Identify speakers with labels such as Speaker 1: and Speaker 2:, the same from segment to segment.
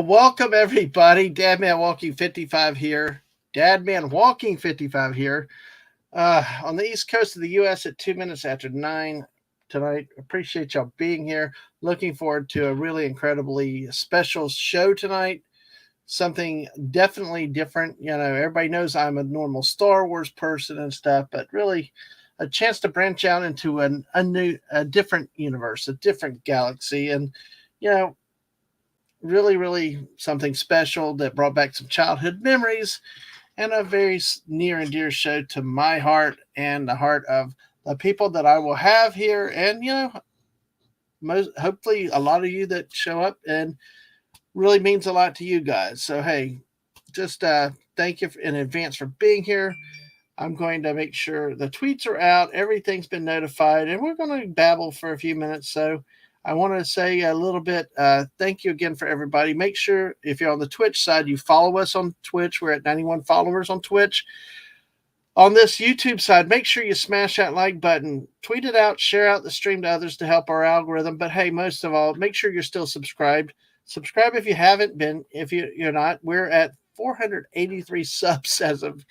Speaker 1: Well, welcome everybody. Dadman Walking 55 here. Dadman Walking 55 here. On the East Coast of the U.S. at 2 minutes after 9 tonight. Appreciate y'all being here. Looking forward to a really incredibly special show tonight. Something definitely different. You know, everybody knows I'm a normal Star Wars person and stuff, but really a chance to branch out into a different universe, a different galaxy, and you know, really something special that brought back some childhood memories and a very near and dear show to my heart and the heart of the people that I will have here. And, hopefully a lot of you that show up and really means a lot to you guys. So, hey, just thank you in advance for being here. I'm going to make sure the tweets are out. Everything's been notified, and we're going to babble for a few minutes. So I want to say a little bit. Thank you again for everybody. Make sure if you're on the Twitch side, you follow us on Twitch. We're at 91 followers on Twitch. On this YouTube side, make sure you smash that like button, tweet it out, share out the stream to others to help our algorithm. But hey, most of all, make sure you're still subscribed. Subscribe if you haven't been. If you're not, we're at 483 subs as of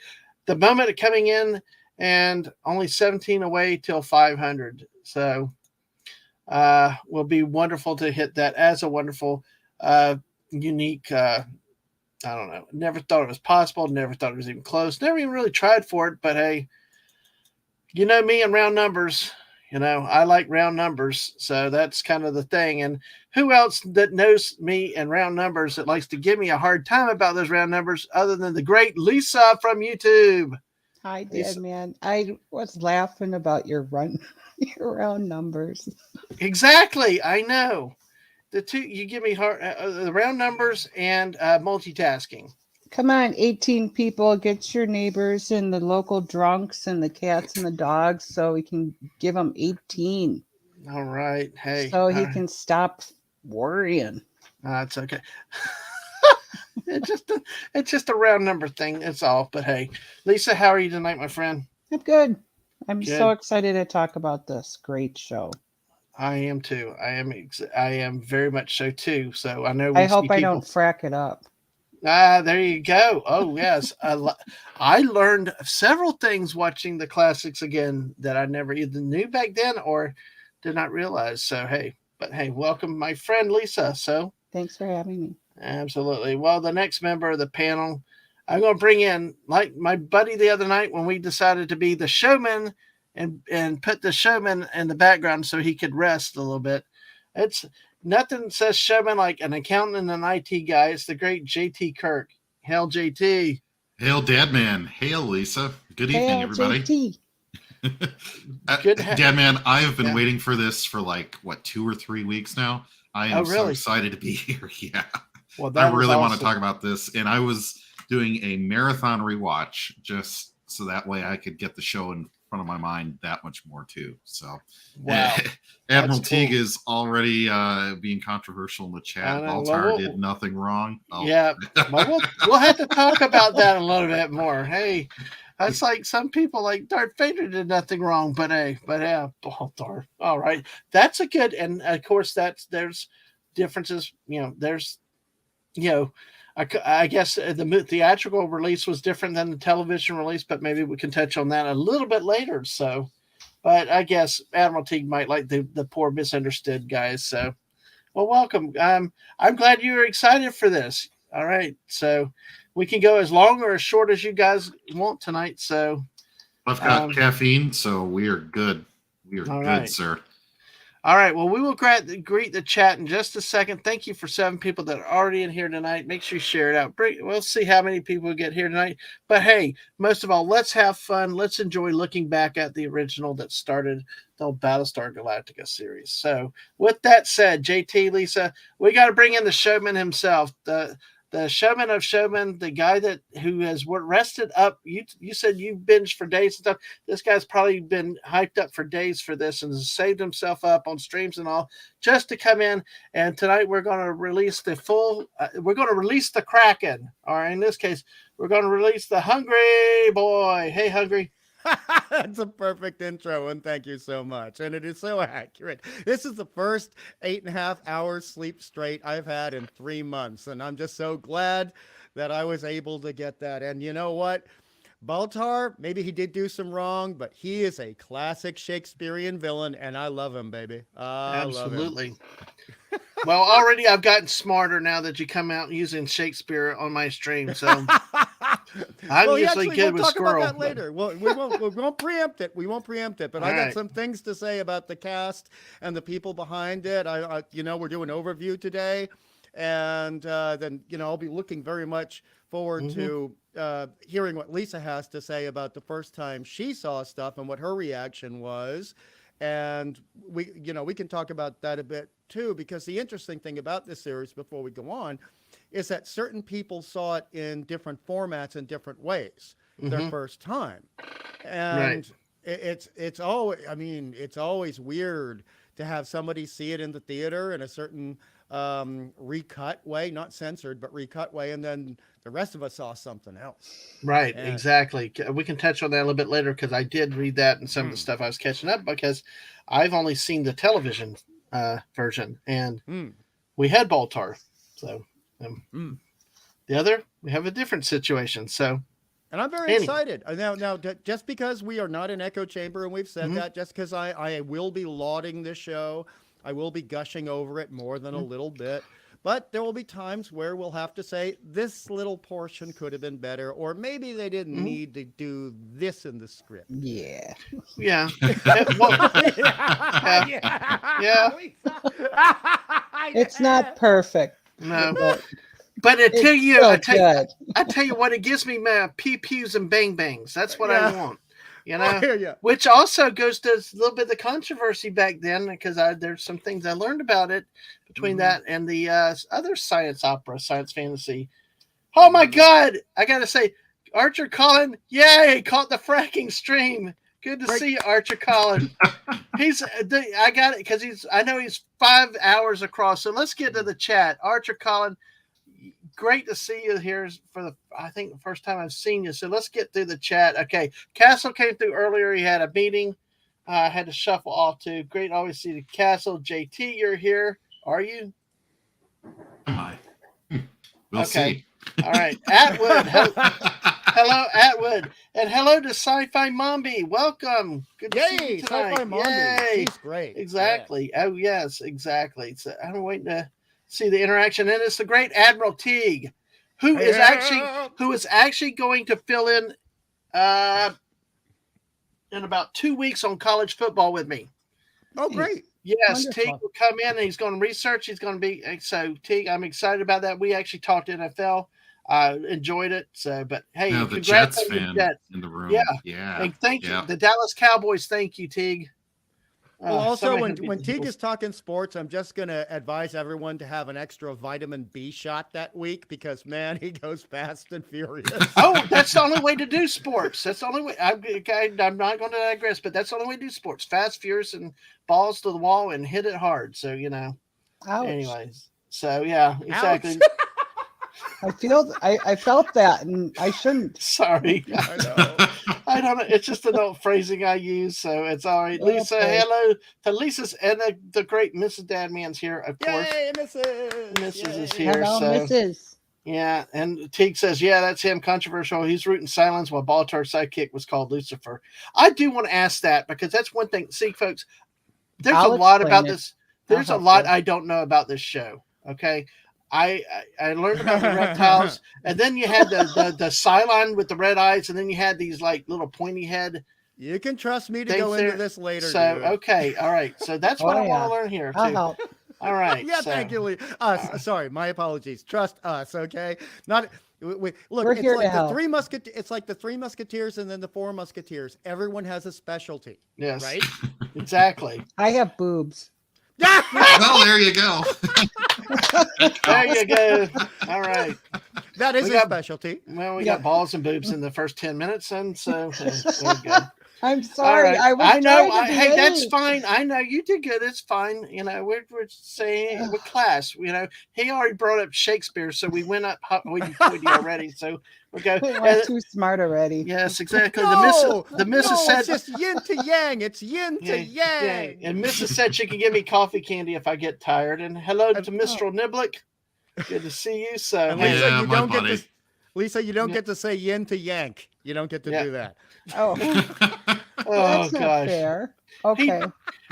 Speaker 1: the moment of coming in, and only 17 away till 500. So will be wonderful to hit that as a wonderful, unique. I don't know. Never thought it was possible. Never thought it was even close. Never even really tried for it. But hey, you know me and round numbers. You know, I like round numbers. So that's kind of the thing. And who else that knows me and round numbers that likes to give me a hard time about those round numbers other than the great Lisa from YouTube?
Speaker 2: Hi, Dad, man. I was laughing about your your round numbers.
Speaker 1: Exactly. I know. The two, you give me hard, the round numbers and multitasking.
Speaker 2: Come on, 18 people, get your neighbors and the local drunks and the cats and the dogs so we can give them 18.
Speaker 1: All right. Hey.
Speaker 2: So he can stop worrying.
Speaker 1: It's okay. It's just a round number thing. That's all. But hey, Lisa, how are you tonight, my friend?
Speaker 2: I'm good. I'm so excited to talk about this great show.
Speaker 1: I am too. I am very much so too. So I know.
Speaker 2: I hope I don't frack it up.
Speaker 1: There you go. Oh yes, I learned several things watching the classics again that I never either knew back then or did not realize. So hey, welcome, my friend Lisa. So
Speaker 2: thanks for having me.
Speaker 1: Absolutely. Well, the next member of the panel, I'm going to bring in like my buddy the other night when we decided to be the showman and put the showman in the background so he could rest a little bit. It's nothing says showman like an accountant and an IT guy. It's the great JT Kirk. Hail, JT.
Speaker 3: Hail, Dadman. Hail, Lisa. Good evening, everybody.
Speaker 2: JT.
Speaker 3: Dadman, I have been waiting for this for 2 or 3 weeks now. I am so excited to be here. Yeah. Well, I really want to talk about this. And I was doing a marathon rewatch just so that way I could get the show in front of my mind that much more too. So
Speaker 1: wow.
Speaker 3: Admiral Teague is already being controversial in the chat. Baltar did nothing wrong.
Speaker 1: Oh. Yeah. Well, we'll have to talk about that a little bit more. Hey, that's like some people like Darth Vader did nothing wrong, but yeah, Baltar. All right. That's a good, and of course there's differences, I guess the theatrical release was different than the television release, but maybe we can touch on that a little bit later. So, but I guess Admiral Teague might like the poor misunderstood guys. So, well, welcome. I'm glad you were excited for this. All right. So we can go as long or as short as you guys want tonight. So
Speaker 3: I've got caffeine, so we are good. We are good, right, sir.
Speaker 1: All right. Well, we will greet the chat in just a second. Thank you for 7 people that are already in here tonight. Make sure you share it out. We'll see how many people get here tonight. But hey, most of all, let's have fun. Let's enjoy looking back at the original that started the old Battlestar Galactica series. So with that said, JT, Lisa, we got to bring in the showman himself, the showman of showmen, the guy who has rested up. You said you binged for days and stuff. This guy's probably been hyped up for days for this and has saved himself up on streams and all just to come in. And tonight we're going to release the we're going to release the Kraken. Or in this case, we're going to release the Hungry Boy. Hey, Hungry.
Speaker 4: That's a perfect intro, and thank you so much. And it is so accurate. This is the first 8.5 hours sleep straight I've had in 3 months, and I'm just so glad that I was able to get that. And you know what? Baltar, maybe he did do some wrong, but he is a classic Shakespearean villain, and I love him, baby. I love him.
Speaker 1: Absolutely. Well, already I've gotten smarter now that you come out using Shakespeare on my stream. So I'm usually good with squirrel.
Speaker 4: We'll talk about that later. We won't preempt it. We won't preempt it. But I got some things to say about the cast and the people behind it. We're doing an overview today, and then I'll be looking very much forward to hearing what Lisa has to say about the first time she saw stuff and what her reaction was. And we can talk about that a bit too, because the interesting thing about this series, before we go on, is that certain people saw it in different formats in different ways their first time. And it's always weird to have somebody see it in the theater in a certain recut way, not censored, but recut way, and then the rest of us saw something else.
Speaker 1: Right, exactly. We can touch on that a little bit later, because I did read that and some of the stuff I was catching up, because I've only seen the television version, and we had Baltar. So the other, we have a different situation. So,
Speaker 4: and I'm very excited. Now, just because we are not an echo chamber, and we've said that, just because I will be lauding this show, I will be gushing over it more than a little bit. But there will be times where we'll have to say this little portion could have been better, or maybe they didn't need to do this in the script.
Speaker 2: Yeah.
Speaker 1: Yeah.
Speaker 2: It's not perfect.
Speaker 1: No. But I tell you what, it gives me my pew-pews and bang-bangs. That's what I want. Which also goes to a little bit of the controversy back then, because there's some things I learned about it between that and the other science fantasy. Oh my God! I gotta say, Archer Collin, yay! Caught the fracking stream. Good to see you, Archer Collin. I got it because I know he's 5 hours across. So let's get to the chat. Archer Collin, great to see you here for I think the first time I've seen you. So let's get through the chat. Okay. Castle came through earlier. He had a meeting. Had to shuffle off too. Great. Always see the Castle. JT, you're here. Are you?
Speaker 3: Hi. We'll see.
Speaker 1: All right. Atwood. Hello, Atwood. And hello to Sci-Fi Mombi. Welcome. Good to see you tonight.
Speaker 4: Sci-Fi Mombi.
Speaker 1: Yay.
Speaker 4: She's great.
Speaker 1: Exactly. Yeah. Oh, yes, exactly. So I'm waiting to see the interaction. And it's the great Admiral Teague, who is actually going to fill in about 2 weeks on college football with me.
Speaker 4: Oh, great.
Speaker 1: Yes, Teague will come in and he's going to research. He's going to be Teague. I'm excited about that. We actually talked NFL. Enjoyed it. So, but hey,
Speaker 3: the
Speaker 1: congrats
Speaker 3: Jets
Speaker 1: on
Speaker 3: fan
Speaker 1: the Jets.
Speaker 3: in the room.
Speaker 1: Yeah. And thank you, the Dallas Cowboys. Thank you, Teague.
Speaker 4: Well, also, when Teague is talking sports, I'm just going to advise everyone to have an extra vitamin B shot that week, because, man, he goes fast and furious.
Speaker 1: Oh, that's the only way to do sports. That's the only way. I'm not going to digress, but that's the only way to do sports. Fast, furious, and balls to the wall and hit it hard. So,
Speaker 2: Ouch.
Speaker 1: Anyways. So, yeah, exactly.
Speaker 2: I felt that, and I shouldn't.
Speaker 1: Sorry.
Speaker 4: I know.
Speaker 1: I don't know. It's just an old phrasing I use, so it's all right. Lisa, hello to Lisa's, and the great Mrs. Dadman's here, of course.
Speaker 4: Yay, Mrs.
Speaker 1: Mrs. is here.
Speaker 2: Hello, Mrs.
Speaker 1: Yeah, and Teague says, yeah, that's him. Controversial. He's rooting silence while Baltar's sidekick was called Lucifer. I do want to ask that, because that's one thing. See, folks, there's a lot about this. There's a lot I don't know about this show. Okay. I learned about the reptiles, and then you had the Cylon with the red eyes, and then you had these like little pointy head.
Speaker 4: You can trust me to go into this later.
Speaker 1: So, okay. All right. So that's what I want to learn here, too.
Speaker 2: I'll help.
Speaker 1: All right.
Speaker 4: Yeah, thank you. Sorry, my apologies. Trust us, okay? Look,
Speaker 2: We're here to help.
Speaker 4: It's like the Three Musketeers and then the Four Musketeers. Everyone has a specialty.
Speaker 1: Yes.
Speaker 4: Right?
Speaker 1: Exactly.
Speaker 2: I have boobs.
Speaker 3: Well, there you go.
Speaker 1: There you go. All right.
Speaker 4: That is a specialty.
Speaker 1: Well, we got balls and boobs in the first 10 minutes, and so there we go.
Speaker 2: I'm sorry.
Speaker 1: Right.
Speaker 2: I was
Speaker 1: I know.
Speaker 2: trying to
Speaker 1: Hey, that's
Speaker 2: behave.
Speaker 1: fine. I know you did good. It's fine. We're saying with class. He already brought up Shakespeare, so we went up hoity-toity already. So we go.
Speaker 2: We went too smart already.
Speaker 1: Yes, exactly.
Speaker 4: No,
Speaker 1: the missus said
Speaker 4: it's just yin to yang. It's yin to yang.
Speaker 1: and Mrs. said she can give me coffee candy if I get tired. And hello to Mr. Niblick. Good to see you. So
Speaker 4: And Lisa,
Speaker 3: Yeah,
Speaker 4: you
Speaker 3: my
Speaker 4: don't get
Speaker 3: buddy.
Speaker 4: to. Lisa, you don't get to say yin to yank. You don't get to do that.
Speaker 2: Oh,
Speaker 1: oh
Speaker 2: that's not
Speaker 1: gosh.
Speaker 2: fair. Okay.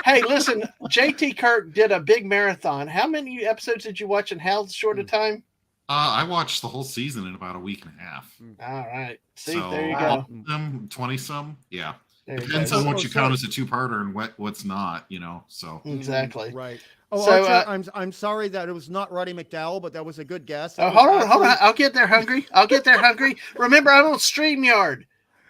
Speaker 1: Hey, listen, JT Kirk did a big marathon. How many episodes did you watch in how short a time?
Speaker 3: I watched the whole season in about a week and a half.
Speaker 1: All right. See,
Speaker 3: So,
Speaker 1: there you go.
Speaker 3: 20-some. Yeah.
Speaker 1: There you
Speaker 3: Depends
Speaker 1: go.
Speaker 3: on what you count as a two-parter and what's not, so.
Speaker 1: Exactly.
Speaker 4: Right. Oh,
Speaker 1: So,
Speaker 4: Archer, I'm sorry that it was not Roddy McDowell, but that was a good guess.
Speaker 1: Oh, hold on. I'll get there hungry. Remember, I'm on StreamYard.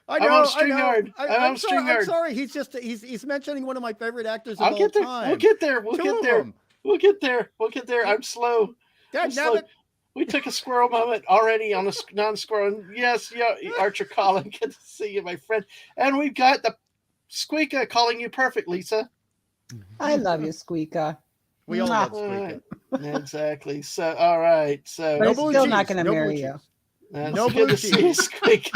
Speaker 4: I know.
Speaker 1: I'm on
Speaker 4: I know.
Speaker 1: StreamYard. I'm
Speaker 4: I'm sorry. He's mentioning one of my favorite actors of
Speaker 1: I'll
Speaker 4: all
Speaker 1: get there.
Speaker 4: time.
Speaker 1: We'll get there. We'll
Speaker 4: Two
Speaker 1: get
Speaker 4: of
Speaker 1: there.
Speaker 4: them.
Speaker 1: We'll get there. We'll get there. I'm slow.
Speaker 4: God
Speaker 1: I'm
Speaker 4: damn
Speaker 1: slow.
Speaker 4: it.
Speaker 1: We took a squirrel moment already on a non-squirrel. Yes, yeah, Archer Colin, good to see you, my friend. And we've got the Squeaka calling you perfect, Lisa.
Speaker 2: I love you, Squeaka.
Speaker 4: We all
Speaker 2: Mwah.
Speaker 4: love Squeaka.
Speaker 1: Exactly. So, all right. So,
Speaker 2: But
Speaker 4: No
Speaker 2: I'm
Speaker 4: blue
Speaker 2: still
Speaker 4: cheese.
Speaker 2: not going to
Speaker 4: No
Speaker 2: marry
Speaker 4: blue
Speaker 2: you.
Speaker 4: cheese.
Speaker 1: that's
Speaker 4: No
Speaker 1: good
Speaker 4: blue
Speaker 1: to see you,
Speaker 4: cheese.
Speaker 1: Squeak.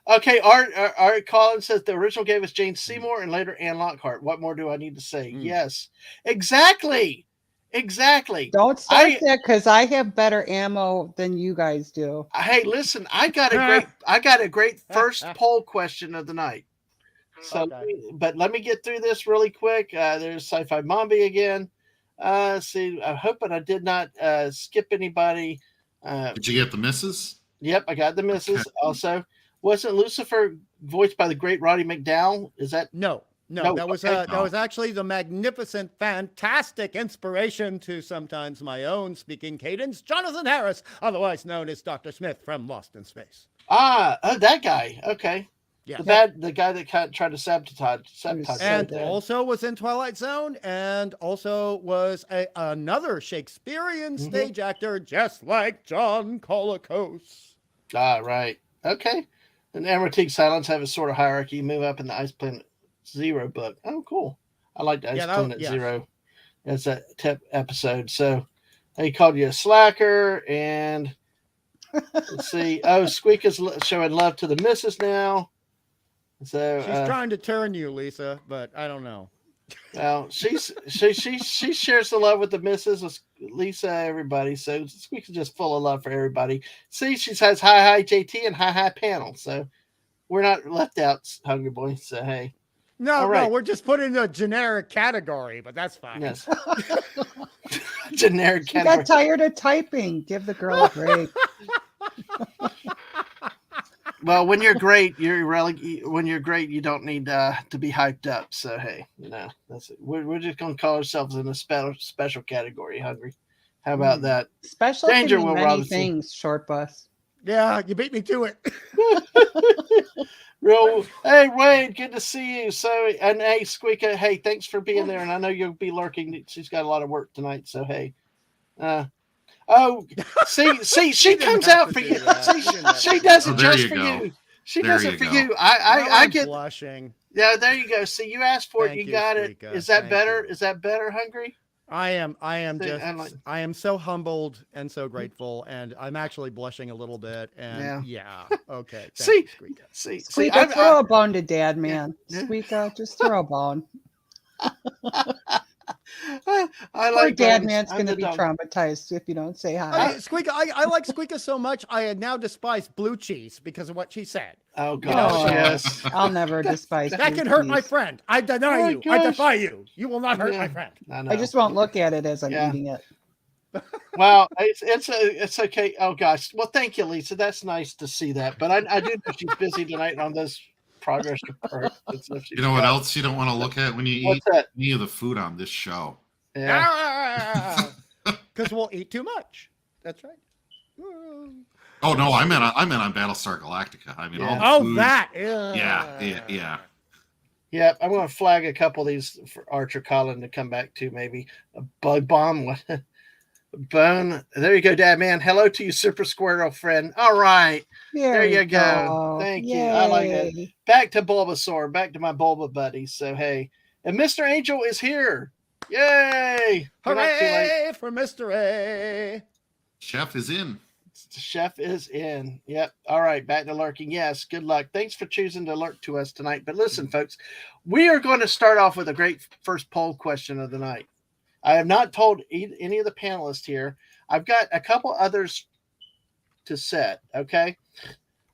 Speaker 1: Okay, Art Collins says the original gave us Jane Seymour and later Anne Lockhart. What more do I need to say? Yes, exactly.
Speaker 2: Don't start that because I have better ammo than you guys do.
Speaker 1: Hey, listen, I got a great first poll question of the night. So, but let me get through this really quick. There's Sci-Fi Mombi again. See, I'm hoping I did not skip anybody.
Speaker 3: Did you get the misses?
Speaker 1: Yep, I got the misses. Okay. Also, wasn't Lucifer voiced by the great Roddy McDowell? Is that
Speaker 4: no? That was that was actually the magnificent, fantastic inspiration to sometimes my own speaking cadence, Jonathan Harris, otherwise known as Dr. Smith from Lost in Space.
Speaker 1: That guy. Okay.
Speaker 4: Yeah.
Speaker 1: The guy that tried to sabotage.
Speaker 4: And also was in Twilight Zone, and also was another Shakespearean stage actor, just like John Colicos.
Speaker 1: Right. Okay. And Emerald Silence have a sort of hierarchy. You move up in the Ice Planet Zero book. Oh, cool. I like the Ice Planet Zero. That's that episode. So they called you a slacker, and let's see. Oh, Squeaka's showing love to the missus now. So
Speaker 4: she's trying to turn you, Lisa, but I don't know.
Speaker 1: Well, she shares the love with the missus, with Lisa, everybody. So Squeaka's just full of love for everybody. See, she says hi JT and hi panel. So we're not left out, Hungry Boy. So hey.
Speaker 4: No, we're just put in a generic category, but that's fine.
Speaker 1: Yes. Generic category.
Speaker 2: You got tired of typing. Give the girl a break.
Speaker 1: Well, when you're great, you don't need to be hyped up. So hey, that's it. We're just gonna call ourselves in a special category. Hungry. How about that?
Speaker 2: Special
Speaker 1: Danger,
Speaker 2: can mean
Speaker 1: Will
Speaker 2: many
Speaker 1: Robinson.
Speaker 2: things. Short bus.
Speaker 4: Yeah, you beat me to it.
Speaker 1: Hey Wade, good to see you. So and hey Squeaka, hey, thanks for being there. And I know you'll be lurking. She's got a lot of work tonight. So hey. See, she comes out for you. She does it just for you. She does it for you. I get
Speaker 4: blushing.
Speaker 1: Yeah, there you go. See, you asked for it. You got it. Is that better? Is that better, Hungry?
Speaker 4: I am so humbled and so grateful, and I'm actually blushing a little bit. And yeah. Okay.
Speaker 1: See,
Speaker 2: Squeaka, throw a bone to Dad, man. Yeah. Squeaka, just throw a bone.
Speaker 1: I like
Speaker 2: Dad man's going to be traumatized if you don't say hi.
Speaker 4: Squeaka, I like Squeaka so much. I now despise blue cheese because of what she said.
Speaker 1: Oh gosh, yes.
Speaker 2: I'll never despise.
Speaker 4: That can hurt my friend. I deny you. Gosh. I defy you. You will not hurt my friend.
Speaker 2: I just won't look at it as I'm eating it.
Speaker 1: Well, it's okay. Oh gosh. Well, thank you, Lisa. That's nice to see that. But I do know she's busy tonight on this progress report.
Speaker 3: You know what else you don't want to look at when you eat any of the food on this show?
Speaker 1: Yeah.
Speaker 4: Because we'll eat too much. That's right.
Speaker 3: Oh no, I meant on Battlestar Galactica. I mean,
Speaker 4: all the food. That.
Speaker 3: Yeah.
Speaker 1: Yeah, I'm going to flag a couple of these for Archer Colin to come back to. Maybe a bug bomb. Bone. There you go, Dad, man. Hello to you, Super Squirrel friend. All right. There you go. Thank you. I like it. Back to Bulbasaur. Back to my Bulba buddy. So, hey. And Mr. Angel is here. Yay.
Speaker 4: Hooray for Mr. A.
Speaker 3: Chef is in.
Speaker 1: The chef is in. Yep. All right. Back to lurking. Yes. Good luck. Thanks for choosing to lurk to us tonight. But listen, folks, we are going to start off with a great first poll question of the night. I have not told any of the panelists here. I've got a couple others to set. Okay.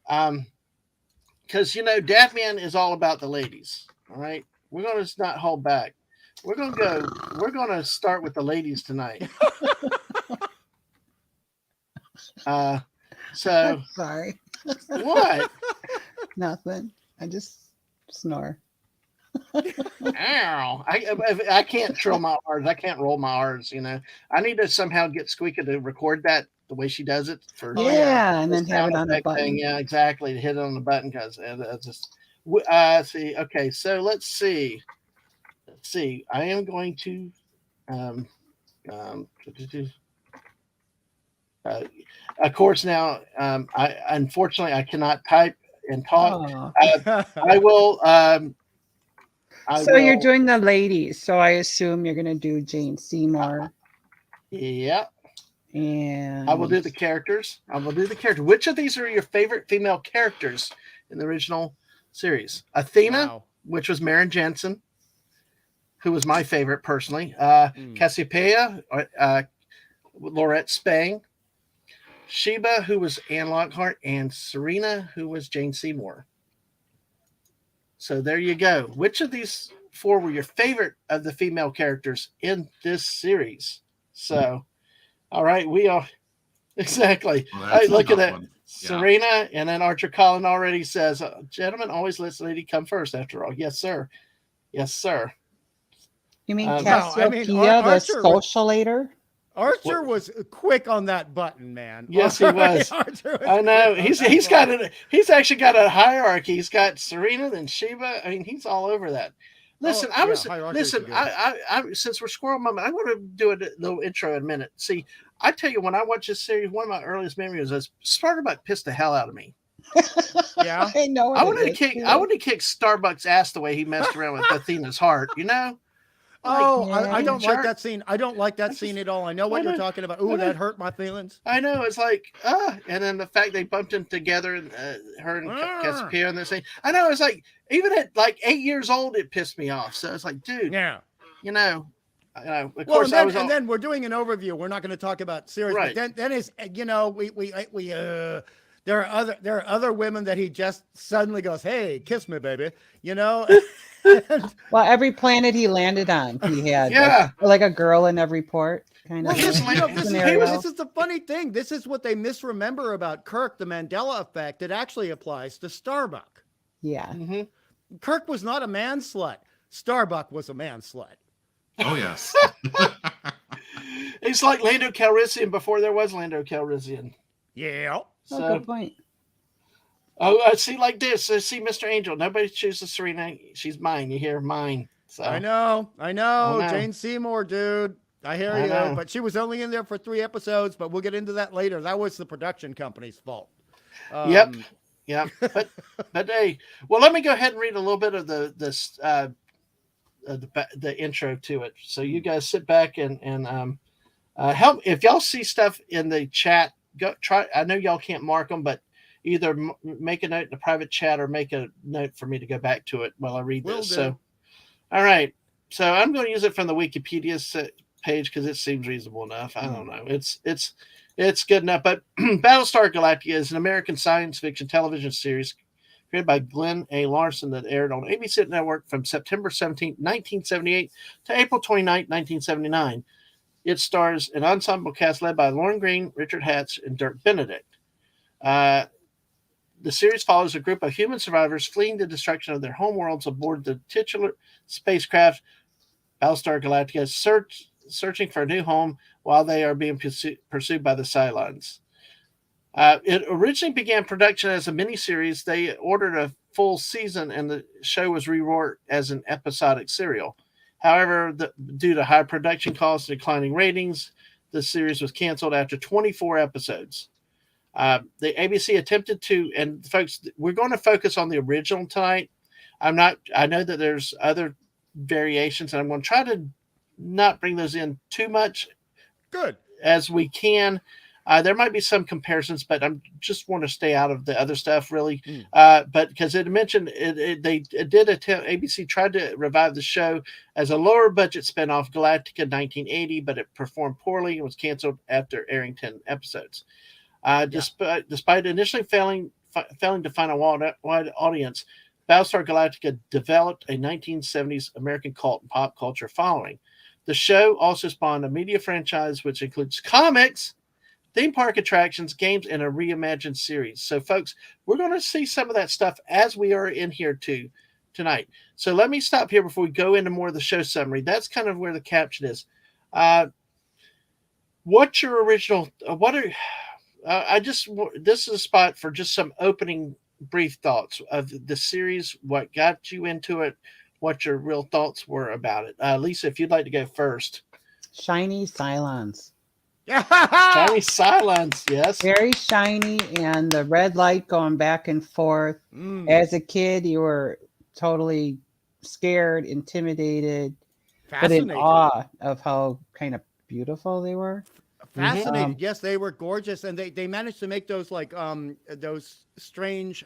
Speaker 1: Because, Dadman is all about the ladies. All right. We're going to not hold back. We're going to start with the ladies tonight. So
Speaker 2: sorry.
Speaker 1: What?
Speaker 2: Nothing. I just snore.
Speaker 1: Ow. I can't trill my R's. I can't roll my R's, I need to somehow get Squeaka to record that the way she does it for
Speaker 2: and then have it on the button.
Speaker 1: Thing. Yeah, exactly. To hit it on the button because just see. Okay, so let's see. I am going to of course now I cannot type and talk. I will
Speaker 2: you're doing the ladies, so I assume you're going to do Jane Seymour.
Speaker 1: Yeah.
Speaker 2: And
Speaker 1: I will do the characters. Which of these are your favorite female characters in the original series? Athena, which was Maren Jensen, who was my favorite personally. Cassiopeia, Laurette Spang. Sheba, who was Anne Lockhart, and Serena, who was Jane Seymour. So there you go. Which of these four were your favorite of the female characters in this series? So, all right, we are exactly. Well, look at that. Yeah. Serena, and then Archer Collin already says, "Gentlemen, always let the lady come first." After all, yes, sir. Yes, sir.
Speaker 2: You mean Cassiopeia, the socialator?
Speaker 4: Archer was quick on that button, man.
Speaker 1: Yes, he was. I know. He's actually got a hierarchy. He's got Serena, then Sheba. I mean, he's all over that. Listen, I since we're squirrel moment, I'm going to do a little intro in a minute. See, I tell you, when I watched this series, one of my earliest memories was Starbuck pissed the hell out of me.
Speaker 4: Yeah,
Speaker 2: I know.
Speaker 1: I wanted to kick Starbuck's ass the way he messed around with Athena's heart.
Speaker 4: I don't like that scene. I don't like that scene at all. I know what you're talking about. Ooh, that hurt my feelings.
Speaker 1: I know. It's like, and then the fact they bumped them together, and her and Cassiopeia and this thing. I know. It's like, even at like 8 years old, it pissed me off. So it's like, dude,
Speaker 4: yeah,
Speaker 1: of course,
Speaker 4: and then we're doing an overview. We're not going to talk about series.
Speaker 1: Right.
Speaker 4: But then is we there are other women that he just suddenly goes, "Hey, kiss me, baby,"
Speaker 2: Well, every planet he landed on, he had like a girl in every port, kind of.
Speaker 4: This is the funny thing. This is what they misremember about Kirk, the Mandela effect. It actually applies to Starbuck.
Speaker 2: Yeah.
Speaker 1: Mm-hmm.
Speaker 4: Kirk was not a man slut. Starbuck was a man slut.
Speaker 3: Oh, yes.
Speaker 1: It's like Lando Calrissian before there was Lando Calrissian.
Speaker 4: Yeah.
Speaker 1: So,
Speaker 2: good point.
Speaker 1: Oh, I see like this. I see Mr. Angel. Nobody chooses Serena. She's mine. You hear mine. So
Speaker 4: I know. Jane Seymour, dude. I hear you. But she was only in there for 3 episodes, but we'll get into that later. That was the production company's fault.
Speaker 1: Yep. But hey, well, let me go ahead and read a little bit of the intro to it. So you guys sit back and help. If y'all see stuff in the chat, go try. I know y'all can't mark them, but either make a note in the private chat or make a note for me to go back to it while I read this. So, all right. So I'm going to use it from the Wikipedia page because it seems reasonable enough. I don't know. It's good enough. But Battlestar Galactica is an American science fiction television series created by Glenn A. Larson that aired on ABC Network from September 17, 1978 to April 29, 1979. It stars an ensemble cast led by Lauren Green, Richard Hatch, and Dirk Benedict. The series follows a group of human survivors fleeing the destruction of their homeworlds aboard the titular spacecraft Battlestar Galactica, searching for a new home while they are being pursued by the Cylons. It originally began production as a miniseries. They ordered a full season, and the show was reworked as an episodic serial. However, due to high production costs and declining ratings, the series was canceled after 24 episodes. The ABC attempted to, and folks, we're going to focus on the original tonight. I know that there's other variations, and I'm going to try to not bring those in too much.
Speaker 4: Good.
Speaker 1: As we can. There might be some comparisons, but I just want to stay out of the other stuff, really. But because it mentioned they did attempt, ABC tried to revive the show as a lower budget spinoff, Galactica 1980, but it performed poorly and was canceled after airing 10 episodes. Despite initially failing to find a wide audience, Battlestar Galactica developed a 1970s American cult and pop culture following. The show also spawned a media franchise, which includes comics, theme park attractions, games, and a reimagined series. So, folks, we're going to see some of that stuff as we are in here tonight. So let me stop here before we go into more of the show summary. That's kind of where the caption is. What's your original? This is a spot for just some opening brief thoughts of the series. What got you into it? What your real thoughts were about it? Lisa, if you'd like to go first.
Speaker 2: Shiny Cylons.
Speaker 1: Shiny Cylons, yes.
Speaker 2: Very shiny, and the red light going back and forth. As a kid, you were totally scared, intimidated, but in awe of how kind of beautiful they were.
Speaker 4: Fascinated. Yes, they were gorgeous, and they managed to make those like those strange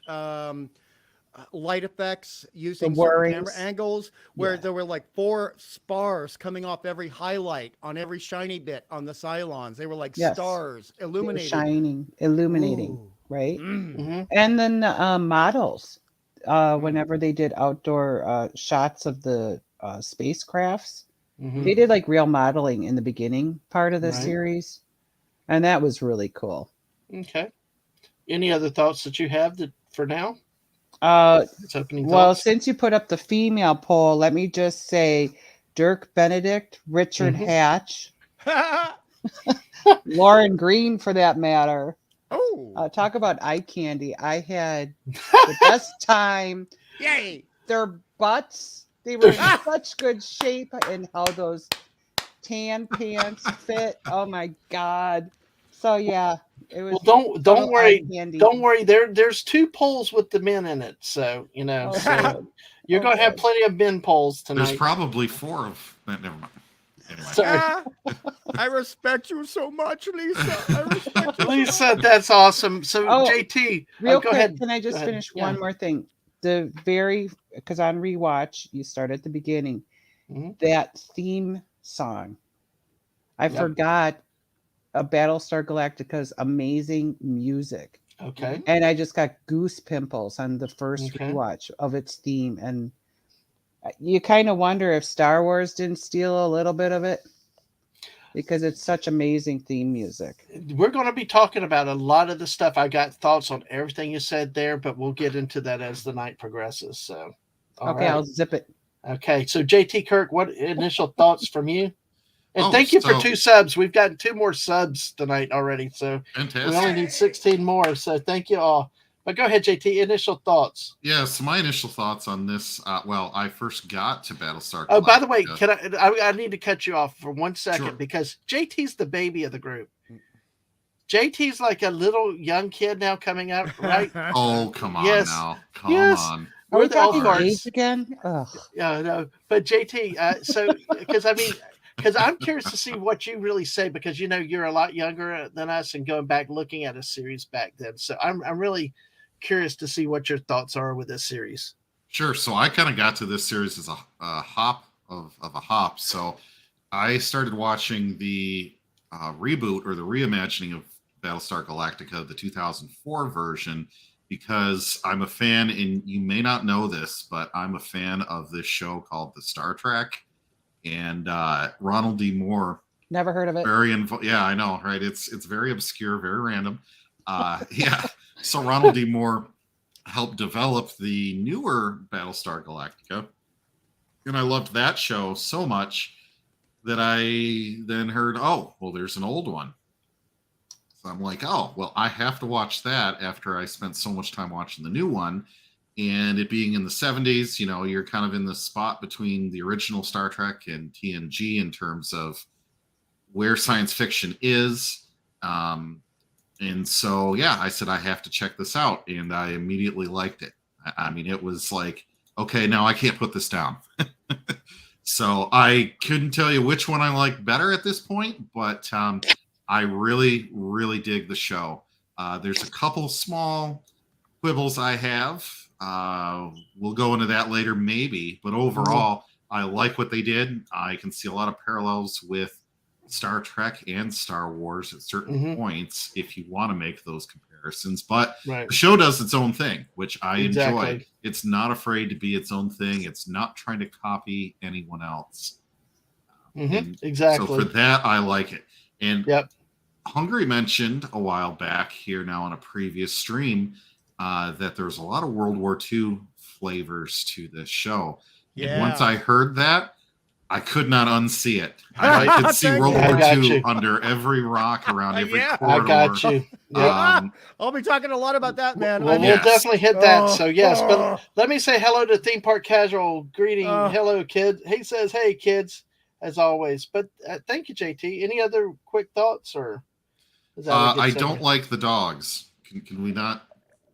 Speaker 4: light effects using certain camera angles where there were like 4 spars coming off every highlight on every shiny bit on the Cylons. They were like stars illuminating.
Speaker 2: Illuminating, right? And then models, whenever they did outdoor shots of the spacecrafts, they did like real modeling in the beginning part of the series, and that was really cool.
Speaker 1: Okay. Any other thoughts that you have for now?
Speaker 2: Well, since you put up the female poll, let me just say Dirk Benedict, Richard Hatch, Lauren Green, for that matter. Talk about eye candy. I had the best time.
Speaker 4: Yay!
Speaker 2: Their butts, they were in such good shape, and how those tan pants fit. Oh my God. So yeah. It was
Speaker 1: don't worry. Don't worry. There's 2 polls with the men in it, so so you're going to have plenty of men polls tonight.
Speaker 3: There's probably 4 of that. Never mind.
Speaker 4: Anyway. I respect you so much, Lisa. I respect you.
Speaker 1: Lisa, that's awesome. So JT,
Speaker 2: real
Speaker 1: go
Speaker 2: quick,
Speaker 1: ahead.
Speaker 2: Can I just finish one more thing? Because on rewatch, you start at the beginning. That theme song, I forgot. Battlestar Galactica's amazing music.
Speaker 1: Okay.
Speaker 2: And I just got goose pimples on the first rewatch of its theme. And you kind of wonder if Star Wars didn't steal a little bit of it, because it's such amazing theme music.
Speaker 1: We're going to be talking about a lot of the stuff. I got thoughts on everything you said there, but we'll get into that as the night progresses. So,
Speaker 2: okay, I'll zip it.
Speaker 1: Okay. So JT Kirk, what initial thoughts from you? And thank you for 2 subs. We've gotten 2 more subs tonight already. So
Speaker 3: fantastic.
Speaker 1: We only need 16 more. So thank you all. But go ahead, JT. Initial thoughts.
Speaker 3: Yeah, so my initial thoughts on this. I first got to Battlestar Galactica.
Speaker 1: Oh, by the way, I need to cut you off for 1 second because JT's the baby of the group. JT's like a little young kid now coming out, right?
Speaker 3: Oh, come on now. Come on.
Speaker 2: Are we talking age again? Ugh.
Speaker 1: Yeah, no. But JT, so because I'm curious to see what you really say, because you're a lot younger than us and going back looking at a series back then. So I'm really curious to see what your thoughts are with this series.
Speaker 3: Sure. So I kind of got to this series as a hop of a hop. So I started watching the reboot or the reimagining of Battlestar Galactica, the 2004 version, because I'm a fan, and you may not know this, but I'm a fan of this show called the Star Trek. And Ronald D. Moore.
Speaker 2: Never heard of it.
Speaker 3: Yeah, I know, right? It's very obscure, very random. Yeah. So Ronald D. Moore helped develop the newer Battlestar Galactica, and I loved that show so much that I then heard, there's an old one. So I'm like, I have to watch that after I spent so much time watching the new one. And it being in the 70s, you're kind of in the spot between the original Star Trek and TNG in terms of, where science fiction is. And so, yeah, I said, I have to check this out. And I immediately liked it. I mean, it was like, okay, now I can't put this down. So I couldn't tell you which one I like better at this point, but I really, really dig the show. There's a couple small quibbles I have. We'll go into that later, maybe. But overall, I like what they did. I can see a lot of parallels with Star Trek and Star Wars at certain points if you want to make those comparisons. But the show does its own thing, which I enjoy. It's not afraid to be its own thing. It's not trying to copy anyone else.
Speaker 1: Exactly.
Speaker 3: So for that, I like it. And Hungry mentioned a while back here now on a previous stream that there's a lot of World War II flavors to this show.
Speaker 4: Yeah.
Speaker 3: And once I heard that, I could not unsee it. I could see World War II under every rock around every corridor.
Speaker 1: I got you.
Speaker 4: I'll be talking a lot about that, man.
Speaker 1: Well, we'll definitely hit that. So, yes. But let me say hello to Theme Park Casual. Greeting. Hello, kid. He says, hey, kids, as always. But thank you, JT. Any other quick thoughts? Or is that
Speaker 3: I don't like the dogs. Can we not?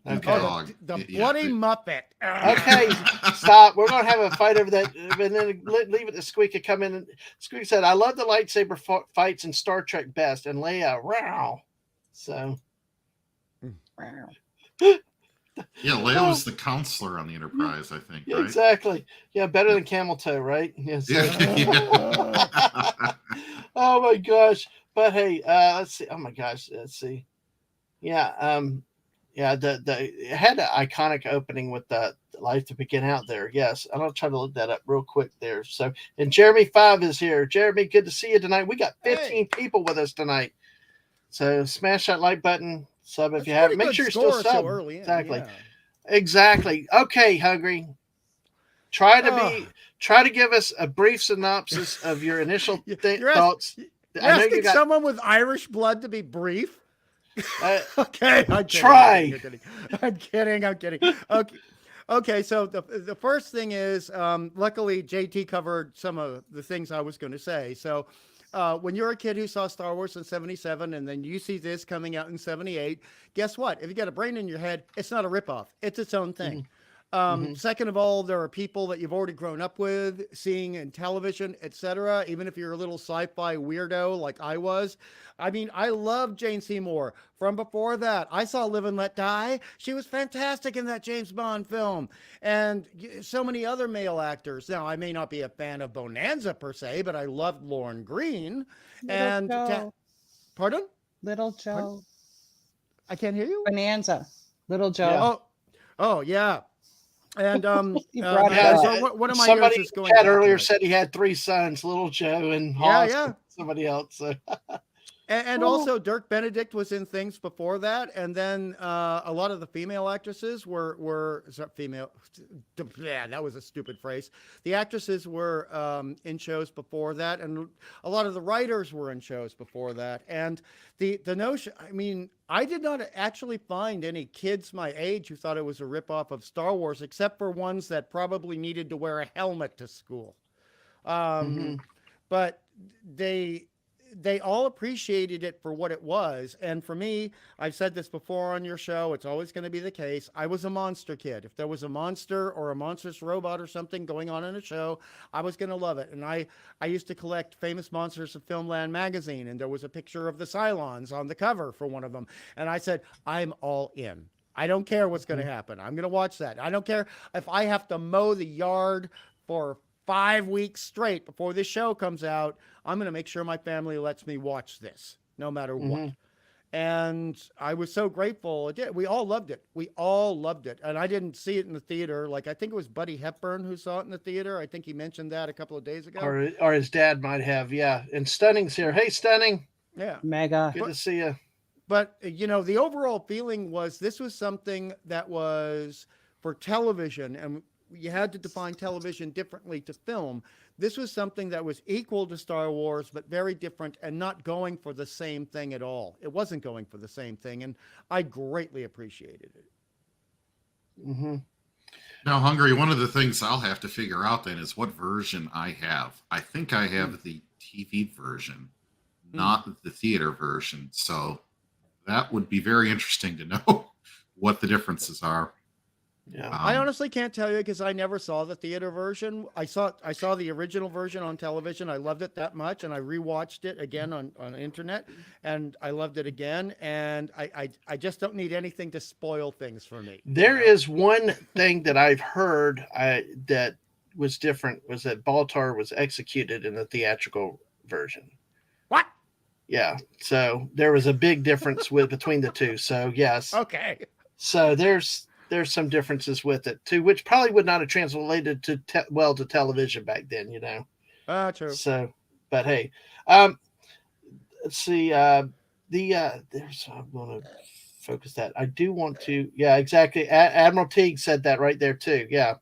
Speaker 1: Okay.
Speaker 4: The bloody Muppet.
Speaker 1: Okay, stop. We're going to have a fight over that. And then leave it to Squeak to come in. And Squeak said, I love the lightsaber fights in Star Trek best. And Leia, wow. So.
Speaker 3: Yeah, Leia was the counselor on the Enterprise, I think.
Speaker 1: Yeah,
Speaker 3: right?
Speaker 1: Exactly. Yeah, better than Camel Toe, right? Yes.
Speaker 3: Yeah.
Speaker 1: Oh, my gosh. But, hey, let's see. Oh, my gosh. Let's see. Yeah, yeah, it had an iconic opening with the Life to Begin Out there. Yes, and I'll try to look that up real quick there. So, and Jeremy 5 is here. Jeremy, good to see you tonight. We got 15 people with us tonight. So smash that like button, sub if you haven't. Make sure you're still sub.
Speaker 4: So early in,
Speaker 1: exactly. Exactly. Okay, Hungry. Try to give us a brief synopsis of your initial thoughts.
Speaker 4: You're asking someone with Irish blood to be brief? Okay, I'm kidding. Okay. So the first thing is, luckily JT covered some of the things I was going to say. So when you're a kid who saw Star Wars in 77 and then you see this coming out in 78, guess what? If you got a brain in your head, it's not a ripoff. It's its own thing. Second of all, there are people that you've already grown up with, seeing in television, etc. Even if you're a little sci-fi weirdo like I was. I mean, I love Jane Seymour. From before that, I saw Live and Let Die. She was fantastic in that James Bond film. And so many other male actors. Now, I may not be a fan of Bonanza per se, but I loved Lorne Greene. Pardon?
Speaker 2: Little Joe.
Speaker 4: Pardon? I can't hear you.
Speaker 2: Bonanza. Little Joe.
Speaker 4: Yeah. Oh, yeah. And
Speaker 2: one
Speaker 4: of my
Speaker 1: somebody
Speaker 4: is going
Speaker 1: Chad earlier said he had 3 sons, Little Joe and Hoss and somebody else. So.
Speaker 4: And also Dirk Benedict was in things before that, and then a lot of the female actresses were female. Yeah, that was a stupid phrase. The actresses were in shows before that, and a lot of the writers were in shows before that. And the notion, I mean, I did not actually find any kids my age who thought it was a ripoff of Star Wars, except for ones that probably needed to wear a helmet to school. But they all appreciated it for what it was. And for me, I've said this before on your show, it's always going to be the case. I was a monster kid. If there was a monster or a monstrous robot or something going on in a show, I was going to love it. And I used to collect Famous Monsters of Filmland magazine, and there was a picture of the Cylons on the cover for one of them. And I said, I'm all in. I don't care what's going to happen. I'm going to watch that. I don't care if I have to mow the yard for 5 weeks straight before this show comes out. I'm going to make sure my family lets me watch this no matter what. And I was so grateful. We all loved it. We all loved it. And I didn't see it in the theater. Like, I think it was Buddy Hepburn who saw it in the theater. I think he mentioned that a couple of days ago.
Speaker 1: Or his dad might have. Yeah. And Stunning's here. Hey, Stunning.
Speaker 4: Yeah.
Speaker 2: Mega.
Speaker 1: Good to see you.
Speaker 4: But, you know, the overall feeling was this was something that was for television, and you had to define television differently to film. This was something that was equal to Star Wars, but very different and not going for the same thing at all. It wasn't going for the same thing, and I greatly appreciated it.
Speaker 3: Now, Hungry, one of the things I'll have to figure out then is what version I have. I think I have the TV version, not the theater version. So that would be very interesting to know what the differences are.
Speaker 1: Yeah,
Speaker 4: I honestly can't tell you because I never saw the theater version. I saw the original version on television. I loved it that much, and I rewatched it again on internet, and I loved it again. And I just don't need anything to spoil things for me.
Speaker 1: There is one thing that I've heard that was different was that Baltar was executed in the theatrical version.
Speaker 4: What?
Speaker 1: Yeah, so there was a big difference between the two. So yes,
Speaker 4: okay.
Speaker 1: So there's some differences with it too, which probably would not have translated to television back then, you know.
Speaker 4: True.
Speaker 1: So, but hey, let's see. I'm going to focus that. I do want to. Yeah, exactly. Admiral Teague said that right there too. Yeah,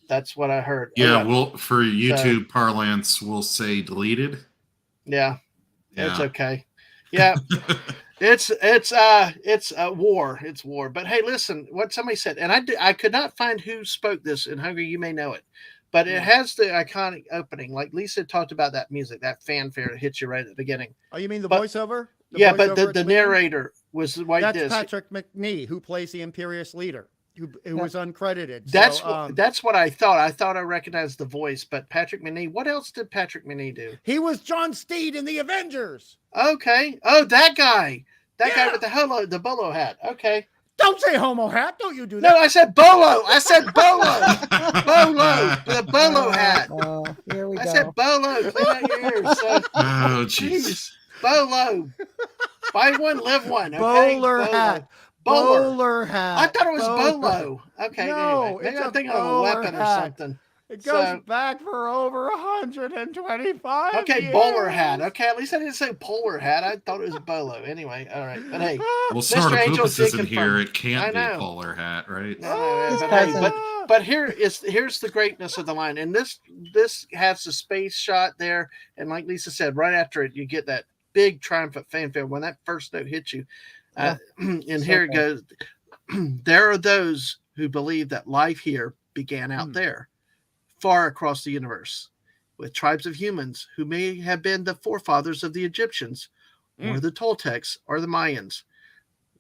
Speaker 1: that's what I heard.
Speaker 3: Yeah, well, for YouTube parlance, we'll say deleted.
Speaker 1: Yeah, it's okay. Yeah. It's a war. It's war. But hey, listen, what somebody said, and I could not find who spoke this in Hungary. You may know it, but it has the iconic opening. Like Lisa talked about that music, that fanfare that hits you right at the beginning.
Speaker 4: Oh, you mean the voiceover?
Speaker 1: But the narrator was the white
Speaker 4: That's
Speaker 1: disc.
Speaker 4: Patrick McNee, who plays the Imperious leader, who was uncredited.
Speaker 1: That's what I thought. I thought I recognized the voice, but Patrick McNee. What else did Patrick McNee do?
Speaker 4: He was John Steed in the Avengers.
Speaker 1: Okay. Oh, that guy. That guy with the bolo hat. Okay.
Speaker 4: Don't say homo hat. Don't you do that.
Speaker 1: No, I said bolo. I said bolo. Bolo. The bolo hat.
Speaker 2: Here we go.
Speaker 1: I said bolo. Clean out your ears. So,
Speaker 3: oh, jeez.
Speaker 1: Bolo. Buy one, live one. Okay?
Speaker 4: Bowler hat.
Speaker 1: Bowler
Speaker 4: hat.
Speaker 1: I thought it was bolo. Okay.
Speaker 4: No,
Speaker 1: anyway. Maybe
Speaker 4: it's
Speaker 1: I'm thinking of a weapon or something.
Speaker 4: It goes back for over 125
Speaker 1: Okay,
Speaker 4: years.
Speaker 1: bowler hat. Okay, at least I didn't say polar hat. I thought it was bolo. Anyway, all right. But hey,
Speaker 3: well, Snorta Poopas isn't here. It can't be a polar hat, right?
Speaker 1: But here's the greatness of the line. And this has the space shot there. And like Lisa said, right after it, you get that big triumphant fanfare when that first note hits you. And here it goes. There are those who believe that life here began out there, far across the universe, with tribes of humans who may have been the forefathers of the Egyptians or the Toltecs or the Mayans,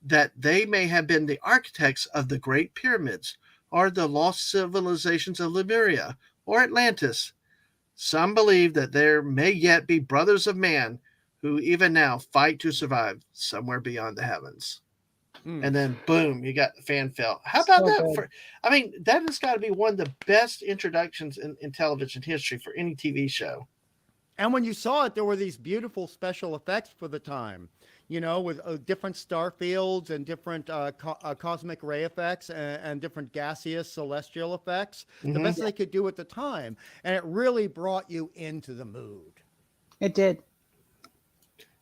Speaker 1: that they may have been the architects of the Great Pyramids or the lost civilizations of Lemuria or Atlantis. Some believe that there may yet be brothers of man who even now fight to survive somewhere beyond the heavens. And then boom, you got the fanfare. How about that? That has got to be one of the best introductions in television history for any TV show.
Speaker 4: And when you saw it, there were these beautiful special effects for the time, you know, with different star fields and different cosmic ray effects and different gaseous celestial effects, the best they could do at the time. And it really brought you into the mood.
Speaker 2: It did.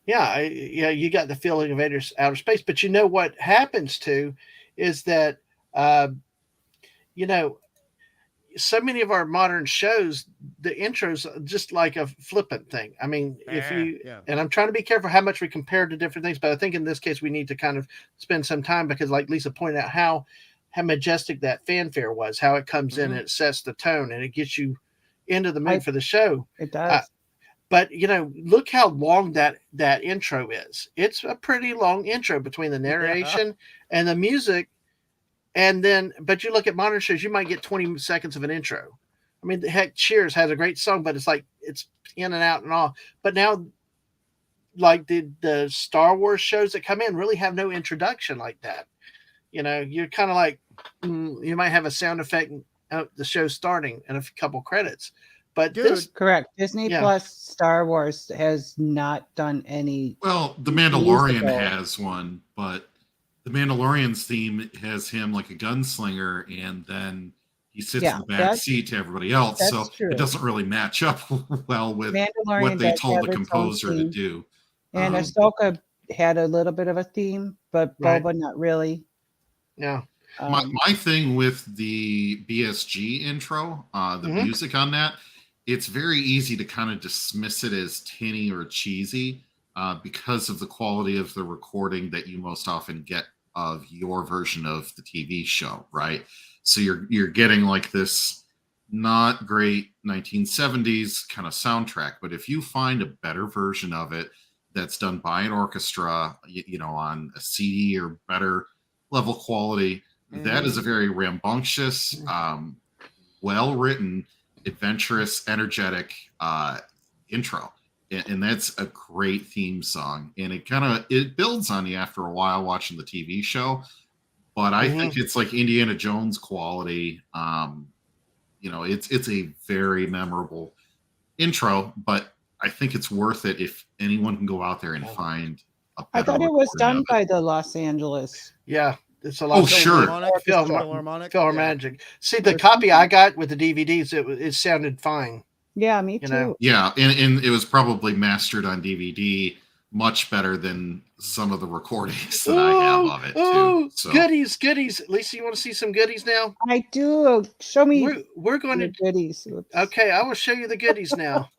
Speaker 1: Yeah, you got the feeling of outer space, but you know what happens too is that, so many of our modern shows, the intros are just like a flippant thing. I mean, and I'm trying to be careful how much we compare to different things, but I think in this case we need to kind of spend some time because, like Lisa pointed out, how majestic that fanfare was, how it comes in and it sets the tone and it gets you into the mood for the show.
Speaker 2: It does.
Speaker 1: But, look how long that intro is. It's a pretty long intro between the narration and the music. And then, but you look at modern shows, you might get 20 seconds of an intro. I mean, heck, Cheers has a great song, but it's like, it's in and out and all. But now, like the Star Wars shows that come in really have no introduction like that. You're kind of like, you might have a sound effect, the show starting and a couple credits. But
Speaker 2: correct. Disney Plus Star Wars has not done any.
Speaker 3: Well, The Mandalorian has one, but The Mandalorian's theme has him like a gunslinger, and then he sits in the back seat to everybody else. So it doesn't really match up well with what they told the composer to do.
Speaker 2: And Ahsoka had a little bit of a theme, but Boba not really.
Speaker 1: Yeah.
Speaker 3: My thing with the BSG intro, the music on that, it's very easy to kind of dismiss it as tinny or cheesy because of the quality of the recording that you most often get of your version of the TV show, right? So you're getting like this not great 1970s kind of soundtrack, but if you find a better version of it that's done by an orchestra, on a CD or better level quality, that is a very rambunctious, well-written, adventurous, energetic intro. And that's a great theme song. And it builds on you after a while watching the TV show. But I think it's like Indiana Jones quality. It's a very memorable intro, but I think it's worth it if anyone can go out there and find a better.
Speaker 2: I thought it was done by the Los Angeles.
Speaker 1: Yeah, it's a lot.
Speaker 3: Oh, sure.
Speaker 1: Philharmonic. See, the copy I got with the DVDs, it sounded fine.
Speaker 2: Yeah, me too.
Speaker 3: Yeah, and it was probably mastered on DVD much better than some of the recordings that I have of it too. So.
Speaker 1: Goodies. Lisa, you want to see some goodies now?
Speaker 2: I do. Show me.
Speaker 1: We're going to
Speaker 2: goodies. Oops.
Speaker 1: Okay, I will show you the goodies now.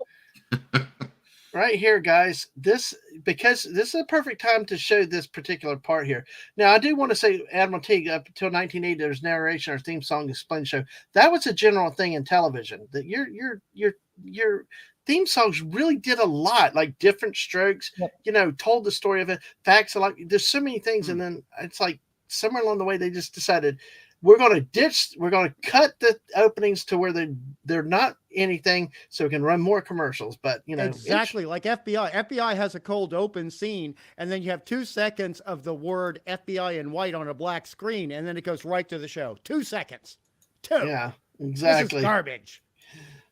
Speaker 1: Right here, guys. Because this is a perfect time to show this particular part here. Now, I do want to say, Admiral Teague, up until 1980, there's narration or theme song explain show. That was a general thing in television. That your theme songs really did a lot, like different strokes. Yep. Told the story of it. Facts, there's so many things, and then it's like somewhere along the way they just decided we're going to cut the openings to where they're not anything, so we can run more commercials. But
Speaker 4: exactly like FBI. FBI has a cold open scene, and then you have 2 seconds of the word FBI in white on a black screen, and then it goes right to the show. 2 seconds. 2.
Speaker 1: Yeah, exactly.
Speaker 4: This is garbage.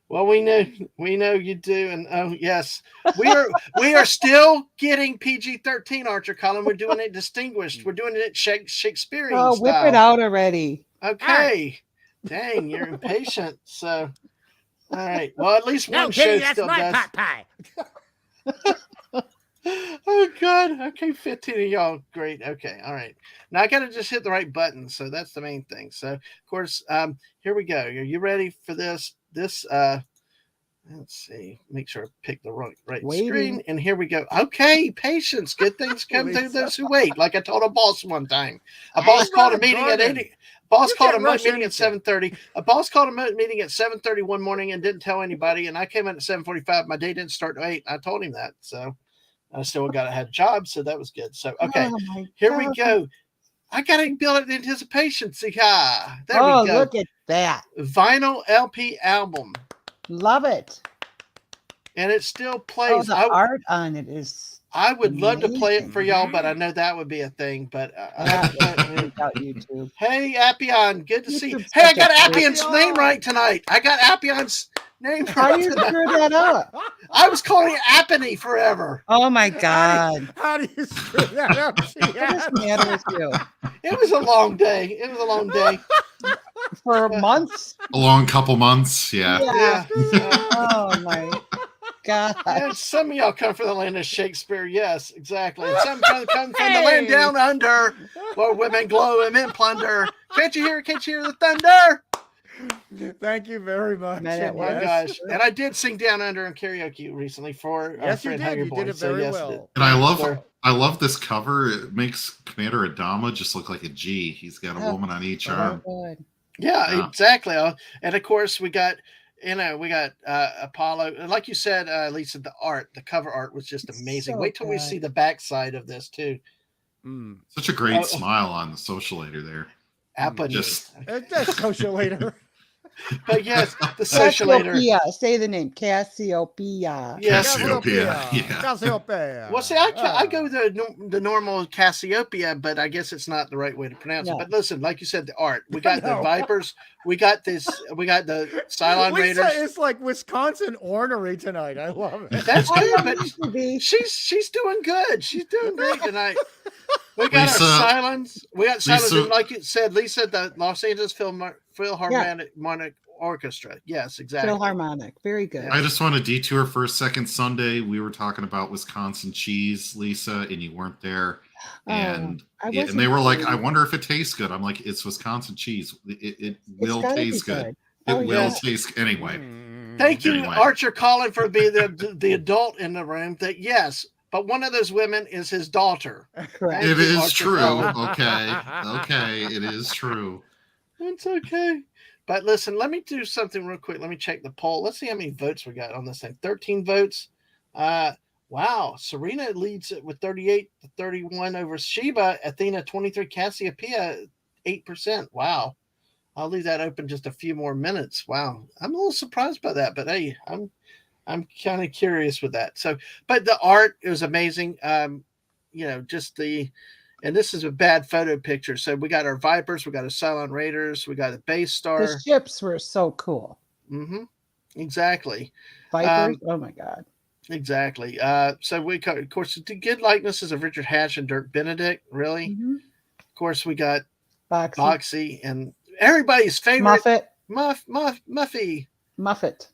Speaker 1: Well, we know you do, and oh yes, we are still getting PG-13, Archer Colin. We're doing it distinguished. We're doing it Shakespearean.
Speaker 2: Oh,
Speaker 1: style.
Speaker 2: Whip it out already.
Speaker 1: Okay, dang, you're impatient. So, all right. Well, at least one show still does.
Speaker 4: Pot pie.
Speaker 1: Oh God. Okay, 15 of y'all. Great. Okay. All right. Now I gotta just hit the right button. So that's the main thing. So of course, here we go. Are you ready for this? Let's see. Make sure I pick the right screen. And here we go. Okay, patience. Good things come to those who wait. Like I told a boss one time. A boss called a meeting at 8. Boss called a meeting at 7:30. A boss called a meeting at 7:30 one morning and didn't tell anybody. And I came in at 7:45. My day didn't start at 8. I told him that. So I still had a job. So that was good. So okay, here we go. I gotta build it anticipation. See, there we go.
Speaker 2: Look at that
Speaker 1: vinyl LP album.
Speaker 2: Love it.
Speaker 1: And it still plays.
Speaker 2: The art on it is.
Speaker 1: I would love to play it for y'all, but I know that would be a thing. But
Speaker 2: without YouTube.
Speaker 1: Hey, Appian, good to see you. Hey, I got Appian's name right tonight. I got Appian's name right.
Speaker 2: How do you screw that up?
Speaker 1: I was calling it Appany forever.
Speaker 2: Oh my God!
Speaker 4: How do you screw that up?
Speaker 2: What is the matter with you?
Speaker 1: It was a long day.
Speaker 2: For months.
Speaker 3: A long couple months. Yeah.
Speaker 2: Oh my God.
Speaker 1: And some of y'all come from the land of Shakespeare. Yes, exactly. And some come from the land down under, where women glow and men plunder. Can't you hear the thunder?
Speaker 4: Thank you very much.
Speaker 1: Oh my gosh. And I did sing Down Under in karaoke recently for our friend Hugger Boy.
Speaker 4: You did it very well.
Speaker 3: And I love this cover. It makes Commander Adama just look like a G. He's got a woman on each arm.
Speaker 1: Yeah, exactly. And of course we got Apollo. And like you said, Lisa, the cover art was just amazing. Wait till we see the backside of this too.
Speaker 3: Such a great smile on the socialator there.
Speaker 1: Just
Speaker 4: that's socialator.
Speaker 1: But yes, the socialator.
Speaker 2: Say the name, Cassiopeia.
Speaker 1: Yes.
Speaker 4: Cassiopeia.
Speaker 1: Well, see, I go the normal Cassiopeia, but I guess it's not the right way to pronounce it. But listen, like you said, the art. We got the Vipers. We got the Cylon Raiders.
Speaker 4: It's like Wisconsin ornery tonight. I love it.
Speaker 1: That's good, but she's doing good. She's doing great tonight. We got our Cylons. We got Cylons, and like you said, Lisa, the Los Angeles Philharmonic Orchestra. Yes, exactly.
Speaker 2: Philharmonic. Very good.
Speaker 3: I just want to detour for a second. Sunday, we were talking about Wisconsin cheese, Lisa, and you weren't there. And they were like, I wonder if it tastes good. I'm like, it's Wisconsin cheese. It will taste good. It will taste anyway.
Speaker 1: Thank you, Archer Colin, for being the adult in the room. That yes. But one of those women is his daughter.
Speaker 2: Correct.
Speaker 3: It is true. Okay. It is true.
Speaker 1: It's okay. But listen, let me do something real quick. Let me check the poll. Let's see how many votes we got on this thing. 13 votes. Wow. Serena leads it with 38-31 over Sheba. Athena 23. Cassiopeia 8%. Wow. I'll leave that open just a few more minutes. Wow. I'm a little surprised by that, but hey, I'm kind of curious with that. So, but the art, it was amazing. Just and this is a bad photo picture. So we got our Vipers, we got our Cylon Raiders, we got a base star.
Speaker 2: The ships were so cool.
Speaker 1: Mm-hmm. Exactly.
Speaker 2: Vipers. Oh my God.
Speaker 1: Exactly. So we got, of course, the good likenesses of Richard Hatch and Dirk Benedict. Really. Mm-hmm. Of course, we got Boxy and everybody's favorite
Speaker 2: Muffet.
Speaker 1: Muffet.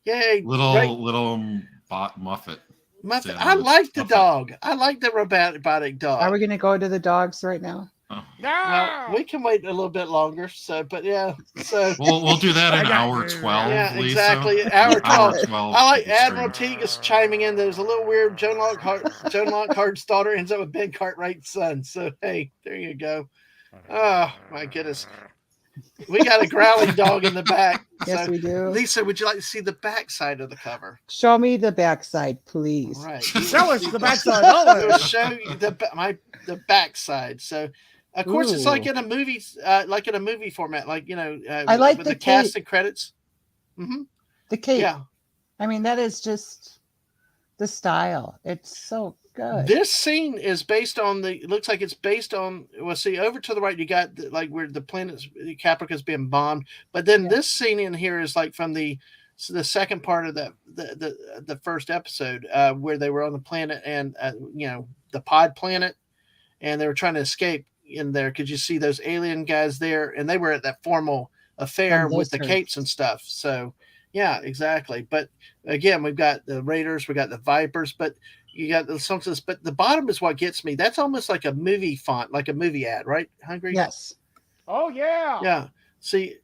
Speaker 1: Yay.
Speaker 3: Little Muffet.
Speaker 1: Muffet. I like the dog. I like the robotic dog.
Speaker 2: Are we going to go to the dogs right now?
Speaker 3: Oh.
Speaker 1: Well, we can wait a little bit longer. So, but yeah. So
Speaker 3: we'll do that in hour 12.
Speaker 1: Yeah,
Speaker 3: Lisa.
Speaker 1: exactly. Hour 12. I like Admiral Teague is chiming in. There's a little weird. Joan Lockhart's daughter ends up with Ben Cartwright's son. So hey, there you go. Oh my goodness. We got a growling dog in the back.
Speaker 2: Yes, we do.
Speaker 1: Lisa, would you like to see the back side of the cover?
Speaker 2: Show me the backside, please.
Speaker 1: Right.
Speaker 4: Show us the backside.
Speaker 1: I'll show you the backside. So, of course, it's like in a movie, format, like
Speaker 2: I like
Speaker 1: with
Speaker 2: the
Speaker 1: cast and credits. Mm-hmm.
Speaker 2: The cape.
Speaker 1: Yeah.
Speaker 2: I mean, that is just the style. It's so good.
Speaker 1: This scene is based on it looks like it's based on, well, see, over to the right, you got like where the planet's Caprica's being bombed. But then this scene in here is like from the second part of the first episode, where they were on the planet and, the pod planet, and they were trying to escape in there. Could you see those alien guys there? And they were at that formal affair with the capes and stuff. So, yeah, exactly. But again, we've got the Raiders, we got the Vipers, but you got the songs, but the bottom is what gets me. That's almost like a movie font, like a movie ad, right? Hungry?
Speaker 2: Yes.
Speaker 4: Oh yeah.
Speaker 1: Yeah. See,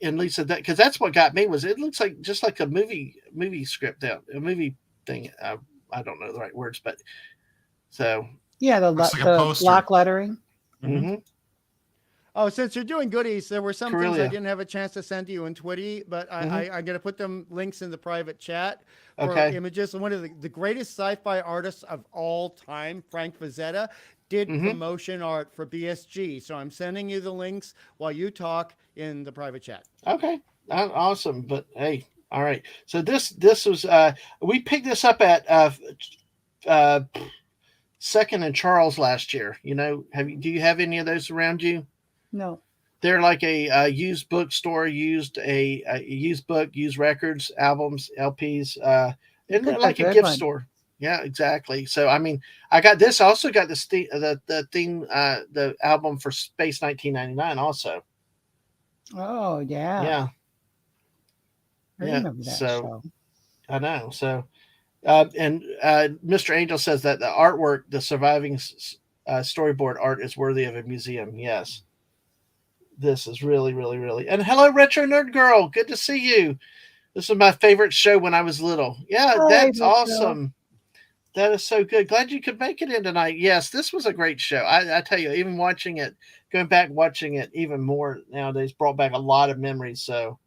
Speaker 1: and Lisa, because that's what got me was it looks like just like a movie script out, a movie thing. I don't know the right words, but so
Speaker 2: yeah, the block lettering.
Speaker 1: Mm-hmm.
Speaker 4: Oh, since you're doing goodies, there were some things I
Speaker 1: Corellia.
Speaker 4: didn't have a chance to send to you in Twitty, but I'm going to put them links in the private chat for images. And one of the greatest sci-fi artists of all time, Frank Frazetta, did promotion art for BSG. So I'm sending you the links while you talk in the private chat.
Speaker 1: Okay, awesome. But hey, all right. So this was we picked this up at Second and Charles last year. Do you have any of those around you?
Speaker 2: No.
Speaker 1: They're like a used bookstore, used book, used records, albums, LPs, and they're like a gift store. Yeah, exactly. So I mean, I got this. I also got the album for Space 1999 also.
Speaker 2: Oh yeah.
Speaker 1: Yeah.
Speaker 2: I remember that show.
Speaker 1: I know. So, and Mr. Angel says that the artwork, the surviving storyboard art, is worthy of a museum. Yes. This is really, really, really. And hello, Retro Nerd Girl. Good to see you. This was my favorite show when I was little. Yeah, that's awesome. That is so good. Glad you could make it in tonight. Yes, this was a great show. I tell you, even watching it, going back watching it even more nowadays, brought back a lot of memories. So,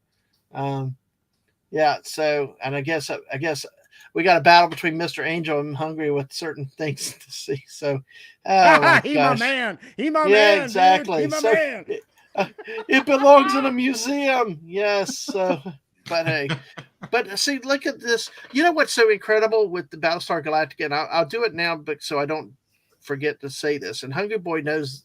Speaker 1: yeah. So, and I guess we got a battle between Mr. Angel and Hungry with certain things to see. So,
Speaker 4: He my man.
Speaker 1: Yeah, exactly.
Speaker 4: Dude. He my man.
Speaker 1: It belongs in a museum. Yes. But hey, but see, look at this. You know what's so incredible with the Battlestar Galactica, and I'll do it now, but so I don't forget to say this. And Hungry Boy knows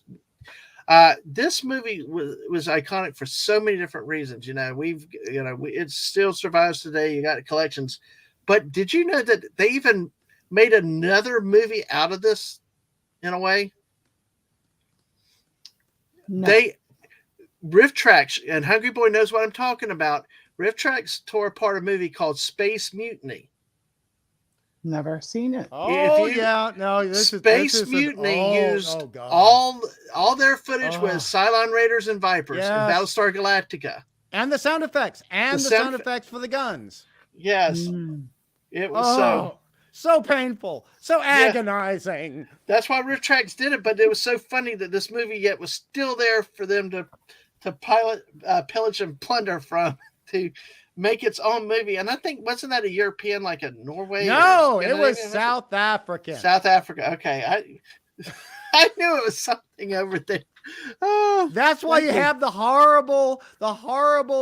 Speaker 1: this movie was iconic for so many different reasons. It still survives today. You got collections, but did you know that they even made another movie out of this in a way?
Speaker 2: No.
Speaker 1: Riff Tracks, and Hungry Boy knows what I'm talking about. Riff Tracks tore apart a movie called Space Mutiny.
Speaker 2: Never seen it.
Speaker 4: Oh yeah, no.
Speaker 1: Space Mutiny used all their footage with Cylon Raiders and Vipers and Battlestar Galactica,
Speaker 4: and the sound effects and the sound effects for the guns.
Speaker 1: Yes, it was
Speaker 4: so painful, so agonizing.
Speaker 1: Yeah. That's why Riff Tracks did it, but it was so funny that this movie yet was still there for them to pillage and plunder from to make its own movie. And I think, wasn't that a European, like a Norway?
Speaker 4: No, it was South African.
Speaker 1: South Africa. Okay. I knew it was something over there. Oh,
Speaker 4: that's why you have the horrible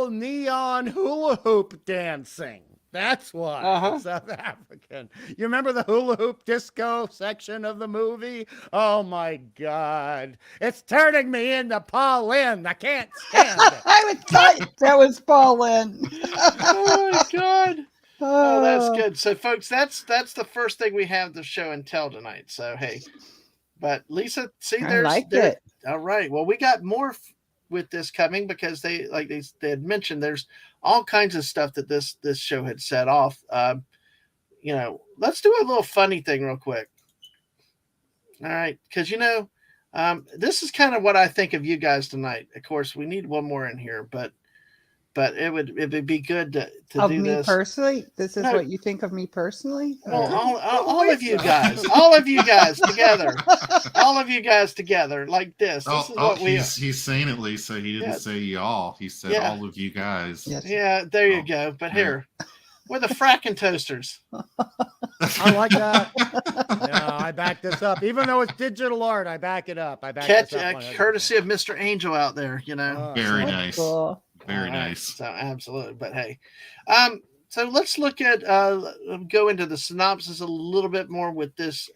Speaker 4: neon hula hoop dancing. That's why. South African. You remember the hula hoop disco section of the movie? Oh my God. It's turning me into Paul Lynn. I can't stand it.
Speaker 2: I would thought that was Paul Lynn.
Speaker 1: Oh my God. Oh, that's good. So folks, that's the first thing we have to show and tell tonight. So hey. But Lisa, see,
Speaker 2: it.
Speaker 1: All right. Well, we got more with this coming because they had mentioned there's all kinds of stuff that this show had set off. Let's do a little funny thing real quick. All right, because this is kind of what I think of you guys tonight. Of course, we need one more in here, but it would be good to
Speaker 2: of
Speaker 1: do
Speaker 2: me
Speaker 1: this
Speaker 2: personally. This is what you think of me personally.
Speaker 1: Well, all of you guys, together, all of you guys together, like this. This is what
Speaker 3: he's saying it, Lisa. He didn't say y'all. He said all of you guys.
Speaker 2: Yes.
Speaker 1: Yeah, there you go. But here, we're the fracking toasters.
Speaker 4: I like that. Yeah, I back this up. Even though it's digital art, I back it up.
Speaker 1: Courtesy of Mr. Angel out there.
Speaker 3: Very nice. Cool. Very nice.
Speaker 1: So absolutely. But hey, so let's look at go into the synopsis a little bit more with this.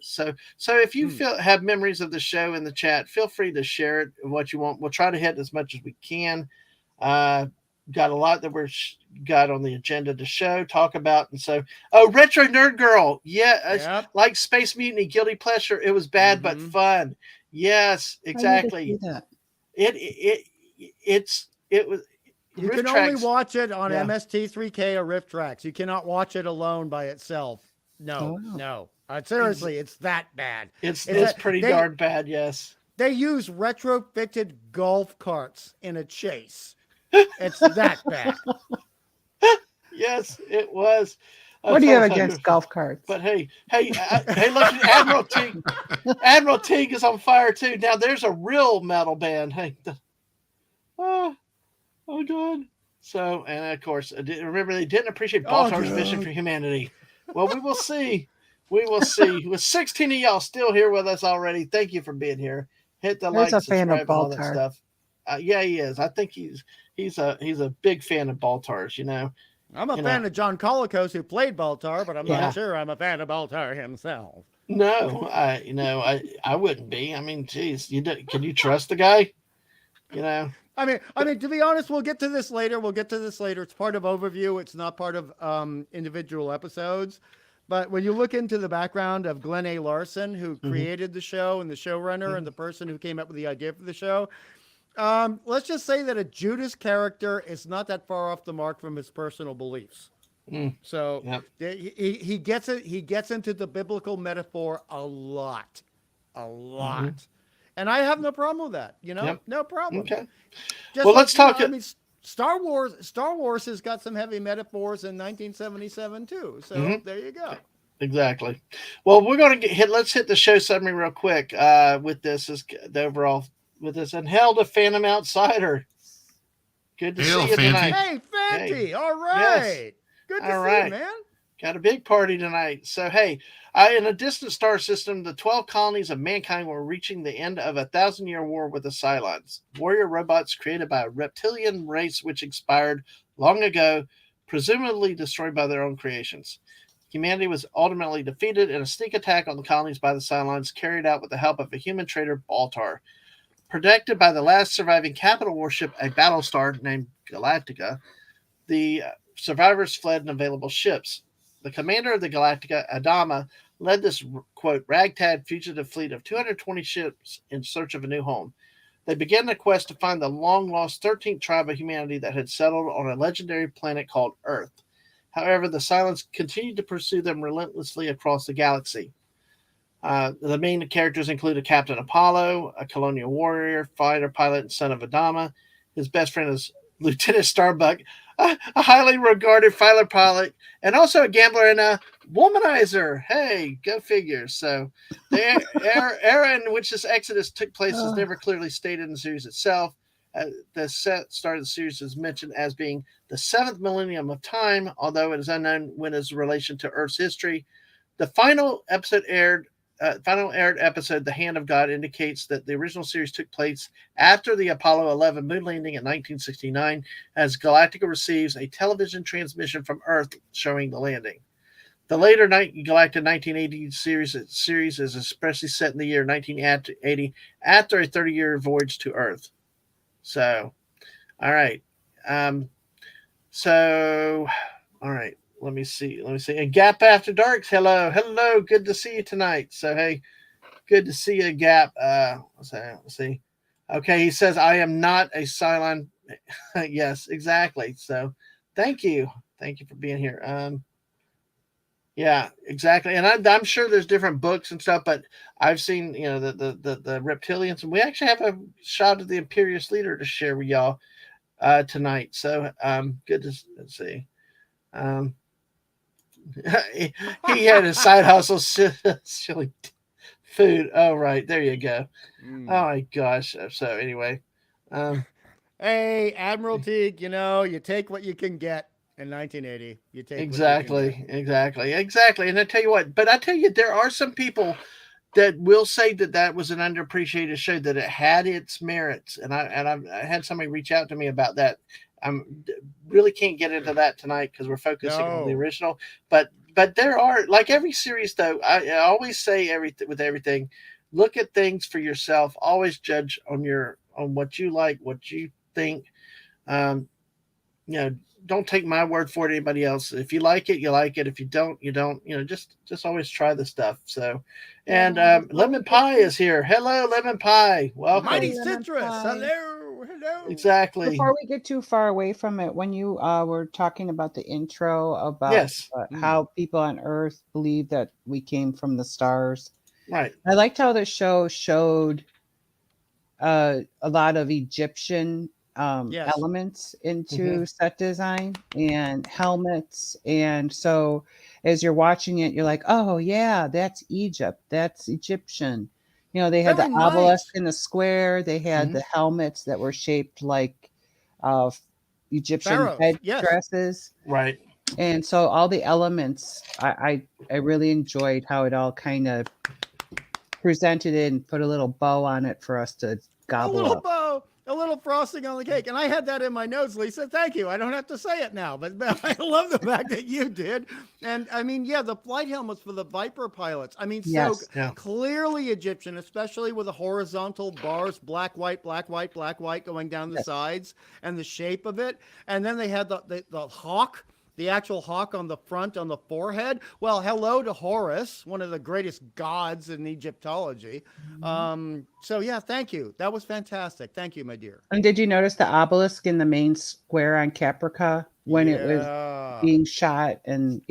Speaker 1: So if you have memories of the show in the chat, feel free to share it what you want. We'll try to hit as much as we can. Got a lot that we're got on the agenda to talk about. And so, Retro Nerd Girl. Yeah. Like Space Mutiny, Guilty Pleasure. It was bad, but fun. Yes, exactly. It was.
Speaker 4: You can only watch it on MST3K or Rift Tracks. You cannot watch it alone by itself. No. Seriously, it's that bad.
Speaker 1: It's pretty darn bad. Yes.
Speaker 4: They use retrofitted golf carts in a chase. It's that bad.
Speaker 1: Yes, it was.
Speaker 2: What do you have against golf carts?
Speaker 1: But hey, look, Admiral Teague is on fire too. Now there's a real metal band. Hey, oh God. So, and of course, remember they didn't appreciate Baltar's vision for humanity. Well, we will see. With 16 of y'all still here with us already, thank you for being here. Hit the like, subscribe, all that stuff. Yeah, he is. I think he's a big fan of Baltar's.
Speaker 4: I'm a fan of John Colicos, who played Baltar, but I'm not sure I'm a fan of Baltar himself.
Speaker 1: No, I wouldn't be. I mean, geez, can you trust the guy?
Speaker 4: I mean, to be honest, we'll get to this later. It's part of overview. It's not part of individual episodes. But when you look into the background of Glenn A. Larson, who created the show and the showrunner and the person who came up with the idea for the show, let's just say that a Judas character is not that far off the mark from his personal beliefs. So he gets it. He gets into the biblical metaphor a lot. And I have no problem with that. No problem.
Speaker 1: Okay.
Speaker 4: Let's talk. Star Wars has got some heavy metaphors in 1977 too. So there you go.
Speaker 1: Exactly. Well, we're going to let's hit the show summary real quick. With this is the overall with this, and Hail to Phantom Outsider. Good to see you tonight.
Speaker 4: Hey, Fanty. All right. Yes. Good to see you, man.
Speaker 1: Got a big party tonight. So, hey, in a distant star system, the 12 colonies of mankind were reaching the end of a 1,000-year war with the Cylons, warrior robots created by a reptilian race which expired long ago, presumably destroyed by their own creations. Humanity was ultimately defeated in a sneak attack on the colonies by the Cylons, carried out with the help of a human trader, Baltar. Protected by the last surviving capital warship, a Battlestar named Galactica, the survivors fled in available ships. The commander of the Galactica, Adama, led this, quote, ragtag fugitive fleet of 220 ships in search of a new home. They began the quest to find the long-lost 13th tribe of humanity that had settled on a legendary planet called Earth. However, the Cylons continued to pursue them relentlessly across the galaxy. The main characters include a Captain Apollo, a colonial warrior, fighter pilot, and son of Adama. His best friend is Lieutenant Starbuck, a highly regarded fighter pilot, and also a gambler and a womanizer. Hey, go figure. So the era in which this exodus took place is never clearly stated in the series itself. the start of the series is mentioned as being the 7th millennium of time, although it is unknown when its relation to Earth's history. The final aired episode, The Hand of God, indicates that the original series took place after the Apollo 11 moon landing in 1969, as Galactica receives a television transmission from Earth showing the landing. The later Galactica 1980 series is especially set in the year 1980 after a 30-year voyage to Earth. So, all right. All right. Let me see. And Gap After Darks. Hello. Good to see you tonight. So, hey, good to see you, Gap. Let's see. Okay, he says, I am not a Cylon. Yes, exactly. So, thank you. Thank you for being here. Yeah, exactly. And I'm sure there's different books and stuff, but I've seen, the reptilians, and we actually have a shot of the Imperious Leader to share with y'all tonight. So, good to see. He had his side hustle selling food. Oh, right. There you go. Oh, my gosh. So, anyway.
Speaker 4: Hey, Admiral Teague, you take what you can get. In 1980, you take
Speaker 1: exactly. And I tell you what, there are some people that will say that was an underappreciated show, that it had its merits, and I had somebody reach out to me about that. Really can't get into that tonight because we're focusing on the original, but there are, like every series though, I always say everything, look at things for yourself, always judge on what you like, what you think. Don't take my word for it, anybody else. If you like it, you like it. If you don't, you don't. Just always try the stuff. So, and Lemon Pie is here. Hello, Lemon Pie. Welcome.
Speaker 4: Mighty Citrus. Hello.
Speaker 1: Exactly.
Speaker 2: Before we get too far away from it, when you were talking about the intro about how people on Earth believe that we came from the stars,
Speaker 1: right?
Speaker 2: I liked how the show showed a lot of Egyptian elements into set design and helmets, and so as you're watching it, you're like, oh yeah, that's Egypt, that's Egyptian. They had the obelisk in the square, they had the helmets that were shaped like Egyptian headdresses,
Speaker 1: right?
Speaker 2: And so all the elements, I really enjoyed how it all kind of presented it and put a little bow on it for us to gobble up.
Speaker 4: Bow. A little frosting on the cake. And I had that in my notes, Lisa. Thank you. I don't have to say it now, but I love the fact that you did. And I mean, the flight helmets for the Viper pilots. I mean, clearly Egyptian, especially with the horizontal bars, black, white, going down the sides, and the shape of it. And then they had the hawk. The actual hawk on the front, on the forehead. Well, hello to Horus, one of the greatest gods in Egyptology. So, thank you. That was fantastic. Thank you, my dear.
Speaker 2: And did you notice the obelisk in the main square on Caprica when it was being shot? And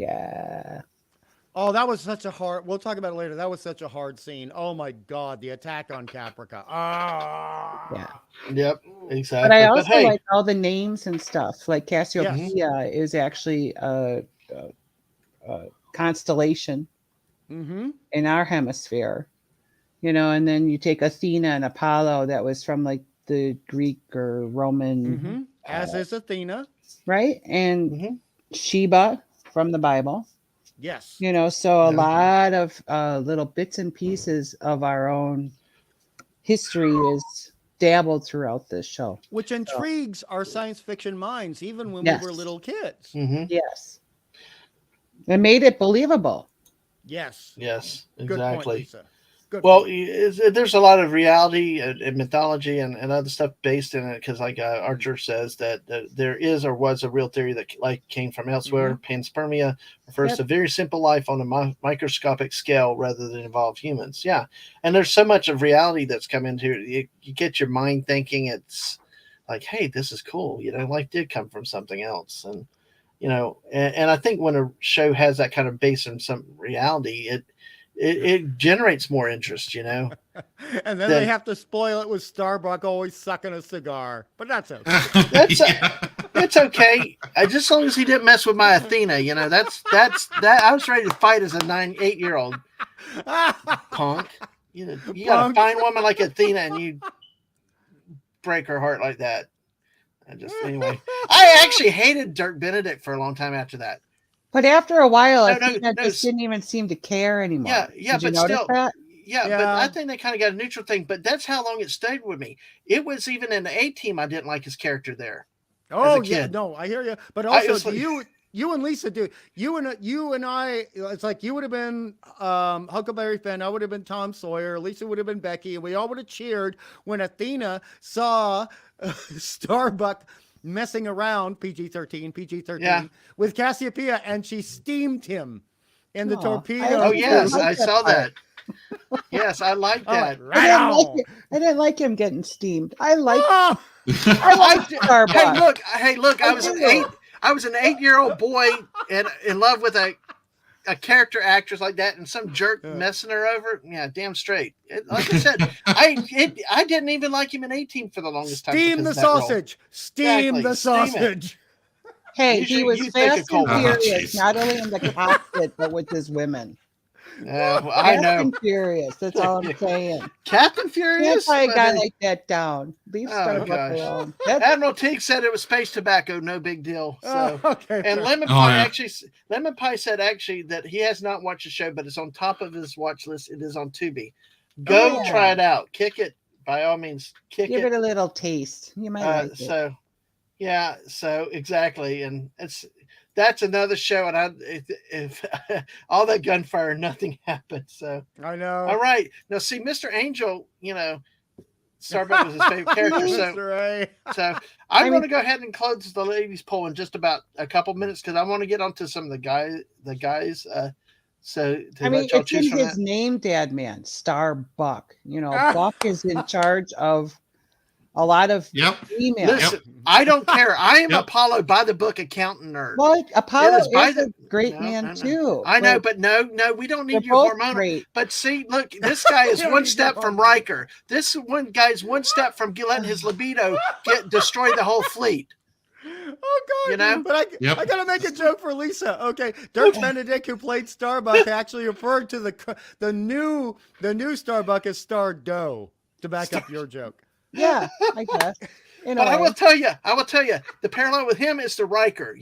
Speaker 4: oh, that was such a hard, we'll talk about it later. That was such a hard scene. Oh my God, the attack on Caprica.
Speaker 1: Yep, exactly.
Speaker 2: But I also like all the names and stuff. Like Cassiopeia is actually a constellation in our hemisphere, and then you take Athena and Apollo, that was from like the Greek or Roman.
Speaker 4: As is Athena.
Speaker 2: Right? And Sheba from the Bible.
Speaker 4: Yes.
Speaker 2: So a lot of little bits and pieces of our own history is dabbled throughout this show.
Speaker 4: Which intrigues our science fiction minds, even when we were little kids.
Speaker 2: Yes. It made it believable.
Speaker 1: Yes, exactly.
Speaker 4: Good point, Lisa.
Speaker 1: There's a lot of reality and mythology and other stuff based in it, because like Archer says that there is or was a real theory that life came from elsewhere. Panspermia refers to very simple life on a microscopic scale rather than involve humans. Yeah, and there's so much of reality that's come into it. You get your mind thinking it's like, hey, this is cool. Life did come from something else, and and I think when a show has that kind of base in some reality, it generates more interest,
Speaker 4: And then they have to spoil it with Starbuck always sucking a cigar, but that's okay.
Speaker 1: That's okay. Just as long as he didn't mess with my Athena, that's that. I was ready to fight as a 8-year-old punk. You got a fine woman like Athena, and you break her heart like that. Anyway, I actually hated Dirk Benedict for a long time after that.
Speaker 2: But after a while, Athena just didn't even seem to care anymore.
Speaker 1: Yeah,
Speaker 2: Did you notice that?
Speaker 1: Yeah, but I think they kind of got a neutral thing. But that's how long it stayed with me. It was even in the A-Team, I didn't like his character there.
Speaker 4: Oh yeah, no, I hear you. But also, you and Lisa do. You and I. It's like you would have been Huckleberry Finn. I would have been Tom Sawyer. Lisa would have been Becky, and we all would have cheered when Athena saw Starbuck messing around PG-13 with Cassiopeia, and she steamed him in the torpedo.
Speaker 1: Oh yes, I saw that. Yes, I like that.
Speaker 2: I didn't like him getting steamed. I liked Starbuck.
Speaker 1: Hey, look! I was an 8-year-old boy and in love with a character actress like that, and some jerk messing her over. Yeah, damn straight. Like I said, I didn't even like him in A-Team for the longest time.
Speaker 4: Steam the sausage. Steam the sausage.
Speaker 2: Hey, he was fast and furious, not only in the cockpit but with his women.
Speaker 1: I know.
Speaker 2: Captain Furious. That's all I'm saying.
Speaker 1: Captain Furious.
Speaker 2: Can't tie a guy like that down. Leave Starbuck alone.
Speaker 1: Admiral Teague said it was space tobacco. No big deal. So, and Lemon Pie said actually that he has not watched the show, but it's on top of his watch list. It is on Tubi. Go try it out. Kick it by all means. Give
Speaker 2: it a little taste. You might like it.
Speaker 1: So exactly, and that's another show, and if all that gunfire, nothing happened. So
Speaker 4: I know.
Speaker 1: All right, now see, Mr. Angel, Starbuck was his favorite character. So I'm going to go ahead and close the ladies' poll in just about a couple minutes because I want to get onto some of the guys. So
Speaker 2: it's in his name, Dad Man, Starbuck. Buck is in charge of a lot of emails.
Speaker 1: Listen, I don't care. I am Apollo by the book accountant nerd.
Speaker 2: Well, Apollo is a great man too.
Speaker 1: I know, but no, we don't need your hormonal. Great. But see, look, this guy is one step from Riker. This one guy's one step from letting his libido destroy the whole fleet.
Speaker 4: Oh God! But I gotta make a joke for Lisa. Okay, Dirk Benedict, who played Starbuck, actually referred to the new Starbuck as Star Doe to back up your joke.
Speaker 2: Yeah, I guess.
Speaker 1: But I will tell you, the parallel with him is the Riker.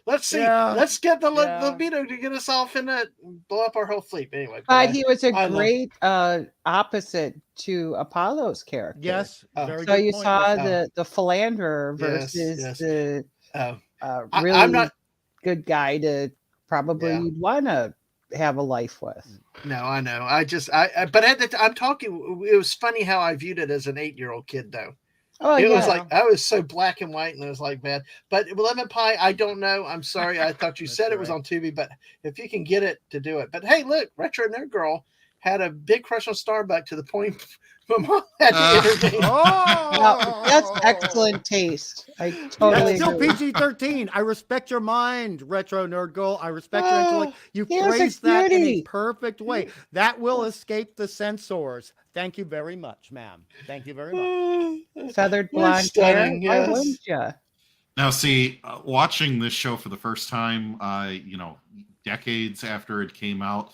Speaker 1: Let's see. Let's get the libido to get us off in that, blow up our whole fleet. Anyway.
Speaker 2: But he was a great opposite to Apollo's character.
Speaker 4: Yes.
Speaker 2: So you saw the philanderer versus the really
Speaker 1: I'm not
Speaker 2: good guy to probably you'd want to have a life with.
Speaker 1: No, I know. But at the I'm talking. It was funny how I viewed it as an 8-year-old kid, though.
Speaker 2: Oh,
Speaker 1: it was like I was so black and white, and it was like bad. But Lemon Pie, I don't know. I'm sorry. I thought you said it was on Tubi, but if you can get it to do it. But hey, look, Retro Nerd Girl had a big crush on Starbuck to the point my mom had to intervene.
Speaker 2: That's excellent taste. I totally
Speaker 4: That's still PG-13. I respect your mind, Retro Nerd Girl. I respect your intellect. You phrased that in a perfect way. That will escape the censors. Thank you very much, ma'am. Thank you very much.
Speaker 2: Feathered blonde hair. Why wouldn't you?
Speaker 3: Now, see, watching this show for the first time, decades after it came out,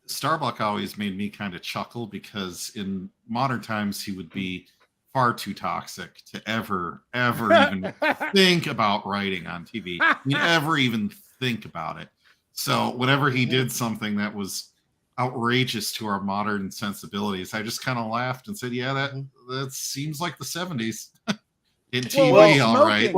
Speaker 3: Starbuck always made me kind of chuckle because in modern times he would be far too toxic to ever even think about writing on TV. Ever even think about it. So whenever he did something that was outrageous to our modern sensibilities, I just kind of laughed and said, "Yeah, that seems like the '70s in TV, all right."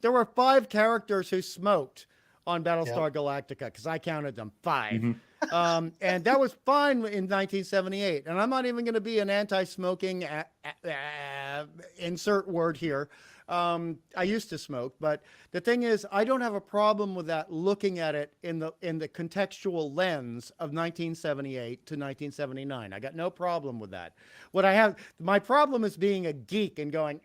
Speaker 4: There were 5 characters who smoked on Battlestar Galactica because I counted them 5. Mm-hmm. And that was fine in 1978. And I'm not even going to be an anti-smoking insert word here. I used to smoke, but the thing is, I don't have a problem with that looking at it in the contextual lens of 1978 to 1979. I got no problem with that. My problem is being a geek and going,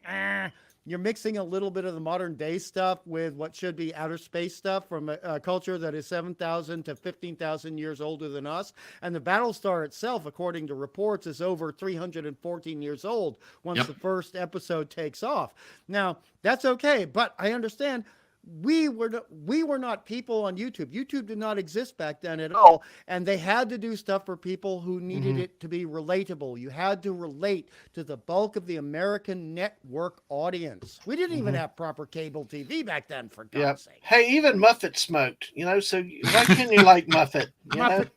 Speaker 4: you're mixing a little bit of the modern day stuff with what should be outer space stuff from a culture that is 7,000 to 15,000 years older than us. And the Battlestar itself, according to reports, is over 314 years old once the first episode takes off. Now, that's okay, but I understand we were not people on YouTube. YouTube did not exist back then at all, and they had to do stuff for people who needed it to be relatable. You had to relate to the bulk of the American network audience. We didn't even have proper cable TV back then, for God's sake.
Speaker 1: Hey, even Muffet smoked, so why can't you like Muffet?
Speaker 4: Muffet,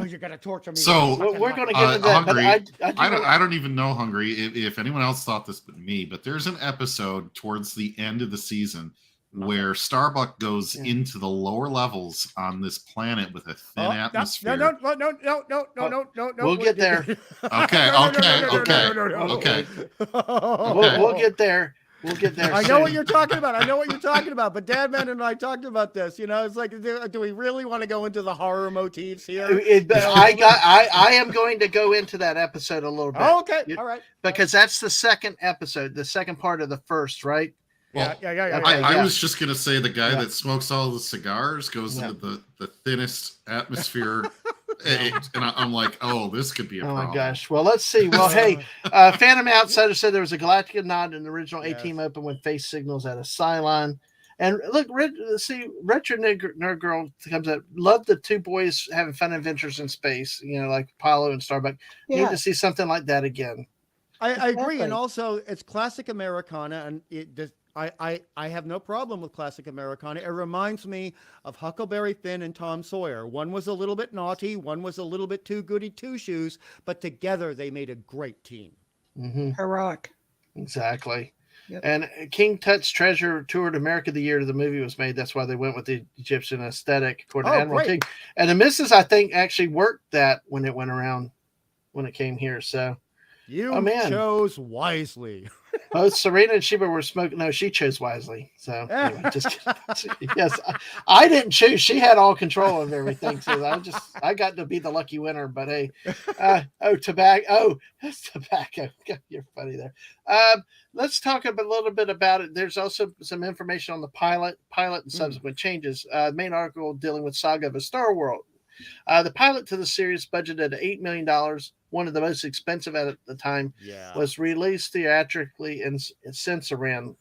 Speaker 4: you're gonna torture me.
Speaker 3: So
Speaker 1: we're going to get into that.
Speaker 3: Hungry,
Speaker 1: but
Speaker 3: I don't even know, Hungry, if anyone else thought this but me, but there's an episode towards the end of the season where Starbuck goes into the lower levels on this planet with a thin atmosphere.
Speaker 4: No.
Speaker 1: We'll get there.
Speaker 3: Okay.
Speaker 1: We'll get there. We'll get there.
Speaker 4: I know what you're talking about. But Dad Man and I talked about this. It's like, do we really want to go into the horror motifs here?
Speaker 1: I am going to go into that episode a little bit.
Speaker 4: Oh, okay. All right.
Speaker 1: Because that's the second episode, the second part of the first, right?
Speaker 3: Well, I was just going to say the guy that smokes all the cigars goes into the thinnest atmosphere. And I'm like, oh, this could be a problem.
Speaker 1: Oh, my gosh. Well, let's see. Well, hey, Phantom Outsider said there was a Galactica nod in the original A-Team Open when face signals at a Cylon. And look, Retro Nerd Girl comes up. Love the two boys having fun adventures in space, like Apollo and Starbuck. Need to see something like that again.
Speaker 4: I agree. And also, it's classic Americana, and I have no problem with classic Americana. It reminds me of Huckleberry Finn and Tom Sawyer. One was a little bit naughty, one was a little bit too goody two-shoes, but together they made a great team.
Speaker 2: Heroic.
Speaker 1: Exactly. Yep. And King Tut's Treasure toured America the year the movie was made. That's why they went with the Egyptian aesthetic, according to Admiral King. And the missus, I think, actually worked that when it went around, when it came here. So
Speaker 4: you chose wisely.
Speaker 1: Both Serena and Sheba were smoking. No, she chose wisely. So anyway, just yes, I didn't choose. She had all control of everything. So I got to be the lucky winner. But hey, tobacco. Oh, that's tobacco. You're funny there. Let's talk a little bit about it. There's also some information on the pilot and subsequent changes. The main article dealing with Saga of a Star World. The pilot to the series, budgeted at $8 million, one of the most expensive at the time, was released theatrically in Censoran.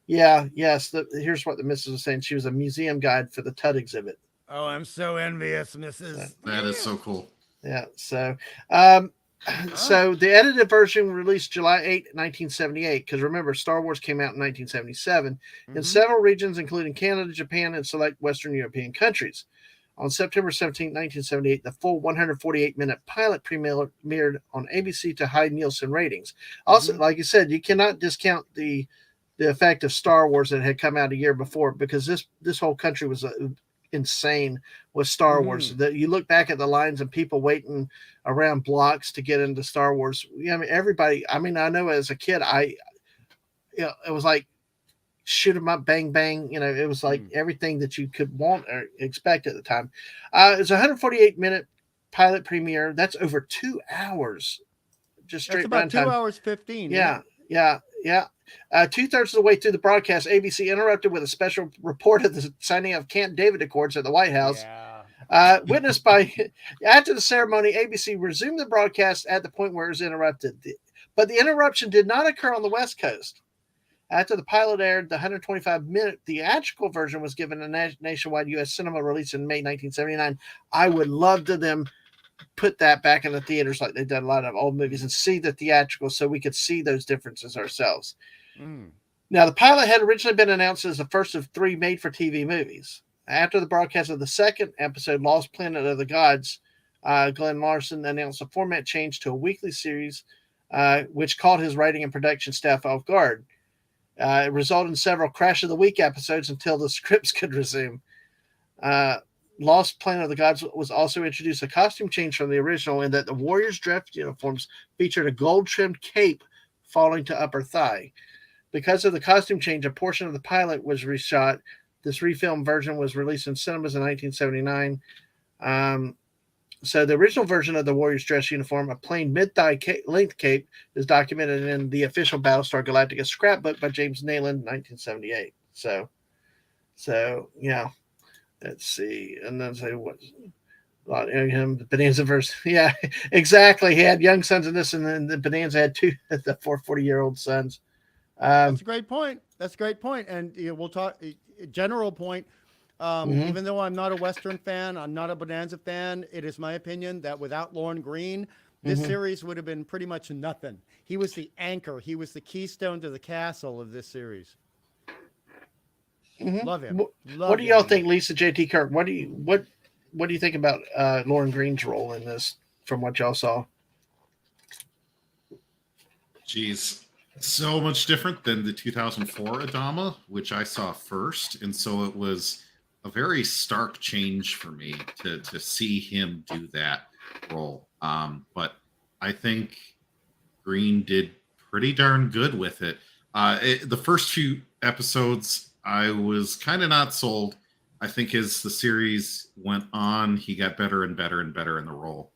Speaker 1: Here's what the missus was saying. She was a museum guide for the Tut exhibit.
Speaker 4: Oh, I'm so envious, Mrs.
Speaker 3: That is so cool.
Speaker 1: Yeah. So, so the edited version released July 8, 1978, because remember, Star Wars came out in 1977 in several regions, including Canada, Japan, and select Western European countries. On September 17, 1978, the full 148-minute pilot premiered on ABC to high Nielsen ratings. Also, like you said, you cannot discount the effect of Star Wars that had come out a year before, because this whole country was insane with Star Wars. That you look back at the lines and people waiting around blocks to get into Star Wars. Everybody. I know as a kid, it was like shoot 'em up, bang bang. It was like everything that you could want or expect at the time. It's a 148-minute pilot premiere. That's over 2 hours, just straight.
Speaker 4: That's about 2 hours 15.
Speaker 1: Yeah. 2/3 of the way through the broadcast, ABC interrupted with a special report of the signing of Camp David Accords at the White House. Witnessed by after the ceremony, ABC resumed the broadcast at the point where it was interrupted, but the interruption did not occur on the West Coast. After the pilot aired, the 125-minute theatrical version was given a nationwide U.S. cinema release in May 1979. I would love to them put that back in the theaters like they've done a lot of old movies and see the theatrical so we could see those differences ourselves. Now, the pilot had originally been announced as the first of 3 made-for-TV movies. After the broadcast of the second episode, Lost Planet of the Gods, Glenn Larson announced a format change to a weekly series, which caught his writing and production staff off guard. It resulted in several Crash of the Week episodes until the scripts could resume. Lost Planet of the Gods was also introduced a costume change from the original in that the Warriors' dress uniforms featured a gold-trimmed cape falling to upper thigh. Because of the costume change, a portion of the pilot was reshot. This refilmed version was released in cinemas in 1979. So the original version of the Warriors' dress uniform, a plain mid-thigh length cape, is documented in the official Battlestar Galactica scrapbook by James Nayland, 1978. So yeah, let's see, and then say what him the Bonanza verse. Yeah, exactly. He had young sons in this, and then the Bonanza had 2 the 40-year-old sons.
Speaker 4: That's a great point. That's a great point. And we'll talk general point. Even though I'm not a Western fan, I'm not a Bonanza fan, it is my opinion that without Lorne Greene, this series would have been pretty much nothing. He was the anchor. He was the keystone to the castle of this series. Love him.
Speaker 1: What do y'all think, Lisa, JT Kirk? What do you think about Lorne Greene's role in this from what y'all saw?
Speaker 3: Geez, so much different than the 2004 Adama, which I saw first. And so it was a very stark change for me to see him do that role. But I think Greene did pretty darn good with it. The first few episodes, I was kind of not sold. I think as the series went on, he got better and better and better in the role.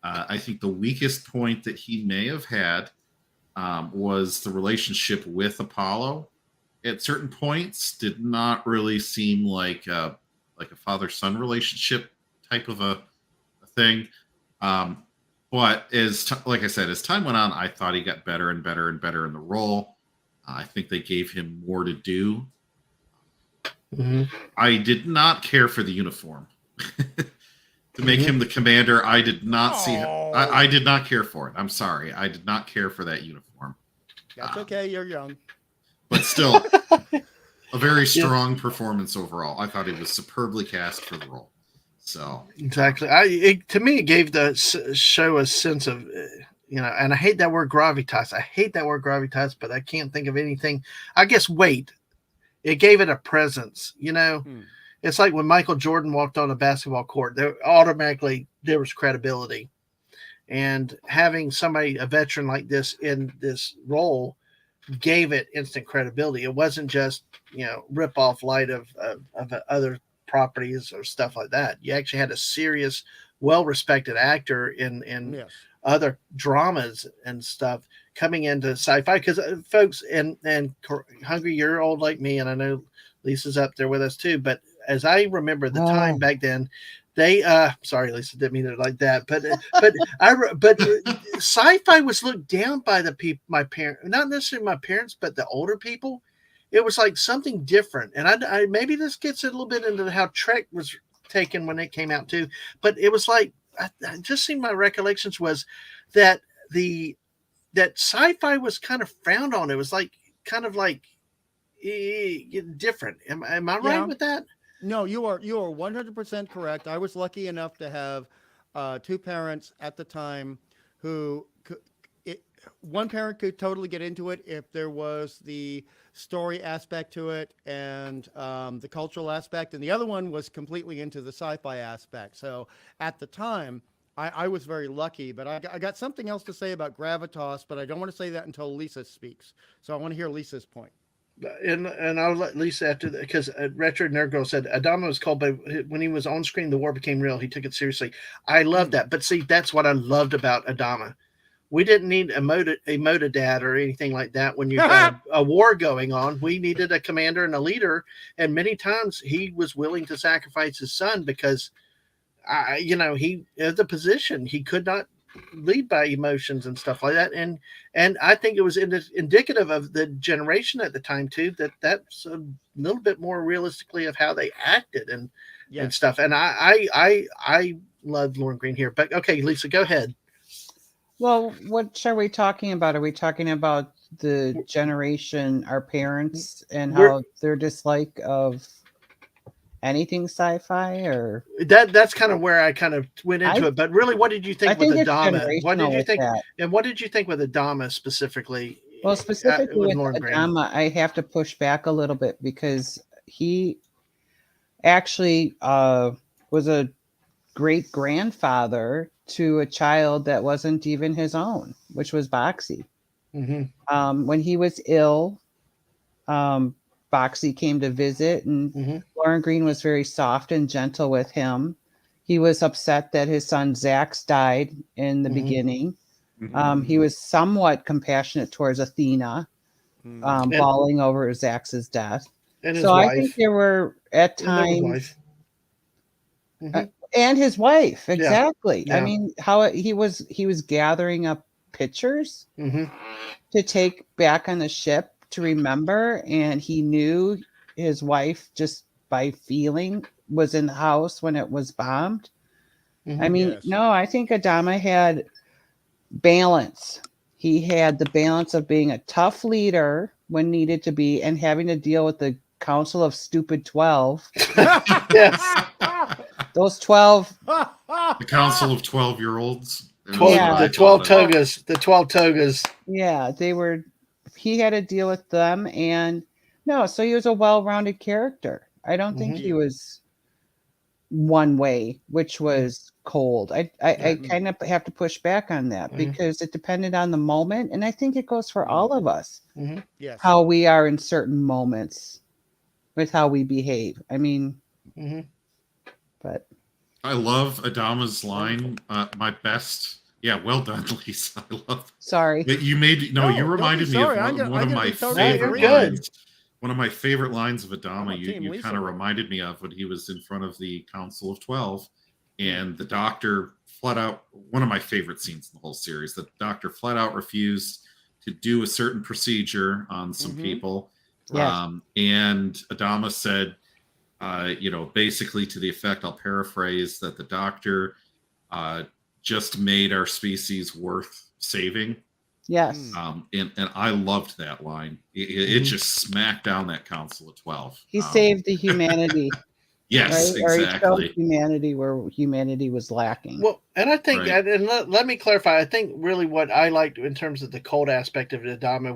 Speaker 3: I think the weakest point that he may have had was the relationship with Apollo. At certain points, did not really seem like a father-son relationship type of a thing. But like I said, as time went on, I thought he got better and better and better in the role. I think they gave him more to do. I did not care for the uniform. To make him the commander, I did not see him. I did not care for it. I'm sorry. I did not care for that uniform.
Speaker 4: That's okay. You're young.
Speaker 3: But still, a very strong performance overall. I thought he was superbly cast for the role. So
Speaker 1: exactly. To me, it gave the show a sense of, and I hate that word gravitas. But I can't think of anything. I guess weight. It gave it a presence, It's like when Michael Jordan walked on a basketball court, there was credibility. And having a veteran like this in this role gave it instant credibility. It wasn't just, rip off light of other properties or stuff like that. You actually had a serious, well-respected actor in other dramas and stuff coming into sci-fi. Because folks, and Hungry, you're old like me, and I know Lisa's up there with us too, but as I remember the time back then, they sorry, Lisa, didn't mean it like that, but sci-fi was looked down by the people, my parents, not necessarily my parents, but the older people. It was like something different, and I maybe this gets a little bit into how Trek was taken when it came out too, but it was like I just see my recollections was that that sci-fi was kind of frowned on. It was kind of different. Am I right with that?
Speaker 4: No, you are 100% correct. I was lucky enough to have two parents at the time who one parent could totally get into it if there was the story aspect to it and the cultural aspect, and the other one was completely into the sci-fi aspect. So at the time, I was very lucky, but I got something else to say about gravitas, but I don't want to say that until Lisa speaks. So I want to hear Lisa's point.
Speaker 1: And I'll let Lisa after that, because Retro Nerd Girl said Adama was called, but when he was on screen, the war became real. He took it seriously. I love that. But see, that's what I loved about Adama. We didn't need a Motadad or anything like that when you've got a war going on. We needed a commander and a leader, and many times he was willing to sacrifice his son because, he had the position. He could not lead by emotions and stuff like that, and I think it was indicative of the generation at the time too, that's a little bit more realistically of how they acted and stuff. And I love Lorne Greene here, but okay, Lisa, go ahead.
Speaker 2: Well, what are we talking about? Are we talking about the generation, our parents, and how their dislike of anything sci-fi, or
Speaker 1: that's kind of where I kind of went into it? But really, what did you think with Adama? What did you think, and what did you think with Adama specifically?
Speaker 2: Well, specifically with Adama, I have to push back a little bit because he actually was a great grandfather to a child that wasn't even his own, which was Boxy. When he was ill, Boxy came to visit, and Lorne Greene was very soft and gentle with him. He was upset that his son Zax died in the beginning. He was somewhat compassionate towards Athena, bawling over Zax's death.
Speaker 1: And his wife.
Speaker 2: I think there were at times, and his wife, exactly. Yeah. I mean, how he was gathering up pictures to take back on the ship to remember, and he knew his wife just by feeling was in the house when it was bombed. I mean, no, I think Adama had balance. He had the balance of being a tough leader when needed to be and having to deal with the Council of Stupid 12.
Speaker 1: Yes.
Speaker 2: Those 12.
Speaker 3: The Council of 12-year-olds.
Speaker 1: The 12 togas. The 12 togas.
Speaker 2: Yeah, he had to deal with them. And no, so he was a well-rounded character. I don't think he was one way, which was cold. I kind of have to push back on that because it depended on the moment. And I think it goes for all of us.
Speaker 4: Yes.
Speaker 2: How we are in certain moments with how we behave. I mean, but
Speaker 3: I love Adama's line. My best. Yeah, well done, Lisa. I love.
Speaker 2: Sorry.
Speaker 3: But you reminded me of one of my favorite lines. One of my favorite lines of Adama. You kind of reminded me of when he was in front of the Council of 12, and the doctor flat out. One of my favorite scenes in the whole series. The doctor flat out refused to do a certain procedure on some people, and Adama said, basically to the effect, I'll paraphrase, that the doctor just made our species worth saving.
Speaker 2: Yes.
Speaker 3: And I loved that line. It just smacked down that Council of 12.
Speaker 2: He saved the humanity.
Speaker 3: Yes,
Speaker 2: right?
Speaker 3: exactly.
Speaker 2: Or he showed humanity where humanity was lacking.
Speaker 1: Well, and I think, and let me clarify, I think really what I liked in terms of the cold aspect of Adama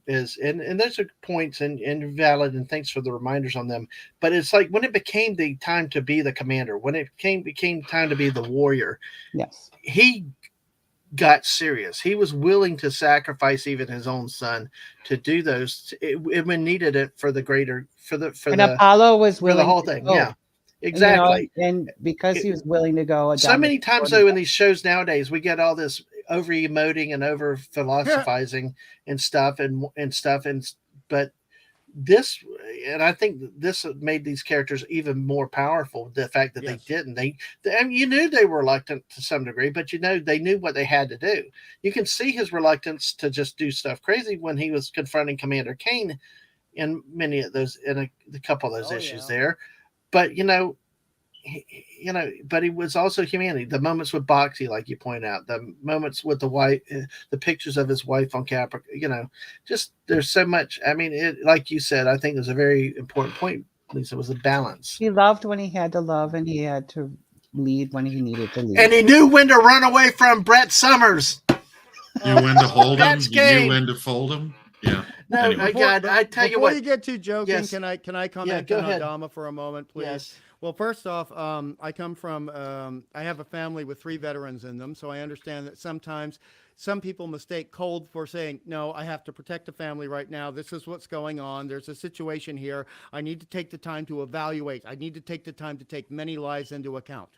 Speaker 1: and those are points and valid, and thanks for the reminders on them. But it's like when it became the time to be the commander, when it became time to be the warrior.
Speaker 2: Yes.
Speaker 1: He got serious. He was willing to sacrifice even his own son to do those when needed it for the greater
Speaker 2: Apollo was willing
Speaker 1: for the whole thing. Yeah. Exactly.
Speaker 2: And because he was willing to go.
Speaker 1: So many times, though, in these shows nowadays, we get all this over emoting and over philosophizing and stuff. But this, and I think this made these characters even more powerful. The fact that they didn't, I mean, you knew they were reluctant to some degree, but they knew what they had to do. You can see his reluctance to just do stuff crazy when he was confronting Commander Kane in many of those, in a couple of those issues there. But but he was also humanity. The moments with Boxy, like you point out, the moments with the wife, the pictures of his wife on Capra, just there's so much. I mean, like you said, I think it was a very important point, Lisa, was the balance.
Speaker 2: He loved when he had to love, and he had to lead when he needed to lead.
Speaker 1: And he knew when to run away from Brett Summers.
Speaker 3: You knew when to hold him. You knew when to fold him. Yeah.
Speaker 1: No, anyway. I tell you what.
Speaker 4: Before you get too joking, can I comment on Adama for a moment, please?
Speaker 1: Yes.
Speaker 4: Well, first off, I come from I have a family with 3 veterans in them, so I understand that sometimes some people mistake cold for saying, no, I have to protect the family right now. This is what's going on. There's a situation here. I need to take the time to evaluate. I need to take the time to take many lives into account.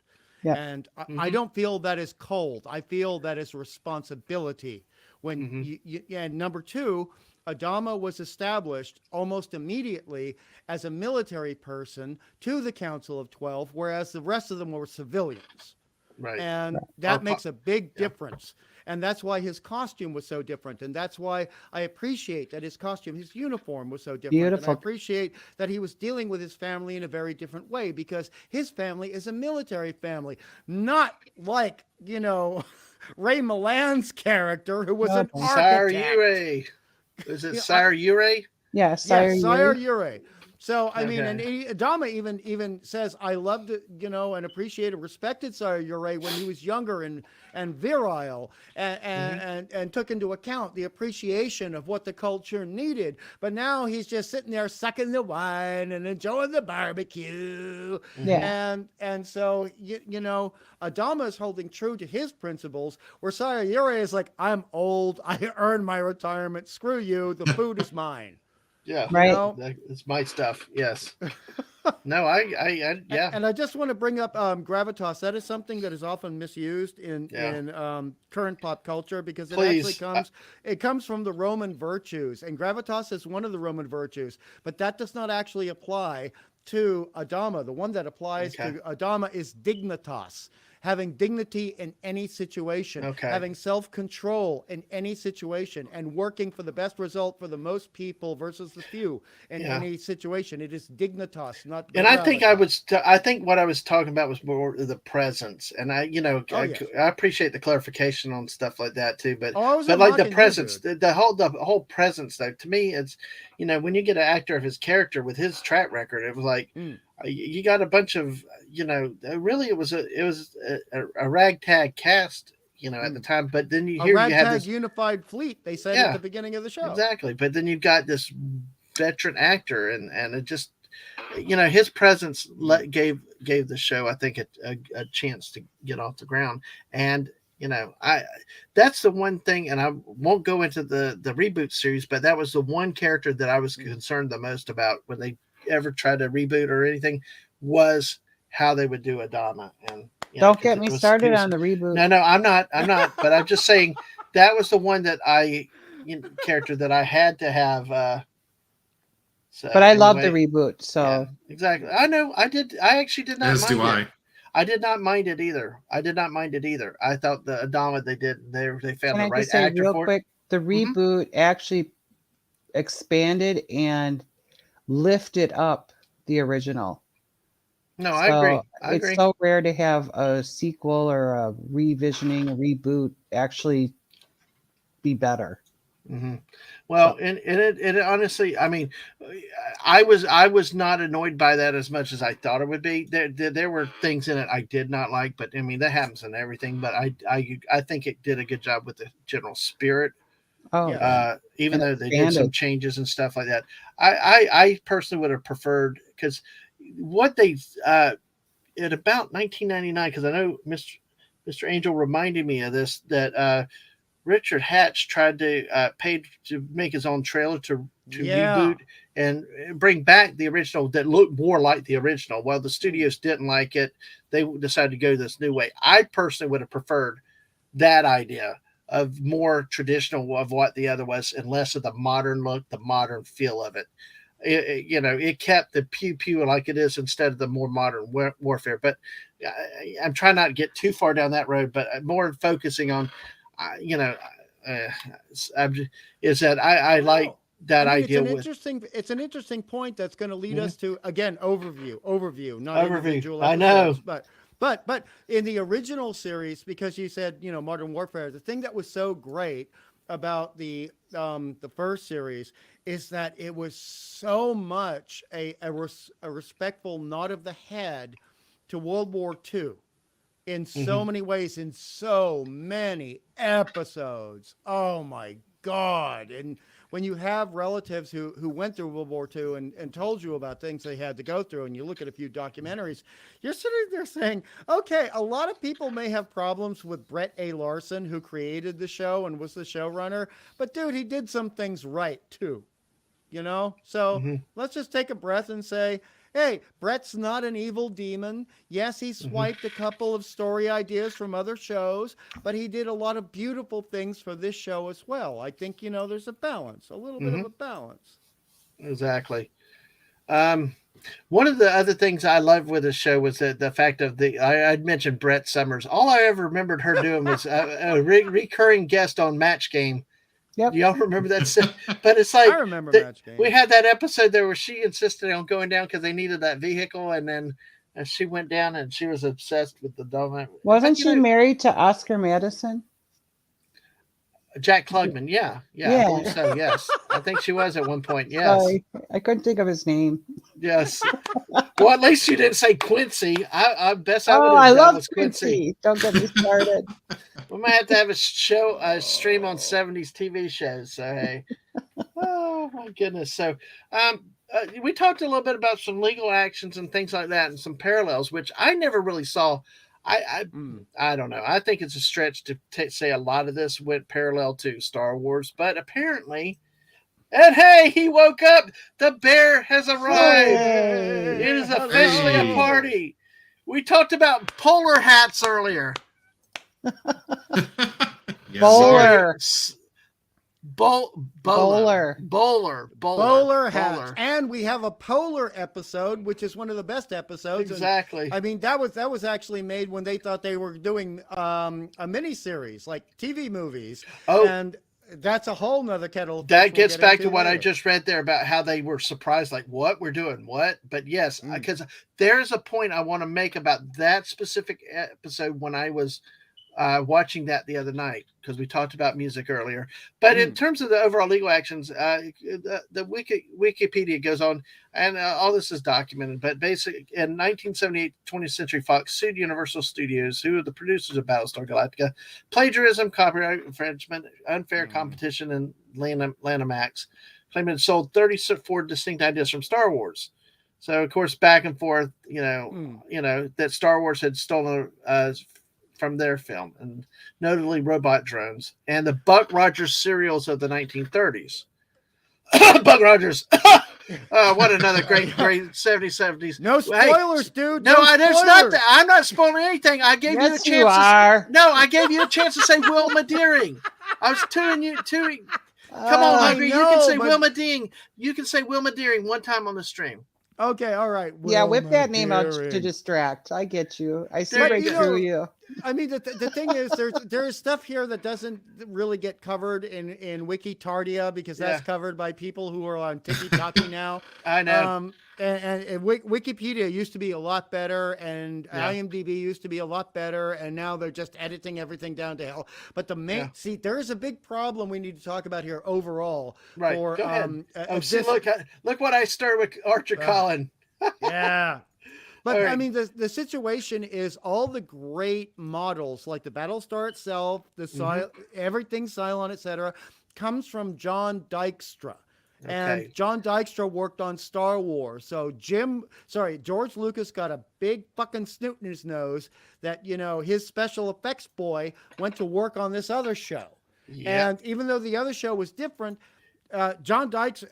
Speaker 4: Yeah. And I don't feel that is cold. I feel that is responsibility. When and number 2, Adama was established almost immediately as a military person to the Council of 12, whereas the rest of them were civilians.
Speaker 1: Right.
Speaker 4: And that makes a big difference. And that's why his costume was so different. And that's why I appreciate that his uniform was so different.
Speaker 2: Beautiful.
Speaker 4: And I appreciate that he was dealing with his family in a very different way, because his family is a military family, not like, Ray Milan's character, who was an architect.
Speaker 1: Is it Sire Ure?
Speaker 2: Yeah,
Speaker 4: Sire Ure. So, I mean, and Adama even says, I loved it, and appreciated, respected Sire Ure when he was younger and virile and took into account the appreciation of what the culture needed. But now he's just sitting there sucking the wine and enjoying the barbecue. Yeah. And so, Adama is holding true to his principles, where Sire Ure is like, I'm old. I earned my retirement. Screw you. The food is mine.
Speaker 1: Yeah,
Speaker 2: right.
Speaker 1: It's my stuff. Yes. No, yeah.
Speaker 4: And I just want to bring up gravitas. That is something that is often misused in current pop culture, because it comes from the Roman virtues, and gravitas is one of the Roman virtues, but that does not actually apply to Adama. The one that applies to Adama is dignitas. having dignity in any situation, having self-control in any situation, and working for the best result for the most people versus the few in any situation. It is dignitas, not.
Speaker 1: And I think I think what I was talking about was more the presence, and I appreciate the clarification on stuff like that too. But like the presence, the whole presence though, to me, it's when you get an actor of his character with his track record, it was like you got a bunch of really it was a ragtag cast at the time, but then you had this
Speaker 4: unified fleet. They said at the beginning of the show,
Speaker 1: exactly. But then you've got this veteran actor, and it just his presence gave the show, I think, a chance to get off the ground. And that's the one thing, and I won't go into the reboot series, but that was the one character that I was concerned the most about when they ever tried to reboot or anything, was how they would do Adama. And
Speaker 2: don't get me started on the reboot.
Speaker 1: No, I'm not, but I'm just saying that was the one that character that I had to have.
Speaker 2: But I love the reboot, so
Speaker 1: yeah, exactly. I know I actually did not. As do I. I did not mind it either. I thought the Adama they found the right actor
Speaker 2: real
Speaker 1: for
Speaker 2: quick, the reboot actually expanded and lifted up the original.
Speaker 1: No, I agree.
Speaker 2: It's so rare to have a sequel or a revisioning, a reboot actually be better.
Speaker 1: Mm-hmm. Well, and it honestly, I mean, I was not annoyed by that as much as I thought it would be. There were things in it I did not like, but I mean that happens in everything. But I think it did a good job with the general spirit. Even though they did some changes and stuff like that, I personally would have preferred, because what they at about 1999, because I know Mr. Angel reminded me of this, that Richard Hatch tried to pay to make his own trailer to reboot and bring back the original that looked more like the original. Well, the studios didn't like it. They decided to go this new way. I personally would have preferred that idea of more traditional of what the other was, and less of the modern look, the modern feel of it. It kept the pew pew like it is instead of the more modern warfare. But I'm trying not to get too far down that road, but more focusing on, is that I like that idea.
Speaker 4: It's an interesting point that's going to lead us to, again, overview, not individual
Speaker 1: episodes. I know,
Speaker 4: but in the original series, because you said modern warfare, the thing that was so great about the first series is that it was so much a respectful nod of the head to World War II in so many ways, in so many episodes. Oh my God. And when you have relatives who went through World War II and told you about things they had to go through, and you look at a few documentaries, you're sitting there saying, okay, a lot of people may have problems with Brett A. Larson, who created the show and was the showrunner, but dude, he did some things right too, So let's just take a breath and say, hey, Brett's not an evil demon. Yes, he swiped a couple of story ideas from other shows, but he did a lot of beautiful things for this show as well. I think, there's a balance, a little bit of a balance.
Speaker 1: Exactly. One of the other things I loved with the show was that the fact of I'd mentioned Brett Summers. All I ever remembered her doing was a recurring guest on Match Game. Yep. Do y'all remember that? But it's like,
Speaker 4: I remember Match Game.
Speaker 1: We had that episode there where she insisted on going down because they needed that vehicle, and then she went down and she was obsessed with the dog.
Speaker 2: Wasn't she married to Oscar Madison?
Speaker 1: Jack Klugman, yeah. I believe so. Yes, I think she was at one point. Yes,
Speaker 2: sorry, I couldn't think of his name.
Speaker 1: Yes. Well, at least you didn't say Quincy. I best I would have.
Speaker 2: I love Quincy. Don't get me started.
Speaker 1: We might have to have a stream on 70s TV shows. So hey, oh my goodness. So we talked a little bit about some legal actions and things like that, and some parallels, which I never really saw. I don't know. I think it's a stretch to say a lot of this went parallel to Star Wars, but apparently, and hey, he woke up. The bear has arrived. Hey. It is officially a party. We talked about polar hats earlier.
Speaker 2: Polar.
Speaker 1: Bowler
Speaker 4: hats. And we have a polar episode, which is one of the best episodes.
Speaker 1: Exactly.
Speaker 4: And, I mean, that was actually made when they thought they were doing a mini series like TV movies.
Speaker 1: Oh,
Speaker 4: and that's a whole nother kettle.
Speaker 1: That gets back to what I just read there about how they were surprised, like, what, we're doing what? But yes, because there's a point I want to make about that specific episode when I was watching that the other night, because we talked about music earlier. But in terms of the overall legal actions, the Wikipedia goes on, and all this is documented. But basically, in 1978, 20th Century Fox sued Universal Studios, who are the producers of Battlestar Galactica, plagiarism, copyright infringement, unfair competition, and Lanham Acts, claiming it sold 34 distinct ideas from Star Wars. So, of course, back and forth, that Star Wars had stolen from their film, and notably robot drones and the Buck Rogers serials of the 1930s. Buck Rogers. What another great 70s.
Speaker 4: No spoilers, dude.
Speaker 1: No, there's not that. I'm not spoiling anything. I gave you the chance. I gave you a chance to say Wilma Deering. I was tuning you. Come on, Hungry. You can say Wilma Deering. You can say Wilma Deering one time on the stream.
Speaker 4: Okay, all right.
Speaker 2: Yeah, whip that name out to distract. I get you. I see right through you.
Speaker 4: I mean, the thing is, there is stuff here that doesn't really get covered in Wikitardia, because that's covered by people who are on TikTok now.
Speaker 1: I know.
Speaker 4: And Wikipedia used to be a lot better, and IMDb used to be a lot better, and now they're just editing everything down to hell. But see, there is a big problem we need to talk about here overall.
Speaker 1: Right. Go ahead. Look what I stirred with Archer Collin.
Speaker 4: Yeah. But I mean, the situation is all the great models, like the Battlestar itself, everything Cylon, etc., comes from John Dykstra. Okay. And John Dykstra worked on Star Wars. So George Lucas got a big fucking snoot in his nose that, his special effects boy went to work on this other show. Yep. And even though the other show was different, John Dykstra,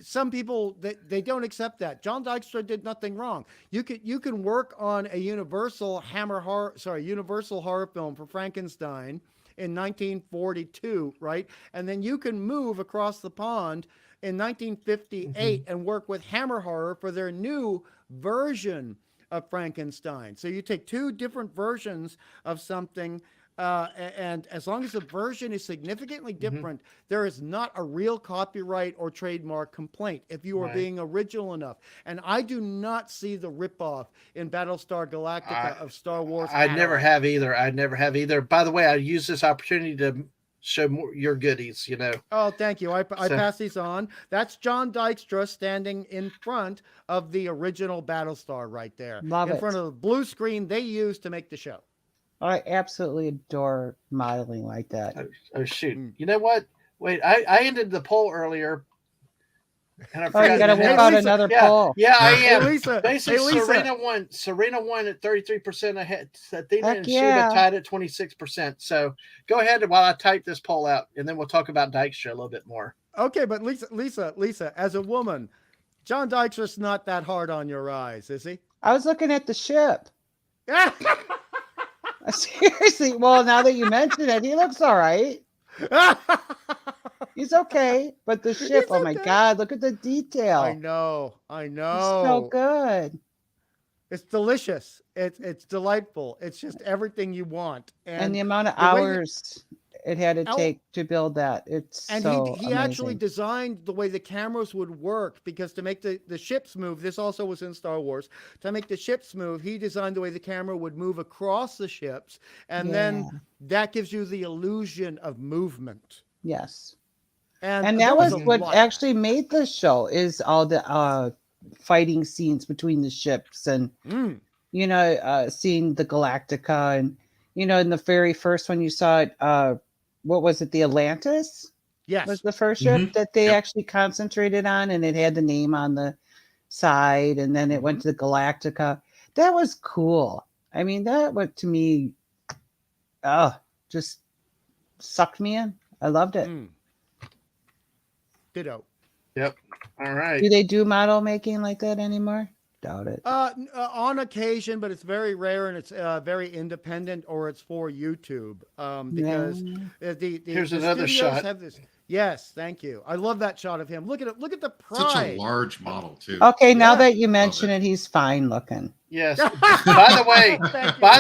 Speaker 4: some people, they don't accept that. John Dykstra did nothing wrong. You can work on a Universal horror film for Frankenstein in 1942, right? And then you can move across the pond in 1958 and work with Hammer Horror for their new version of Frankenstein. So you take two different versions of something, and as long as the version is significantly different, there is not a real copyright or trademark complaint if you are being original enough. And I do not see the ripoff in Battlestar Galactica of Star Wars.
Speaker 1: I never have either. By the way, I use this opportunity to show more your goodies,
Speaker 4: Oh, thank you. I pass these on. That's John Dykstra standing in front of the original Battlestar right there. In front of the blue screen they used to make the show.
Speaker 2: I absolutely adore modeling like that.
Speaker 1: Oh shoot. You know what? Wait, I ended the poll earlier. And I forgot.
Speaker 2: You got to whip out another poll.
Speaker 1: Yeah, I am.
Speaker 4: Hey, Lisa.
Speaker 1: Basically, Serena won at 33% ahead. Athena and Shiva tied at 26%. So go ahead while I type this poll out, and then we'll talk about Dykstra a little bit more.
Speaker 4: Okay, but Lisa, as a woman, John Dykstra's not that hard on your eyes, is he?
Speaker 2: I was looking at the ship. Seriously, well, now that you mention it, he looks all right. He's okay, but the ship, oh my God, look at the detail.
Speaker 4: I know.
Speaker 2: It's so good.
Speaker 4: It's delicious. It's delightful. It's just everything you want.
Speaker 2: And the amount of hours it had to take to build that.
Speaker 4: He actually designed the way the cameras would work, because to make the ships move, this also was in Star Wars, to make the ships move, he designed the way the camera would move across the ships, and then that gives you the illusion of movement.
Speaker 2: Yes. And that was what actually made the show, is all the fighting scenes between the ships, and seeing the Galactica, and in the very first one you saw it, what was it, the Atlantis?
Speaker 4: Yes.
Speaker 2: Was the first ship that they actually concentrated on, and it had the name on the side, and then it went to the Galactica. That was cool. I mean, that went to me, just sucked me in. I loved it.
Speaker 4: Ditto.
Speaker 1: Yep. All right.
Speaker 2: Do they do model making like that anymore? Doubt it.
Speaker 4: On occasion, but it's very rare, and it's very independent, or it's for YouTube. Because the
Speaker 1: here's another shot.
Speaker 4: Have this. Yes, thank you. I love that shot of him. Look at it. Look at the pride.
Speaker 3: Such a large model too.
Speaker 2: Okay, now that you mention it, he's fine looking.
Speaker 1: Yes. By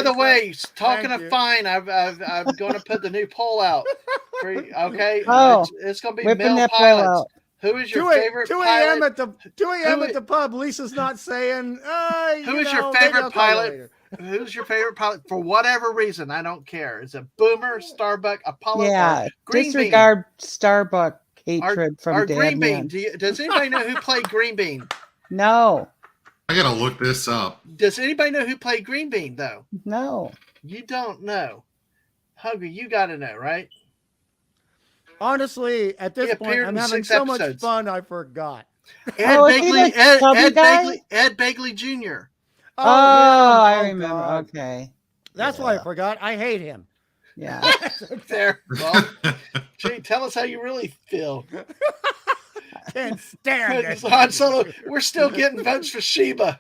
Speaker 1: the way, talking of fine, I'm going to put the new poll out. Okay.
Speaker 2: Oh,
Speaker 1: it's going to be
Speaker 2: whipping
Speaker 1: male
Speaker 2: that poll
Speaker 1: pilots.
Speaker 2: out.
Speaker 1: Who is your favorite
Speaker 4: 2
Speaker 1: pilot?
Speaker 4: a.m. at the 2 a.m. at the pub. Lisa's not saying.
Speaker 1: Who is your favorite pilot? Who's your favorite pilot for whatever reason? I don't care. Is it Boomer, Starbuck, Apollo, or Green
Speaker 2: disregard
Speaker 1: Bean?
Speaker 2: Starbuck hatred from
Speaker 1: Green Bean. Does anybody know who played Green Bean?
Speaker 2: No.
Speaker 3: I gotta look this up.
Speaker 1: Does anybody know who played Green Bean though?
Speaker 2: No.
Speaker 1: You don't know. Hungry, you got to know, right?
Speaker 4: Honestly, at this point, I'm having so much fun, I forgot.
Speaker 1: Ed Begley Jr.
Speaker 2: Oh, I remember. God. Okay.
Speaker 4: That's why I forgot. I hate him.
Speaker 2: Yeah.
Speaker 1: There. Well, gee, tell us how you really feel.
Speaker 4: Can't stand it.
Speaker 1: Han Solo, we're still getting votes for Sheba.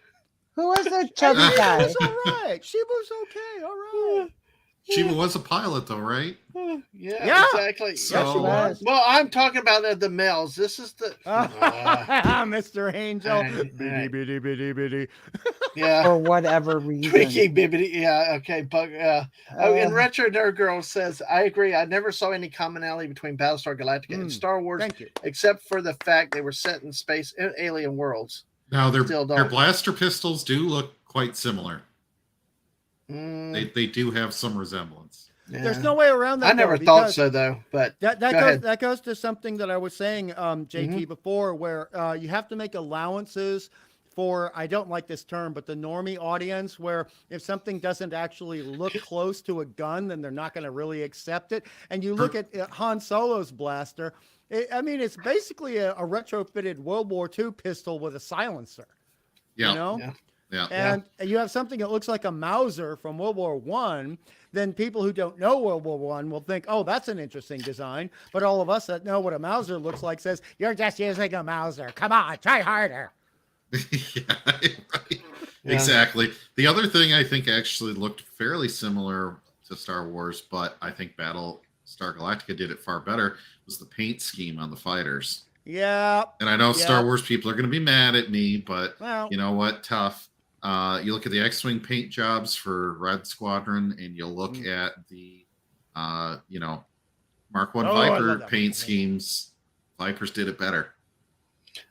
Speaker 2: Who was the chubby guy?
Speaker 4: Sheba's all right. Sheba's okay. All right.
Speaker 3: Sheba was a pilot, though, right?
Speaker 1: Yeah, exactly.
Speaker 3: So,
Speaker 1: yeah, she was. Well, I'm talking about the males. This is the
Speaker 4: Mr. Angel. Bitty, bitty, bitty.
Speaker 1: Yeah.
Speaker 2: For whatever reason.
Speaker 1: Tricky bibbity. Yeah. Okay. But and Retro Nerd Girl says, I agree. I never saw any commonality between Battlestar Galactica and Star Wars, except for the fact they were set in space in alien worlds.
Speaker 3: Now their blaster pistols do look quite similar. They do have some resemblance.
Speaker 4: Yeah. There's no way around that.
Speaker 1: I never thought so, though. But
Speaker 4: that goes to something that I was saying, JT, before, where you have to make allowances for, I don't like this term, but the normie audience, where if something doesn't actually look close to a gun, then they're not going to really accept it. And you look at Han Solo's blaster. It's basically a retrofitted World War II pistol with a silencer.
Speaker 3: Yeah.
Speaker 4: You know?
Speaker 3: Yeah.
Speaker 4: And you have something that looks like a Mauser from World War I, then people who don't know World War I will think, oh, that's an interesting design. But all of us that know what a Mauser looks like says, you're just using a Mauser. Come on, try harder.
Speaker 3: Right. Exactly. The other thing I think actually looked fairly similar to Star Wars, but I think Battlestar Galactica did it far better, was the paint scheme on the fighters.
Speaker 4: Yeah.
Speaker 3: And I know Star Wars people are going to be mad at me, but you know what? Tough. You look at the X-Wing paint jobs for Red Squadron, and you look at the, Mark I Viper paint schemes. Vipers did it better.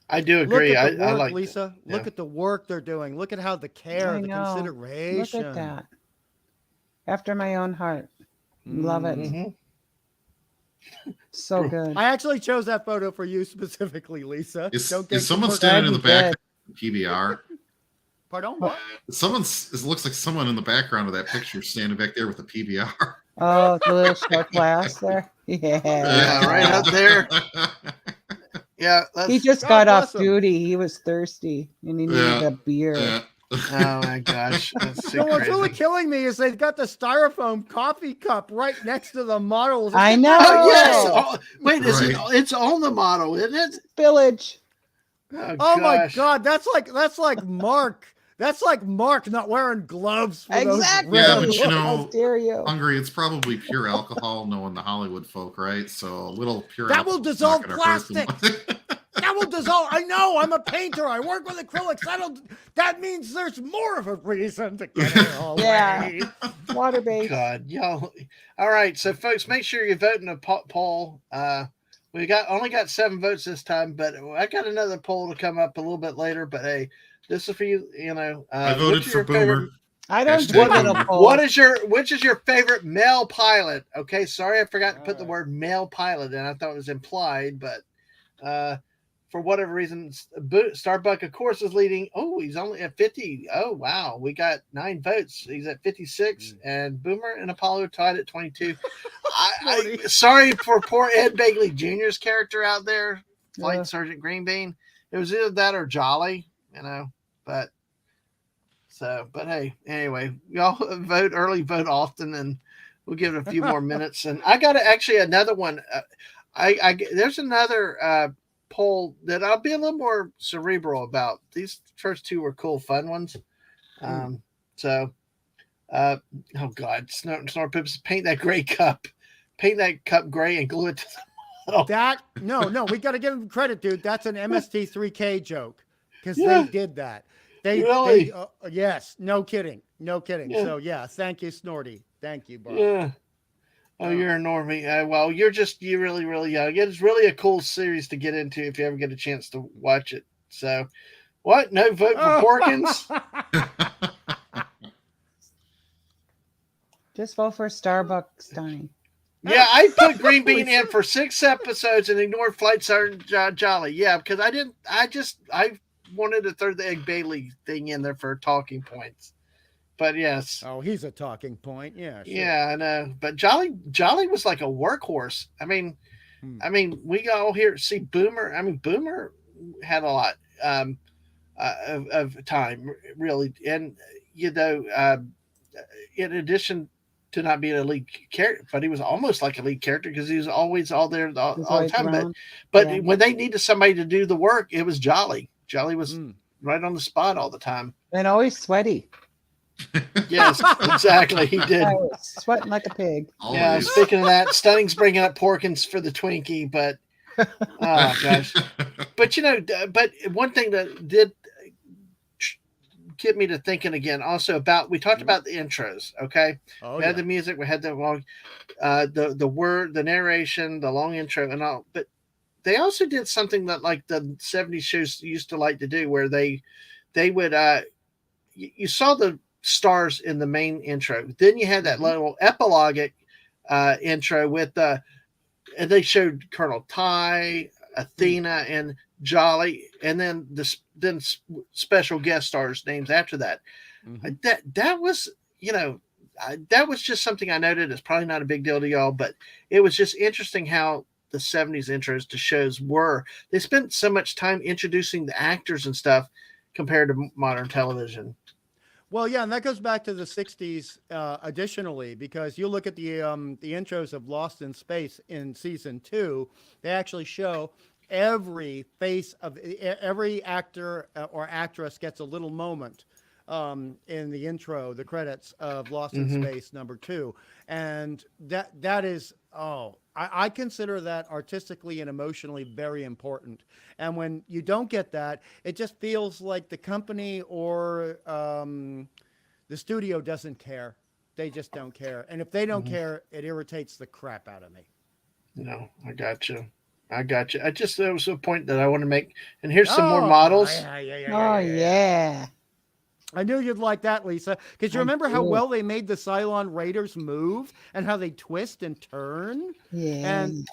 Speaker 1: I do agree.
Speaker 4: Look at the work,
Speaker 1: I like
Speaker 4: Lisa.
Speaker 1: Yeah.
Speaker 4: Look at the work they're doing. Look at how the care, the consideration.
Speaker 2: Look at that. After my own heart. Love it.
Speaker 1: Mm-hmm.
Speaker 2: So good.
Speaker 4: I actually chose that photo for you specifically, Lisa.
Speaker 3: Is someone standing in the back of the PBR?
Speaker 4: Pardon? What?
Speaker 3: It looks like someone in the background of that picture standing back there with a PBR.
Speaker 2: Oh, the little short glass there. Yeah.
Speaker 1: Right up there. Yeah.
Speaker 2: He just got off duty. He was thirsty and he needed a beer.
Speaker 3: Yeah.
Speaker 1: Oh my gosh. That's so
Speaker 4: what's really killing me is they've got the styrofoam coffee cup right next to the models.
Speaker 2: I know.
Speaker 1: Oh, yes. Oh, wait, it's on the model, isn't it?
Speaker 2: Village.
Speaker 4: Oh my God. That's like Mark. That's like Mark not wearing gloves. For
Speaker 2: exactly.
Speaker 3: Those but Hungry, it's probably pure alcohol, knowing the Hollywood folk, right? So a little pure
Speaker 4: that will dissolve plastic. That will dissolve. I know. I'm a painter. I work with acrylics. That means there's more of a reason to get it all away.
Speaker 2: Water-based.
Speaker 1: God, y'all. All right, so folks, make sure you vote in a poll. We only got 7 votes this time, but I got another poll to come up a little bit later. But hey, this is for you.
Speaker 3: I voted for Boomer.
Speaker 2: I don't do a poll.
Speaker 1: Which is your favorite male pilot? Okay, sorry, I forgot to put the word male pilot, and I thought it was implied, but for whatever reason, Starbuck, of course, is leading. Oh, he's only at 50. Oh, wow. We got 9 votes. He's at 56. And Boomer and Apollo tied at 22. Sorry for poor Ed Begley Jr.'s character out there, Flight Sergeant Green Bean. It was either that or Jolly, But hey, anyway, y'all vote early, vote often, and we'll give it a few more minutes. And I got another one. There's another poll that I'll be a little more cerebral about. These first 2 were cool, fun ones. Oh God, Snort Pips, paint that cup gray and glue it to
Speaker 4: No, we got to give them credit, dude. That's an MST3K joke because they did that. They yes, no kidding. Yeah. So yeah, thank you, Snorty. Thank you, bro.
Speaker 1: Yeah. Oh, you're a normie. Well, you're really, really young. It's really a cool series to get into if you ever get a chance to watch it. So, what? No vote for Porkins?
Speaker 2: Just vote for Starbucks, Donnie.
Speaker 1: Yeah, I put Green Bean in for 6 episodes and ignored Flight Sergeant Jolly. Yeah, because I wanted to throw the Egg Bailey thing in there for talking points. But yes.
Speaker 4: Oh, he's a talking point. Yeah. Sure.
Speaker 1: Yeah, I know. But Jolly was like a workhorse. I mean, we all here see Boomer. I mean, Boomer had a lot of time, really. And, in addition to not being a lead character, but he was almost like a lead character because he was always all there all the time. Around. But when they needed somebody to do the work, it was Jolly. Jolly was right on the spot all the time.
Speaker 2: And always sweaty.
Speaker 1: Yes, exactly. He did.
Speaker 2: I was sweating like a pig.
Speaker 3: Always.
Speaker 1: Yeah, speaking of that, Stunning's bringing up Porkins for the Twinkie, but oh gosh. But but one thing that did get me to thinking again also about, we talked about the intros, okay? We had the music, we had the long the word, the narration, the long intro and all, but they also did something that like the 70s shows used to like to do, where they would you saw the stars in the main intro, then you had that little epilogue intro with and they showed Colonel Ty, Athena, and Jolly, and then then special guest stars names after that. That was that was just something I noted. It's probably not a big deal to y'all, but it was just interesting how the 70s intros to shows were. They spent so much time introducing the actors and stuff compared to modern television.
Speaker 4: Well, yeah, and that goes back to the 60s additionally, because you look at the intros of Lost in Space in season 2, they actually show every face of every actor or actress gets a little moment in the intro, the credits of Lost in Space #2. And that is, I consider that artistically and emotionally very important. And when you don't get that, it just feels like the company or the studio doesn't care. They just don't care. And if they don't care, it irritates the crap out of me.
Speaker 1: No, I got you. That was a point that I want to make. And here's some more models.
Speaker 2: Yeah.
Speaker 4: I knew you'd like that, Lisa, because you remember how well they made the Cylon Raiders move and how they twist and turn?
Speaker 2: Yeah.
Speaker 4: And,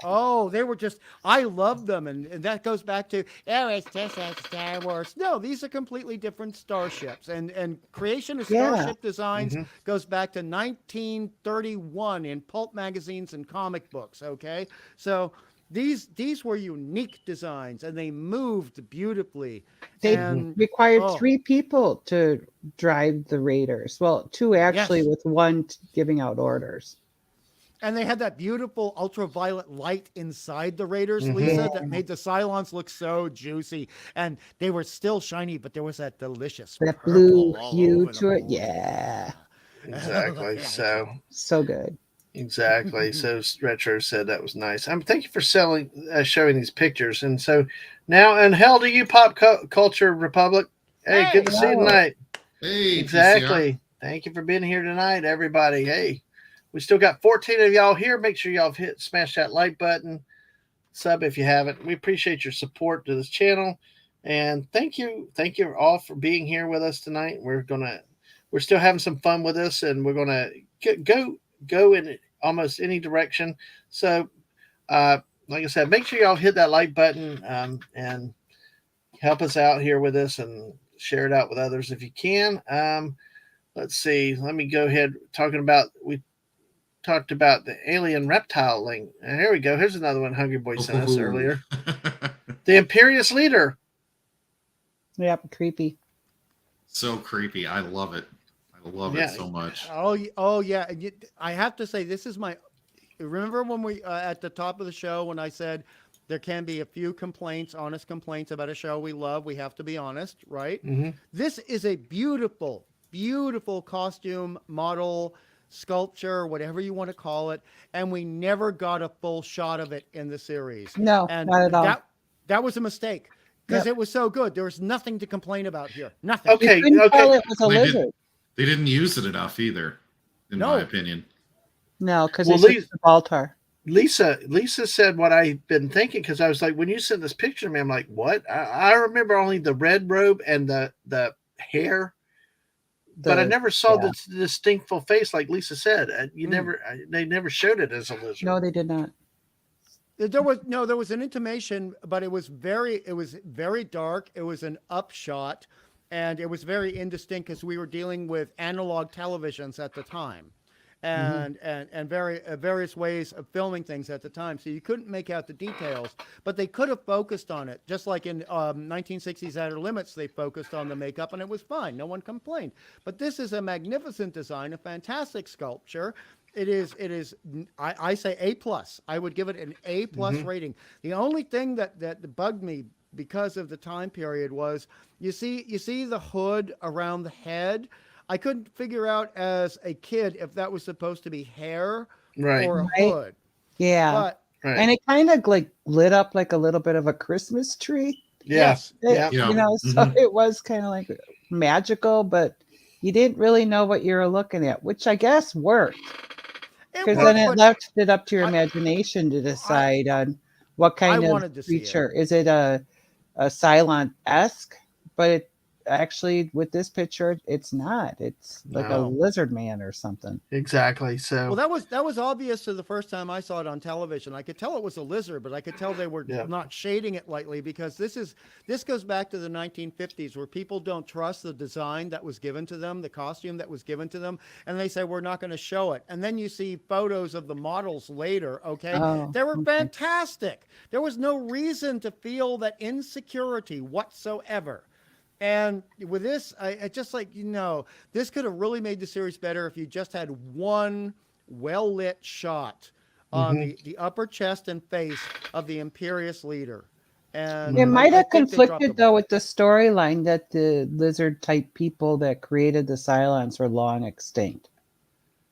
Speaker 4: they were just, I love them. And that goes back to, it's just like Star Wars. No, these are completely different starships. And creation of starship designs goes back to 1931 in pulp magazines and comic books, okay? So these were unique designs, and they moved beautifully.
Speaker 2: They required 3 people to drive the Raiders. Well, 2 actually, with 1 giving out orders.
Speaker 4: And they had that beautiful ultraviolet light inside the Raiders, Lisa, that made the Cylons look so juicy. And they were still shiny, but there was that delicious
Speaker 2: blue hue to it. Yeah.
Speaker 1: Exactly.
Speaker 2: So good.
Speaker 1: Exactly. So Retro said that was nice. Thank you for showing these pictures. And so now, and hell to you, Pop Culture Republic. Hey, good to see you tonight.
Speaker 3: Hey,
Speaker 1: exactly.
Speaker 3: PCR.
Speaker 1: Thank you for being here tonight, everybody. Hey, we still got 14 of y'all here. Make sure y'all smash that like button, sub if you haven't. We appreciate your support to this channel, and thank you all for being here with us tonight. We're still having some fun with this, and we're gonna go in almost any direction. So like I said, make sure y'all hit that like button and help us out here with this, and share it out with others if you can. Let's see, let me go ahead. We talked about the alien reptile link, and here we go. Here's another one Hungry Boy sent us earlier. The Imperious Leader.
Speaker 2: Yep, creepy.
Speaker 3: So creepy. I love it. It so much.
Speaker 4: Oh yeah. I have to say, this is remember when we at the top of the show when I said there can be a few honest complaints about a show we love. We have to be honest, right? This is a beautiful, beautiful costume model sculpture, whatever you want to call it, and we never got a full shot of it in the series.
Speaker 2: No,
Speaker 4: and
Speaker 2: not at all.
Speaker 4: That was a mistake because
Speaker 2: Yep.
Speaker 4: it was so good. There was nothing to complain about here. Nothing.
Speaker 1: Okay,
Speaker 2: You couldn't
Speaker 1: okay.
Speaker 2: tell it was a lizard.
Speaker 3: They didn't use it enough either, in my opinion.
Speaker 2: No, because
Speaker 1: Well,
Speaker 2: it's Gibraltar.
Speaker 1: Lisa said what I've been thinking, because I was like, when you sent this picture to me, I'm like, what? I remember only the red robe and the hair, but I never saw the distinct full face, like Lisa said. They never showed it as a lizard.
Speaker 2: No, they did not.
Speaker 4: There was an intimation, but it was very dark. It was an upshot, and it was very indistinct because we were dealing with analog televisions at the time. And various ways of filming things at the time, so you couldn't make out the details, but they could have focused on it, just like in 1960s Outer Limits. They focused on the makeup, and it was fine. No one complained. But this is a magnificent design, a fantastic sculpture. It is. I say A+. I would give it an A+ rating. The only thing that bugged me because of the time period was you see the hood around the head. I couldn't figure out as a kid if that was supposed to be hair or a hood.
Speaker 2: Yeah. And it kind of like lit up like a little bit of a Christmas tree.
Speaker 1: Yes.
Speaker 2: You know, so it was kind of like magical, but you didn't really know what you were looking at, which I guess worked. Because then it left it up to your imagination to decide on what kind of creature. Is it a Cylon-esque? But actually, with this picture, it's not. It's like a lizard man or something.
Speaker 1: Exactly. So
Speaker 4: that was obvious to the first time I saw it on television. I could tell it was a lizard, but I could tell they were not shading it lightly, because this goes back to the 1950s, where people don't trust the design that was given to them, the costume that was given to them, and they say we're not going to show it. And then you see photos of the models later. They were fantastic. There was no reason to feel that insecurity whatsoever. And with this, I just this could have really made the series better if you just had one well-lit shot on the upper chest and face of the Imperious leader. And
Speaker 2: it might have conflicted, though, with the storyline that the lizard-type people that created the Cylons were long extinct.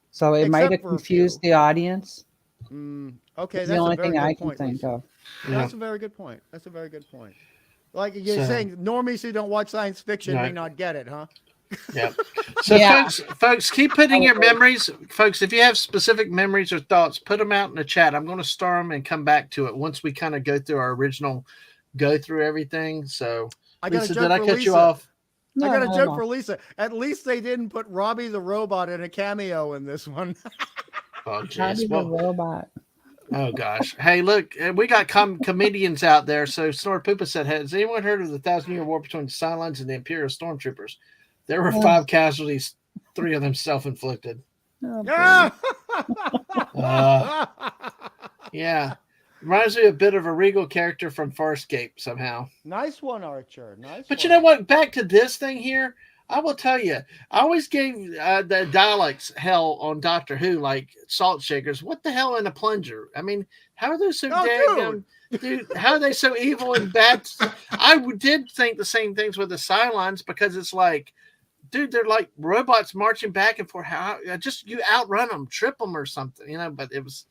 Speaker 2: So it might have confused the audience.
Speaker 4: Okay,
Speaker 2: that's the only thing I can think of.
Speaker 4: That's a very good point. That's a very good point. Like you're saying, normies who don't watch science fiction may not get it, huh?
Speaker 1: Yeah. So folks, keep putting your memories. Folks, if you have specific memories or thoughts, put them out in the chat. I'm going to star them and come back to it once we kind of go through our original, go through everything. So, Lisa, did I cut you off?
Speaker 4: I got a joke for Lisa. At least they didn't put Robbie the robot in a cameo in this one.
Speaker 1: Oh,
Speaker 2: Robbie the robot.
Speaker 1: Oh gosh! Hey, look, we got comedians out there. So Snort Poopa said, "Has anyone heard of the 1,000-year war between the Cylons and the Imperial Stormtroopers? There were 5 casualties, 3 of them self-inflicted." Yeah, reminds me a bit of a Regal character from Farscape somehow.
Speaker 4: Nice one, Archer. Nice.
Speaker 1: But you know what? Back to this thing here. I will tell you, I always gave the Daleks hell on Doctor Who, like salt shakers. What the hell in a plunger? I mean, how are they so dude, how are they so evil and bad? I did think the same things with the Cylons, because it's like, dude, they're like robots marching back and forth. How just you outrun them, trip them or something, you know? But it was,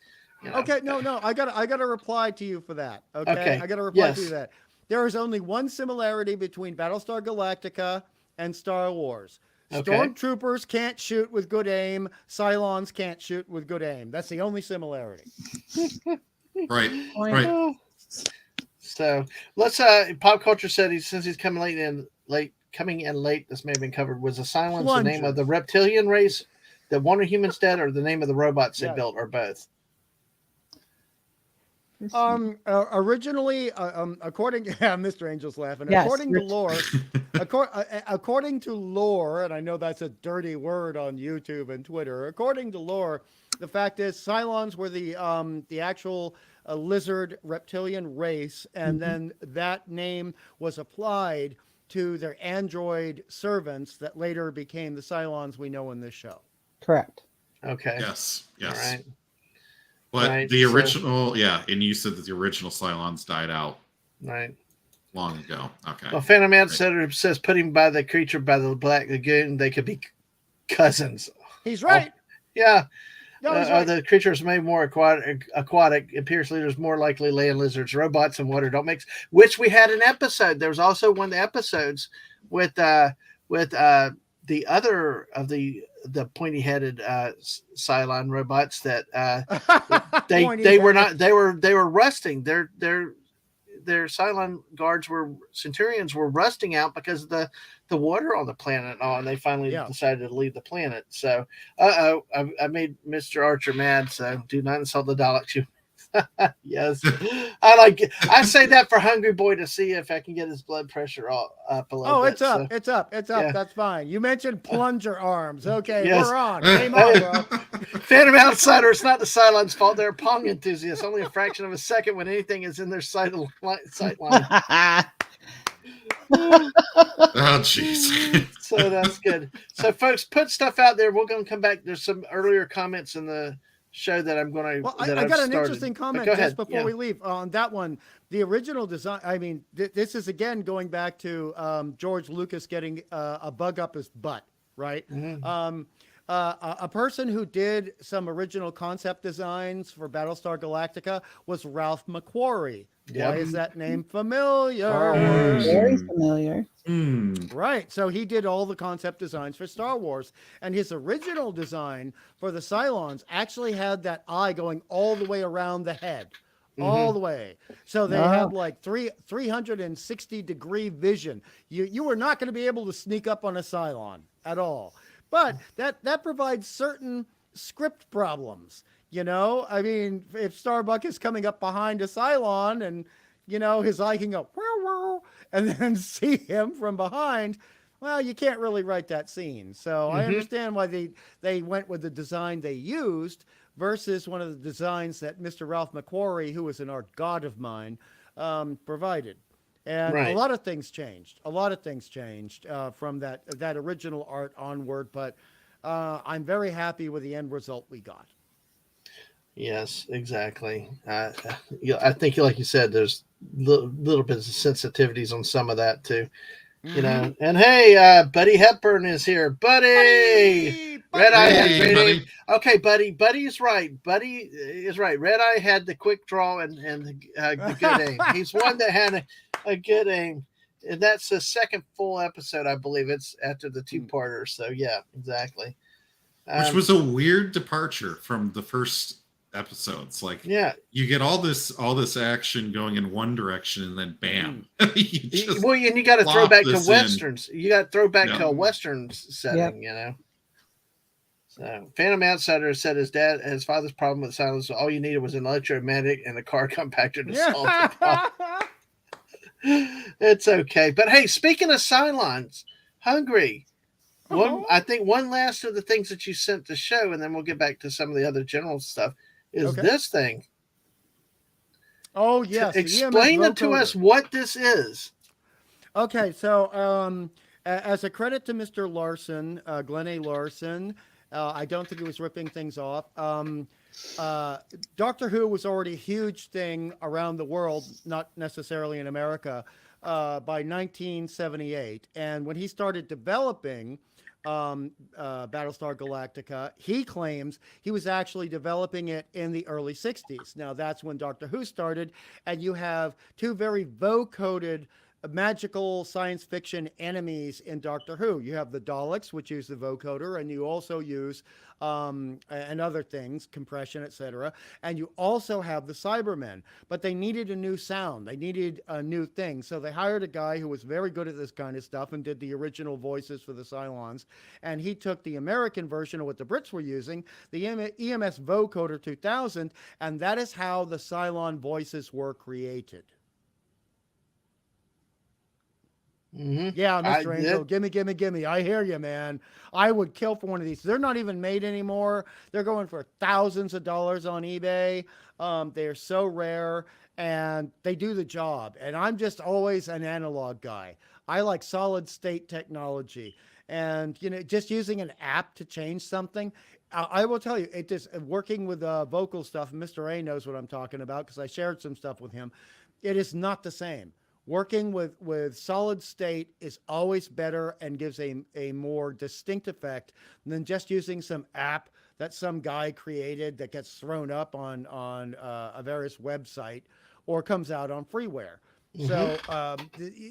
Speaker 4: Okay, no, I got to reply to you for that. Okay, I got to reply to you that there is only one similarity between Battlestar Galactica and Star Wars. Stormtroopers can't shoot with good aim. Cylons can't shoot with good aim. That's the only similarity.
Speaker 3: Right.
Speaker 1: So let's. Pop culture said since he's coming in late. This may have been covered. Was the Cylons the name of the reptilian race that wanted humans dead, or the name of the robots they built, or both?
Speaker 4: Originally, according Mr. Angel's laughing.
Speaker 2: Yes,
Speaker 4: according to lore, according to lore, and I know that's a dirty word on YouTube and Twitter. According to lore, the fact is Cylons were the actual lizard reptilian race, and then that name was applied to their android servants that later became the Cylons we know in this show.
Speaker 2: Correct.
Speaker 1: Okay.
Speaker 3: Yes.
Speaker 1: All right.
Speaker 3: But the original, and you said that the original Cylons died out long ago. Okay.
Speaker 1: Well, Phantom Man says put him by the creature by the Black Lagoon. They could be cousins.
Speaker 4: He's right.
Speaker 1: Yeah.
Speaker 4: No, he's right.
Speaker 1: The creatures made more aquatic. Appears leaders more likely land lizards, robots, and water don't mix. Which we had an episode. There was also one of the episodes with the other of the pointy-headed Cylon robots that they were rusting. Their Cylon guards Centurions were rusting out because of the water on the planet and all, and they finally decided to leave the planet. So, I made Mr. Archer mad. So, do not insult the Daleks. Yes, I say that for Hungry Boy to see if I can get his blood pressure up a little bit.
Speaker 4: It's up.
Speaker 1: So,
Speaker 4: it's up. Yeah. That's fine. You mentioned plunger arms. Okay,
Speaker 1: yes.
Speaker 4: We're on. Game on, bro.
Speaker 1: Phantom Outsider, it's not the Cylon's fault. They're Pong enthusiasts. Only a fraction of a second when anything is in their sight line.
Speaker 3: Oh, jeez.
Speaker 1: So that's good. So, folks, put stuff out there. We're going to come back. There's some earlier comments in the show that I'm going to.
Speaker 4: Well, I got an interesting comment just before we leave on that one. The original design. I mean, this is again going back to George Lucas getting a bug up his butt, right? Mm-hmm. A person who did some original concept designs for Battlestar Galactica was Ralph McQuarrie. Why is that name familiar?
Speaker 2: Very familiar.
Speaker 4: Right. So he did all the concept designs for Star Wars. And his original design for the Cylons actually had that eye going all the way around the head. All the way. So they had like 360-degree vision. You were not going to be able to sneak up on a Cylon at all. But that provides certain script problems. You know, I mean, if Starbuck is coming up behind a Cylon and, you know, his eye can go, wow, wow, and then see him from behind, well, you can't really write that scene. So I understand why they went with the design they used versus one of the designs that Mr. Ralph McQuarrie, who was an art god of mine, provided. And a lot of things changed. From that original art onward. But I'm very happy with the end result we got.
Speaker 1: Yes, exactly. I think, like you said, there's little bits of sensitivities on some of that too. You know, and hey, Buddy Hepburn is here. Buddy! Red Eye had great aim. Okay, Buddy is right. Buddy is right. Red Eye had the quick draw and the good aim. He's one that had a good aim. And that's the second full episode, I believe. It's after the two-parter. So, yeah, exactly.
Speaker 3: Which was a weird departure from the first episodes. Like, you get all this action going in one direction, and then bam.
Speaker 1: And you got to throw back to westerns. You got to throw back to a western setting, you know. So, Phantom Outsider said his father's problem with silence, all you needed was an electromagnetic and a car compactor to solve the problem. It's okay. But hey, speaking of Cylons, Hungry. I think one last of the things that you sent to show, and then we'll get back to some of the other general stuff, is this thing.
Speaker 4: Oh, yes.
Speaker 1: Explain it to us what this is.
Speaker 4: Okay, so as a credit to Mr. Larson, Glenn A. Larson, I don't think he was ripping things off. Doctor Who was already a huge thing around the world, not necessarily in America, by 1978. And when he started developing Battlestar Galactica, he claims he was actually developing it in the early 60s. Now, that's when Doctor Who started, and you have two very vocoded magical science fiction enemies in Doctor Who. You have the Daleks, which use the vocoder, and you also use and other things, compression, etc. And you also have the Cybermen, but they needed a new sound. They needed a new thing. So they hired a guy who was very good at this kind of stuff and did the original voices for the Cylons. And he took the American version of what the Brits were using, the EMS Vocoder 2000, and that is how the Cylon voices were created. Yeah, Mr. Angel, gimme. I hear you, man. I would kill for one of these. They're not even made anymore. They're going for thousands of dollars on eBay. They're so rare, and they do the job. And I'm just always an analog guy. I like solid state technology. And, you know, just using an app to change something, I will tell you, it just working with vocal stuff, Mr. A knows what I'm talking about because I shared some stuff with him. It is not the same. Working with solid state is always better and gives a more distinct effect than just using some app that some guy created that gets thrown up on a various website or comes out on freeware. So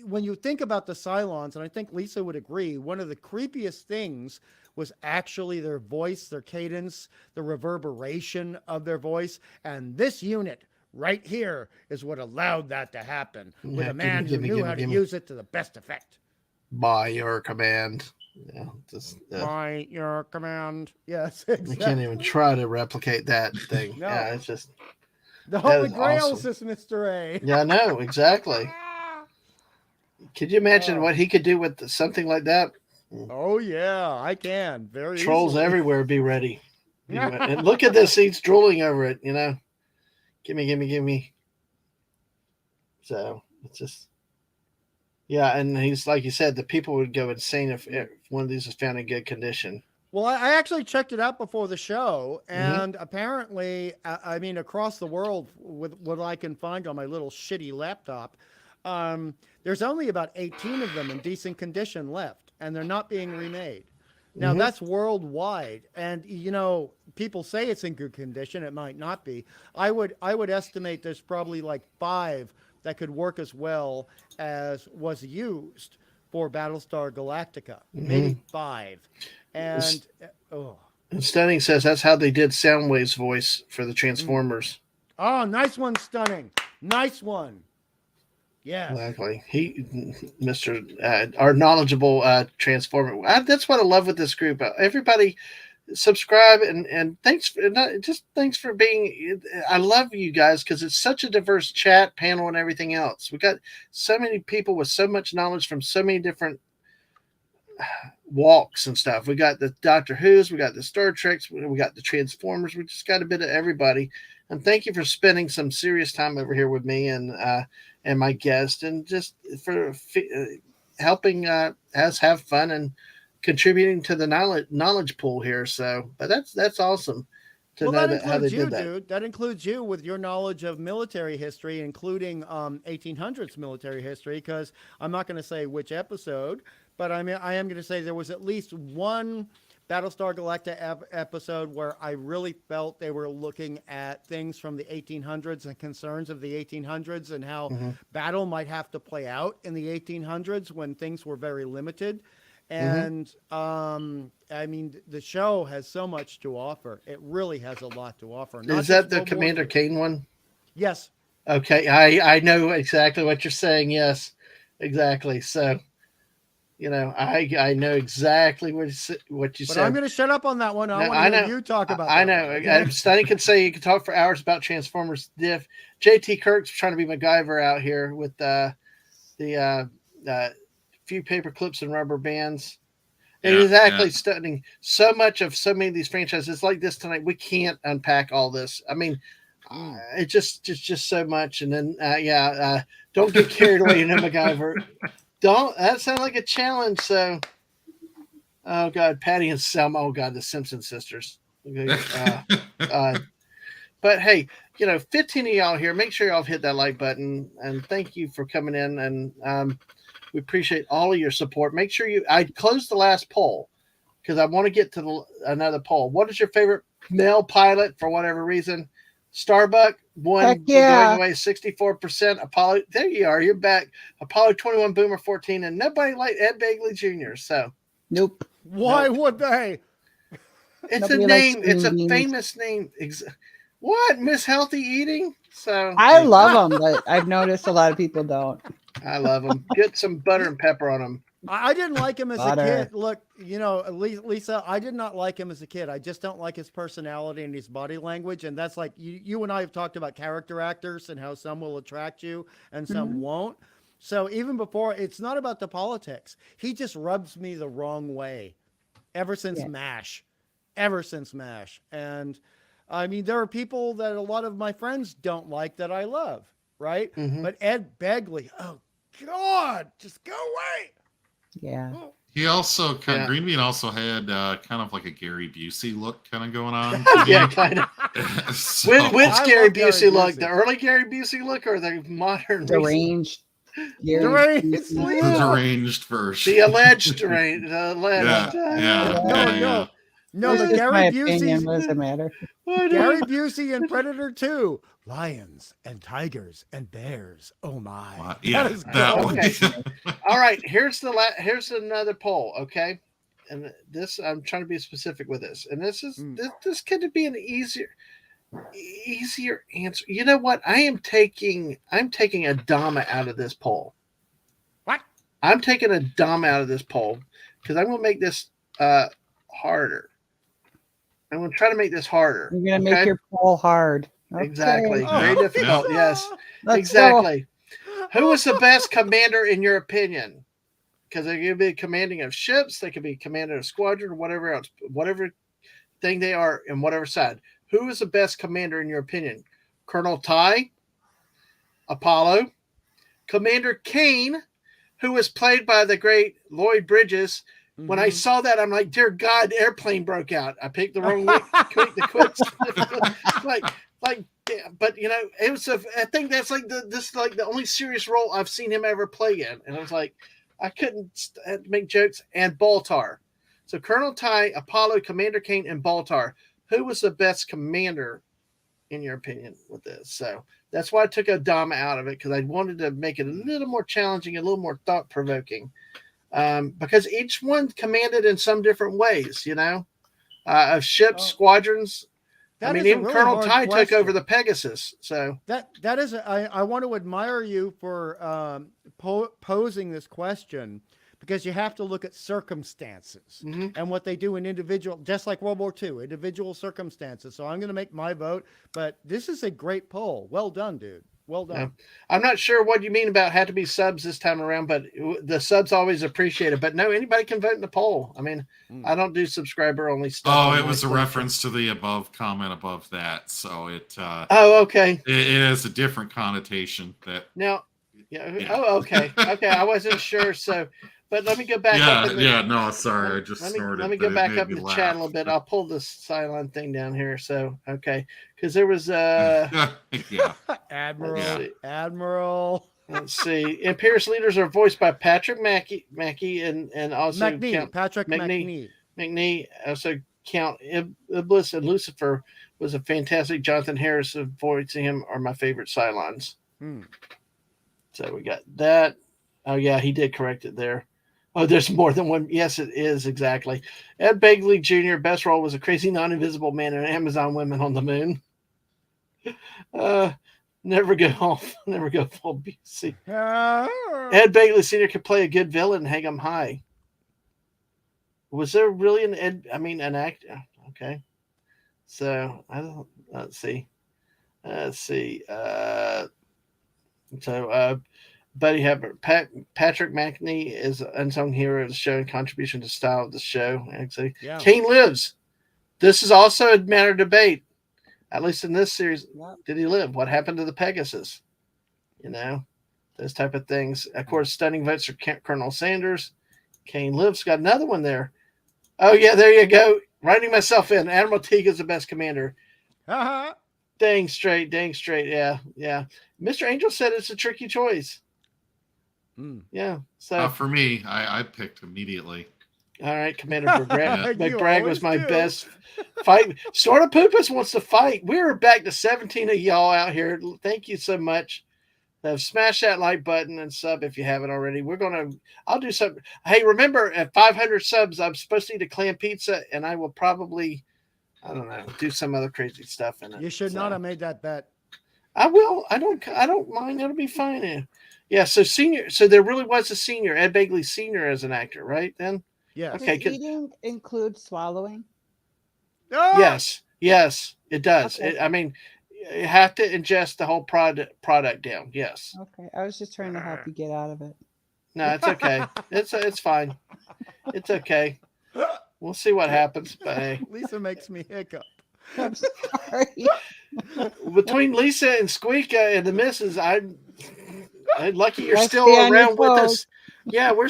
Speaker 4: when you think about the Cylons, and I think Lisa would agree, one of the creepiest things was actually their voice, their cadence, the reverberation of their voice. And this unit right here is what allowed that to happen with a man who knew how to use it to the best effect.
Speaker 1: By your command. Yeah,
Speaker 4: by your command. Yes, exactly.
Speaker 1: You can't even try to replicate that thing.
Speaker 4: No.
Speaker 1: Yeah, it's just...
Speaker 4: The Holy Grails is Mr. A.
Speaker 1: Yeah, I know, exactly. Could you imagine what he could do with something like that?
Speaker 4: Oh, yeah, I can. Very
Speaker 1: Trolls
Speaker 4: easily.
Speaker 1: everywhere, be ready. And look at this, he's drooling over it, you know. Gimme. So, it's just... Yeah, and he's, like you said, the people would go insane if one of these was found in good condition.
Speaker 4: Well, I actually checked it out before the show, and apparently, I mean, across the world, with what I can find on my little shitty laptop, there's only about 18 of them in decent condition left, and they're not being remade. Now, that's worldwide, and, you know, people say it's in good condition. It might not be. I would estimate there's probably like 5 that could work as well as was used for Battlestar Galactica. Maybe 5. And
Speaker 1: And Stunning says that's how they did Soundwave's voice for the Transformers.
Speaker 4: Oh, nice one, Stunning. Nice one. Yeah,
Speaker 1: exactly. Our knowledgeable Transformer. That's what I love with this group. Everybody, subscribe and thanks for being. I love you guys because it's such a diverse chat panel and everything else. We got so many people with so much knowledge from so many different walks and stuff. We got the Doctor Who's, we got the Star Treks, we got the Transformers. We just got a bit of everybody. And thank you for spending some serious time over here with me and my guest, and just for helping us have fun and contributing to the knowledge pool here. So, but that's awesome to know how they did that.
Speaker 4: Dude, that includes you with your knowledge of military history, including 1800s military history. Because I'm not going to say which episode, but I am going to say there was at least one Battlestar Galactica episode where I really felt they were looking at things from the 1800s and concerns of the 1800s and how battle might have to play out in the 1800s when things were very limited. And I mean, the show has so much to offer. It really has a lot to offer.
Speaker 1: Is that the Commander Kane one?
Speaker 4: Yes.
Speaker 1: Okay, I know exactly what you're saying. Yes, exactly. So, you know, I know exactly what you said.
Speaker 4: But I'm going to shut up on that one. I want to hear you talk about that.
Speaker 1: I know. Stunning can say you can talk for hours about Transformers. Diff. JT Kirk's trying to be MacGyver out here with the few paper clips and rubber bands. Exactly. Stunning. So much of so many of these franchises like this tonight. We can't unpack all this. I mean, it's just so much. And then don't get carried away, you know, MacGyver. That sounds like a challenge. So, oh God, Patty and Selma. Oh God, the Simpson sisters. But hey, you know, 15 of y'all here. Make sure y'all hit that like button, and thank you for coming in. And we appreciate all of your support. Make sure I closed the last poll because I want to get to another poll. What is your favorite male pilot for whatever reason? Starbuck won, going away 64%. Apollo, there you are. You're back. Apollo 21, Boomer 14, and nobody liked Ed Begley Jr. So,
Speaker 2: nope.
Speaker 4: Why would they?
Speaker 1: It's nobody a name. It's a famous name. What? Miss Healthy Eating? So
Speaker 2: I love them, but I've noticed a lot of people don't.
Speaker 1: I love them. Get some butter and pepper on them.
Speaker 4: I didn't like him as a kid. Look, you know, Lisa, I did not like him as a kid. I just don't like his personality and his body language. And that's like you and I have talked about character actors and how some will attract you and some won't. So even before, it's not about the politics. He just rubs me the wrong way ever since MASH. And I mean, there are people that a lot of my friends don't like that I love, right? But Ed Begley, oh God, just go away.
Speaker 2: Yeah.
Speaker 3: He also Green Bean also had kind of like a Gary Busey look kind of going on.
Speaker 1: Yeah, kind of. So, which Gary Busey look? The early Gary Busey look or the modern?
Speaker 2: Deranged.
Speaker 3: The deranged version.
Speaker 1: The alleged deranged.
Speaker 4: No, but Gary Busey.
Speaker 2: What does it matter?
Speaker 4: Gary Busey in Predator 2. Lions and tigers and bears. Oh my.
Speaker 3: Yeah, that one.
Speaker 1: Okay. All right, here's another poll, okay? And this, I'm trying to be specific with this. And this could be an easier answer. You know what? I'm taking Adama out of this poll.
Speaker 4: What?
Speaker 1: I'm taking Adama out of this poll because I'm going to make this harder. I'm going to try to make this harder.
Speaker 2: You're going to make your poll hard. Okay.
Speaker 1: Exactly. Very difficult. Yes. Exactly. Who was the best commander in your opinion? Because they could be commanding of ships, they could be commander of squadron, or whatever else, whatever thing they are in whatever side. Who is the best commander in your opinion? Colonel Ty, Apollo, Commander Kane, who was played by the great Lloyd Bridges. Mm-hmm. When I saw that, I'm like, dear God, airplane broke out. I picked the wrong week. The quits. But you know, it was. I think that's like the only serious role I've seen him ever play in, and I was like, I couldn't make jokes. And Baltar. So Colonel Ty, Apollo, Commander Kane, and Baltar. Who was the best commander, in your opinion, with this? So that's why I took Adama out of it, because I wanted to make it a little more challenging, a little more thought provoking, because each one commanded in some different ways. You know, of ships, squadrons. I mean, even really Colonel Ty took over the Pegasus. So
Speaker 4: that is, I want to admire you for posing this question, because you have to look at circumstances and what they do in individual, just like World War II, individual circumstances. So I'm going to make my vote, but this is a great poll. Well done, dude. Well done.
Speaker 1: Yeah. I'm not sure what you mean about had to be subs this time around, but the subs always appreciated. But no, anybody can vote in the poll. I mean, I don't do subscriber only stuff.
Speaker 3: Oh, it was a reference to the above comment above that. So it.
Speaker 1: Okay.
Speaker 3: It has a different connotation. That.
Speaker 1: Now. Yeah. Oh, okay. Okay. I wasn't sure. So, but let me go back.
Speaker 3: No, sorry. I just snorted.
Speaker 1: Let me go back up in the chat a little bit. I'll pull this Cylon thing down here. So, okay. Because there was
Speaker 4: Admiral.
Speaker 1: Let's see. Imperious leaders are voiced by Patrick Mackey and also
Speaker 4: Patrick McNee.
Speaker 1: McNee. Also Count Iblis and Lucifer was a fantastic. Jonathan Harris voicing him are my favorite Cylons. So we got that. Oh yeah, he did correct it there. Oh, there's more than one. Yes, it is exactly. Ed Begley Jr. best role was a crazy non-invisible man and Amazon women on the moon. Never go full BC. Ed Begley Sr. could play a good villain and hang him high. Was there really an actor? Okay. So let's see. Buddy Hepburn, Patrick McNee is an unsung hero of the show and contribution to style of the show. Actually, Kane lives. This is also a matter of debate. At least in this series, did he live? What happened to the Pegasus? You know, those type of things. Of course, stunning votes for Colonel Sanders. Kane lives. Got another one there. Oh yeah, there you go. Writing myself in. Admiral Teague is the best commander. Dang straight. Yeah. Mr. Angel said it's a tricky choice. Yeah. So
Speaker 3: for me, I picked immediately.
Speaker 1: All right, Commander McBragg was my best fight. Sort of Poopus wants to fight. We're back to 17 of y'all out here. Thank you so much. Smash that like button and sub if you haven't already. I'll do something. Hey, remember at 500 subs, I'm supposed to eat a clam pizza, and I will probably, I don't know, do some other crazy stuff in it.
Speaker 4: You should not have made that bet.
Speaker 1: I will. I don't mind. It'll be fine. Yeah. So senior. So there really was a senior, Ed Begley Sr. as an actor, right? Then.
Speaker 4: Yeah.
Speaker 1: Okay.
Speaker 2: Does eating include swallowing?
Speaker 1: Yes, it does. Okay. You have to ingest the whole product down. Yes.
Speaker 2: Okay. I was just trying to help you get out of it.
Speaker 1: No, it's okay. It's fine. It's okay. We'll see what happens. But hey.
Speaker 4: Lisa makes me hiccup.
Speaker 2: I'm sorry.
Speaker 1: Between Lisa and Squeaka and the missus, I'm lucky you're still around with us. Yeah, we're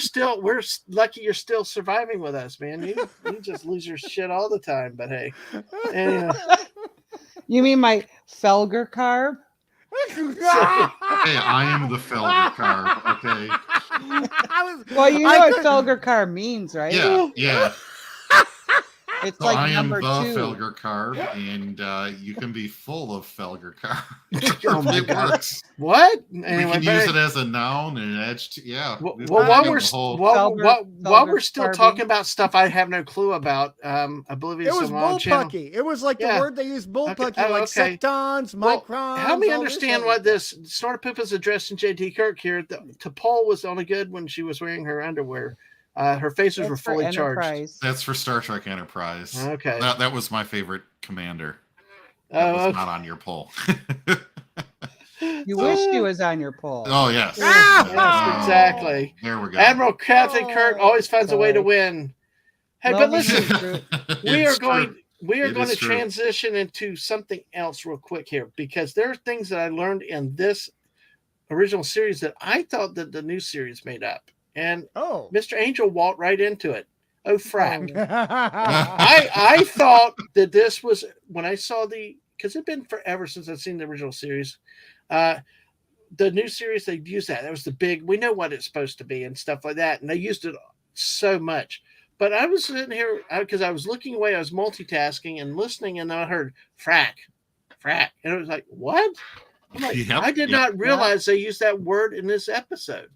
Speaker 1: lucky you're still surviving with us, man. You just lose your shit all the time, but hey. Anyway.
Speaker 2: You mean my Felger carb?
Speaker 3: Hey, I am the Felger car. Okay.
Speaker 2: Well, you know what Felger car means, right?
Speaker 3: Yeah.
Speaker 2: It's
Speaker 3: So
Speaker 2: like
Speaker 3: I am
Speaker 2: number
Speaker 3: the
Speaker 2: 2.
Speaker 3: Felger car, and you can be full of Felger car.
Speaker 1: Oh my
Speaker 3: It
Speaker 1: God.
Speaker 3: works.
Speaker 1: What?
Speaker 3: Anyway, we can use it as a noun and an adjective. Yeah.
Speaker 1: Well, while we're still talking about stuff I have no clue about, I believe
Speaker 4: it was bullpucky. It was like the word they used, bullpucky, like sectons, microns.
Speaker 1: Help me understand what this Snort Poop is addressed in J.T. Kirk here. To Paul was only good when she was wearing her underwear. Her faces were fully charged.
Speaker 3: That's for Star Trek Enterprise.
Speaker 1: Okay.
Speaker 3: That was my favorite commander. That was not on your poll.
Speaker 2: You wish he was on your poll.
Speaker 3: Oh, yes.
Speaker 1: Yes, exactly.
Speaker 3: There we go.
Speaker 1: Admiral Captain Kirk always finds a way to win. Hey, but listen, we are going to transition into something else real quick here, because there are things that I learned in this original series that I thought that the new series made up. And Mr. Angel walked right into it. Oh, frack. I thought that this was, when I saw because it's been forever since I've seen the original series. The new series, they used that. That was the big, we know what it's supposed to be and stuff like that. And they used it so much. But I was sitting here, because I was looking away, I was multitasking and listening, and I heard frack. And it was like, what? I'm like, I did not realize they used that word in this episode.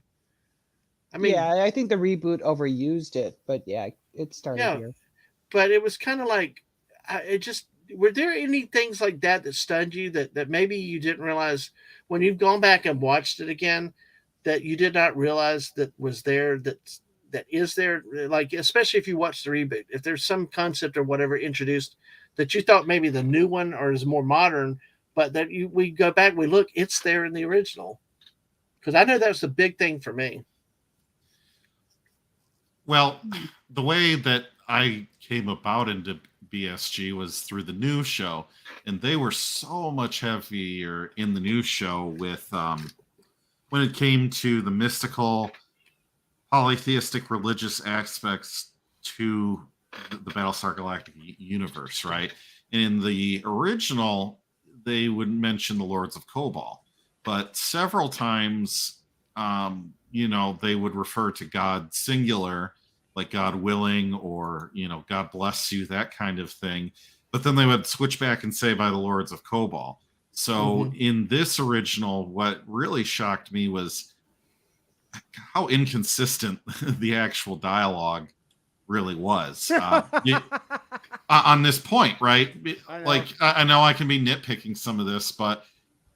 Speaker 1: I mean,
Speaker 2: I think the reboot overused it, but it started here.
Speaker 1: But it was kind of like, were there any things like that stunned you that maybe you didn't realize when you've gone back and watched it again, that you did not realize that was there, that is there, like, especially if you watch the reboot, if there's some concept or whatever introduced that you thought maybe the new one or is more modern, but that we go back, we look, it's there in the original. Because I know that was the big thing for me.
Speaker 3: Well, the way that I came about into BSG was through the new show, and they were so much heavier in the new show with when it came to the mystical, polytheistic religious aspects to the Battlestar Galactica universe, right? In the original, they would mention the Lords of Kobol, but several times, they would refer to God singular, like God willing, or, God bless you, that kind of thing. But then they would switch back and say by the Lords of Kobol. So in this original, what really shocked me was how inconsistent the actual dialogue really was on this point, right? I know I can be nitpicking some of this, but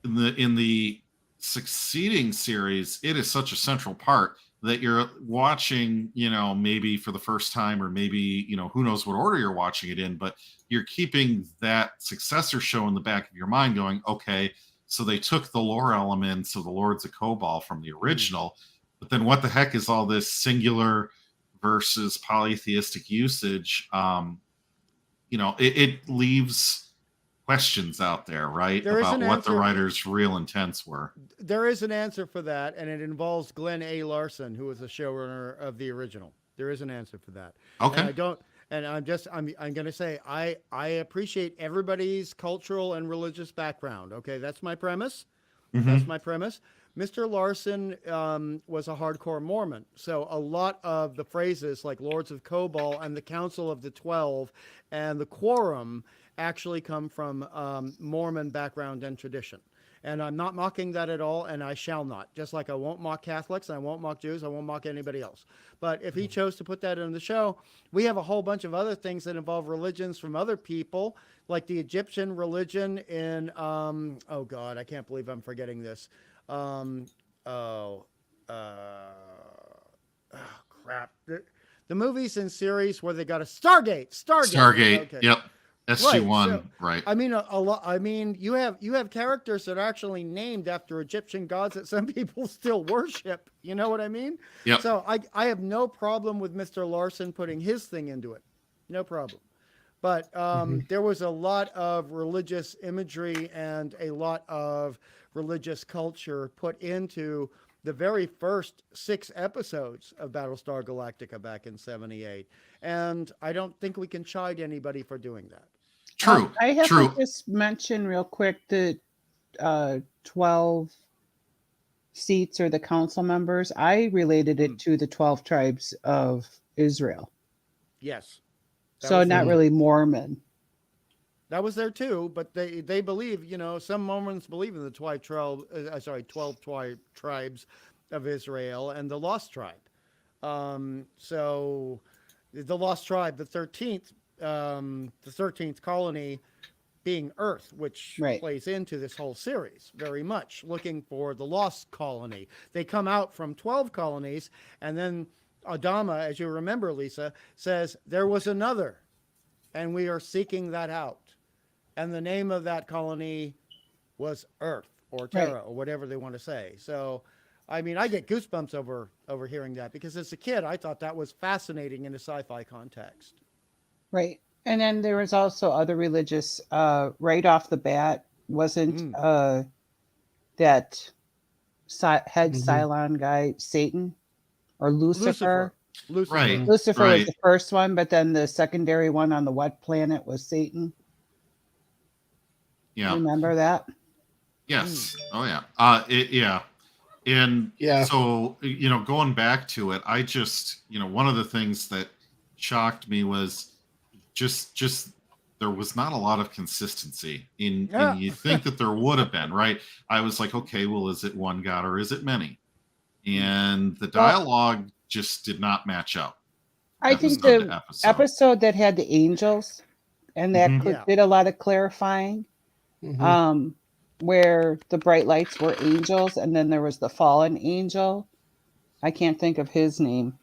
Speaker 3: in the succeeding series, it is such a central part that you're watching, maybe for the first time, or maybe, who knows what order you're watching it in, but you're keeping that successor show in the back of your mind going, okay, so they took the lore elements of the Lords of Kobol from the original, but then what the heck is all this singular versus polytheistic usage? It leaves questions out there, right? About what the writer's real intents were.
Speaker 4: There is an answer for that, and it involves Glenn A. Larson, who was the showrunner of the original. There is an answer for that.
Speaker 3: Okay.
Speaker 4: And I'm going to say, I appreciate everybody's cultural and religious background. Okay. That's my premise. That's my premise. Mr. Larson was a hardcore Mormon. So a lot of the phrases like Lords of Kobol and the Council of the 12 and the Quorum actually come from Mormon background and tradition. And I'm not mocking that at all, and I shall not. Just like I won't mock Catholics, I won't mock Jews, I won't mock anybody else. But if he chose to put that in the show, we have a whole bunch of other things that involve religions from other people, like the Egyptian religion in, oh God, I can't believe I'm forgetting this. Crap. The movies and series where they got a Stargate.
Speaker 3: Okay. Yep. SG-1, right.
Speaker 4: I mean, a lot. I mean, you have characters that are actually named after Egyptian gods that some people still worship. You know what I mean?
Speaker 3: Yep.
Speaker 4: So I have no problem with Mr. Larson putting his thing into it. No problem. But there was a lot of religious imagery and a lot of religious culture put into the very first 6 episodes of Battlestar Galactica back in '78. And I don't think we can chide anybody for doing that.
Speaker 3: True.
Speaker 2: I have to just mention real quick that 12 seats or the council members, I related it to the 12 tribes of Israel.
Speaker 4: Yes.
Speaker 2: So not really Mormon.
Speaker 4: That was there too, but they believe, some Mormons believe in the 12 tribes of Israel and the lost tribe. So the lost tribe, the 13th colony being Earth, which plays into this whole series very much, looking for the lost colony. They come out from 12 colonies, and then Adama, as you remember, Lisa, says there was another, and we are seeking that out. And the name of that colony was Earth or Terra or whatever they want to say. So, I mean, I get goosebumps over hearing that, because as a kid, I thought that was fascinating in a sci-fi context.
Speaker 2: Right. And then there was also other religious, right off the bat, wasn't that head Cylon guy Satan or Lucifer?
Speaker 3: Right.
Speaker 2: Lucifer was the first one, but then the secondary one on the wet planet was Satan.
Speaker 3: Yeah.
Speaker 2: Remember that?
Speaker 3: Yes. Oh, yeah. And so, going back to it, I just, one of the things that shocked me was just there was not a lot of consistency in you think that there would have been, right? I was like, okay, well, is it one God or is it many? And the dialogue just did not match up.
Speaker 2: I think the episode that had the angels and that did a lot of clarifying, where the bright lights were angels and then there was the fallen angel. I can't think of his name.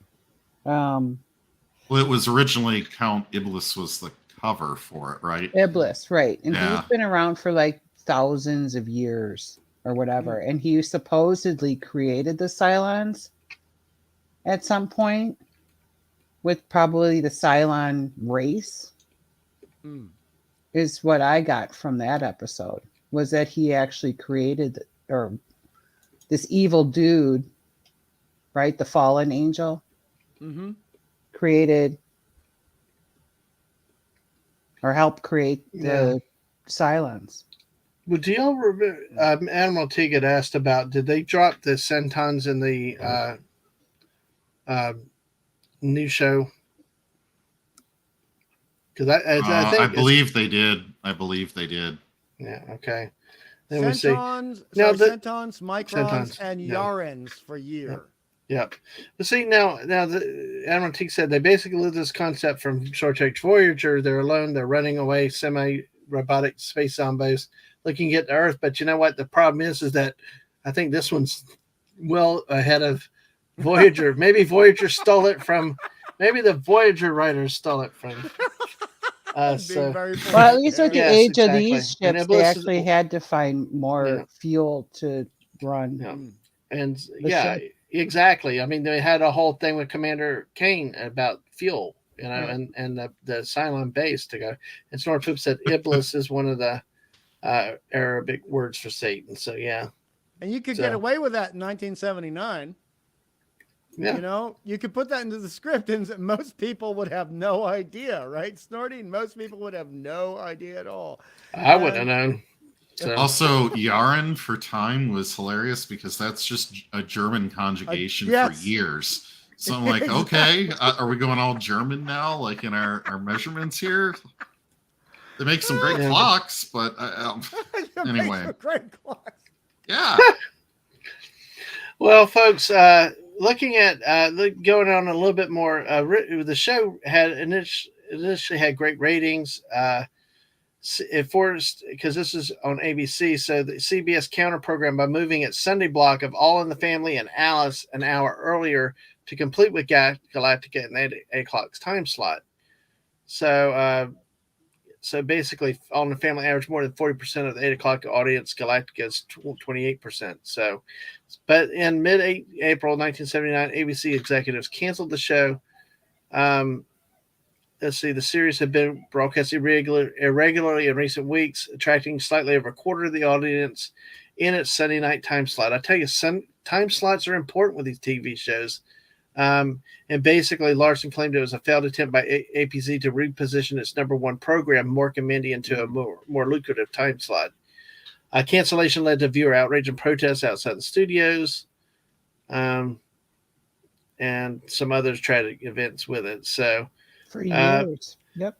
Speaker 3: Well, it was originally Count Iblis was the cover for it, right?
Speaker 2: Iblis, right. And he's been around for like thousands of years or whatever. And he supposedly created the Cylons at some point with probably the Cylon race, is what I got from that episode, was that he actually created, or this evil dude, right? The fallen angel. Created or helped create the Cylons.
Speaker 1: Well, do y'all remember, Admiral Teague had asked about, did they drop the Centons in the new show? Because I think
Speaker 3: I believe they did.
Speaker 1: Yeah. Okay.
Speaker 4: Then Centons, Microns, and Yarans for year.
Speaker 1: Yep. But see, now the Admiral Teague said they basically live this concept from Star Trek Voyager. They're alone. They're running away, semi-robotic space zombies looking at the Earth. But you know what? The problem is that I think this one's well ahead of Voyager. Maybe Voyager stole it from. Maybe the Voyager writers stole it from.
Speaker 2: Well, at least with the age of these ships, they actually had to find more fuel to run.
Speaker 1: And exactly. I mean, they had a whole thing with Commander Kane about fuel, and the Cylon base to go. And Snorpoop said Iblis is one of the Arabic words for Satan. So
Speaker 4: and you could get away with that in 1979. Yeah. You could put that into the script and most people would have no idea, right? Snorting, most people would have no idea at all.
Speaker 1: I wouldn't have known.
Speaker 3: So. Also, Yaren for time was hilarious because that's just a German conjugation for years. So I'm like, okay, are we going all German now, like in our measurements here? They make some great clocks, but anyway.
Speaker 4: Great clocks.
Speaker 3: Yeah.
Speaker 1: Well, folks, looking at going on a little bit more, the show had initially had great ratings. Because this is on ABC, so the CBS counter program by moving its Sunday block of All in the Family and Alice an hour earlier to complete with Galactica in 8 o'clock time slot. So basically, All in the Family averaged more than 40% of the 8 o'clock audience. Galactica is 28%. So, but in mid-April 1979, ABC executives canceled the show. Let's see, the series had been broadcast irregularly in recent weeks, attracting slightly over a quarter of the audience in its Sunday night time slot. I tell you, time slots are important with these TV shows. And basically, Larson claimed it was a failed attempt by APZ to reposition its number one program, Mork and Mindy, into a more lucrative time slot. Cancellation led to viewer outrage and protests outside the studios, and some other tragic events with it. So
Speaker 2: for years. Yep.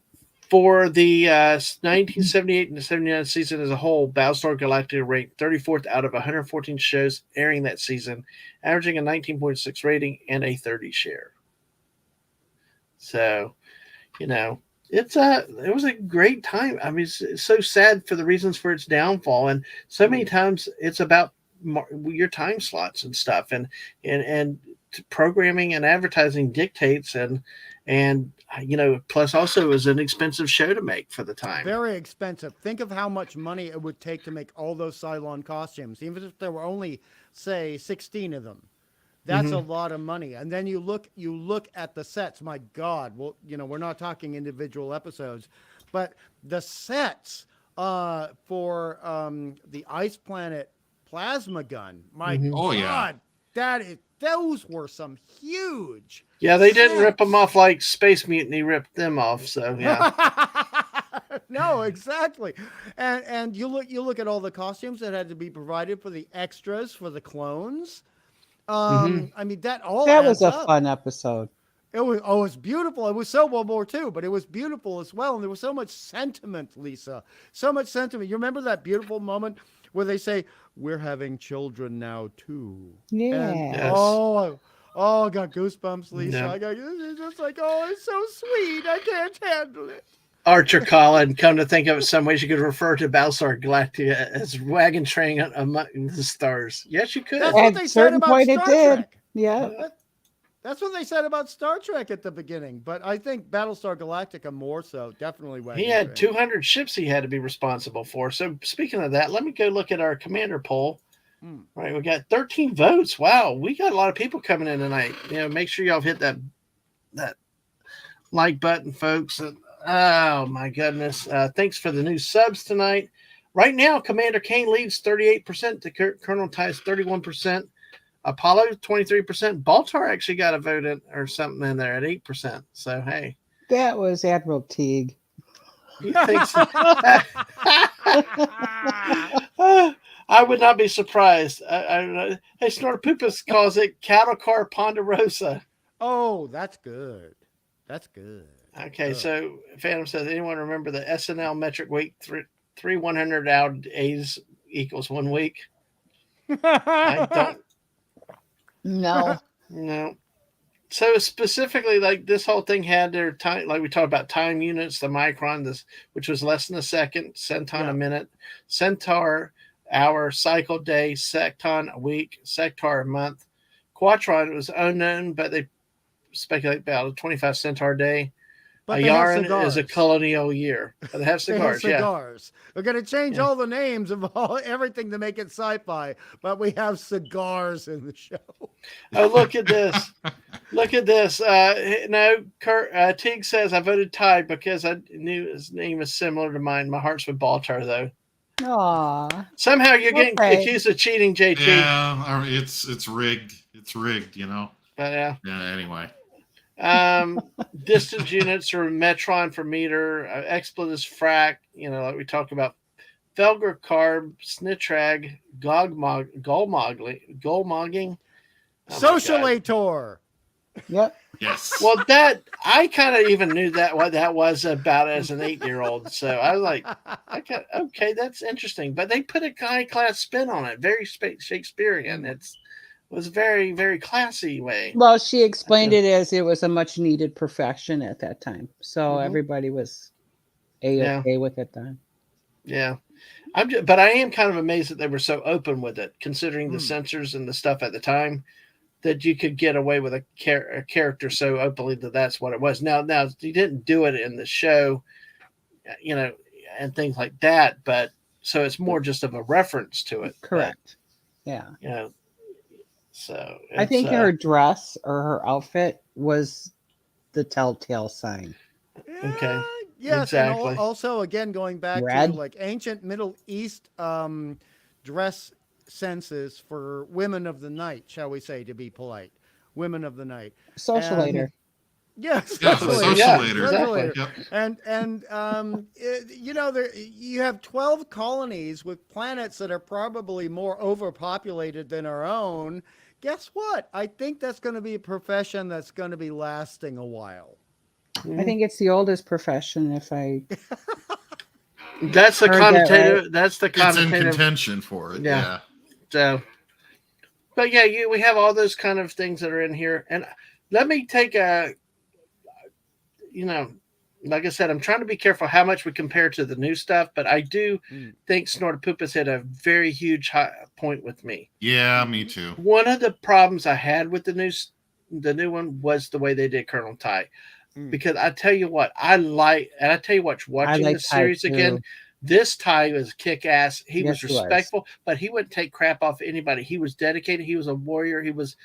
Speaker 1: For the 1978 and 79 season as a whole, Battlestar Galactica ranked 34th out of 114 shows airing that season, averaging a 19.6 rating and a 30 share. So, it was a great time. I mean, it's so sad for the reasons for its downfall, and so many times it's about your time slots and stuff, and programming and advertising dictates, and plus also it was an expensive show to make for the time.
Speaker 4: Very expensive. Think of how much money it would take to make all those Cylon costumes, even if there were only, say, 16 of them. That's a lot of money. And then you look at the sets. My God, well, we're not talking individual episodes, but the sets for the Ice Planet plasma gun. My God, those were some huge.
Speaker 1: Yeah, they didn't rip them off like Space Mutiny ripped them off. So yeah.
Speaker 4: No, exactly. And you look at all the costumes that had to be provided for the extras for the clones. I mean, that
Speaker 2: was a fun episode.
Speaker 4: It was beautiful. It was so World War II, but it was beautiful as well. And there was so much sentiment, Lisa. So much sentiment. You remember that beautiful moment where they say, "We're having children now too."
Speaker 2: Yeah.
Speaker 1: Yes.
Speaker 4: I got goosebumps, Lisa.
Speaker 1: Yeah.
Speaker 4: It's just like, oh, it's so sweet. I can't handle it.
Speaker 1: Archer Collin, come to think of it, some ways you could refer to Battlestar Galactica as wagon train among the stars. Yes, you could.
Speaker 4: That's what they said about Star Trek.
Speaker 2: Yeah.
Speaker 4: That's what they said about Star Trek at the beginning. But I think Battlestar Galactica more so, definitely wagon
Speaker 1: He had
Speaker 4: train.
Speaker 1: 200 ships he had to be responsible for. So speaking of that, let me go look at our commander poll. Right, we got 13 votes. Wow, we got a lot of people coming in tonight. Make sure y'all hit that like button, folks. Oh my goodness! Thanks for the new subs tonight. Right now, Commander Kane leads 38% to Colonel Tice 31%. Apollo 23%. Baltar actually got a vote in, or something in there at 8%. So hey,
Speaker 2: that was Admiral Teague.
Speaker 1: You think so? I would not be surprised. I don't know. Hey, Snortopoopas calls it Cattle Car Ponderosa.
Speaker 4: Oh, that's good. That's good.
Speaker 1: Okay, so Phantom says, anyone remember the SNL metric week? Three 100-hour days equals 1 week? I don't.
Speaker 2: No.
Speaker 1: So specifically, like this whole thing had their time, like we talked about time units, the micron, which was less than a second, centon a minute, centaur hour, cycle day, secton a week, sectar a month. Quatron was unknown, but they speculate about a 25 centaur day.
Speaker 4: But
Speaker 1: a yarn is a colonial year. But they have cigars.
Speaker 4: They have cigars. We're going to change all the names of everything to make it sci-fi, but we have cigars in the show.
Speaker 1: Oh, look at this. Look at this. Teague says, I voted Ty because I knew his name is similar to mine. My heart's with Baltar, though.
Speaker 2: Aww.
Speaker 1: Somehow you're getting accused of cheating, JT.
Speaker 3: Yeah, it's rigged. It's rigged,
Speaker 1: But yeah.
Speaker 3: Yeah, anyway.
Speaker 1: Distance units are metron for meter, expletives frac, like we talked about, Felger carb, snitrag, goalmogging,
Speaker 4: Socialator.
Speaker 2: Yep.
Speaker 3: Yes.
Speaker 1: Well, that I kind of even knew what that was about as an 8-year-old. So I was like, okay, that's interesting. But they put a high class spin on it, very Shakespearean. It was very, very classy way.
Speaker 2: Well, she explained it as it was a much needed profession at that time. So everybody was A-okay with it then.
Speaker 1: Yeah. But I am kind of amazed that they were so open with it, considering the censors and the stuff at the time, that you could get away with a character so openly that that's what it was. Now you didn't do it in the show, and things like that, but so it's more just of a reference to it.
Speaker 2: Correct. But,
Speaker 1: yeah. So
Speaker 2: I think her dress or her outfit was the telltale sign.
Speaker 1: Okay.
Speaker 4: Yes,
Speaker 1: exactly.
Speaker 4: And also, again, going back to like ancient Middle East dress senses for women of the night, shall we say, to be polite. Women of the night.
Speaker 2: Socialator.
Speaker 4: Yeah,
Speaker 3: socialator.
Speaker 4: Yep. And you know, you have 12 colonies with planets that are probably more overpopulated than our own. Guess what? I think that's going to be a profession that's going to be lasting a while.
Speaker 2: I think it's the oldest profession. If I
Speaker 1: that's the connotative. Right. That's the connotative.
Speaker 3: It's in contention for it. Yeah.
Speaker 1: So, but yeah, we have all those kind of things that are in here, and let me take a. You know, like I said, I'm trying to be careful how much we compare to the new stuff, but I do think Snortopoopas hit a very huge high point with me.
Speaker 3: Yeah, me too.
Speaker 1: One of the problems I had with the new one was the way they did Colonel Ty, because I tell you what, watching the series again. This Ty was kick-ass. He was respectful, but he wouldn't take crap off anybody. He was dedicated. He was a warrior. He was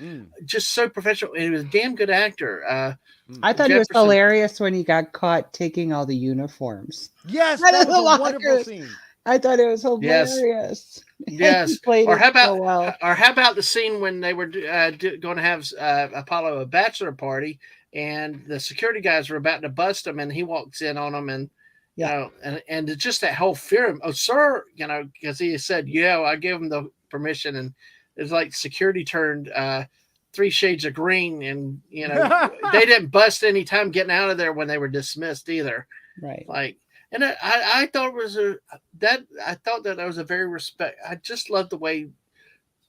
Speaker 1: just so professional, and he was a damn good actor.
Speaker 2: I thought Jefferson. It was hilarious when he got caught taking all the uniforms.
Speaker 4: Yes, that was a wonderful scene.
Speaker 2: I thought it was hilarious.
Speaker 1: Yes. Or how about the scene when they were going to have Apollo a bachelor party, and the security guys were about to bust him, and he walks in on them, and you know, and just that whole fear of, oh, sir, you know, because he said, yeah, I gave him the permission, and it's like security turned 3 shades of green, and you know, they didn't bust any time getting out of there when they were dismissed either.
Speaker 2: Right.
Speaker 1: Like, and I thought it was I thought that was a very respect. I just loved the way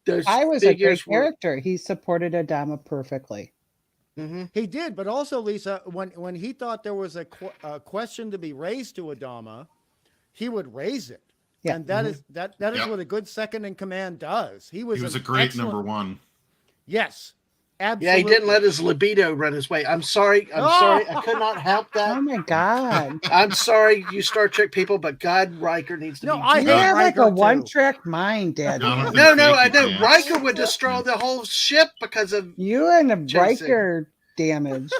Speaker 1: those.
Speaker 2: I was a great character. He supported Adama perfectly.
Speaker 4: Mm-hmm. He did, but also, Lisa, when he thought there was a question to be raised to Adama, he would raise it, and that is what a good second in command does. He was a
Speaker 3: great number one.
Speaker 4: Yes, absolutely.
Speaker 1: Yeah, he didn't let his libido run his way. I'm sorry. I could not help that.
Speaker 2: Oh my God.
Speaker 1: I'm sorry, you Star Trek people, but God, Riker needs to be.
Speaker 2: You have like a one-track mind, Dad.
Speaker 1: No, I know. Riker would destroy the whole ship because of
Speaker 2: you and the Riker damage.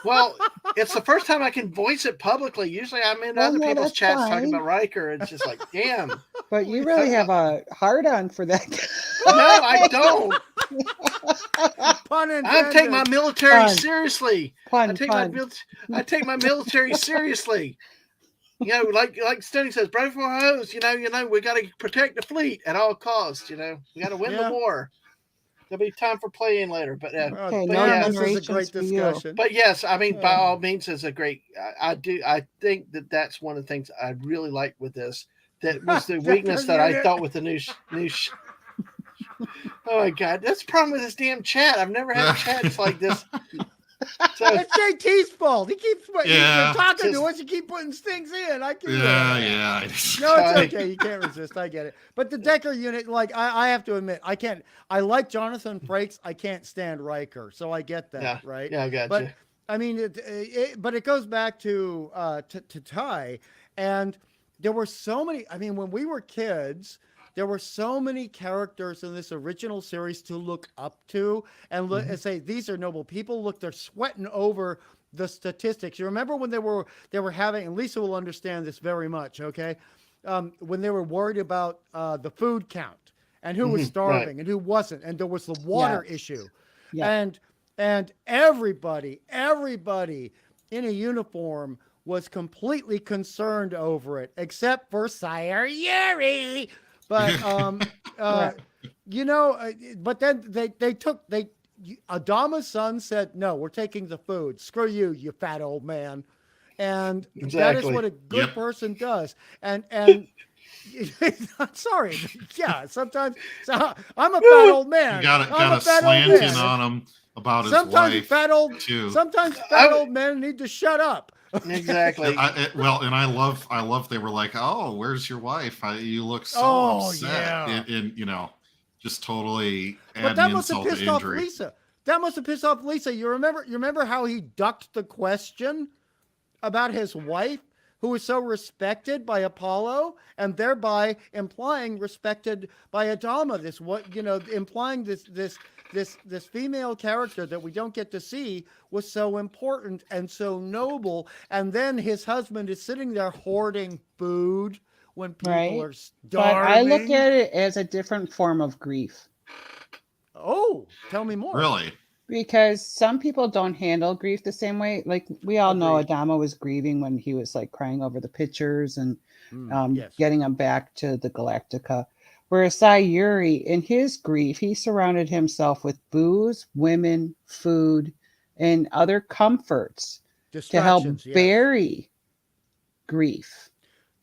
Speaker 1: Well, it's the first time I can voice it publicly. Usually I'm in other people's chats talking about Riker. It's just like, damn.
Speaker 2: But you really have a hard-on for that guy.
Speaker 1: No, I don't.
Speaker 4: Pun intended.
Speaker 1: I take my military seriously.
Speaker 2: I
Speaker 1: take my military seriously. You know, like Stoney says, brave for hose. You know, we got to protect the fleet at all costs. You know, we got to win the war. There'll be time for playing later, but
Speaker 4: this is a great discussion.
Speaker 1: But yes, I mean, by all means, it's a great. I think that's one of the things I really like with this. That was the weakness that I thought with the new. Oh my God, that's the problem with this damn chat. I've never had chats like this.
Speaker 4: So, it's JT's fault. He keeps talking to us. You keep putting things in. No, it's okay. You can't resist. I get it. But the Decker unit, like I have to admit, I can't. I like Jonathan Frakes. I can't stand Riker, so I get that, right?
Speaker 1: Yeah, I got
Speaker 4: you.
Speaker 1: But
Speaker 4: I mean, but it goes back to Ty, and there were so many. I mean, when we were kids, there were so many characters in this original series to look up to and say, these are noble people. Look, they're sweating over the statistics. You remember when they were having, and Lisa will understand this very much, okay? When they were worried about the food count and who was starving and who wasn't, and there was the water issue. Yeah. And everybody in a uniform was completely concerned over it, except for Sire Yuri. But you know, but then Adama's son said, "No, we're taking the food. Screw you, you fat old man." And that is what a good person does. And I'm sorry, sometimes I'm a fat old man.
Speaker 3: You gotta slant in on him about his wife.
Speaker 4: Sometimes fat old men need to shut up.
Speaker 1: Exactly.
Speaker 3: I love they were like, oh, where's your wife? You look so upset. And you know, just totally.
Speaker 4: But that must have pissed off Lisa. That must have pissed off Lisa. You remember how he ducked the question about his wife, who was so respected by Apollo, and thereby implying respected by Adama. Implying this female character that we don't get to see was so important and so noble. And then his husband is sitting there hoarding food when people are starving.
Speaker 2: But I look at it as a different form of grief.
Speaker 4: Oh, tell me more.
Speaker 3: Really?
Speaker 2: Because some people don't handle grief the same way. Like we all know Adama was grieving when he was like crying over the pictures and getting them back to the Galactica. Whereas Sayuri, in his grief, he surrounded himself with booze, women, food, and other comforts to help bury grief.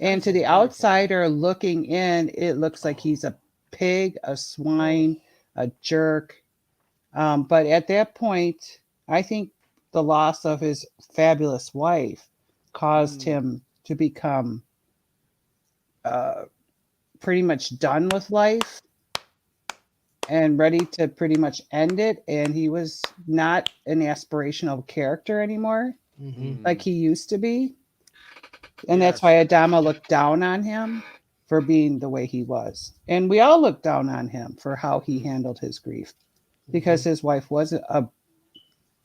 Speaker 2: And to the outsider looking in, it looks like he's a pig, a swine, a jerk. But at that point, I think the loss of his fabulous wife caused him to become pretty much done with life and ready to pretty much end it. And he was not an aspirational character anymore, like he used to be. And that's why Adama looked down on him for being the way he was. And we all looked down on him for how he handled his grief. Because his wife was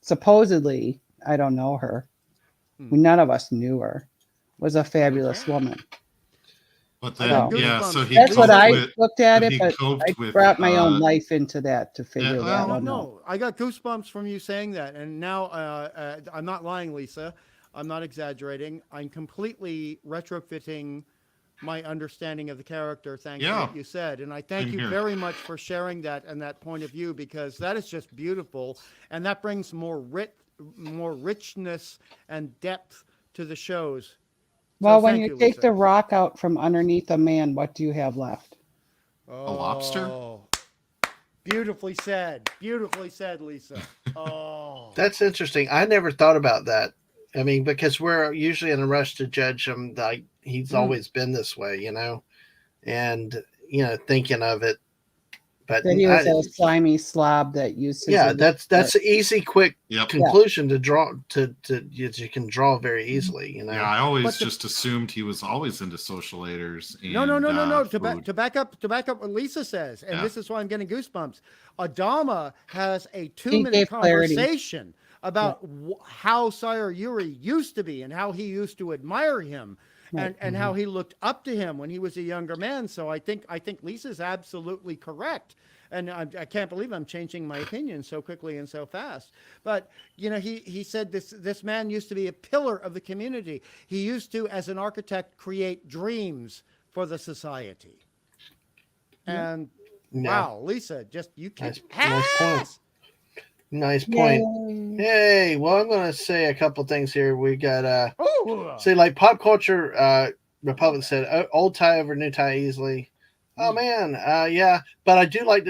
Speaker 2: supposedly, I don't know her, none of us knew her, was a fabulous woman.
Speaker 3: But then, so he
Speaker 2: that's what I looked at it, but I brought my own life into that to figure that out.
Speaker 4: No, I got goosebumps from you saying that. And now I'm not lying, Lisa. I'm not exaggerating. I'm completely retrofitting my understanding of the character, thanks to what you said. And I thank you very much for sharing that and that point of view, because that is just beautiful. And that brings more richness and depth to the shows.
Speaker 2: Well, when you take the rock out from underneath a man, what do you have left?
Speaker 3: A lobster?
Speaker 4: Beautifully said, Lisa.
Speaker 1: That's interesting. I never thought about that. I mean, because we're usually in a rush to judge him like he's always been this way, and thinking of it. But
Speaker 2: that he was a slimy slob that used to.
Speaker 1: Yeah, that's an easy, quick conclusion to draw. You can draw very easily.
Speaker 3: Yeah, I always just assumed he was always into socialators. And,
Speaker 4: no. To back up what Lisa says, and this is why I'm getting goosebumps. Adama has a 2-minute conversation about how Sayuri used to be and how he used to admire him. And how he looked up to him when he was a younger man. So I think Lisa's absolutely correct. And I can't believe I'm changing my opinion so quickly and so fast. But, he said this man used to be a pillar of the community. He used to, as an architect, create dreams for the society. And wow, Lisa, you can
Speaker 1: Nice point. Hey, well, I'm going to say a couple things here. We got, say, like Pop Culture Republic said, old tie over new tie easily. Oh, man. Yeah. But I do like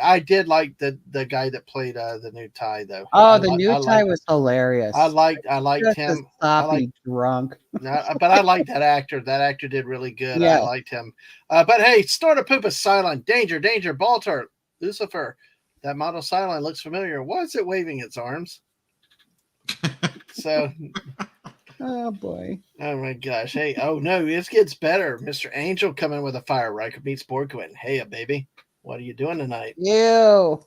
Speaker 1: I did like the guy that played the new tie, though.
Speaker 2: Oh, the new tie was hilarious.
Speaker 1: I liked him.
Speaker 2: Sloppy drunk.
Speaker 1: But I liked that actor. That actor did really good. Yeah. I liked him. But hey, Snort a Poop is silent. Danger, Baltar, Lucifer. That model Cylon looks familiar. Why is it waving its arms? So,
Speaker 2: oh boy.
Speaker 1: Oh my gosh. Hey, oh no, this gets better. Mr. Angel coming with a fire. Riker meets Borgwin. Hey, baby. What are you doing tonight?
Speaker 2: Ew.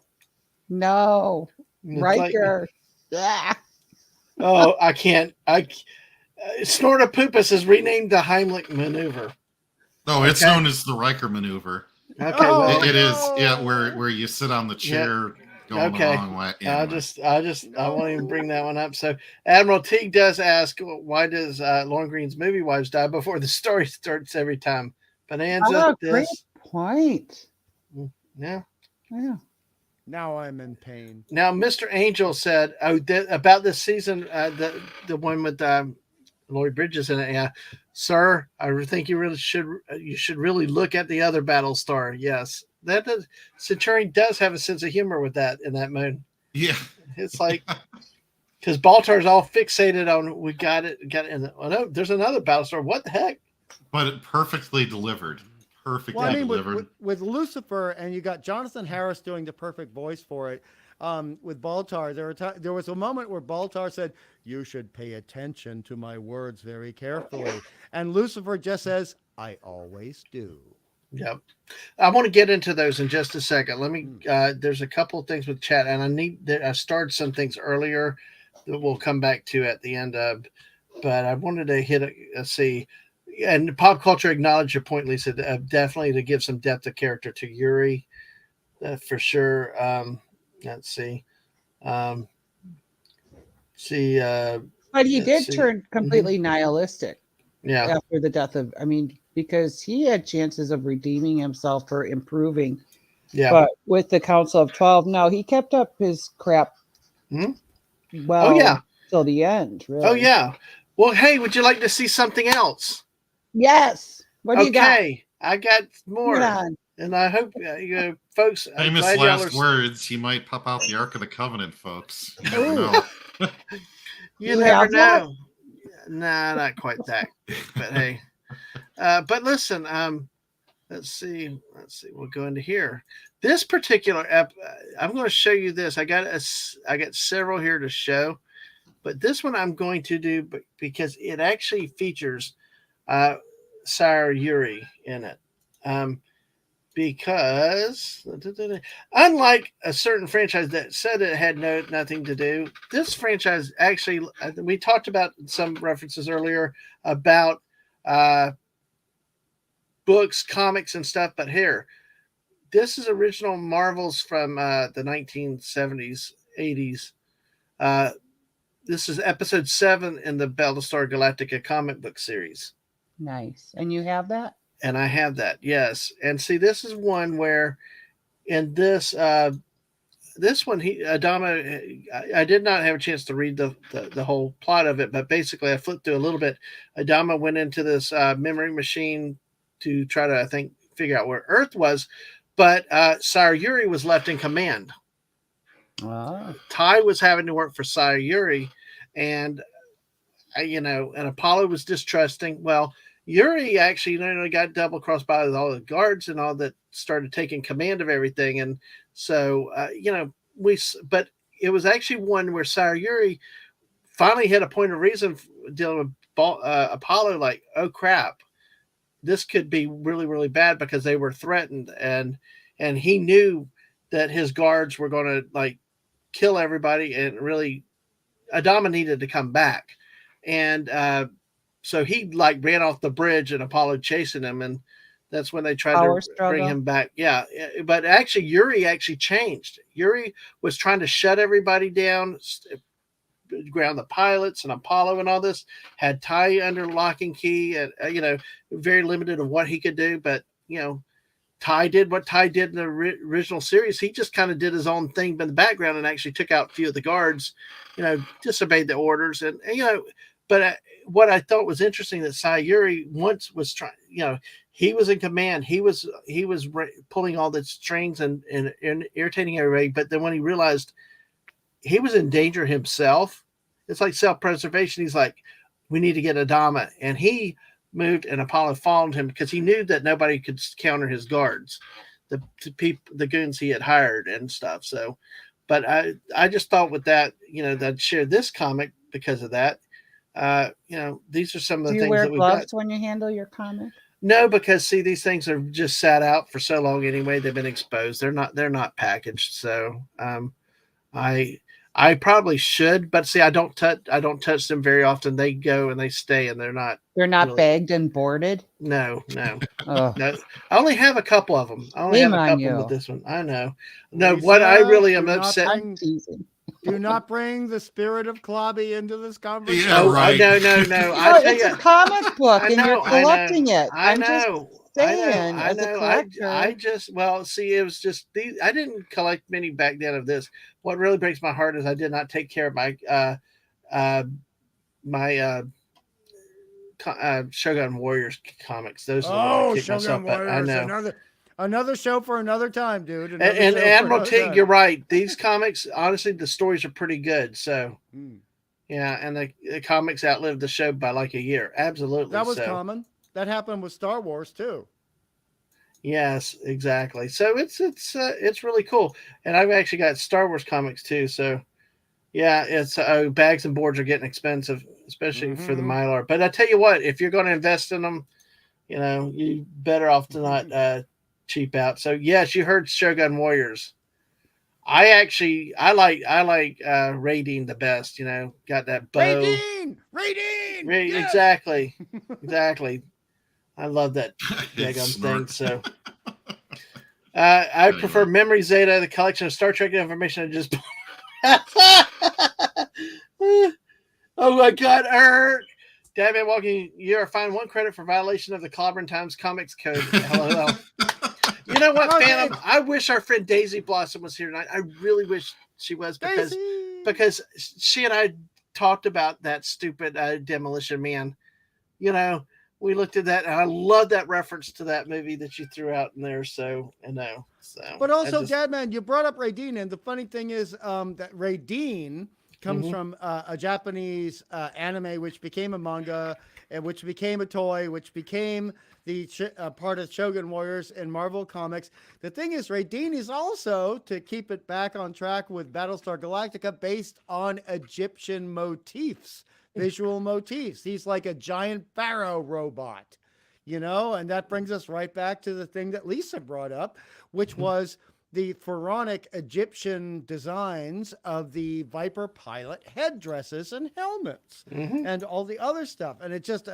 Speaker 2: No. Riker.
Speaker 1: Like, oh, I can't. Snortopoopas is renamed the Heimlich maneuver.
Speaker 3: No, it's known as the Riker maneuver.
Speaker 1: Okay, well,
Speaker 3: it is, where you sit on the chair going the wrong way. Anyway.
Speaker 1: I won't even bring that one up. So Admiral Teague does ask, why does Lauren Green's movie wives die before the story starts every time? Bonanza.
Speaker 2: Great point.
Speaker 1: Yeah.
Speaker 4: Now I'm in pain.
Speaker 1: Now, Mr. Angel said about this season, the one with Lloyd Bridges in it. Yeah, sir, I think you should really look at the other Battlestar. Yes, Centurion does have a sense of humor with that in that moon.
Speaker 3: Yeah,
Speaker 1: it's like because Baltar's all fixated on we got it. Oh no, there's another Battlestar. What the heck?
Speaker 3: But it perfectly delivered. Delivered.
Speaker 4: With Lucifer, and you got Jonathan Harris doing the perfect voice for it. With Baltar, there was a moment where Baltar said, "You should pay attention to my words very carefully," and Lucifer just says, "I always do."
Speaker 1: Yep. I want to get into those in just a second. Let me. There's a couple of things with chat, and I started some things earlier that we'll come back to at the end of. But I wanted to hit see. And Pop Culture acknowledged your point, Lisa. Definitely to give some depth of character to Yuri, for sure. Let's see. See,
Speaker 2: but he did turn completely nihilistic.
Speaker 1: Yeah.
Speaker 2: After the death of, because he had chances of redeeming himself or improving.
Speaker 1: Yeah.
Speaker 2: But with the Council of 12, no, he kept up his crap. Well,
Speaker 1: oh yeah,
Speaker 2: till the end. Really.
Speaker 1: Oh yeah. Well, hey, would you like to see something else?
Speaker 2: Yes. What do you got?
Speaker 1: Okay, I got more. And I hope folks.
Speaker 3: Famous last words. He might pop out the Ark of the Covenant, folks. You never know.
Speaker 1: You never know. Nah, not quite that. But hey, but listen. Let's see. We'll go into here. This particular I'm going to show you this. I got several here to show, but this one I'm going to do because it actually features Sire Yuri in it. Because unlike a certain franchise that said it had nothing to do, this franchise actually, we talked about some references earlier about books, comics, and stuff, but here, this is original Marvels from the 1970s, 80s. This is episode 7 in the Battlestar Galactica comic book series.
Speaker 2: Nice. And you have that?
Speaker 1: And I have that, yes. And see, this is one where in this one, Adama, I did not have a chance to read the whole plot of it, but basically I flipped through a little bit. Adama went into this memory machine to try to, I think, figure out where Earth was, but Sire Yuri was left in command. Ty was having to work for Sire Yuri, and and Apollo was distrusting. Well, Yuri actually got double crossed by all the guards and all that, started taking command of everything, and so but it was actually one where Sire Yuri finally had a point of reason dealing with Apollo, like, oh crap, this could be really, really bad, because they were threatened, and he knew that his guards were going to like kill everybody, and really Adama needed to come back, and so he like ran off the bridge, and Apollo chasing him, and that's when they tried to bring him back. Yeah, but actually Yuri actually changed. Yuri was trying to shut everybody down, ground the pilots and Apollo and all this, had Ty under lock and key, and very limited of what he could do, but Ty did what Ty did in the original series. He just kind of did his own thing in the background and actually took out a few of the guards, disobeyed the orders. And but what I thought was interesting, that Sire Yuri once was trying, he was in command. He was pulling all the strings and irritating everybody. But then when he realized he was in danger himself, it's like self-preservation. He's like, we need to get Adama. And he moved, and Apollo followed him because he knew that nobody could counter his guards, the goons he had hired and stuff. So, but I just thought with that, that I'd share this comic because of that. These are some of the things that we got. Do you wear gloves
Speaker 2: when you handle your comic?
Speaker 1: No, because see, these things are just sat out for so long anyway. They've been exposed. They're not packaged. So, I probably should, but see, I don't touch them very often. They go and they stay, and they're not
Speaker 2: really bagged and boarded.
Speaker 1: No. No. I only have a couple of them. I only have a couple with this one. I know. No,
Speaker 4: Lisa,
Speaker 1: what I really am upset.
Speaker 4: Do not bring the spirit of Klobby into this conversation.
Speaker 3: Yeah, right.
Speaker 1: No.
Speaker 2: It's a comic book, and you're collecting it.
Speaker 1: I know.
Speaker 2: Saying,
Speaker 1: I it was just these. I didn't collect many back then of this. What really breaks my heart is I did not take care of my Shogun Warriors comics. Those are
Speaker 4: Shogun Warriors. I know. Another show for another time, dude.
Speaker 1: And Admiral Tig, you're right. These comics, honestly, the stories are pretty good. So, yeah, and the comics outlived the show by like a year. Absolutely,
Speaker 4: that was common. That happened with Star Wars too.
Speaker 1: Yes, exactly. So it's really cool, and I've actually got Star Wars comics too. So, yeah, it's bags and boards are getting expensive, especially for the Mylar. But I tell you what, if you're going to invest in them, you better off to not cheap out. So yes, you heard Shogun Warriors. I like Raideen the best. Got that bow.
Speaker 4: Raideen.
Speaker 1: Yes. Exactly. I love that daggum thing. So I prefer Memory Zeta, the collection of Star Trek information I just Oh my God, Dadman Walking, you are fined 1 credit for violation of the Clobbering Times Comics Code. LOL. You know what, Phantom? I wish our friend Daisy Blossom was here tonight. I really wish she was because she and I talked about that stupid Demolition Man. You know, we looked at that, and I love that reference to that movie that you threw out in there. So,
Speaker 4: But also, Dadman, you brought up Ray Dean, and the funny thing is that Ray Dean comes from a Japanese anime, which became a manga, and which became a toy, which became the part of Shogun Warriors in Marvel Comics. The thing is, Ray Dean is also, to keep it back on track with Battlestar Galactica, based on Egyptian motifs, visual motifs. He's like a giant pharaoh robot, and that brings us right back to the thing that Lisa brought up, which was the pharaonic Egyptian designs of the Viper pilot headdresses and helmets and all the other stuff. And it just,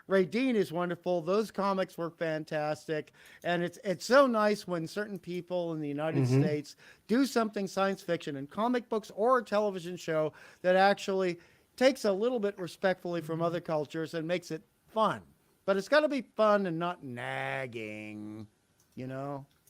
Speaker 4: Ray Dean is wonderful. Those comics were fantastic. And it's so nice when certain people in the United States do something science fiction in comic books or a television show that actually takes a little bit respectfully from other cultures and makes it fun. But it's got to be fun and not nagging,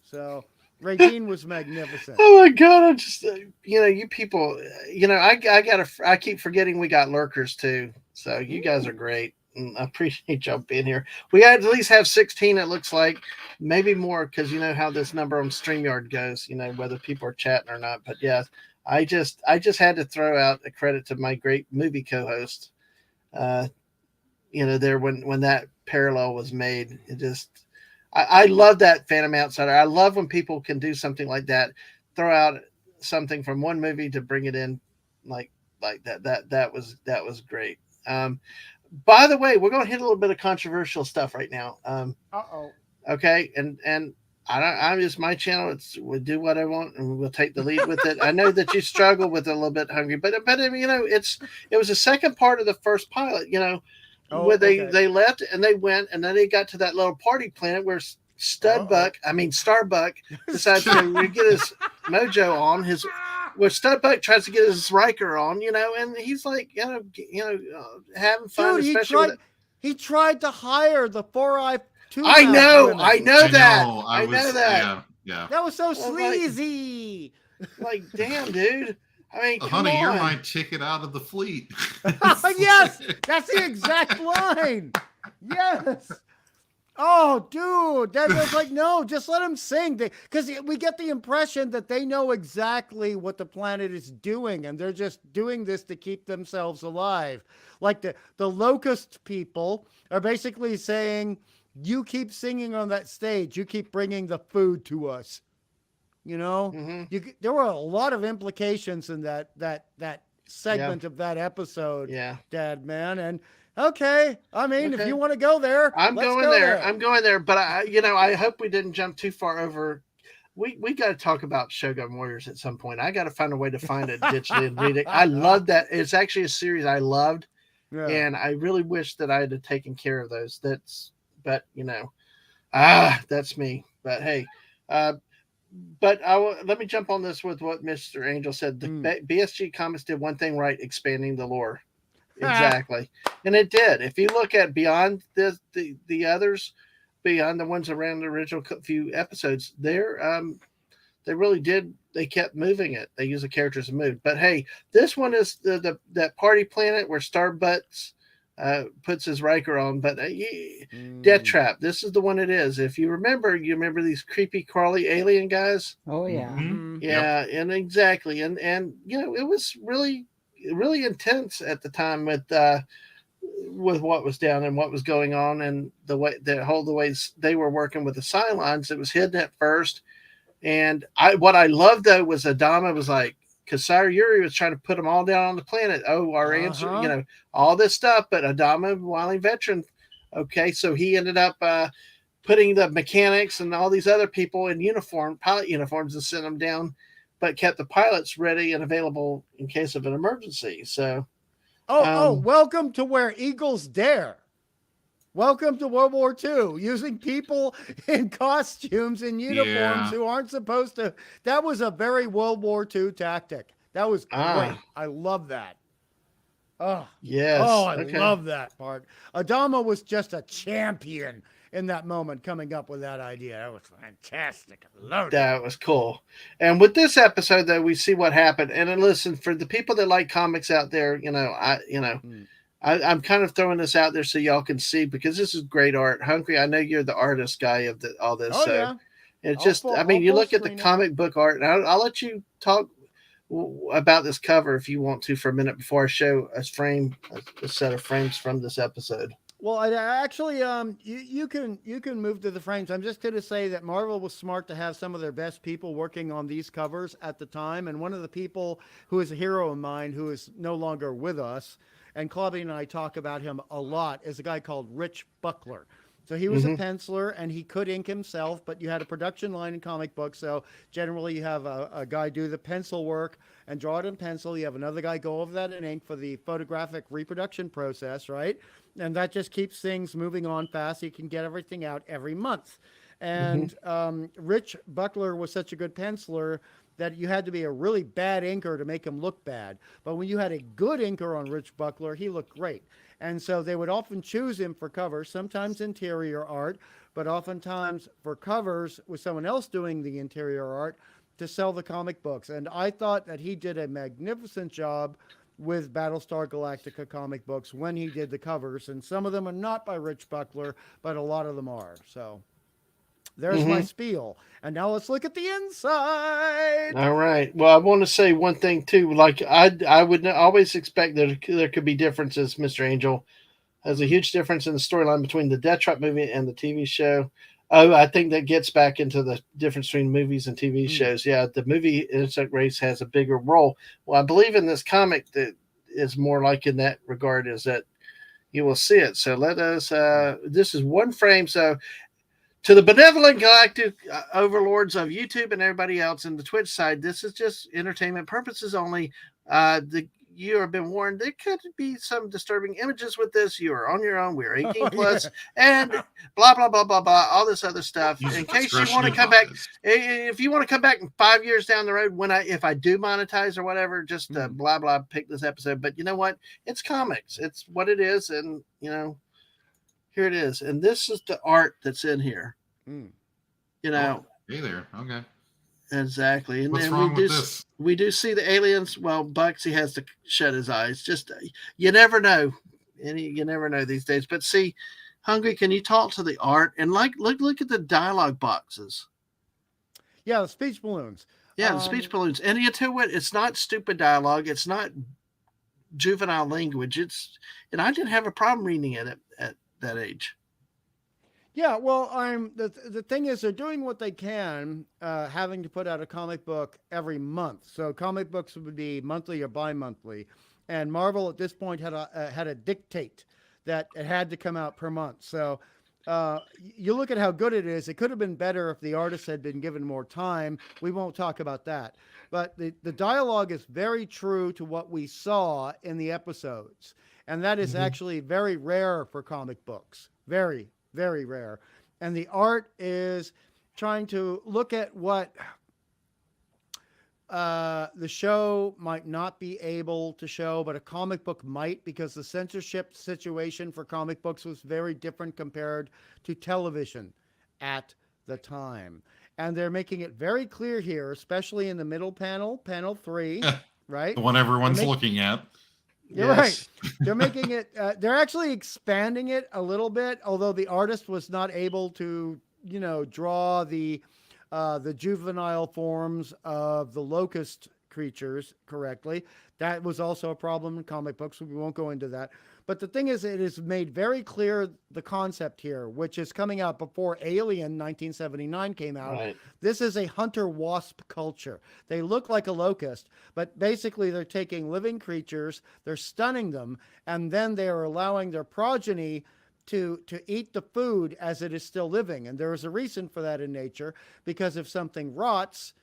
Speaker 4: So Ray Dean was magnificent.
Speaker 1: Oh my God! I'm just, you people, I keep forgetting we got lurkers too. So you guys are great. And I appreciate y'all being here. We at least have 16. It looks like, maybe more, because you know how this number on StreamYard goes. Whether people are chatting or not. But yeah, I just had to throw out a credit to my great movie co-host. There when that parallel was made, it just. I love that Phantom Outsider. I love when people can do something like that, throw out something from one movie to bring it in like that. That was great. By the way, we're going to hit a little bit of controversial stuff right now. Okay, and I'm just my channel. We'll do what I want, and we'll take the lead with it. I know that you struggle with it a little bit, Hungry, but I mean, it was the second part of the first pilot. Where they left and they went, and then they got to that little party planet where Starbuck decides to get his mojo on, where Starbuck tries to get his Riker on, and he's like, having fun.
Speaker 4: Dude, he tried to hire the 4-eye.
Speaker 1: I know that.
Speaker 3: Yeah.
Speaker 4: That was so sleazy.
Speaker 1: Like, damn, dude. I mean,
Speaker 3: honey, you're my ticket out of the fleet.
Speaker 4: Yes, that's the exact line. Yes. Oh, dude, that was like, no, just let them sing. Because we get the impression that they know exactly what the planet is doing, and they're just doing this to keep themselves alive. Like the locust people are basically saying, you keep singing on that stage, you keep bringing the food to us. There were a lot of implications in that segment of that episode.
Speaker 1: Yeah,
Speaker 4: Dad, man. And okay, I mean, if you want to go there,
Speaker 1: I'm going there. But I hope we didn't jump too far over. We got to talk about Shogun Warriors at some point. I got to find a way to find it digitally and read it. I love that. It's actually a series I loved, and I really wish that I had taken care of those. That's me. But hey. But let me jump on this with what Mr. Angel said. The BSG Comics did one thing right, expanding the lore. Exactly. And it did. If you look at beyond the others, beyond the ones around the original few episodes, they really did. They kept moving it. They use the characters to move. But hey, this one is that party planet where Starbutts puts his Riker on, but Death Trap. This is the one it is. If you remember these creepy crawly alien guys.
Speaker 2: Oh yeah,
Speaker 1: yeah, and exactly, and it was really intense at the time with what was down and what was going on, and the ways they were working with the Cylons. It was hidden at first, and what I loved though was Adama was like, because Sire Yuri was trying to put them all down on the planet. Oh, our answer, all this stuff. But Adama, wily veteran, okay, so he ended up putting the mechanics and all these other people in pilot uniforms, and sent them down, but kept the pilots ready and available in case of an emergency. So,
Speaker 4: welcome to where eagles dare. Welcome to World War II, using people in costumes and uniforms who aren't supposed to. That was a very World War II tactic. That was great. I love that. Oh,
Speaker 1: yes.
Speaker 4: Oh, I love that part. Adama was just a champion in that moment coming up with that idea. That was fantastic. I loved it.
Speaker 1: That was cool. And with this episode, though, we see what happened. And then listen, for the people that like comics out there, I'm kind of throwing this out there so y'all can see, because this is great art. Hungry, I know you're the artist guy of all this.
Speaker 4: Oh,
Speaker 1: so
Speaker 4: yeah.
Speaker 1: it's just, you look at the comic book art, and I'll let you talk about this cover if you want to for a minute before I show a set of frames from this episode.
Speaker 4: Well, I actually, you can move to the frames. I'm just going to say that Marvel was smart to have some of their best people working on these covers at the time, and one of the people who is a hero of mine, who is no longer with us, and Claudia and I talk about him a lot, is a guy called Rich Buckler. So he was a penciler, and he could ink himself, but you had a production line in comic books. So generally you have a guy do the pencil work and draw it in pencil. You have another guy go over that in ink for the photographic reproduction process, right? And that just keeps things moving on fast. You can get everything out every month. And Rich Buckler was such a good penciler that you had to be a really bad inker to make him look bad. But when you had a good inker on Rich Buckler, he looked great. And so they would often choose him for covers, sometimes interior art, but oftentimes for covers with someone else doing the interior art to sell the comic books. And I thought that he did a magnificent job with Battlestar Galactica comic books when he did the covers. And some of them are not by Rich Buckler, but a lot of them are. So there's my spiel. And now let's look at the inside.
Speaker 1: All right. Well, I want to say one thing too. Like I would always expect that there could be differences. Mr. Angel has a huge difference in the storyline between the Death Trap movie and the TV show. Oh, I think that gets back into the difference between movies and TV shows. Yeah, the movie Insect Race has a bigger role. Well, I believe in this comic that is more like in that regard is that you will see it. So let us. This is one frame. So. To the benevolent galactic overlords of YouTube and everybody else in the Twitch side, this is just entertainment purposes only. You have been warned there could be some disturbing images with this. You are on your own. We're 18 plus and blah, blah, blah, blah, blah, all this other stuff. In case you want to come back, if you want to come back 5 years down the road, if I do monetize or whatever, just blah, blah, pick this episode. But you know what? It's comics. It's what it is. And, here it is. And this is the art that's in here. Hey
Speaker 3: there. Okay.
Speaker 1: Exactly. And
Speaker 3: what's
Speaker 1: then
Speaker 3: wrong with this?
Speaker 1: We do see the aliens. Well, Bugsy has to shut his eyes. Just you never know. You never know these days. But see, Hungry, can you talk to the art and look at the dialogue boxes?
Speaker 4: Yeah, the speech balloons.
Speaker 1: Yeah, the speech balloons. And you tell what, it's not stupid dialogue. It's not juvenile language. And I didn't have a problem reading it at that age.
Speaker 4: Yeah, well, the thing is, they're doing what they can, having to put out a comic book every month. So comic books would be monthly or bi-monthly, and Marvel at this point had a dictate that it had to come out per month. So you look at how good it is. It could have been better if the artist had been given more time. We won't talk about that. But the dialogue is very true to what we saw in the episodes, and that is actually very rare for comic books. Very, very rare. And the art is trying to look at what the show might not be able to show, but a comic book might, because the censorship situation for comic books was very different compared to television at the time. And they're making it very clear here, especially in the middle panel, panel 3, right?
Speaker 3: The one everyone's looking at.
Speaker 4: You're right. They're making it, they're actually expanding it a little bit, although the artist was not able to, draw the juvenile forms of the locust creatures correctly. That was also a problem in comic books. We won't go into that. But the thing is, it is made very clear the concept here, which is coming out before Alien 1979 came out. Right. This is a hunter wasp culture. They look like a locust, but basically they're taking living creatures, they're stunning them, and then they are allowing their progeny to eat the food as it is still living. And there is a reason for that in nature, because if something rots,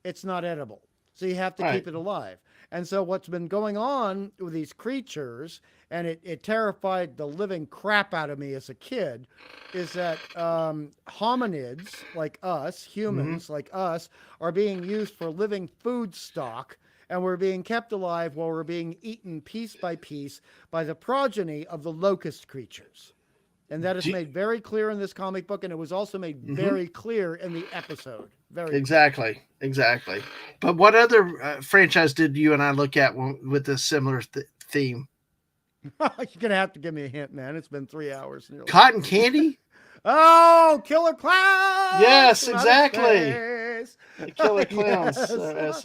Speaker 4: it's not edible. So you have to keep it alive. And so what's been going on with these creatures, and it terrified the living crap out of me as a kid, is that hominids like us, humans like us, are being used for living food stock. and we're being kept alive while we're being eaten piece by piece by the progeny of the locust creatures. And that is made very clear in this comic book, and it was also made very clear in the episode.
Speaker 1: Exactly. But what other franchise did you and I look at with a similar theme?
Speaker 4: You're going to have to give me a hint, man. It's been 3 hours. Nearly.
Speaker 1: Cotton Candy?
Speaker 4: Oh, Killer Clowns!
Speaker 1: Yes, exactly. Killer Clowns.
Speaker 4: Yes.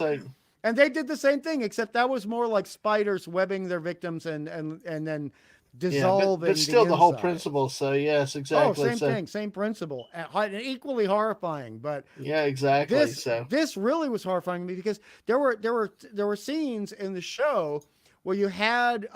Speaker 4: And they did the same thing, except that was more like spiders webbing their victims and then dissolving.
Speaker 1: But still the whole principle. So yes, exactly.
Speaker 4: Oh, same thing, same principle, and equally horrifying. But
Speaker 1: yeah, exactly.
Speaker 4: This really was horrifying to me because there were scenes in the show where you had,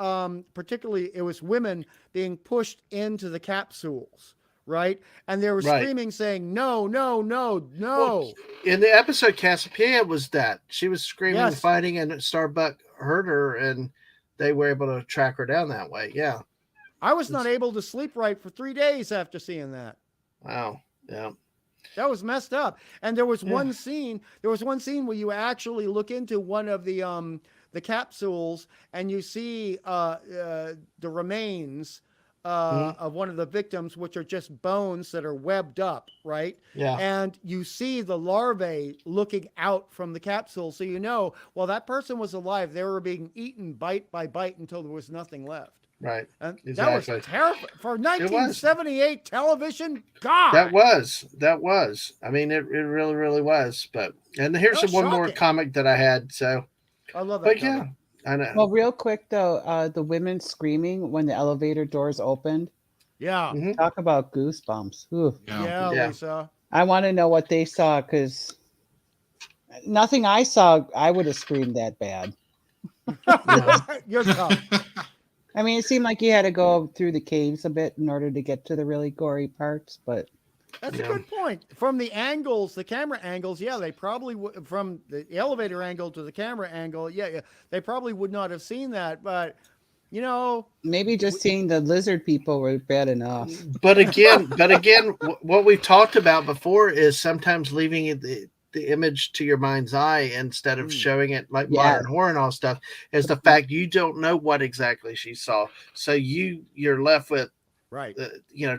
Speaker 4: particularly, it was women being pushed into the capsules. Right, and they were screaming, saying, "No, no, no, no!" Well,
Speaker 1: in the episode, Cassiopeia was that she was screaming, fighting, and Starbuck heard her, and they were able to track her down that way. Yeah,
Speaker 4: I was not able to sleep right for 3 days after seeing that.
Speaker 1: Wow, yeah,
Speaker 4: that was messed up. And there was one scene. There was one scene where you actually look into one of the capsules, and you see the remains. Of one of the victims, which are just bones that are webbed up, right?
Speaker 1: Yeah.
Speaker 4: And you see the larvae looking out from the capsule. So you know, well, that person was alive. They were being eaten bite by bite until there was nothing left.
Speaker 1: Right.
Speaker 4: And that was terrible. For 1978 television, God!
Speaker 1: That was. I mean, it really, really was. And here's one more comic that I had. So
Speaker 4: I love that. But
Speaker 1: yeah. I know.
Speaker 2: Well, real quick though, the women screaming when the elevator doors opened.
Speaker 4: Yeah.
Speaker 2: Talk about goosebumps. Ooh.
Speaker 4: Yeah, Lisa.
Speaker 2: I want to know what they saw, because nothing I saw, I would have screamed that bad.
Speaker 4: You're tough.
Speaker 2: I mean, it seemed like you had to go through the caves a bit in order to get to the really gory parts, but
Speaker 4: that's a good point. From the angles, the camera angles, they probably would, from the elevator angle to the camera angle, they probably would not have seen that, but
Speaker 2: maybe just seeing the lizard people were bad enough.
Speaker 1: But again, what we've talked about before is sometimes leaving the image to your mind's eye instead of showing it like modern horror and all stuff, is the fact you don't know what exactly she saw, so you're left with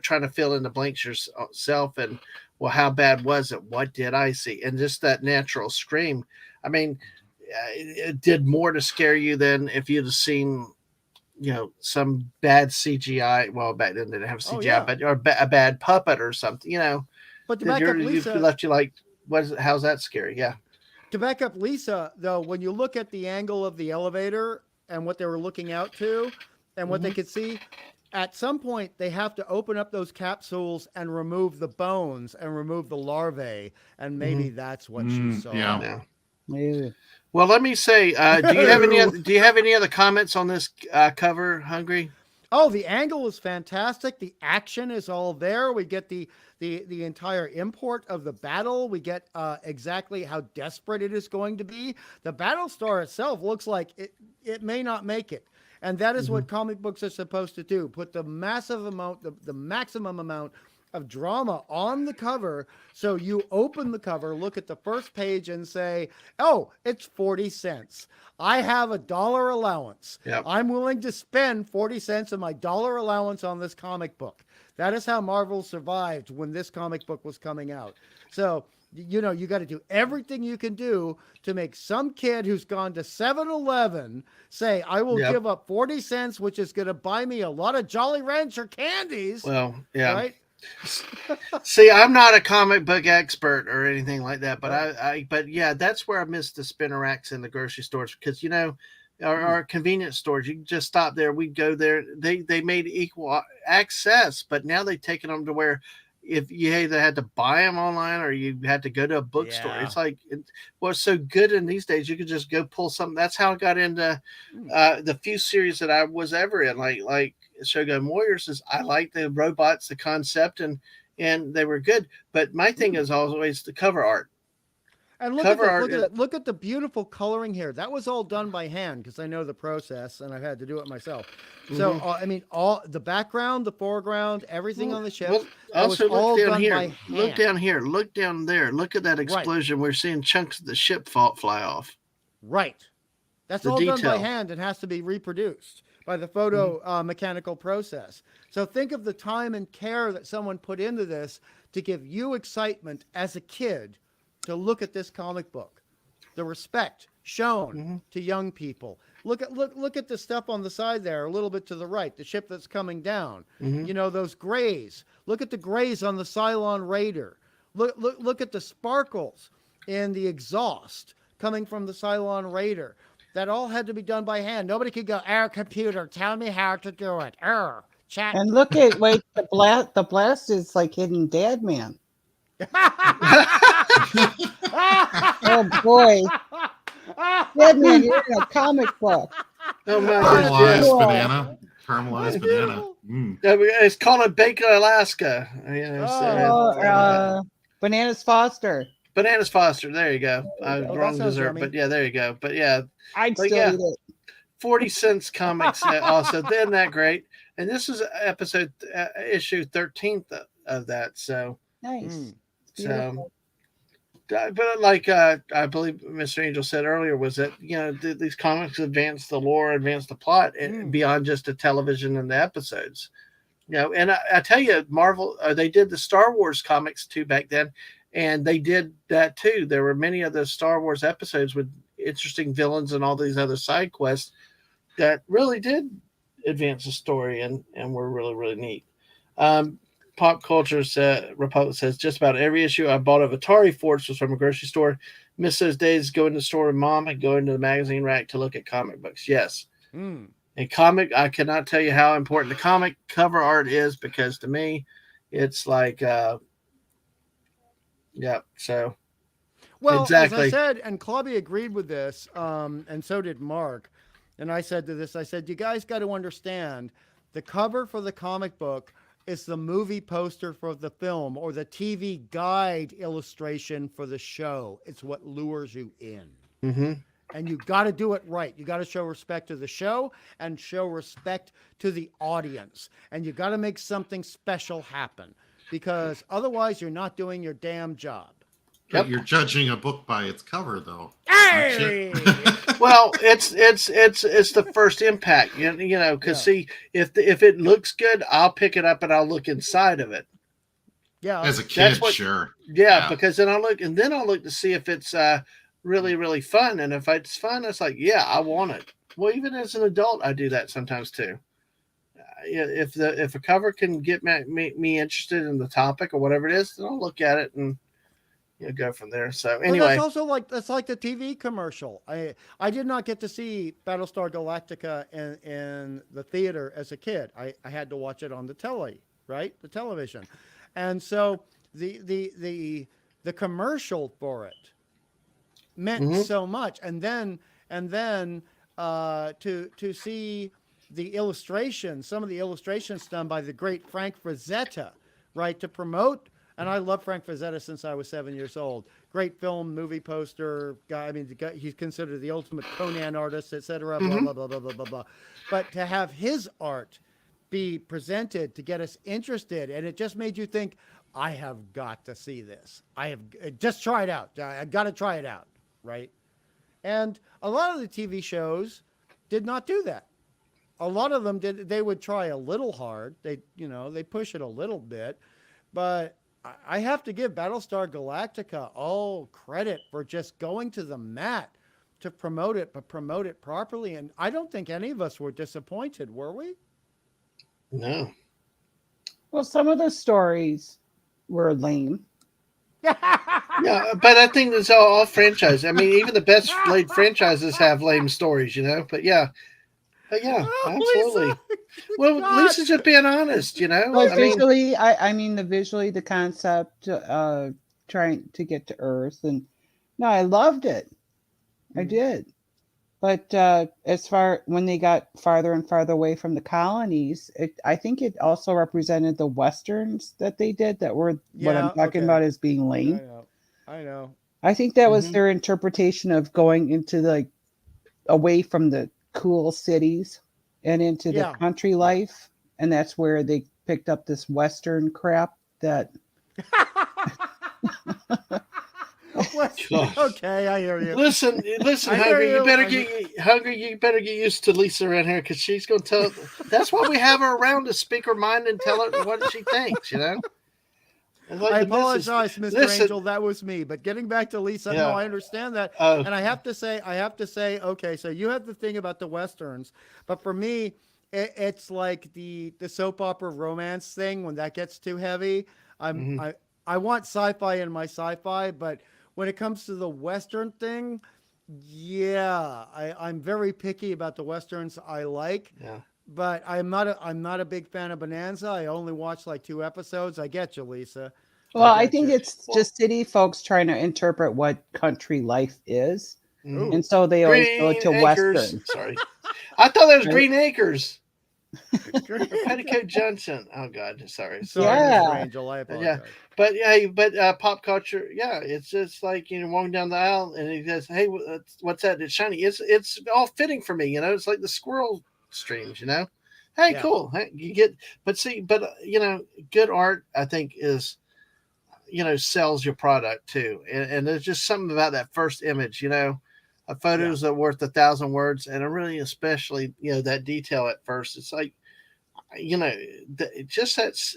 Speaker 1: trying to fill in the blanks yourself, and well, how bad was it? What did I see? And just that natural scream. I mean, it did more to scare you than if you'd have seen, some bad CGI. Well, back then they didn't have CGI, or a bad puppet or something.
Speaker 4: But to back up Lisa,
Speaker 1: left you like, how's that scary? Yeah.
Speaker 4: To back up Lisa, though, when you look at the angle of the elevator and what they were looking out to, and what they could see. At some point, they have to open up those capsules and remove the bones and remove the larvae, and maybe that's what she saw.
Speaker 1: Yeah.
Speaker 2: Yeah.
Speaker 1: Well, let me say, do you have any other comments on this cover, Hungry?
Speaker 4: Oh, the angle is fantastic. The action is all there. We get the entire import of the battle. We get exactly how desperate it is going to be. The Battlestar itself looks like it may not make it. And that is what comic books are supposed to do. Put the maximum amount of drama on the cover. So you open the cover, look at the first page and say, oh, it's 40 cents. I have $1 allowance.
Speaker 1: Yep.
Speaker 4: I'm willing to spend 40 cents of my $1 allowance on this comic book. That is how Marvel survived when this comic book was coming out. So, you got to do everything you can do to make some kid who's gone to 7-Eleven say, I will give up 40 cents, which is going to buy me a lot of Jolly Rancher candies.
Speaker 1: Well, yeah.
Speaker 4: Right?
Speaker 1: See, I'm not a comic book expert or anything like that, but but that's where I miss the spinner racks in the grocery stores, because, our convenience stores, you can just stop there. We go there. They made equal access, but now they've taken them to where if you either had to buy them online or you had to go to a bookstore. Yeah. It's like, what's so good in these days, you could just go pull something. That's how I got into the few series that I was ever in, like Shogun Warriors. Is I like the robots, the concept, and they were good. But my thing is always the cover art.
Speaker 4: And look at the beautiful coloring here. That was all done by hand, because I know the process and I've had to do it myself. So all the background, the foreground, everything on the ship.
Speaker 1: Also, look down here. Look down here. Look down there. Look at that explosion. Right. We're seeing chunks of the ship fly off.
Speaker 4: Right. That's all done by hand and has to be reproduced by the photo mechanical process. So think of the time and care that someone put into this to give you excitement as a kid to look at this comic book. The respect shown to young people. Look at the stuff on the side there, a little bit to the right, the ship that's coming down. You know, those grays. Look at the grays on the Cylon Raider. Look at the sparkles in the exhaust coming from the Cylon Raider. That all had to be done by hand. Nobody could go, computer, tell me how to do it. Chat.
Speaker 2: And look at the blast is like hitting Dad Man. Oh boy. Dad Man, you're in a comic book.
Speaker 1: Oh my
Speaker 3: God. Caramelized banana.
Speaker 1: It's called a Bacon Alaska.
Speaker 2: Bananas Foster.
Speaker 1: Bananas Foster. There you go. Wrong dessert, but yeah, there you go. But yeah,
Speaker 2: I'd still eat it.
Speaker 1: 40 cents comics also. Isn't that great? And this is episode issue 13th of that. So
Speaker 2: nice.
Speaker 1: So, but like I believe Mr. Angel said earlier, was that these comics advance the lore, advance the plot, and beyond just the television and the episodes. And I tell you, Marvel, they did the Star Wars comics too back then, and they did that too. There were many of those Star Wars episodes with interesting villains and all these other side quests that really did advance the story and were really, really neat. Pop Culture Republic says, just about every issue I bought of Atari Force was from a grocery store. Miss those days going to the store with Mom and going to the magazine rack to look at comic books. Yes. And I cannot tell you how important the comic cover art is, because to me, it's like, so.
Speaker 4: Well,
Speaker 1: exactly.
Speaker 4: As I said, and Clubby agreed with this, and so did Mark. And I said to this, you guys got to understand, the cover for the comic book is the movie poster for the film or the TV guide illustration for the show. It's what lures you in. And you got to do it right. You got to show respect to the show and show respect to the audience. And you got to make something special happen, because otherwise you're not doing your damn job.
Speaker 3: But you're judging a book by its cover, though.
Speaker 4: Hey!
Speaker 1: Well, it's the first impact, because see, if it looks good, I'll pick it up and I'll look inside of it.
Speaker 4: Yeah,
Speaker 3: as a kid, sure.
Speaker 1: Yeah, because then I'll look to see if it's really, really fun, and if it's fun, it's like, yeah, I want it. Well, even as an adult, I do that sometimes too. If a cover can get me interested in the topic or whatever it is, then I'll look at it and go from there. So anyway,
Speaker 4: but that's also that's like the TV commercial. I did not get to see Battlestar Galactica in the theater as a kid. I had to watch it on the television, and so the commercial for it meant so much. And then to see the illustrations, some of the illustrations done by the great Frank Frazetta, right, to promote. And I love Frank Frazetta since I was 7 years old. Great film, movie poster guy. I mean, he's considered the ultimate Conan artist, etc. Blah, blah, blah, blah, blah, blah, blah. But to have his art be presented to get us interested, and it just made you think, I have got to see this. I have just try it out. I've got to try it out, right? And a lot of the TV shows did not do that. A lot of them did. They would try a little hard. They push it a little bit, but I have to give Battlestar Galactica all credit for just going to the mat to promote it, but promote it properly. And I don't think any of us were disappointed, were we?
Speaker 1: No.
Speaker 2: Well, some of the stories were lame.
Speaker 1: Yeah, but I think it's all franchise. I mean, even the best laid franchises have lame stories, But yeah. Absolutely.
Speaker 4: Lisa,
Speaker 1: well, Lisa's just being honest,
Speaker 2: But visually, the concept, trying to get to Earth, and no, I loved it. I did. But as far when they got farther and farther away from the colonies, I think it also represented the westerns that they did that were what I'm talking about as being lame.
Speaker 4: I know.
Speaker 2: I think that was their interpretation of going into away from the cool cities and into the country life, and that's where they picked up this western crap that
Speaker 4: Okay, I hear you.
Speaker 1: Listen, Hungry. You better get used to Lisa around here because she's going to tell. That's why we have her around to speak her mind and tell her what she thinks. Like
Speaker 4: I apologize, Mr. Angel. That was me. But getting back to Lisa, no, I understand that. And I have to say, okay, so you have the thing about the Westerns, but for me, it's like the soap opera romance thing. When that gets too heavy, I want sci-fi in my sci-fi, but when it comes to the Western thing, I'm very picky about the Westerns I like.
Speaker 1: Yeah.
Speaker 4: But I'm not a big fan of Bonanza. I only watched like 2 episodes. I get you, Lisa.
Speaker 2: Well, I think it's just city folks trying to interpret what country life is. And so they always go to Western.
Speaker 1: Sorry. I thought that was Green Acres. Petticoat Junction. Oh God, sorry.
Speaker 4: Mr. Angel, I apologize.
Speaker 1: But pop culture, it's just like walking down the aisle and he goes, "Hey, what's that? It's shiny." It's all fitting for me, It's like the squirrel streams, Hey, cool. Hey, you get, but good art, I think, is sells your product too, and there's just something about that first image, a photos are worth 1,000 words, and really, especially, that detail at first. It's like, just that's,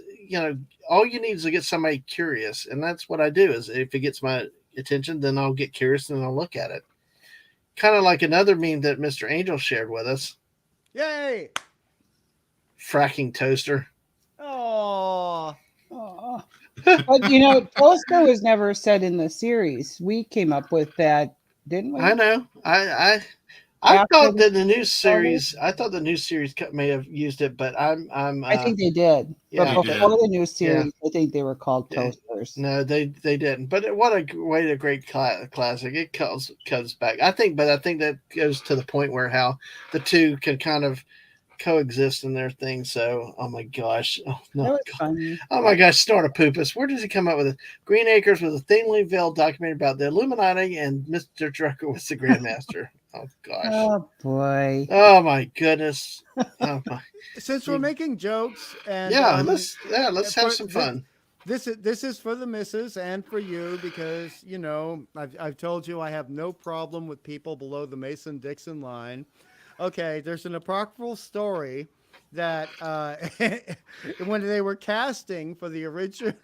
Speaker 1: all you need is to get somebody curious, and that's what I do. Is if it gets my attention, then I'll get curious and I'll look at it. Kind of like another meme that Mr. Angel shared with us.
Speaker 4: Yay!
Speaker 2: Fracking
Speaker 1: toaster.
Speaker 4: Oh.
Speaker 2: But toaster was never said in the series. We came up with that, didn't we?
Speaker 1: I know. I thought that the new series. I thought the new series may have used it, but
Speaker 2: I think they did.
Speaker 1: Yeah,
Speaker 2: but before the new series, I think they were called toasters.
Speaker 1: No, they didn't. But what a great classic! It comes back. I think that goes to the point where how the two can kind of coexist in their thing. So, oh my gosh, oh my gosh, Snortopoopas. Where does he come up with it? Green Acres was a thinly veiled documentary about the Illuminati, and Mr. Drucker was the Grandmaster. Oh gosh.
Speaker 2: Oh boy.
Speaker 1: Oh my goodness. Oh my.
Speaker 4: Since we're making jokes and
Speaker 1: let's have some fun.
Speaker 4: This is for the missus and for you because I've told you I have no problem with people below the Mason-Dixon line. Okay, there's an apocryphal story that when they were casting for the original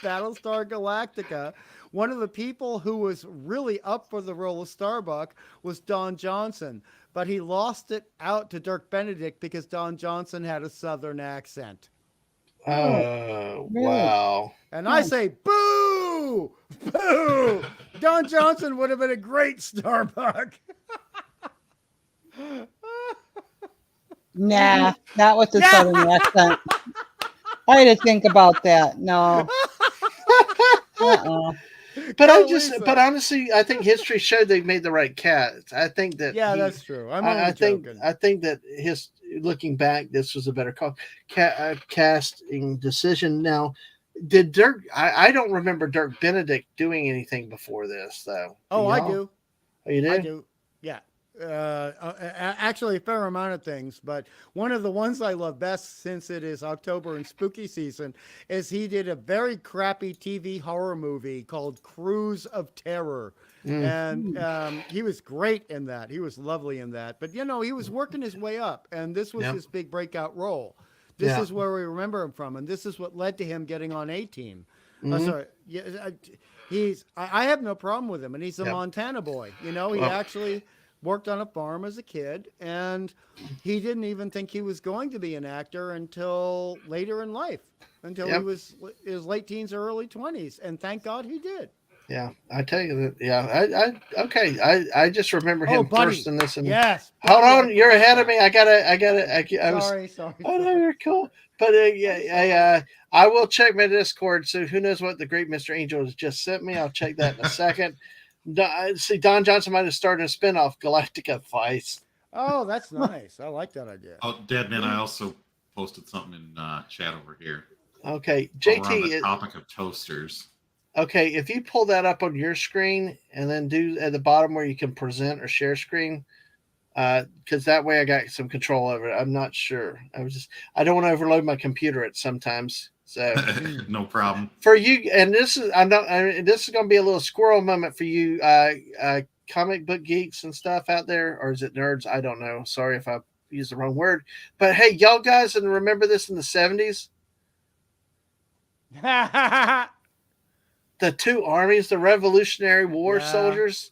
Speaker 4: Battlestar Galactica, one of the people who was really up for the role of Starbuck was Don Johnson, but he lost it out to Dirk Benedict because Don Johnson had a Southern accent.
Speaker 1: Oh, wow.
Speaker 4: And I say, boo! Boo! Don Johnson would have been a great Starbuck.
Speaker 2: Nah, not with the Southern accent. I had to think about that. No.
Speaker 1: But honestly, I think history showed they made the right cast. I think that.
Speaker 4: Yeah, that's true. I think
Speaker 1: that looking back, this was a better casting decision. Now, did Dirk? I don't remember Dirk Benedict doing anything before this, though.
Speaker 4: I do.
Speaker 1: Oh, you do?
Speaker 4: I do. Yeah. Actually a fair amount of things, but one of the ones I love best, since it is October and spooky season, is he did a very crappy TV horror movie called Cruise of Terror. And he was great in that. He was lovely in that, but he was working his way up, and this was his big breakout role. This is where we remember him from, and this is what led to him getting on A-Team. Sorry, I have no problem with him, and he's a Montana boy. He actually worked on a farm as a kid, and he didn't even think he was going to be an actor until later in life, until he was his late teens or early 20s, and thank God he did.
Speaker 1: Yeah, I tell you that. Yeah, I just remember him first in this. And
Speaker 4: yes.
Speaker 1: Hold on, you're ahead of me. I
Speaker 4: Sorry.
Speaker 1: Oh no, you're cool. But I will check my Discord. So who knows what the great Mr. Angel has just sent me? I'll check that in a second. See, Don Johnson might have started a spinoff, Galactica Vice.
Speaker 4: Oh, that's nice. I like that idea.
Speaker 3: Oh, Deadman, I also posted something in chat over here.
Speaker 1: Okay, JT.
Speaker 3: On the topic of toasters.
Speaker 1: Okay, if you pull that up on your screen and then do at the bottom where you can present or share screen, because that way I got some control over it. I'm not sure. I don't want to overload my computer at sometimes. So
Speaker 3: no problem
Speaker 1: for you. And this is this is going to be a little squirrel moment for you, comic book geeks and stuff out there, or is it nerds? I don't know. Sorry if I used the wrong word. But hey, y'all guys, and remember this in the 70s. The two armies, the Revolutionary War soldiers.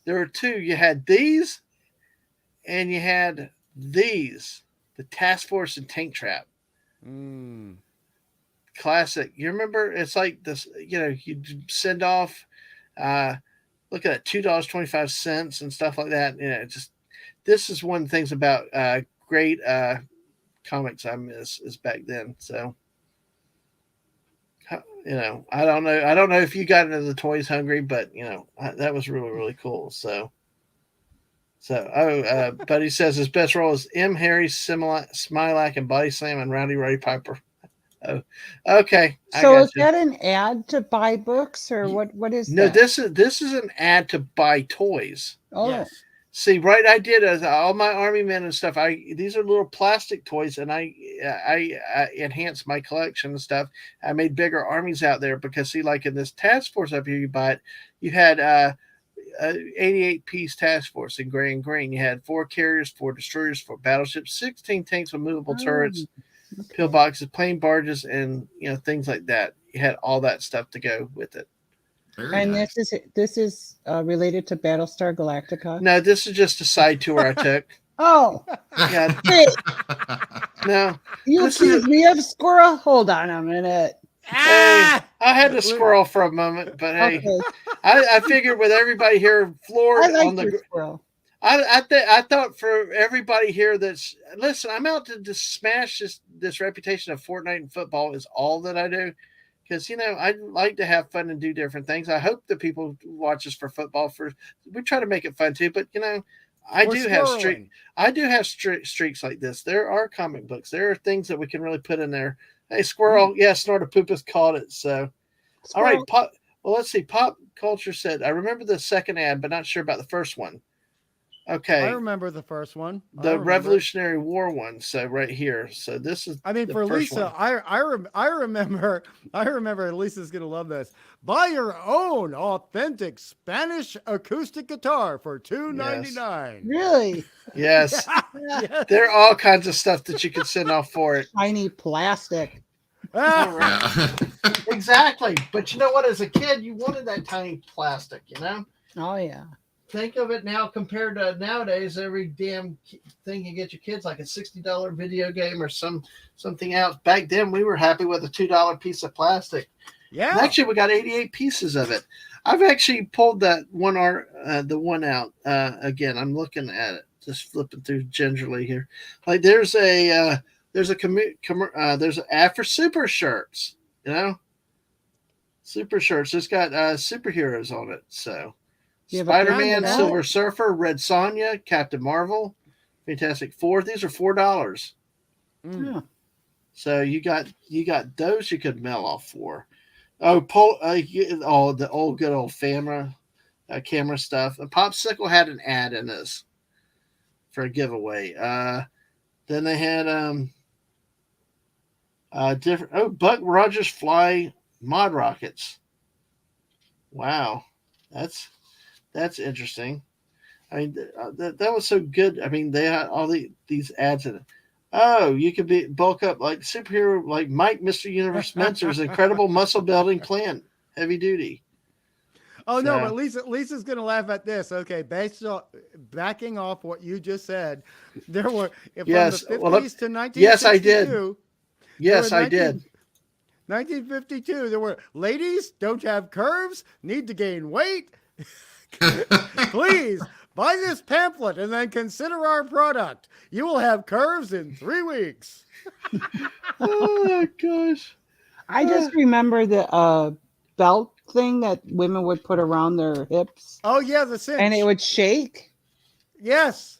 Speaker 1: There were two. You had these, and you had these. The Task Force and Tank Trap. Classic. You remember? It's like this. You know, you send off. Look at that, $2.25 and stuff like that. You know, this is one of the things about great comics I miss is back then. So. You know, I don't know if you got into the toys hungry, but you know, that was really, really cool. So Buddy says his best role is M. Harry, Smilac, and Body Slam, and Rowdy Roddy Piper. Oh, okay.
Speaker 2: So is that an ad to buy books, or what is
Speaker 1: no,
Speaker 2: that?
Speaker 1: This is an ad to buy toys.
Speaker 2: Oh.
Speaker 4: Yes.
Speaker 1: See, right, I did all my Army men and stuff. These are little plastic toys, and I enhanced my collection and stuff. I made bigger armies out there because, see, like in this task force up here, you buy it. You had 88-piece task force in gray and green. You had 4 carriers, 4 destroyers, 4 battleships, 16 tanks with movable turrets, pillboxes, plane barges, and things like that. You had all that stuff to go with it.
Speaker 3: Very
Speaker 2: and
Speaker 3: nice.
Speaker 2: this is related to Battlestar Galactica.
Speaker 1: No, this is just a side tour I took.
Speaker 2: Oh,
Speaker 1: Yeah.
Speaker 2: hey,
Speaker 1: No,
Speaker 2: you accused me of squirrel. Hold on a minute.
Speaker 1: Hey, I had to squirrel for a moment, but hey,
Speaker 2: Okay.
Speaker 1: I figured with everybody here floored
Speaker 2: I like
Speaker 1: on the
Speaker 2: your squirrel.
Speaker 1: I thought for everybody here that's listen, I'm out to just smash this reputation of Fortnite and football is all that I do. Because I like to have fun and do different things. I hope that people watch us for football. We try to make it fun too. But I do have streaks like this. There are comic books. There are things that we can really put in there. Hey, squirrel, yeah, Snortopoopus called it. So,
Speaker 2: Squirrel.
Speaker 1: all right, well, let's see. Pop Culture said I remember the second ad, but not sure about the first one. Okay.
Speaker 4: I remember the first one.
Speaker 1: The Revolutionary War one. So right here. So this is.
Speaker 4: I mean, for Lisa, I remember. Lisa's gonna love this. Buy your own authentic Spanish acoustic guitar for $2.99.
Speaker 2: Really?
Speaker 1: Yes.
Speaker 4: Yes.
Speaker 1: There are all kinds of stuff that you can send off for it.
Speaker 2: Tiny plastic.
Speaker 3: Yeah.
Speaker 1: Exactly. But you know what? As a kid, you wanted that tiny plastic,
Speaker 2: Oh, yeah.
Speaker 1: Think of it now compared to nowadays, every damn thing you get your kids, like a $60 video game or something else. Back then, we were happy with a $2 piece of plastic.
Speaker 4: Yeah.
Speaker 1: And actually, we got 88 pieces of it. I've actually pulled that one the one out again. I'm looking at it, just flipping through gingerly here. Like there's an ad for super shirts. Super shirts. It's got superheroes on it. So Spider-Man, Silver Surfer, Red Sonja, Captain Marvel, Fantastic Four. These are $4.
Speaker 2: Yeah.
Speaker 1: So you got those you could mail off for. Oh, the old good old camera stuff. And Popsicle had an ad in this for a giveaway. Then they had different. Oh, Buck Rogers Fly mod rockets. Wow, that's interesting. I mean, that was so good. I mean, they had all these ads in it. Oh, you could bulk up like superhero, like Mike, Mr. Universe Spencer's incredible muscle building plan, heavy duty.
Speaker 4: Oh, no, but Lisa's going to laugh at this. Okay, backing off what you just said, there were from the 50s to 1962.
Speaker 1: Yes, I did. Yes, I did.
Speaker 4: 1952, there were ladies don't have curves, need to gain weight. Please buy this pamphlet and then consider our product. You will have curves in 3 weeks.
Speaker 1: Oh gosh!
Speaker 2: I just remember the belt thing that women would put around their hips.
Speaker 4: Oh yeah, the cinch.
Speaker 2: And it would shake.
Speaker 4: Yes.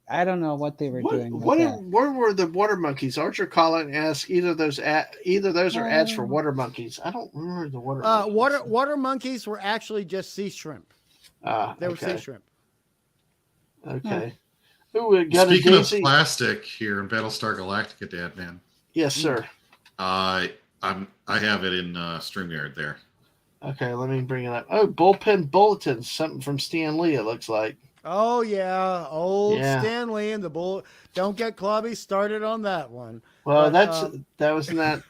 Speaker 2: I don't know what they were doing.
Speaker 1: Where were the water monkeys? Archer Collin asked either those are ads for water monkeys. I don't remember the water monkeys.
Speaker 4: Water monkeys were actually just sea shrimp. They were sea shrimp.
Speaker 1: Okay. Ooh, we got
Speaker 3: Speaking
Speaker 1: a
Speaker 3: of
Speaker 1: Daisy.
Speaker 3: plastic here in Battlestar Galactica, Dad Man.
Speaker 1: Yes, sir.
Speaker 3: I have it in StreamYard there.
Speaker 1: Okay, let me bring it up. Oh, bullpen bulletins, something from Stan Lee. It looks like.
Speaker 4: Oh yeah, old Stanley and the bull. Don't get Clubby started on that one.
Speaker 1: Well, that was that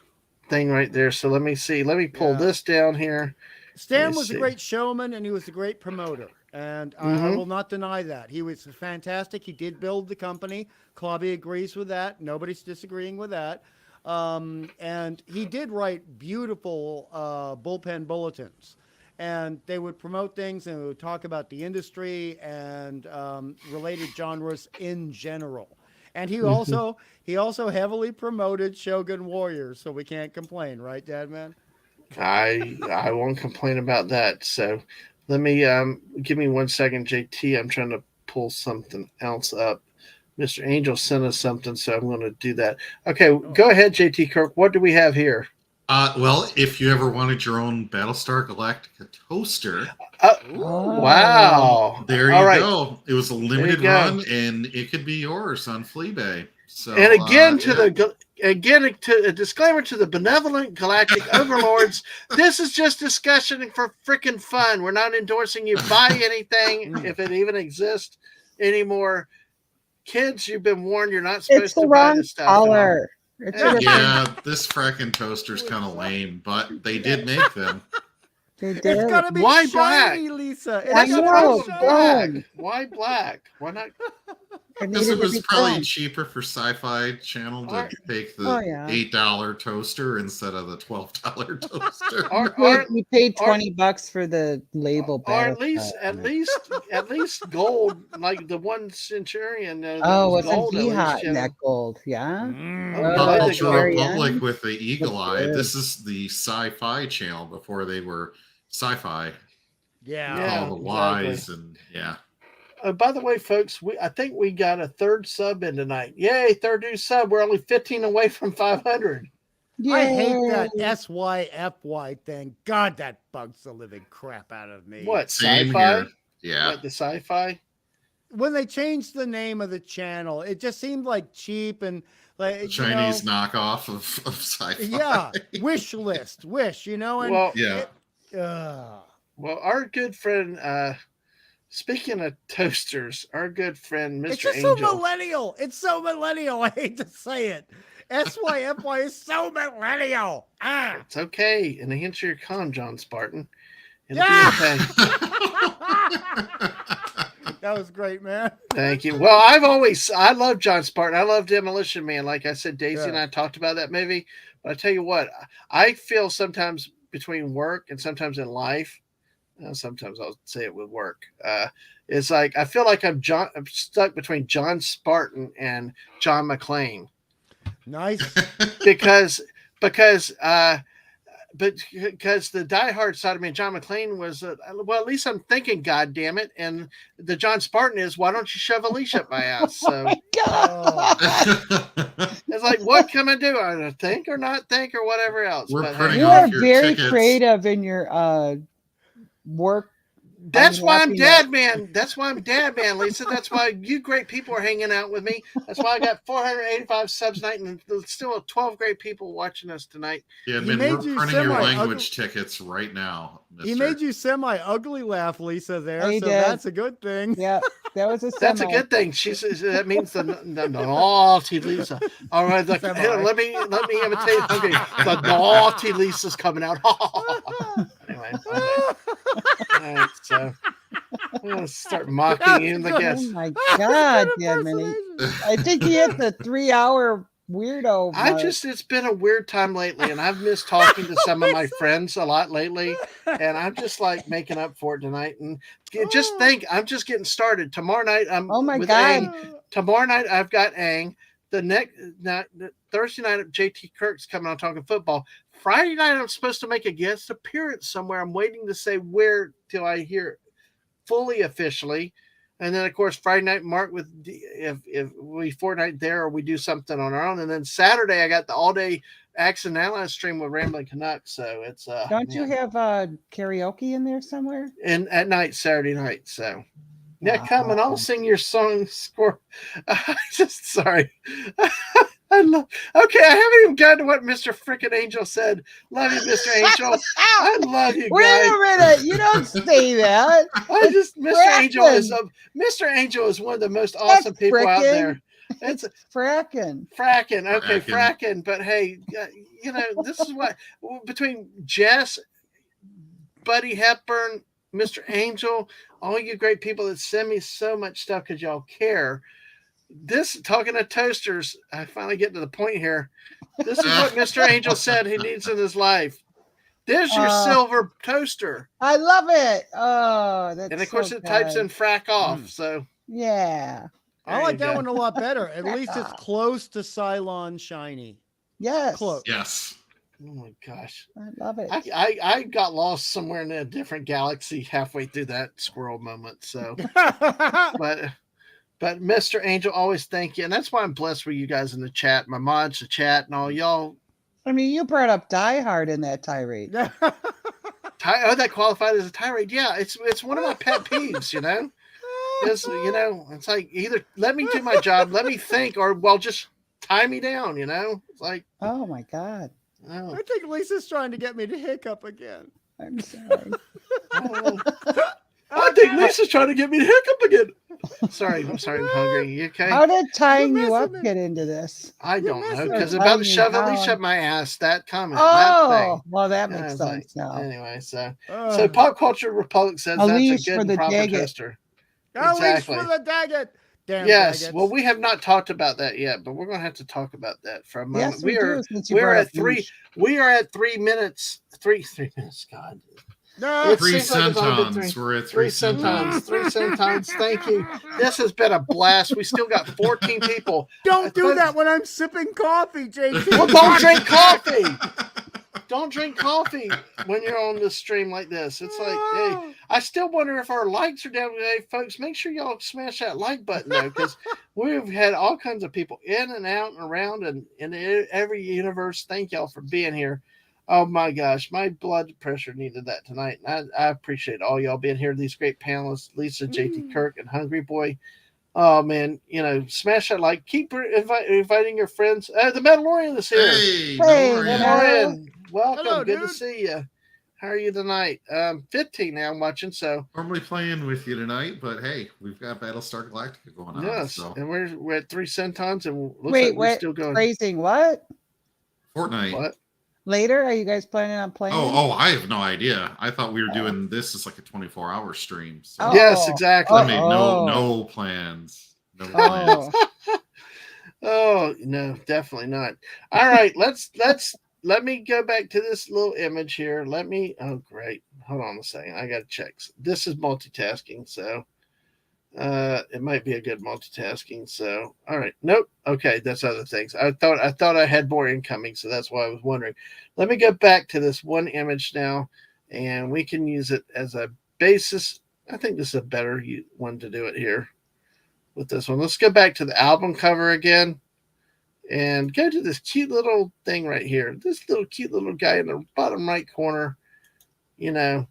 Speaker 1: thing right there. So let me see. Let me pull this down here.
Speaker 4: Stan was a great showman and he was a great promoter, and I will not deny that. He was fantastic. He did build the company. Clubby agrees with that. Nobody's disagreeing with that. And he did write beautiful bullpen bulletins. And they would promote things and they would talk about the industry and related genres in general. And he also heavily promoted Shogun Warriors, so we can't complain, right, Dad Man?
Speaker 1: I won't complain about that. So let me give me 1 second, JT. I'm trying to pull something else up. Mr. Angel sent us something, so I'm going to do that. Okay, go ahead, JT Kirk. What do we have here?
Speaker 3: Well, if you ever wanted your own Battlestar Galactica toaster,
Speaker 1: wow!
Speaker 3: There you go. It was a limited run, and it could be yours on Fleabay. So,
Speaker 1: and again, to a disclaimer to the benevolent galactic overlords, this is just discussion for freaking fun. We're not endorsing you buy anything if it even exists anymore. Kids, you've been warned. You're not supposed to buy this stuff.
Speaker 2: Color.
Speaker 3: Yeah, this fracking toaster's kind of lame, but they did make them.
Speaker 2: They did.
Speaker 4: It's gonna be
Speaker 1: Why
Speaker 4: shiny,
Speaker 1: black?
Speaker 4: Lisa.
Speaker 1: Why black? Why not?
Speaker 3: Because it was probably cheaper for Sci-Fi Channel to take the $8 toaster instead of the $12 toaster.
Speaker 2: We paid $20 for the label,
Speaker 1: or at least gold, like the one Centurion.
Speaker 2: Wasn't he hot in that gold? Yeah.
Speaker 3: Culture Republic with the Eagle Eye. This is the Sci-Fi Channel before they were Sci-Fi. All the Y's and
Speaker 1: by the way, folks, I think we got a third sub in tonight. Yay, third new sub. We're only 15 away from 500.
Speaker 4: Yay. I hate that SYFY thing. God, that bugs the living crap out of me.
Speaker 1: What, Sci-Fi?
Speaker 3: Yeah.
Speaker 1: What, the Sci-Fi?
Speaker 4: When they changed the name of the channel, it just seemed like cheap and like
Speaker 3: the Chinese knockoff of Sci-Fi.
Speaker 4: Yeah, Wish, and
Speaker 1: well, our good friend speaking of toasters, our good friend Mr.
Speaker 4: It's just
Speaker 1: Angel.
Speaker 4: so millennial. It's so millennial. I hate to say it. SYFY is so millennial.
Speaker 1: It's okay. And answer your con, John Spartan. It'll be okay.
Speaker 4: That was great, man.
Speaker 1: Thank you. Well, I love John Spartan. I love Demolition Man. Like I said, Daisy and I talked about that movie. But I tell you what, I feel sometimes between work and sometimes in life, sometimes I'll say it with work. It's like I feel like I'm stuck between John Spartan and John McClane.
Speaker 4: Nice,
Speaker 1: because the diehard side of me, John McClane was well. At least I'm thinking, God damn it! And the John Spartan is, why don't you shove a leash up my ass? So it's like, what can I do? I think or not think or whatever else.
Speaker 3: You
Speaker 2: are very creative in your work.
Speaker 1: That's why I'm Dad Man. That's why I'm Dad Man, Lisa. That's why you great people are hanging out with me. That's why I got 485 subs tonight, and there's still 12 great people watching us tonight.
Speaker 3: Yeah, man, we're printing your language tickets right now.
Speaker 4: He made you semi-ugly laugh, Lisa. That's a good thing.
Speaker 2: Yeah, that was a
Speaker 1: That's a good thing. She says that means the naughty Lisa. All right, let me imitate. Okay, the naughty Lisa's coming out. Anyway. All right, so I'm gonna start mocking you in the guest.
Speaker 2: Oh my God, Minnie. I think he hit the 3-hour weirdo.
Speaker 1: It's been a weird time lately, and I've missed talking to some of my friends a lot lately, and I'm just like making up for it tonight. And just think, I'm just getting started. Tomorrow night, tomorrow night I've got Aang. The Thursday night, JT Kirk's coming on talking football. Friday night, I'm supposed to make a guest appearance somewhere. I'm waiting to say where till I hear fully officially. And then, of course, Friday night, Mark, with if we Fortnite there or we do something on our own. And then Saturday, I got the all-day Axe and Allies stream with Rambling Canuck. So it's
Speaker 2: Don't you have karaoke in there somewhere?
Speaker 1: And at night, Saturday night. So Yeah, come and I'll sing your song score. Just sorry. I love. Okay, I haven't even gotten to what Mr. Frickin' Angel said. Love you, Mr. Angel. I love you guys.
Speaker 2: Wait a minute, you don't say that.
Speaker 1: Mr. Angel is one of the most awesome people out there. It's
Speaker 2: fracking.
Speaker 1: Okay, fracking. But hey, this is what between Jess, Buddy Hepburn, Mr. Angel, all you great people that send me so much stuff because y'all care. This talking to toasters, I finally get to the point here. This is what Mr. Angel said he needs in his life. There's your silver toaster.
Speaker 2: I love it. Oh, that's
Speaker 1: and of course it types in frack off. So
Speaker 2: yeah,
Speaker 4: I like that one a lot better. At least it's close to Cylon shiny.
Speaker 2: Yes,
Speaker 4: close.
Speaker 3: Yes.
Speaker 1: Oh my gosh,
Speaker 2: I love it.
Speaker 1: I got lost somewhere in a different galaxy halfway through that squirrel moment. So, But Mr. Angel, always thank you. And that's why I'm blessed with you guys in the chat, my mods, the chat, and all y'all.
Speaker 2: I mean, you brought up Die Hard in that tirade.
Speaker 1: That qualified as a tirade. Yeah, it's one of my pet peeves, It's like either let me do my job, let me think, or just tie me down, It's like,
Speaker 2: oh my God.
Speaker 1: Oh.
Speaker 4: I think Lisa's trying to get me to hiccup again.
Speaker 2: I'm sorry.
Speaker 1: I think Lisa's trying to get me to hiccup again. Sorry, I'm hungry. You okay?
Speaker 2: How did tying you up get into this?
Speaker 1: I don't know, because about to shove my ass, that comment.
Speaker 2: Oh,
Speaker 1: that thing.
Speaker 2: Well, that makes sense now.
Speaker 1: Anyway, so Pop Culture Republic says that's a good and proper toaster.
Speaker 4: Exactly. For the Daggett. Damn
Speaker 1: yes.
Speaker 4: Daggett.
Speaker 1: Well, we have not talked about that yet, but we're going to have to talk about that for a moment.
Speaker 2: Yes,
Speaker 1: we are at 3 minutes. 3 minutes. God.
Speaker 3: No, 3 centons. We're at 3 centons.
Speaker 1: 3 centons. Thank you. This has been a blast. We still got 14 people.
Speaker 4: Don't do that when I'm sipping coffee, JT.
Speaker 1: Well, don't drink coffee. Don't drink coffee when you're on the stream like this. It's like, hey, I still wonder if our likes are down today, folks. Make sure y'all smash that like button though, because we've had all kinds of people in and out and around and in every universe. Thank y'all for being here. Oh my gosh, my blood pressure needed that tonight. And I appreciate all y'all being here. These great panelists, Lisa, JT Kirk, and Hungry Boy. Oh man, smash that like. Keep inviting your friends. The Mandalorian is here.
Speaker 3: Hey,
Speaker 1: Mandalorian. Welcome.
Speaker 4: Hello,
Speaker 1: good
Speaker 4: dude.
Speaker 1: to see you. How are you tonight? 15 now I'm watching. So
Speaker 3: normally playing with you tonight, but hey, we've got Battlestar Galactica going on.
Speaker 1: Yes,
Speaker 3: so.
Speaker 1: and we're at 3 centons, and
Speaker 2: we're
Speaker 1: still going.
Speaker 2: Raising what?
Speaker 3: Fortnite.
Speaker 1: What?
Speaker 2: Later, are you guys planning on playing?
Speaker 3: Oh, I have no idea. I thought we were doing this as like a 24-hour stream. So.
Speaker 1: Yes, exactly.
Speaker 3: I made no plans. No plans.
Speaker 1: Oh no, definitely not. All right, let me go back to this little image here. Oh great. Hold on a second. I gotta check. This is multitasking, so it might be a good multitasking. So all right. Nope. Okay, that's other things. I thought I had more incoming, so that's why I was wondering. Let me go back to this one image now, and we can use it as a basis. I think this is a better one to do it here with this one. Let's go back to the album cover again and go to this cute little thing right here. This little cute little guy in the bottom right corner,
Speaker 3: Is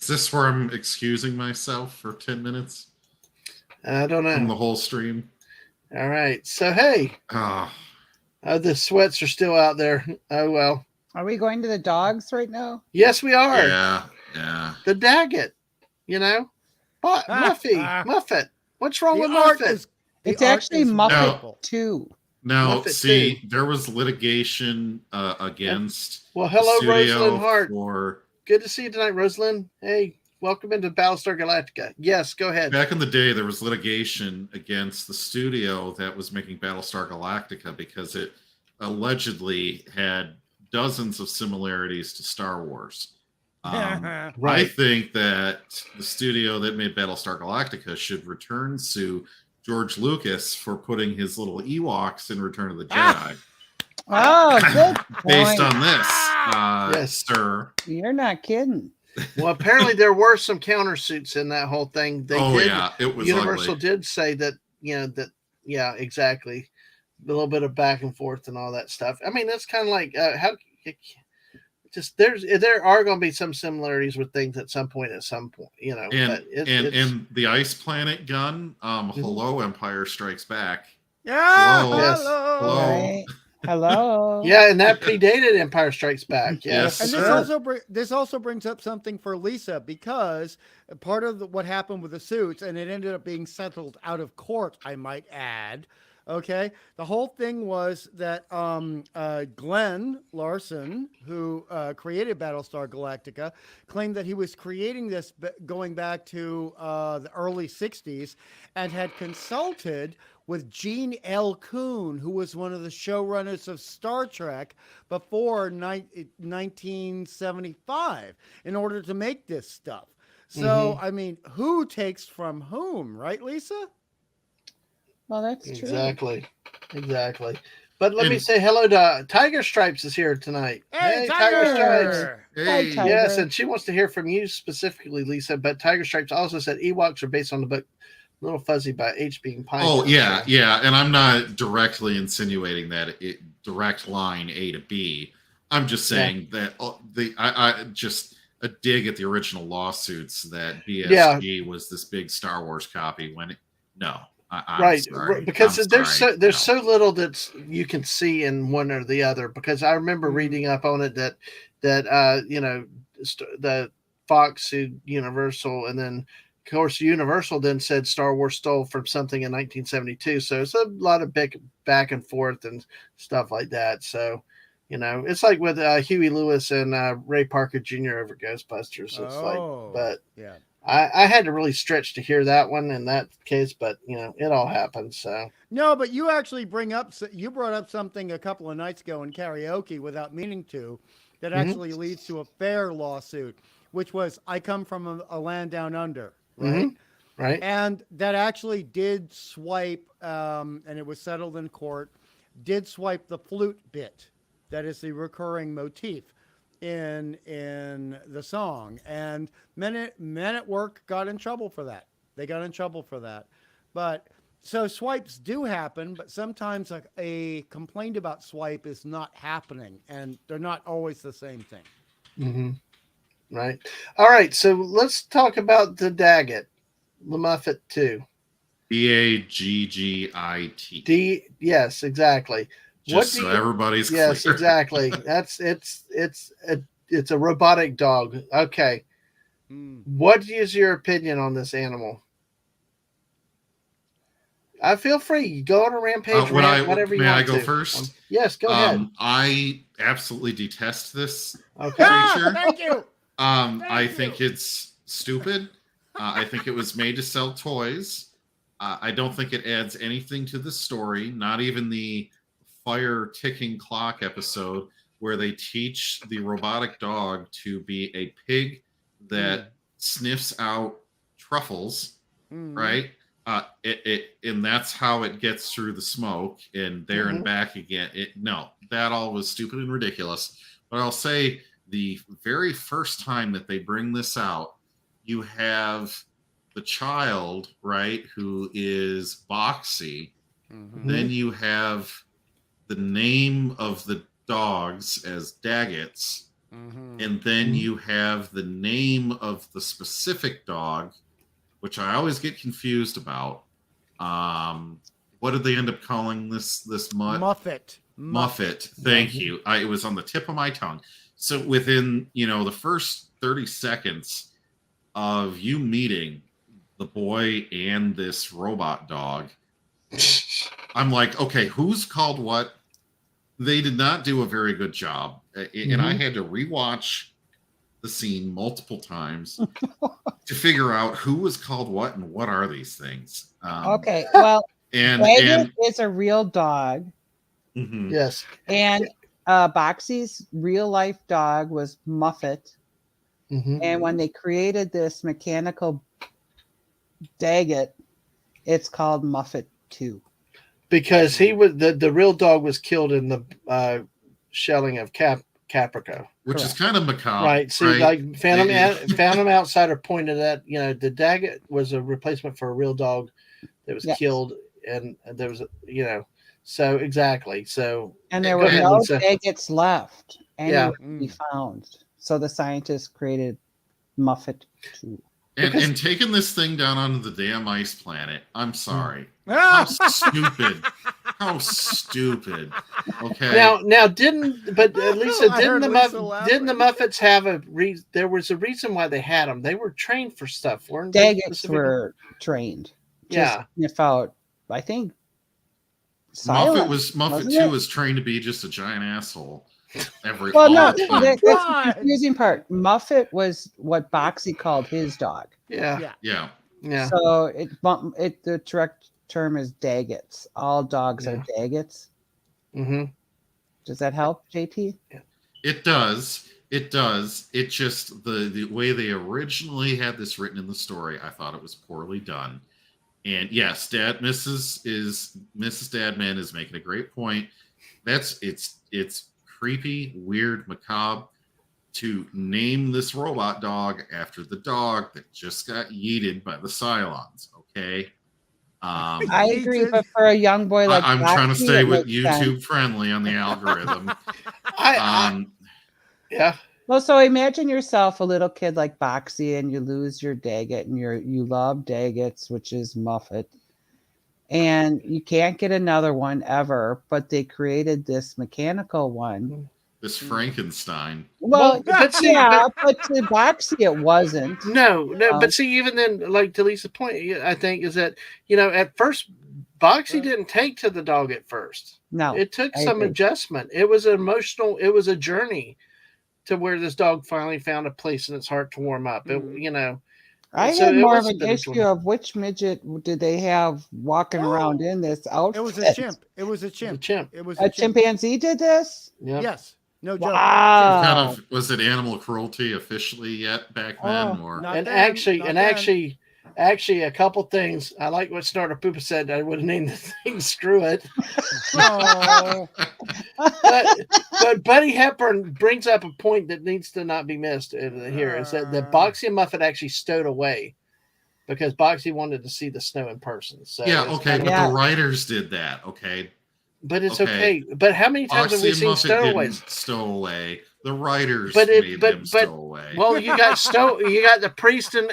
Speaker 3: this where I'm excusing myself for 10 minutes?
Speaker 1: I don't know.
Speaker 3: From the whole stream.
Speaker 1: All right. So, hey. The sweats are still out there. Oh, well.
Speaker 2: Are we going to the dogs right now?
Speaker 1: Yes, we are.
Speaker 3: Yeah.
Speaker 1: The Daggett, Muffet. What's wrong with Muffet?
Speaker 2: It's actually Muffet 2.
Speaker 3: Now, see, there was litigation against
Speaker 1: hello, Rosalind Hart.
Speaker 3: For...
Speaker 1: Good to see you tonight, Rosalind. Hey, welcome into Battlestar Galactica. Yes, go ahead.
Speaker 3: Back in the day, there was litigation against the studio that was making Battlestar Galactica because it allegedly had dozens of similarities to Star Wars.
Speaker 1: Right.
Speaker 3: I think that the studio that made Battlestar Galactica should return to George Lucas for putting his little Ewoks in Return of the Jedi.
Speaker 2: Oh, good
Speaker 3: Based
Speaker 2: point.
Speaker 3: on this,
Speaker 1: yes,
Speaker 3: sir.
Speaker 2: You're not kidding.
Speaker 1: Well, apparently there were some countersuits in that whole thing.
Speaker 3: It was
Speaker 1: Universal
Speaker 3: ugly.
Speaker 1: did say that, exactly. A little bit of back and forth and all that stuff. I mean, that's kind of like just there are going to be some similarities with things at some point, you know.
Speaker 3: And the Ice Planet gun, hello, Empire Strikes Back.
Speaker 4: Yeah,
Speaker 3: hello.
Speaker 2: Right. Hello.
Speaker 1: Yeah, and that predated Empire Strikes Back.
Speaker 3: Yes,
Speaker 4: and
Speaker 3: sir.
Speaker 4: this also brings up something for Lisa, because part of what happened with the suits, and it ended up being settled out of court, I might add. Okay, the whole thing was that Glenn Larson, who created Battlestar Galactica, claimed that he was creating this going back to the early 60s and had consulted with Gene L. Coon, who was one of the showrunners of Star Trek before 1975, in order to make this stuff. So, I mean, who takes from whom, right, Lisa?
Speaker 2: Well, that's true.
Speaker 1: Exactly. But let me say hello to Tiger Stripes is here tonight.
Speaker 4: Hey, Tiger Stripes.
Speaker 3: Hey.
Speaker 2: Hi, Tiger.
Speaker 1: Yes, and she wants to hear from you specifically, Lisa. But Tiger Stripes also said Ewoks are based on the book Little Fuzzy by H.B. Pine.
Speaker 3: Oh, yeah. And I'm not directly insinuating that direct line A to B. I'm just saying that I just a dig at the original lawsuits that BSG was this big Star Wars copy when I'm sorry.
Speaker 1: Because there's so little that you can see in one or the other. Because I remember reading up on it that you know, the Fox sued Universal, and then of course Universal then said Star Wars stole from something in 1972. So it's a lot of back and forth and stuff like that. So, you know, it's like with Huey Lewis and Ray Parker Jr. over Ghostbusters. So it's I had to really stretch to hear that one in that case, but you know, it all happens. So
Speaker 4: no, but you actually brought up something a couple of nights ago in karaoke without meaning to, that actually leads to a fair lawsuit, which was I Come From a Land Down Under, right?
Speaker 1: Right.
Speaker 4: And that actually did swipe, and it was settled in court, did swipe the flute bit. That is the recurring motif in the song, and men at work got in trouble for that. They got in trouble for that. But so swipes do happen, but sometimes a complaint about swipe is not happening, and they're not always the same thing.
Speaker 1: Right. All right. So let's talk about the Daggett, the Muffet 2.
Speaker 3: Daggit.
Speaker 1: Yes, exactly.
Speaker 3: Just so everybody's clear.
Speaker 1: Yes, exactly. It's a robotic dog. Okay. What is your opinion on this animal? I feel free. Go on a rampage, whatever you want.
Speaker 3: May I go first?
Speaker 1: Yes, go ahead.
Speaker 3: I absolutely detest this
Speaker 4: creature. Thank you.
Speaker 3: I think it's stupid. I think it was made to sell toys. I don't think it adds anything to the story, not even the fire ticking clock episode where they teach the robotic dog to be a pig that sniffs out truffles, right? And that's how it gets through the smoke and there and back again. That all was stupid and ridiculous. But I'll say the very first time that they bring this out, you have the child, right, who is Boxy. Then you have the name of the dogs as Daggets, and then you have the name of the specific dog, which I always get confused about. What did they end up calling this
Speaker 4: Muffet.
Speaker 3: Muffet. Thank you. It was on the tip of my tongue. So within the first 30 seconds of you meeting the boy and this robot dog, I'm like, okay, who's called what? They did not do a very good job. And I had to rewatch the scene multiple times to figure out who was called what and what are these things.
Speaker 2: Okay, well,
Speaker 3: and
Speaker 2: is a real dog.
Speaker 1: Yes.
Speaker 2: And Boxy's real life dog was Muffet. And when they created this mechanical Daggett, it's called Muffet 2.
Speaker 1: Because he was the real dog was killed in the shelling of Caprica,
Speaker 3: which is kind of macabre,
Speaker 1: right? See, like Phantom Outsider pointed at, the Daggett was a replacement for a real dog that was killed, and there was so exactly. So
Speaker 2: and there were no Daggets left. anywhere to be found. So the scientists created Muffet 2.
Speaker 3: And taking this thing down onto the damn ice planet, I'm sorry. How stupid. How stupid. Okay.
Speaker 1: Now didn't the Muffets have there was a reason why they had them. They were trained for stuff, weren't they?
Speaker 2: Daggets were trained.
Speaker 1: Yeah.
Speaker 2: To sniff out, I think, silence.
Speaker 3: Muffet 2 was trained to be just a giant asshole.
Speaker 2: That's the confusing part. Muffet was what Boxy called his dog.
Speaker 1: Yeah.
Speaker 2: So the correct term is Daggets. All dogs are Daggets.
Speaker 1: Mm-hmm.
Speaker 2: Does that help, JT?
Speaker 3: Yeah. It does. It just the way they originally had this written in the story, I thought it was poorly done. And yes, Mrs. Dadman is making a great point. It's creepy, weird, macabre to name this robot dog after the dog that just got yeeted by the Cylons. Okay,
Speaker 2: I agree, but for a young boy like
Speaker 3: I'm trying to stay with YouTube friendly on the algorithm.
Speaker 1: Yeah.
Speaker 2: Well, so imagine yourself a little kid like Boxy, and you lose your Daggett, and you love Daggets, which is Muffet, and you can't get another one ever, but they created this mechanical one.
Speaker 3: This Frankenstein.
Speaker 2: Well, but to Boxy it wasn't.
Speaker 1: No, but see, even then, like to Lisa's point, I think is that at first Boxy didn't take to the dog at first.
Speaker 2: No,
Speaker 1: it took some adjustment. It was emotional. It was a journey to where this dog finally found a place in its heart to warm up.
Speaker 2: I had more of an issue of which midget did they have walking around in this outfit.
Speaker 4: It was a chimp. It was a
Speaker 2: chimpanzee did this?
Speaker 1: Yep.
Speaker 4: Yes. No joke.
Speaker 2: Wow.
Speaker 3: Was it animal cruelty officially yet back then?
Speaker 1: Actually, a couple things. I like what Snorter Poopa said. I would have named the thing Screw It. but Buddy Hepburn brings up a point that needs to not be missed here. Is that the Boxy and Muffet actually stowed away because Boxy wanted to see the snow in person. So
Speaker 3: the writers did that. Okay.
Speaker 1: But it's okay. But how many times have we seen stowaways?
Speaker 3: Stowaway. The writers made them stowaway.
Speaker 1: Well, you got the priest and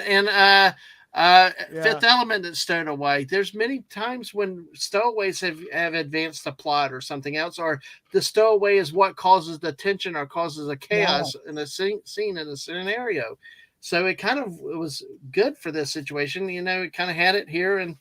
Speaker 1: Fifth Element that's stowed away. There's many times when stowaways have advanced the plot or something else, or the stowaway is what causes the tension or causes a chaos in a scene in a scenario. So it was good for this situation. It kind of had it here and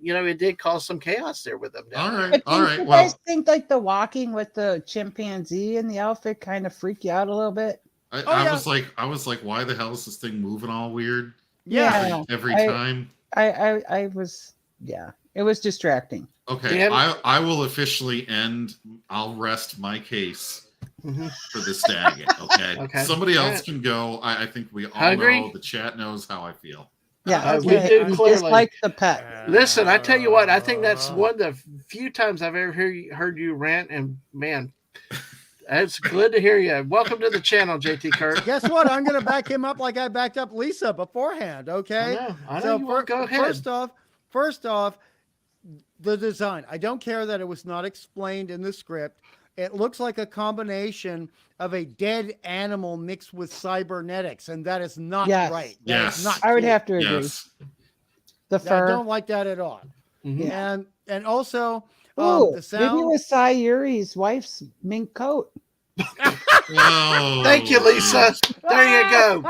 Speaker 1: it did cause some chaos there with them.
Speaker 3: All right.
Speaker 2: You guys think like the walking with the chimpanzee in the outfit kind of freak you out a little bit?
Speaker 3: I was like, why the hell is this thing moving all weird?
Speaker 2: Yeah.
Speaker 3: Every time.
Speaker 2: I was, it was distracting.
Speaker 3: Okay. I will officially I'll rest my case for this Daggett. Okay. Somebody else can go. I think we all know the chat knows how I feel.
Speaker 2: Yeah,
Speaker 1: we do clearly.
Speaker 2: Just like the pet.
Speaker 1: Listen, I tell you what, I think that's one of the few times I've ever heard you rant, and man, it's good to hear you. Welcome to the channel, JT Kurt.
Speaker 4: Guess what? I'm going to back him up like I backed up Lisa beforehand. Okay.
Speaker 1: I know you go ahead.
Speaker 4: First off, the design. I don't care that it was not explained in the script. It looks like a combination of a dead animal mixed with cybernetics, and that is not right. That is not
Speaker 2: I would have to agree.
Speaker 3: Yes.
Speaker 2: The fur.
Speaker 4: I don't like that at all.
Speaker 1: Mm-hmm.
Speaker 4: And also,
Speaker 2: the sound. Maybe with Sayuri's wife's mink coat.
Speaker 1: Thank you, Lisa. There you go.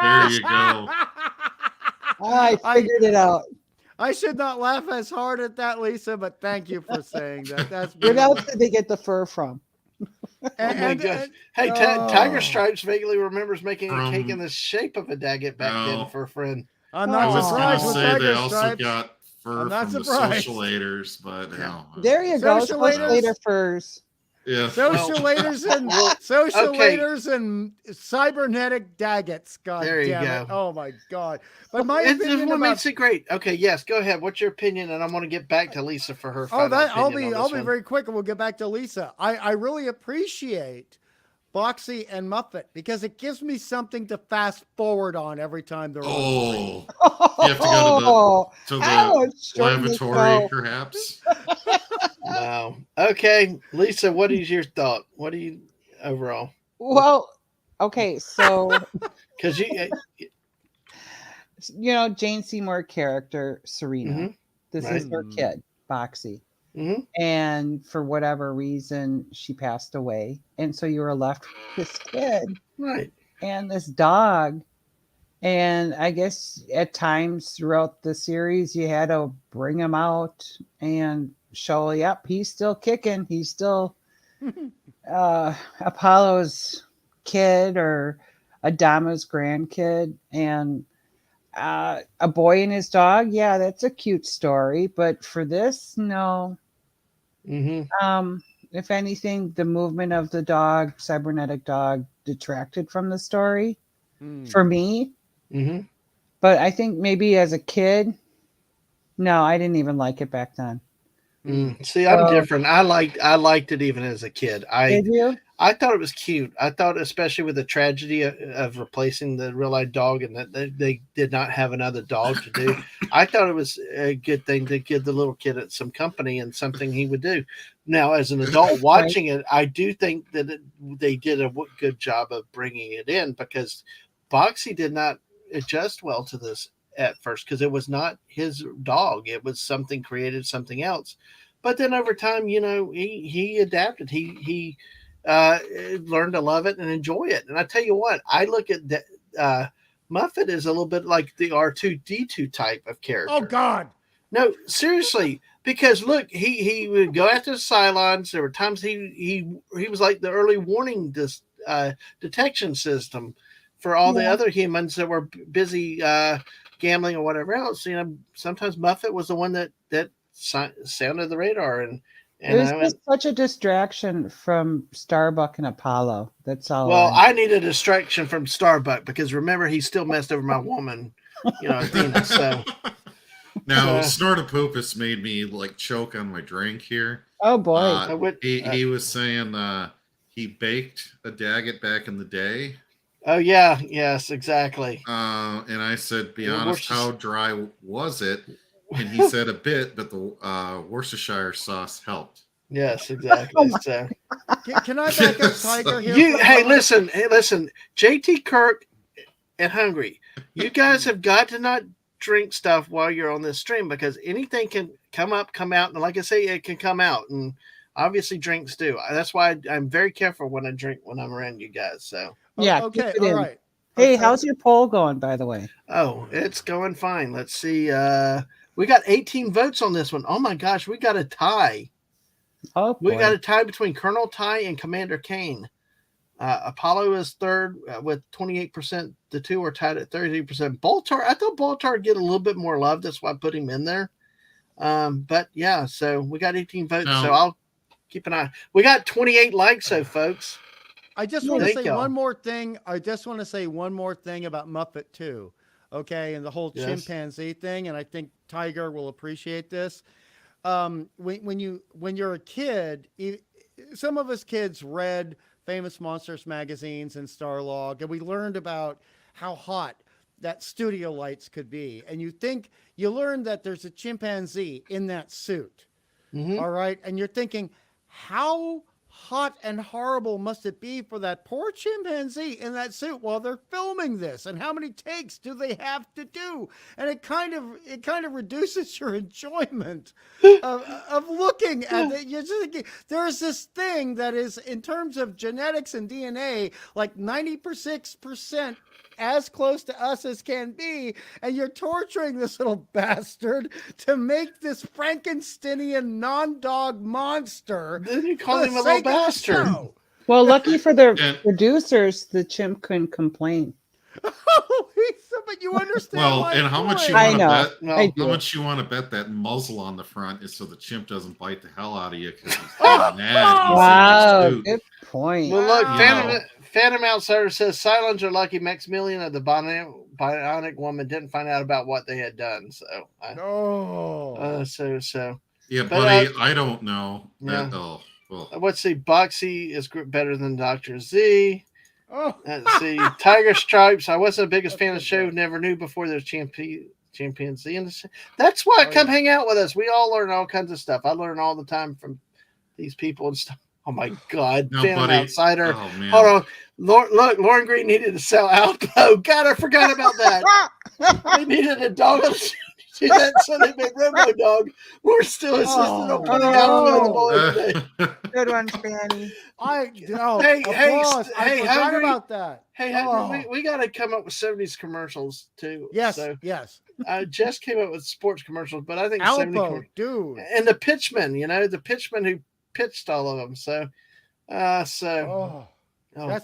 Speaker 2: I figured it out.
Speaker 4: I should not laugh as hard at that, Lisa, but thank you for saying that. That's
Speaker 2: where else did they get the fur from?
Speaker 1: Tiger Stripes vaguely remembers making a cake in the shape of a Daggett back then for a friend.
Speaker 4: I'm not surprised.
Speaker 3: I was going to say they also got fur from the Socialators, but
Speaker 2: there you go. Socialator furs.
Speaker 3: Yeah.
Speaker 4: Socialators and cybernetic Daggets. God
Speaker 1: there you
Speaker 4: damn
Speaker 1: go.
Speaker 4: It. Oh my God. But my opinion
Speaker 1: what makes it great. Okay, yes, go ahead. What's your opinion? And I'm going to get back to Lisa for her.
Speaker 4: I'll be very quick, and we'll get back to Lisa. I really appreciate Boxy and Muffet because it gives me something to fast forward on every time they're on.
Speaker 3: You have to go to the lavatory, perhaps.
Speaker 1: Wow. Okay, Lisa, what is your thought? What do you overall?
Speaker 2: Well, okay, so
Speaker 1: because
Speaker 2: Jane Seymour character Serena. This is her kid, Boxy. And for whatever reason, she passed away. And so you were left with this kid.
Speaker 1: Right.
Speaker 2: And this dog. And I guess at times throughout the series, you had to bring him out and show, yep, he's still kicking. He's still Apollo's kid or Adama's grandkid. And a boy and his dog, yeah, that's a cute story. But for this, no. If anything, the movement of the dog, cybernetic dog, detracted from the story for me. But I think maybe as a kid, no, I didn't even like it back then.
Speaker 1: See, I'm different. I liked it even as a kid.
Speaker 2: Did you?
Speaker 1: I thought it was cute. I thought, especially with the tragedy of replacing the real-life dog, and that they did not have another dog to do. I thought it was a good thing to give the little kid some company and something he would do. Now, as an adult watching it, I do think that they did a good job of bringing it in, because Boxy did not adjust well to this at first, because it was not his dog. It was something created, something else. But then over time, he adapted. He learned to love it and enjoy it. And I tell you what, I look at Muffet as a little bit like the R2-D2 type of character.
Speaker 4: Oh God!
Speaker 1: No, seriously, because look, he would go after the Cylons. There were times he was like the early warning detection system for all the other humans that were busy gambling or whatever else. Sometimes Muffet was the one that sounded the radar, and
Speaker 2: it was just such a distraction from Starbuck and Apollo. That's all.
Speaker 1: Well, I need a distraction from Starbuck, because remember, he still messed over my woman, Athena. So
Speaker 3: now, Snortopopus made me choke on my drink here.
Speaker 2: Oh boy!
Speaker 3: He was saying he baked a Daggett back in the day.
Speaker 1: Oh yeah, yes, exactly.
Speaker 3: And I said, "Be honest, how dry was it?" And he said a bit, but the Worcestershire sauce helped.
Speaker 1: Yes, exactly. So,
Speaker 4: can I back up Tiger here?
Speaker 1: Hey, listen, JT Kirk and Hungry, you guys have got to not drink stuff while you're on this stream, because anything can come out, and like I say, it can come out, and obviously drinks do. That's why I'm very careful when I drink when I'm around you guys. So
Speaker 2: yeah,
Speaker 4: okay, all right.
Speaker 2: Hey, how's your poll going, by the way?
Speaker 1: Oh, it's going fine. Let's see. We got 18 votes on this one. Oh my gosh, we got a tie.
Speaker 2: Oh,
Speaker 1: we got a tie between Colonel Ty and Commander Kane. Apollo is third with 28%. The two are tied at 33%. Boltar, I thought Boltar would get a little bit more love. That's why I put him in there. But yeah, so we got 18 votes. So I'll keep an eye. We got 28 likes, so folks.
Speaker 4: I just want to say one more thing. I just want to say one more thing about Muppet too. Okay, and the whole chimpanzee thing, and I think Tiger will appreciate this. When you're a kid, some of us kids read Famous Monsters magazines and Starlog, and we learned about how hot that studio lights could be. And you learn that there's a chimpanzee in that suit. All right, and you're thinking, how hot and horrible must it be for that poor chimpanzee in that suit while they're filming this, and how many takes do they have to do? And it kind of reduces your enjoyment of looking at it. You're just thinking, there's this thing that is, in terms of genetics and DNA, like 96% as close to us as can be, and you're torturing this little bastard to make this Frankensteinian non-dog monster.
Speaker 1: Then you call him a little bastard.
Speaker 2: Well, lucky for the producers, the chimp couldn't complain.
Speaker 4: But you understand.
Speaker 3: Well, and how much you want to bet?
Speaker 2: How
Speaker 3: much you want to bet that muzzle on the front is so the chimp doesn't bite the hell out of you because he's mad.
Speaker 2: Wow, good point.
Speaker 1: Well, look, Phantom Outsider says Cylons are lucky Maximilian of the Bionic Woman didn't find out about what they had done. So, so.
Speaker 3: Yeah, buddy, I don't know.
Speaker 1: Yeah.
Speaker 3: Well.
Speaker 1: Let's see. Boxy is better than Dr. Z. Let's see. Tiger Stripes. I wasn't the biggest fan of the show. Never knew before there's chimpanzee. That's why come hang out with us. We all learn all kinds of stuff. I learn all the time from these people and stuff. Oh my God,
Speaker 3: No,
Speaker 1: Phantom
Speaker 3: buddy.
Speaker 1: Outsider.
Speaker 3: Oh, man.
Speaker 1: Hold on. Look, Lauren Green needed to sell Alpo. God, I forgot about that. They needed a dog do that, so they made Robo Dog. We're still insisting on putting Alpo in the bowl today.
Speaker 2: Good one, Spanny.
Speaker 1: Hey,
Speaker 4: forgot
Speaker 1: Hungry.
Speaker 4: about that.
Speaker 1: Hey, Hungry, we got to come up with 70s commercials too.
Speaker 4: Yes,
Speaker 1: so,
Speaker 4: yes.
Speaker 1: Jess came up with sports commercials, but I think
Speaker 4: Alpo, dude,
Speaker 1: and the pitchman, the pitchman who pitched all of them. So,
Speaker 4: that's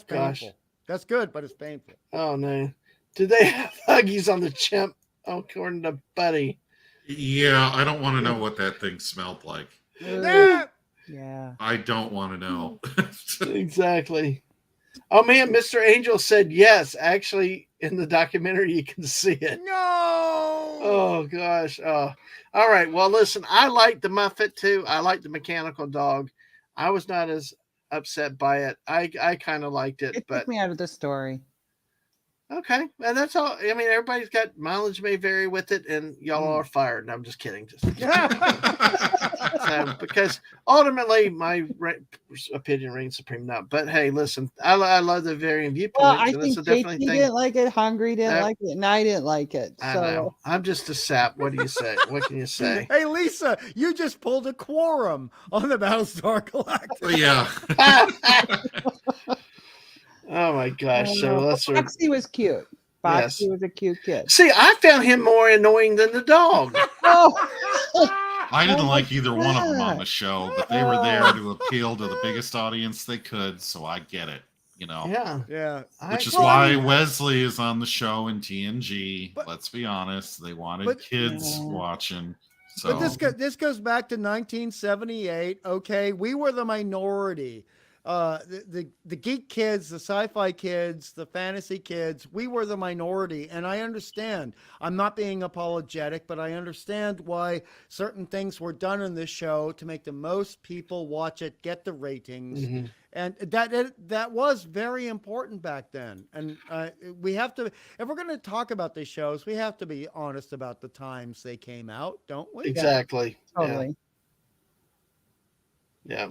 Speaker 1: gosh.
Speaker 4: painful. That's good, but it's painful.
Speaker 1: Oh no, did they have Huggies on the chimp? According to Buddy.
Speaker 3: Yeah, I don't want to know what that thing smelled like.
Speaker 2: Yeah.
Speaker 3: I don't want to know.
Speaker 1: Exactly. Oh man, Mr. Angel said yes. Actually, in the documentary, you can see it.
Speaker 4: No.
Speaker 1: Oh gosh. Oh. All right. Well, listen. I like the Muffet too. I like the mechanical dog. I was not as upset by it. I kind of liked it.
Speaker 2: It took me out of the story.
Speaker 1: Okay, and that's all. I mean, everybody's got mileage may vary with it, and y'all are fired. No, I'm just kidding. Because ultimately, my opinion reigns supreme. Now, but hey, listen, I love the varying viewpoints.
Speaker 2: Well, I think JT didn't like it, Hungry didn't like it, and I didn't like it. So.
Speaker 1: I know. I'm just a sap. What do you say? What can you say?
Speaker 4: Hey, Lisa, you just pulled a quorum on the Battlestar Galactica.
Speaker 3: Yeah.
Speaker 1: Oh my gosh! So that's
Speaker 2: Foxy was cute. Foxy was a cute kid.
Speaker 1: See, I found him more annoying than the dog.
Speaker 3: I didn't like either one of them on the show, but they were there to appeal to the biggest audience they could, so I get it.
Speaker 4: Yeah.
Speaker 3: Which is why Wesley is on the show in TNG. Let's be honest, they wanted kids watching. So.
Speaker 4: But this goes back to 1978. Okay, we were the minority. The geek kids, the sci-fi kids, the fantasy kids, we were the minority. And I understand. I'm not being apologetic, but I understand why certain things were done in this show to make the most people watch it, get the ratings. Mm-hmm. And that was very important back then. And we have to, if we're going to talk about these shows, we have to be honest about the times they came out, don't we?
Speaker 1: Exactly.
Speaker 2: Yeah. Totally.
Speaker 1: Yeah.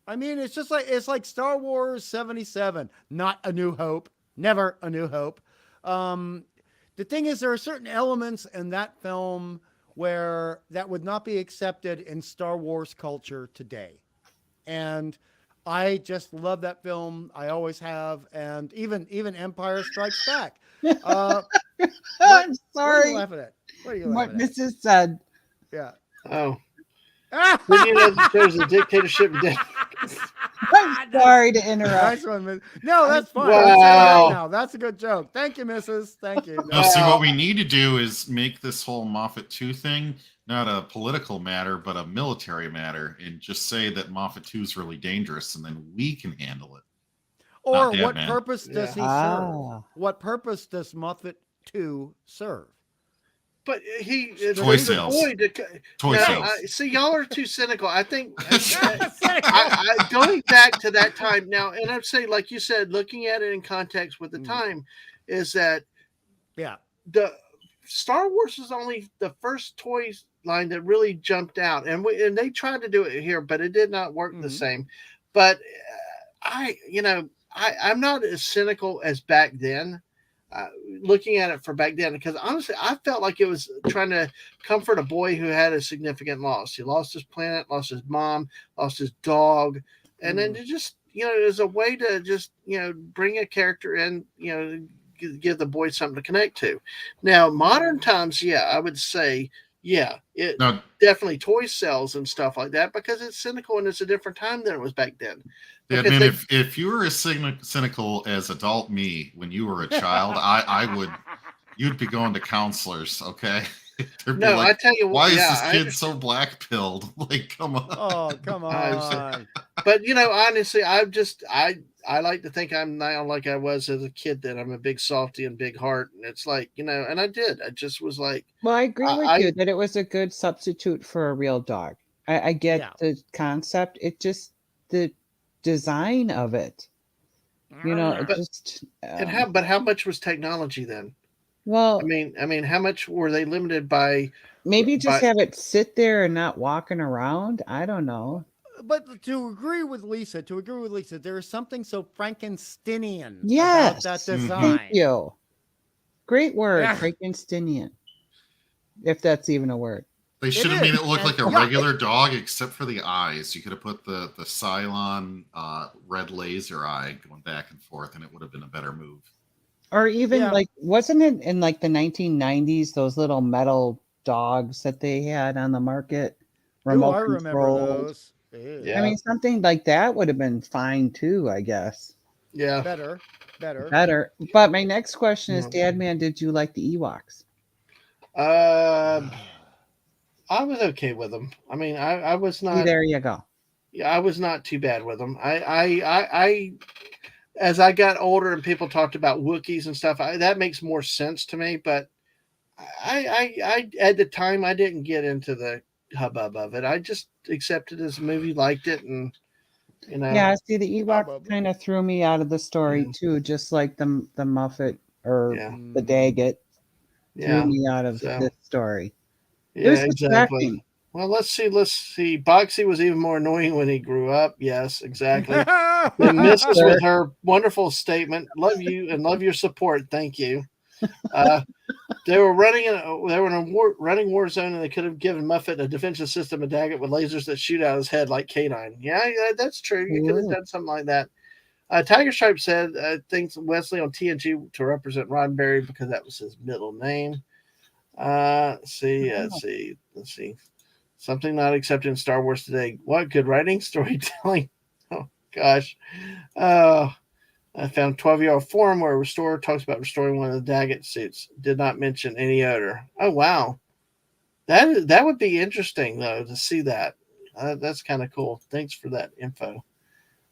Speaker 4: I mean, it's like Star Wars 77, not A New Hope, never A New Hope. The thing is, there are certain elements in that film where that would not be accepted in Star Wars culture today. And I just love that film. I always have. And even Empire Strikes Back.
Speaker 2: I'm sorry.
Speaker 4: What are you laughing at?
Speaker 2: What Mrs. said.
Speaker 4: Yeah.
Speaker 1: Oh. Did you know that there was a dictatorship in Denmark?
Speaker 2: I'm sorry to interrupt.
Speaker 4: Nice one, no, that's fine.
Speaker 1: Wow.
Speaker 4: Right, that's a good joke. Thank you, Mrs. Thank you.
Speaker 3: No, see, what we need to do is make this whole Moffat 2 thing not a political matter, but a military matter, and just say that Moffat 2 is really dangerous, and then we can handle it.
Speaker 4: Or what purpose does he serve? What purpose does Moffat 2 serve?
Speaker 1: But
Speaker 3: toy sales. Toy sales.
Speaker 1: See, y'all are too cynical. I think going back to that time now, and I'd say, like you said, looking at it in context with the time, is that the Star Wars is only the first toy line that really jumped out, and they tried to do it here, but it did not work the same. But I'm not as cynical as back then. Looking at it for back then, because honestly, I felt like it was trying to comfort a boy who had a significant loss. He lost his planet, lost his mom, lost his dog, and then to just, it was a way to just, bring a character in, give the boy something to connect to. Now, modern times, I would say, it definitely toy sales and stuff like that, because it's cynical and it's a different time than it was back then.
Speaker 3: Yeah, man, if you were as cynical as adult me when you were a child, you'd be going to counselors, okay?
Speaker 1: No, I tell you what.
Speaker 3: Why is this kid so black-pilled? Like, come on.
Speaker 4: Oh, come on.
Speaker 1: But, honestly, I like to think I'm now like I was as a kid, that I'm a big softy and big heart. And it's like, and I did. I just was like.
Speaker 2: Well, I agree with you that it was a good substitute for a real dog. I get the concept. It just, the design of it,
Speaker 1: but how much was technology then?
Speaker 2: Well,
Speaker 1: I mean, how much were they limited by?
Speaker 2: Maybe just have it sit there and not walking around. I don't know.
Speaker 4: but to agree with Lisa, there is something so Frankensteinian
Speaker 2: Yes.
Speaker 4: about that design.
Speaker 2: Thank you. Great word, Frankensteinian. If that's even a word.
Speaker 3: They should have made it look like a regular dog, except for the eyes. You could have put the Cylon red laser eye going back and forth, and it would have been a better move.
Speaker 2: Or even like, wasn't it in like the 1990s, those little metal dogs that they had on the market? Remote
Speaker 4: I remember those.
Speaker 2: Yeah. I mean, something like that would have been fine too, I guess.
Speaker 1: Yeah.
Speaker 4: Better.
Speaker 2: But my next question is, Dadman, did you like the Ewoks?
Speaker 1: I was okay with them. I mean, I was not.
Speaker 2: There you go.
Speaker 1: Yeah, I was not too bad with them. I as I got older and people talked about Wookiees and stuff, that makes more sense to me. But I at the time I didn't get into the hubbub of it. I just accepted this movie, liked it, and you know.
Speaker 2: Yeah, see, the Ewoks kind of threw me out of the story too, just like the Muppet or the Daggett threw me out of this story.
Speaker 1: Yeah, exactly. Well, let's see. Boxy was even more annoying when he grew up. Yes, exactly. And Mrs. with her wonderful statement, "Love you and love your support. Thank you." They were running running war zone, and they could have given Muffet a defensive system of Daggett with lasers that shoot out his head like K9. Yeah, that's true. You could have done something like that. Tiger Stripe said, thinks Wesley on TNG to represent Roddenberry because that was his middle name. Let's see. Something not accepted in Star Wars today. What good writing, storytelling? Oh gosh. I found 12-year-old forum where a restorer talks about restoring one of the Daggett suits. Did not mention any odor. Oh wow, that would be interesting though to see that. That's kind of cool. Thanks for that info.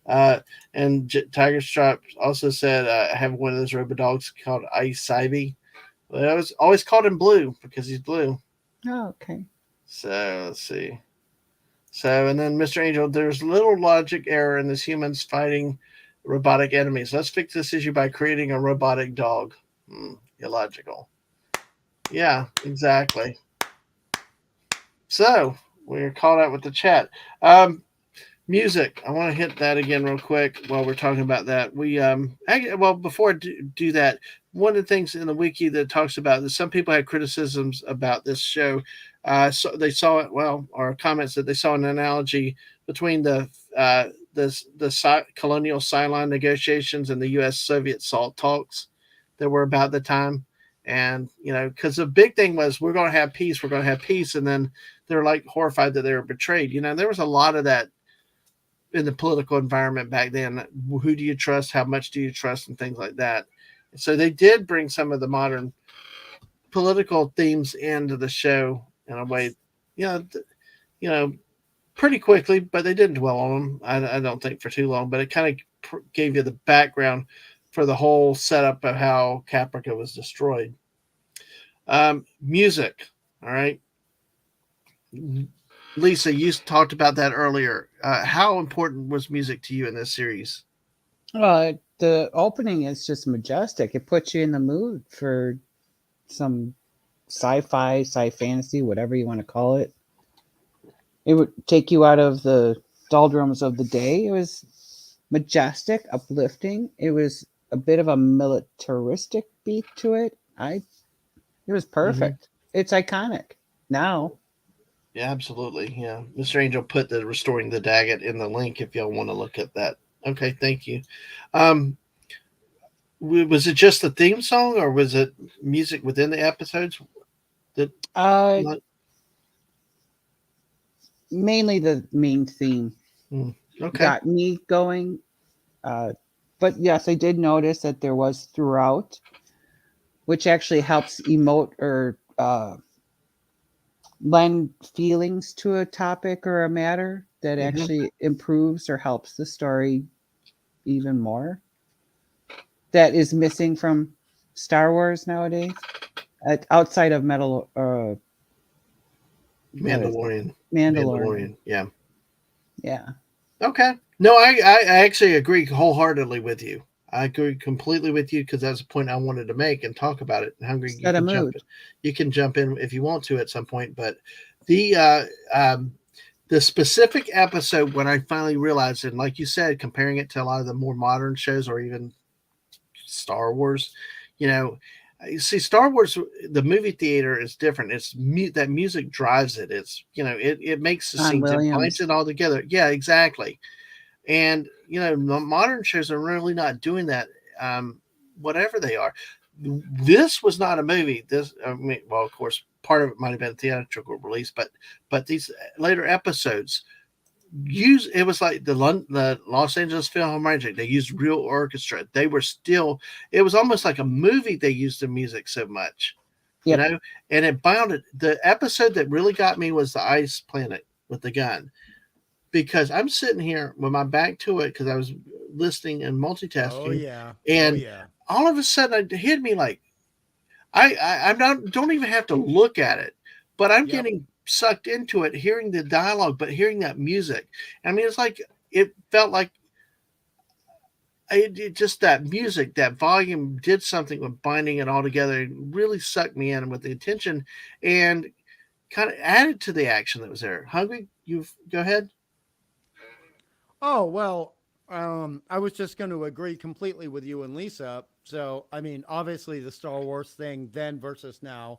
Speaker 1: And Tiger Stripe also said, I have one of those robot dogs called Ice Ivy. Well, I was always called him Blue because he's blue.
Speaker 2: Oh, okay.
Speaker 1: So let's see. So, and then Mr. Angel, there's little logic error in this humans fighting robotic enemies. Let's fix this issue by creating a robotic dog. Illogical. Yeah, exactly. So we're caught out with the chat. Music. I want to hit that again real quick while we're talking about that. Before I do that, one of the things in the wiki that talks about this, some people had criticisms about this show. So they saw it, or comments that they saw an analogy between the colonial Cylon negotiations and the U.S.-Soviet SALT talks that were about the time. And, because the big thing was, we're going to have peace. And then they're like horrified that they were betrayed. There was a lot of that in the political environment back then. Who do you trust? How much do you trust? And things like that. So they did bring some of the modern political themes into the show in a way, pretty quickly, but they didn't dwell on them. I don't think for too long, but it kind of gave you the background for the whole setup of how Caprica was destroyed. Music. All right. Lisa, you talked about that earlier. How important was music to you in this series?
Speaker 2: Well, the opening is just majestic. It puts you in the mood for some sci-fi, sci-fantasy, whatever you want to call it. It would take you out of the doldrums of the day. It was majestic, uplifting. It was a bit of a militaristic beat to it. It was perfect. Mm-hmm. It's iconic now.
Speaker 1: Yeah, absolutely. Yeah. Mr. Angel put the Restoring the Daggett in the link if y'all want to look at that. Okay, thank you. Was it just the theme song or was it music within the episodes?
Speaker 2: Mainly the main theme.
Speaker 1: Okay.
Speaker 2: Got me going. But yes, I did notice that there was throughout, which actually helps emote or lend feelings to a topic or a matter that actually improves or helps the story even more. That is missing from Star Wars nowadays, outside of Mandalorian. Yeah.
Speaker 1: Okay. No, I actually agree wholeheartedly with you. I agree completely with you because that's a point I wanted to make and talk about it. Hungry, you can jump in if you want to at some point. But the the specific episode when I finally realized, and like you said, comparing it to a lot of the more modern shows or even Star Wars, you see, Star Wars, the movie theater is different. It's that music drives it. It's it makes the
Speaker 2: John
Speaker 1: scenes, it binds
Speaker 2: Williams.
Speaker 1: it all together. Yeah, exactly. And the modern shows are really not doing that. Whatever they are, this was not a movie. This, I mean, well, of course, part of it might have been a theatrical release, but these later episodes it was like the Los Angeles Philharmonic. They used real orchestra. They were still. It was almost like a movie. They used the music so much,
Speaker 2: Yep.
Speaker 1: and it bounded. The episode that really got me was the ice planet with the gun, because I'm sitting here with my back to it because I was listening and multitasking.
Speaker 4: Oh yeah.
Speaker 1: And
Speaker 4: oh yeah.
Speaker 1: all of a sudden it hit me like I'm not don't even have to look at it, but I'm getting sucked into it, hearing the dialogue, but hearing that music. I mean, it's like it felt like it just that music, that volume did something with binding it all together. It really sucked me in with the attention and kind of added to the action that was there. Hungry, you go ahead.
Speaker 4: Oh, well, I was just going to agree completely with you and Lisa. So, I mean, obviously the Star Wars thing then versus now,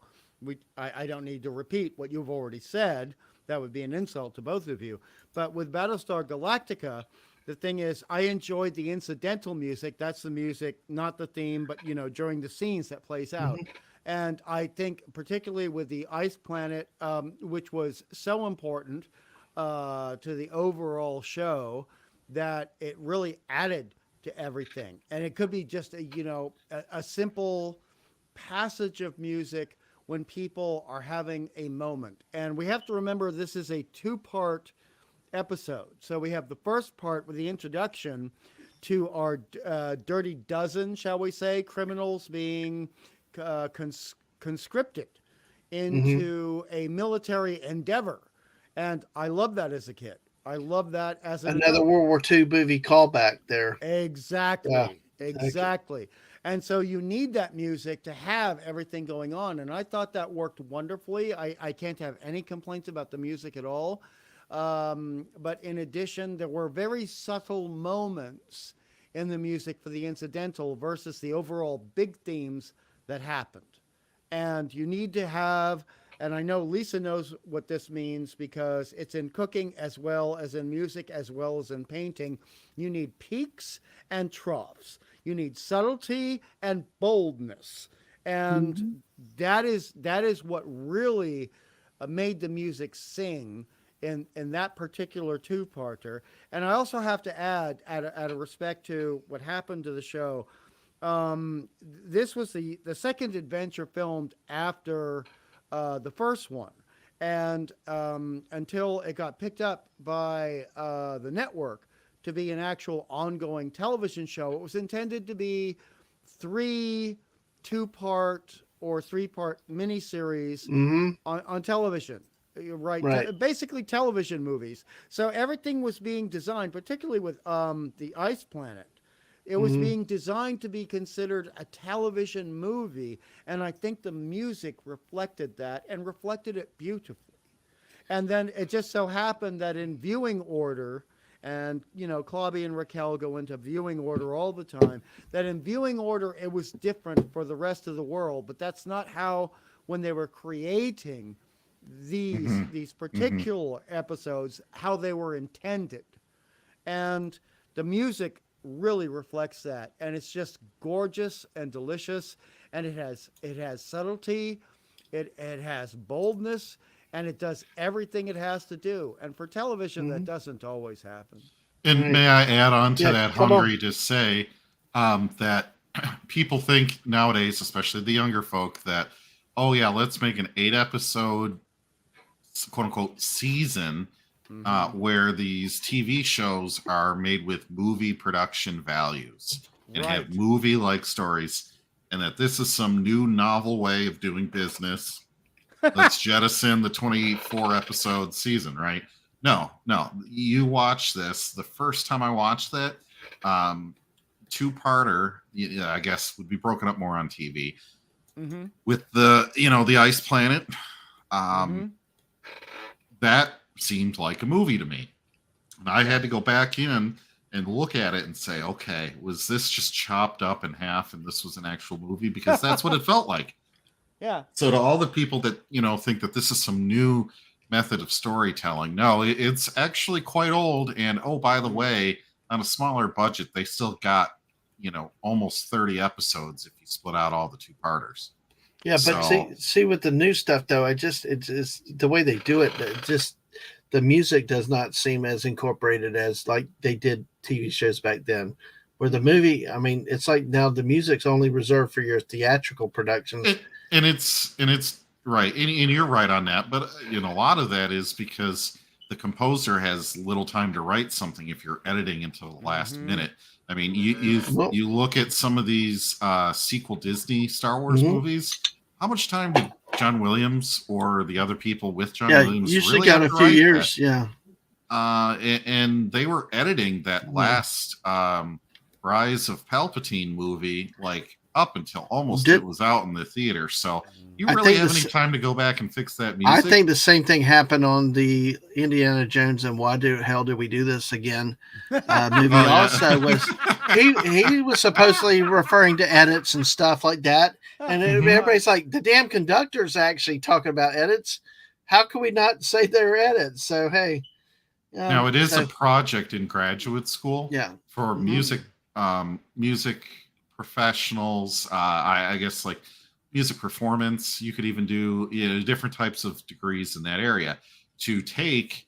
Speaker 4: I don't need to repeat what you've already said. That would be an insult to both of you. But with Battlestar Galactica, the thing is, I enjoyed the incidental music. That's the music, not the theme, but, during the scenes that plays out. Mm-hmm. And I think particularly with the ice planet, which was so important to the overall show, that it really added to everything. And it could be just a simple passage of music when people are having a moment. And we have to remember this is a 2-part episode. So we have the first part with the introduction to our dirty dozen, shall we say, criminals being conscripted into a military endeavor. And I love that as a kid. I love that as
Speaker 1: another World War II movie callback there.
Speaker 4: Exactly. Yeah, exactly. And so you need that music to have everything going on. And I thought that worked wonderfully. I can't have any complaints about the music at all. But in addition, there were very subtle moments in the music for the incidental versus the overall big themes that happened. And you need to have, and I know Lisa knows what this means because it's in cooking as well as in music as well as in painting. You need peaks and troughs. You need subtlety and boldness. And that is what really made the music sing in that particular 2-parter. And I also have to add, out of respect to what happened to the show, this was the second adventure filmed after the first one. And until it got picked up by the network to be an actual ongoing television show, it was intended to be 3 2-part or 3-part miniseries on television. Right. Basically television movies. So everything was being designed, particularly with the Ice Planet. It was being designed to be considered a television movie, and I think the music reflected that and reflected it beautifully. And then it just so happened that in viewing order, and Claudia and Raquel go into viewing order all the time, that in viewing order it was different for the rest of the world, but that's not how, when they were creating these particular episodes, how they were intended. And the music really reflects that, and it's just gorgeous and delicious, and it has subtlety, it has boldness, and it does everything it has to do. And for television, that doesn't always happen.
Speaker 3: And may I add on to that, Hungry, to say that people think nowadays, especially the younger folk, that, oh yeah, let's make an 8-episode quote unquote season where these TV shows are made with movie production values and have movie-like stories, and that this is some new novel way of doing business. Let's jettison the 24-episode season, right? No. You watch this. The first time I watched that, 2-parter, I guess, would be broken up more on TV with the Ice Planet. That seemed like a movie to me. And I had to go back in and look at it and say, okay, was this just chopped up in half and this was an actual movie? Because that's what it felt like.
Speaker 4: Yeah.
Speaker 3: So to all the people that, think that this is some new method of storytelling, no, it's actually quite old. And oh, by the way, on a smaller budget, they still got, almost 30 episodes if you split out all the two-parters.
Speaker 1: Yeah, but see with the new stuff though, it's just the way they do it, the music does not seem as incorporated as like they did TV shows back then. Where the movie, I mean, it's like now the music's only reserved for your theatrical productions.
Speaker 3: And it's right, and you're right on that. But a lot of that is because the composer has little time to write something if you're editing until the last minute. I mean, you look at some of these sequel Disney Star Wars movies. How much time did John Williams or the other people with John Williams
Speaker 1: usually
Speaker 3: really
Speaker 1: got a few years?
Speaker 3: That? Yeah. And they were editing that last Rise of Palpatine movie like up until almost it was out in the theater. So you really have any time to go back and fix that music?
Speaker 1: I think the same thing happened on the Indiana Jones and Why the Hell Did We Do This Again movie. Also was he was supposedly referring to edits and stuff like that. And everybody's like, the damn conductor's actually talking about edits. How can we not say they're edits? So, hey.
Speaker 3: Now, it is a project in graduate school for music professionals. I guess like music performance. You could even do different types of degrees in that area to take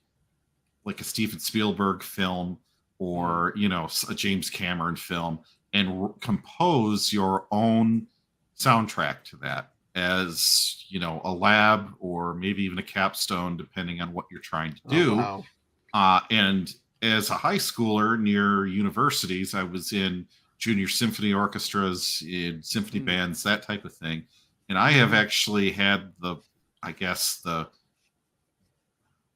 Speaker 3: like a Steven Spielberg film or, a James Cameron film and compose your own soundtrack to that as a lab or maybe even a capstone depending on what you're trying to do. And as a high schooler near universities, I was in junior symphony orchestras, in symphony bands, that type of thing, and I have actually had the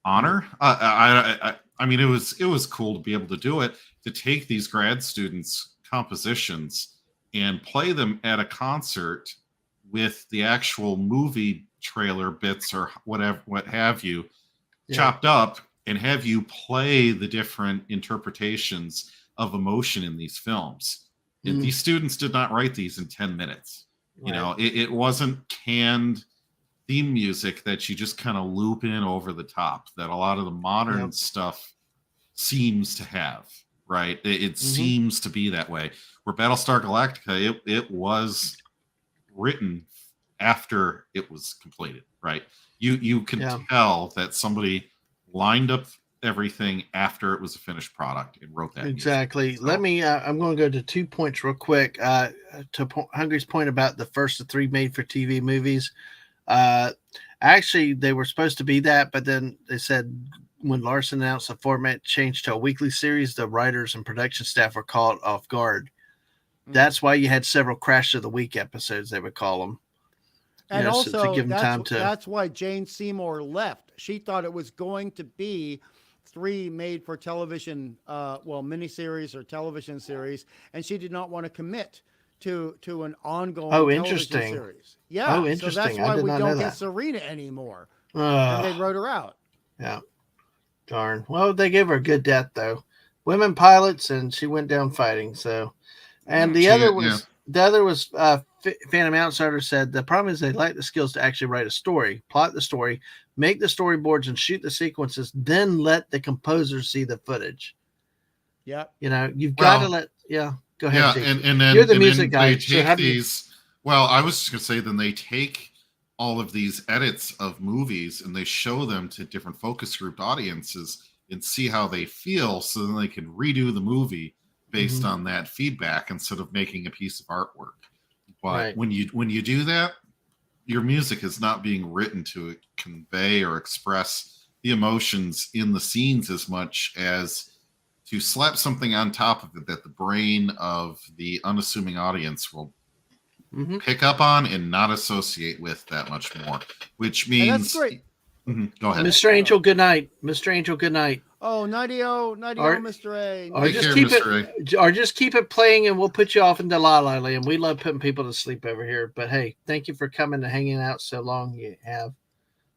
Speaker 3: honor. I mean, it was cool to be able to do it, to take these grad students' compositions and play them at a concert with the actual movie trailer bits or whatever, what have you, chopped up, and have you play the different interpretations of emotion in these films. And these students did not write these in 10 minutes. Right. It wasn't canned theme music that you just kind of loop in over the top that a lot of the modern stuff seems to have. Right. It seems to be that way. Where Battlestar Galactica, it was written after it was completed. Right. You can tell that somebody lined up everything after it was a finished product and wrote that
Speaker 1: exactly.
Speaker 3: So,
Speaker 1: let me I'm going to go to 2 points real quick to Hungry's point about the first of 3 made for TV movies. Actually they were supposed to be that, but then they said when Larson announced the format changed to a weekly series, the writers and production staff were caught off guard. That's why you had several Crash of the Week episodes, they would call them.
Speaker 4: And also, to give them time to... that's why Jane Seymour left. She thought it was going to be 3 made for television, miniseries or television series, and she did not want to commit to an ongoing television series. Yeah.
Speaker 1: Oh, interesting.
Speaker 4: So that's why we don't get Serena anymore. And they wrote her out.
Speaker 1: Yeah. Darn. Well, they gave her a good death, though. Women pilots, and she went down fighting. So, and the other was Phantom Outsider said the problem is they lack the skills to actually write a story, plot the story, make the storyboards, and shoot the sequences. Then let the composer see the footage. Yeah, you've got to let. Yeah, go ahead.
Speaker 3: Yeah, and then
Speaker 1: you're the music guy.
Speaker 3: Take these. Well, I was just gonna say, then they take all of these edits of movies and they show them to different focus grouped audiences and see how they feel, so then they can redo the movie based on that feedback instead of making a piece of artwork. But when you do that, your music is not being written to convey or express the emotions in the scenes as much as to slap something on top of it that the brain of the unassuming audience will pick up on and not associate with that much more. Which means...
Speaker 4: And that's great.
Speaker 3: Go ahead.
Speaker 1: Mr. Angel, good night. Mr. Angel, good night.
Speaker 4: Oh, nighty-o, Mr. A.
Speaker 1: Or just keep it playing, and we'll put you off into La La Land. We love putting people to sleep over here. But hey, thank you for coming and hanging out so long. You have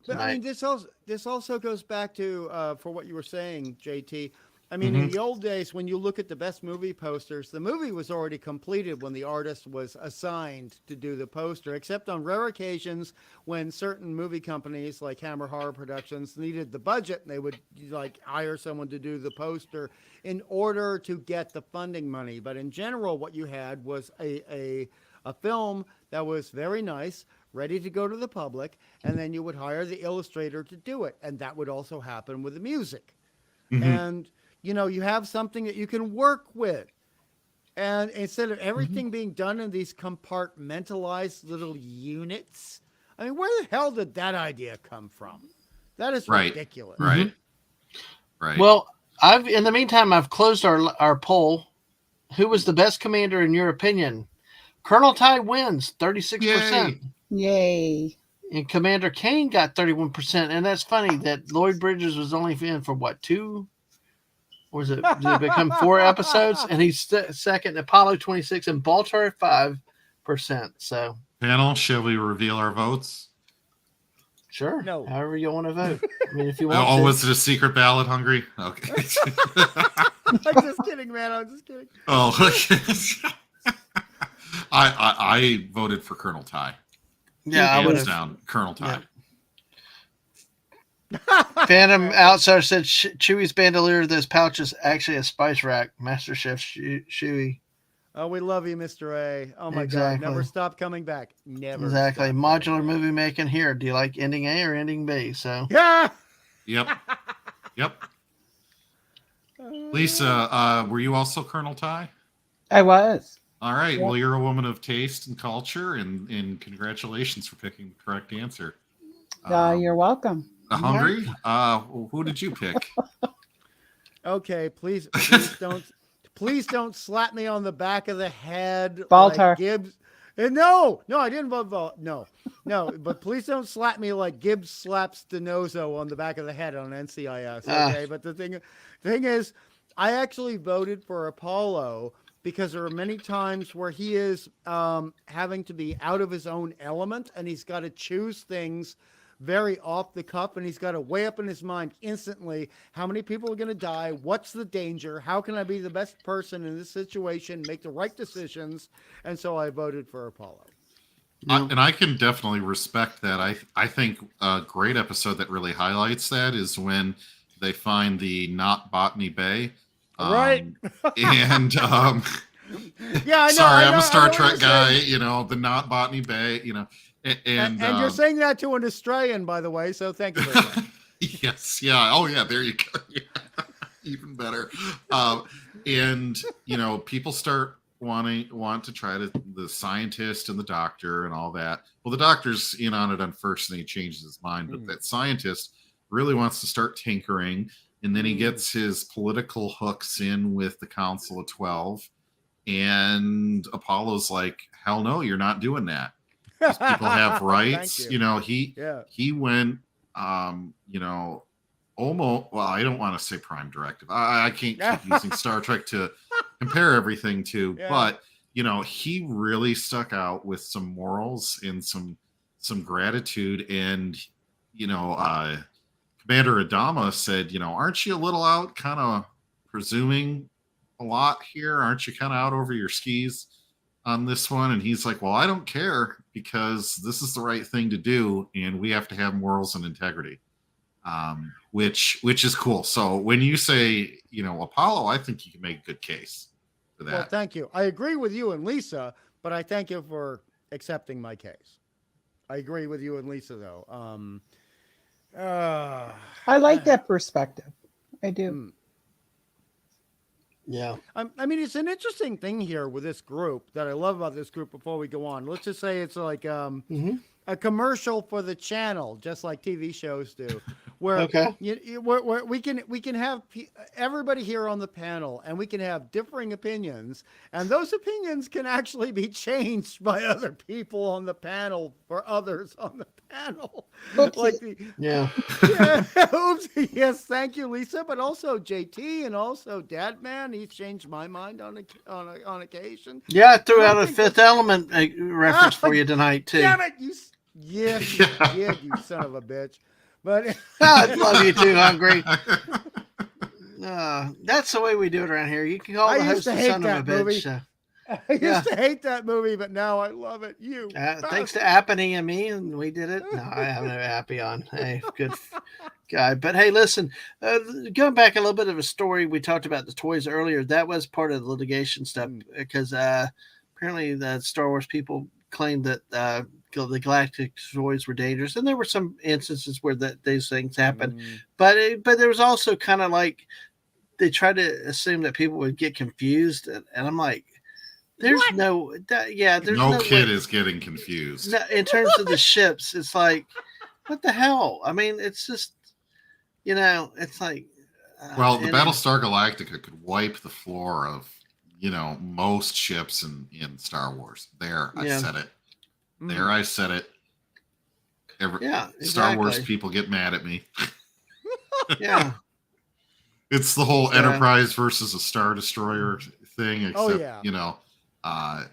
Speaker 4: But I mean, this also goes back to for what you were saying, JT. I mean, in the old days, when you look at the best movie posters, the movie was already completed when the artist was assigned to do the poster, except on rare occasions when certain movie companies like Hammer Horror Productions needed the budget, and they would like hire someone to do the poster in order to get the funding money. But in general, what you had was a film that was very nice, ready to go to the public, and then you would hire the illustrator to do it. And that would also happen with the music. And you have something that you can work with. And instead of everything being done in these compartmentalized little units, I mean, where the hell did that idea come from? That is ridiculous.
Speaker 3: Right.
Speaker 1: Well, in the meantime, I've closed our poll. Who was the best commander in your opinion? Colonel Ty wins 36%.
Speaker 2: Yay.
Speaker 1: And Commander Kane got 31%. And that's funny that Lloyd Bridges was only in for what, 2? Or did it become 4 episodes? And he's second, Apollo 26, and Baltar at 5%. So,
Speaker 3: panel, shall we reveal our votes?
Speaker 1: Sure.
Speaker 4: No.
Speaker 1: However you want to vote. I mean, if you want
Speaker 3: Oh,
Speaker 1: to.
Speaker 3: was it a secret ballot, Hungry? Okay.
Speaker 4: I'm just kidding, man. I'm just kidding.
Speaker 3: Oh, I voted for Colonel Ty.
Speaker 1: Yeah, I would have.
Speaker 3: Down, Colonel Ty.
Speaker 1: Yeah. Phantom Outsider said Chewie's bandolier, those pouches, actually a spice rack. Master Chef Chewie.
Speaker 4: Oh, we love you, Mr. A. Oh, my God. Never stop coming back. Never.
Speaker 1: Exactly. Modular movie making here. Do you like ending A or ending B? So.
Speaker 4: Yeah.
Speaker 3: Yep. Lisa, were you also Colonel Ty?
Speaker 2: I was.
Speaker 3: All right. Well, you're a woman of taste and culture, and congratulations for picking the correct answer.
Speaker 2: You're welcome.
Speaker 3: Hungry? Who did you pick?
Speaker 4: Okay, please don't slap me on the back of the head.
Speaker 2: Baltar.
Speaker 4: Like Gibbs. No, I didn't vote. No, but please don't slap me like Gibbs slaps DiNozzo on the back of the head on NCIS. Okay, but the thing is, I actually voted for Apollo because there are many times where he is having to be out of his own element, and he's got to choose things very off the cuff, and he's got to weigh up in his mind instantly how many people are going to die, what's the danger, how can I be the best person in this situation, make the right decisions, and so I voted for Apollo.
Speaker 3: And I can definitely respect that. I think a great episode that really highlights that is when they find the not Botany Bay.
Speaker 4: Right.
Speaker 3: And
Speaker 4: yeah, I know.
Speaker 3: Sorry, I'm a Star Trek
Speaker 4: saying.
Speaker 3: guy, the not Botany Bay, And
Speaker 4: you're saying that to an Australian, by the way, so thank you for that.
Speaker 3: Yes, yeah. Oh, yeah, there you go. Yeah. Even better. And, people want to try the scientist and the doctor and all that. Well, the doctor's in on it on first and he changes his mind, but that scientist really wants to start tinkering, and then he gets his political hooks in with the Council of 12, and Apollo's like, hell no, you're not doing that. People have rights. He went, almost, well, I don't want to say Prime Directive. I can't keep using Star Trek to compare everything to, but, he really stuck out with some morals and some gratitude. And, Commander Adama said, aren't you a little out kind of presuming a lot here? Aren't you kind of out over your skis on this one? And he's like, well, I don't care, because this is the right thing to do, and we have to have morals and integrity, which is cool. So when you say, Apollo, I think you can make a good case for that.
Speaker 4: Well, thank you. I agree with you and Lisa, but I thank you for accepting my case. I agree with you and Lisa, though.
Speaker 2: I like that perspective. I do.
Speaker 1: Yeah.
Speaker 4: I mean, it's an interesting thing here with this group that I love about this group before we go on. Let's just say it's like a commercial for the channel, just like TV shows do, where, where we can have everybody here on the panel, and we can have differing opinions, and those opinions can actually be changed by other people on the panel for others on the panel. Like oops, yes, thank you, Lisa, but also JT and also Dadman. He's changed my mind on occasion.
Speaker 1: Yeah, I threw out a Fifth Element reference for you tonight too.
Speaker 4: Damn it, you Yes, you did, you son of a bitch. But
Speaker 1: I love you too, Hungry. That's the way we do it around here. You can call the host a son of a bitch.
Speaker 4: I used to hate that movie, but now I love it.
Speaker 1: Thanks to Appany and me, and we did it. No, I have no Appy on. Hey, good guy. But hey, listen, going back a little bit of a story, we talked about the toys earlier. That was part of the litigation stuff because apparently the Star Wars people claimed that the Galactic toys were dangerous, and there were some instances where these things happened. But there was also kind of like they tried to assume that people would get confused, and I'm like, there's no
Speaker 3: kid is getting confused.
Speaker 1: In terms of the ships, it's like, what the hell? I mean, it's just, it's like.
Speaker 3: Well, the Battlestar Galactica could wipe the floor of, most ships in Star Wars. I said it. There, I said it.
Speaker 1: Exactly.
Speaker 3: Star Wars people get mad at me.
Speaker 1: Yeah.
Speaker 3: It's the whole Enterprise versus a Star Destroyer thing, except,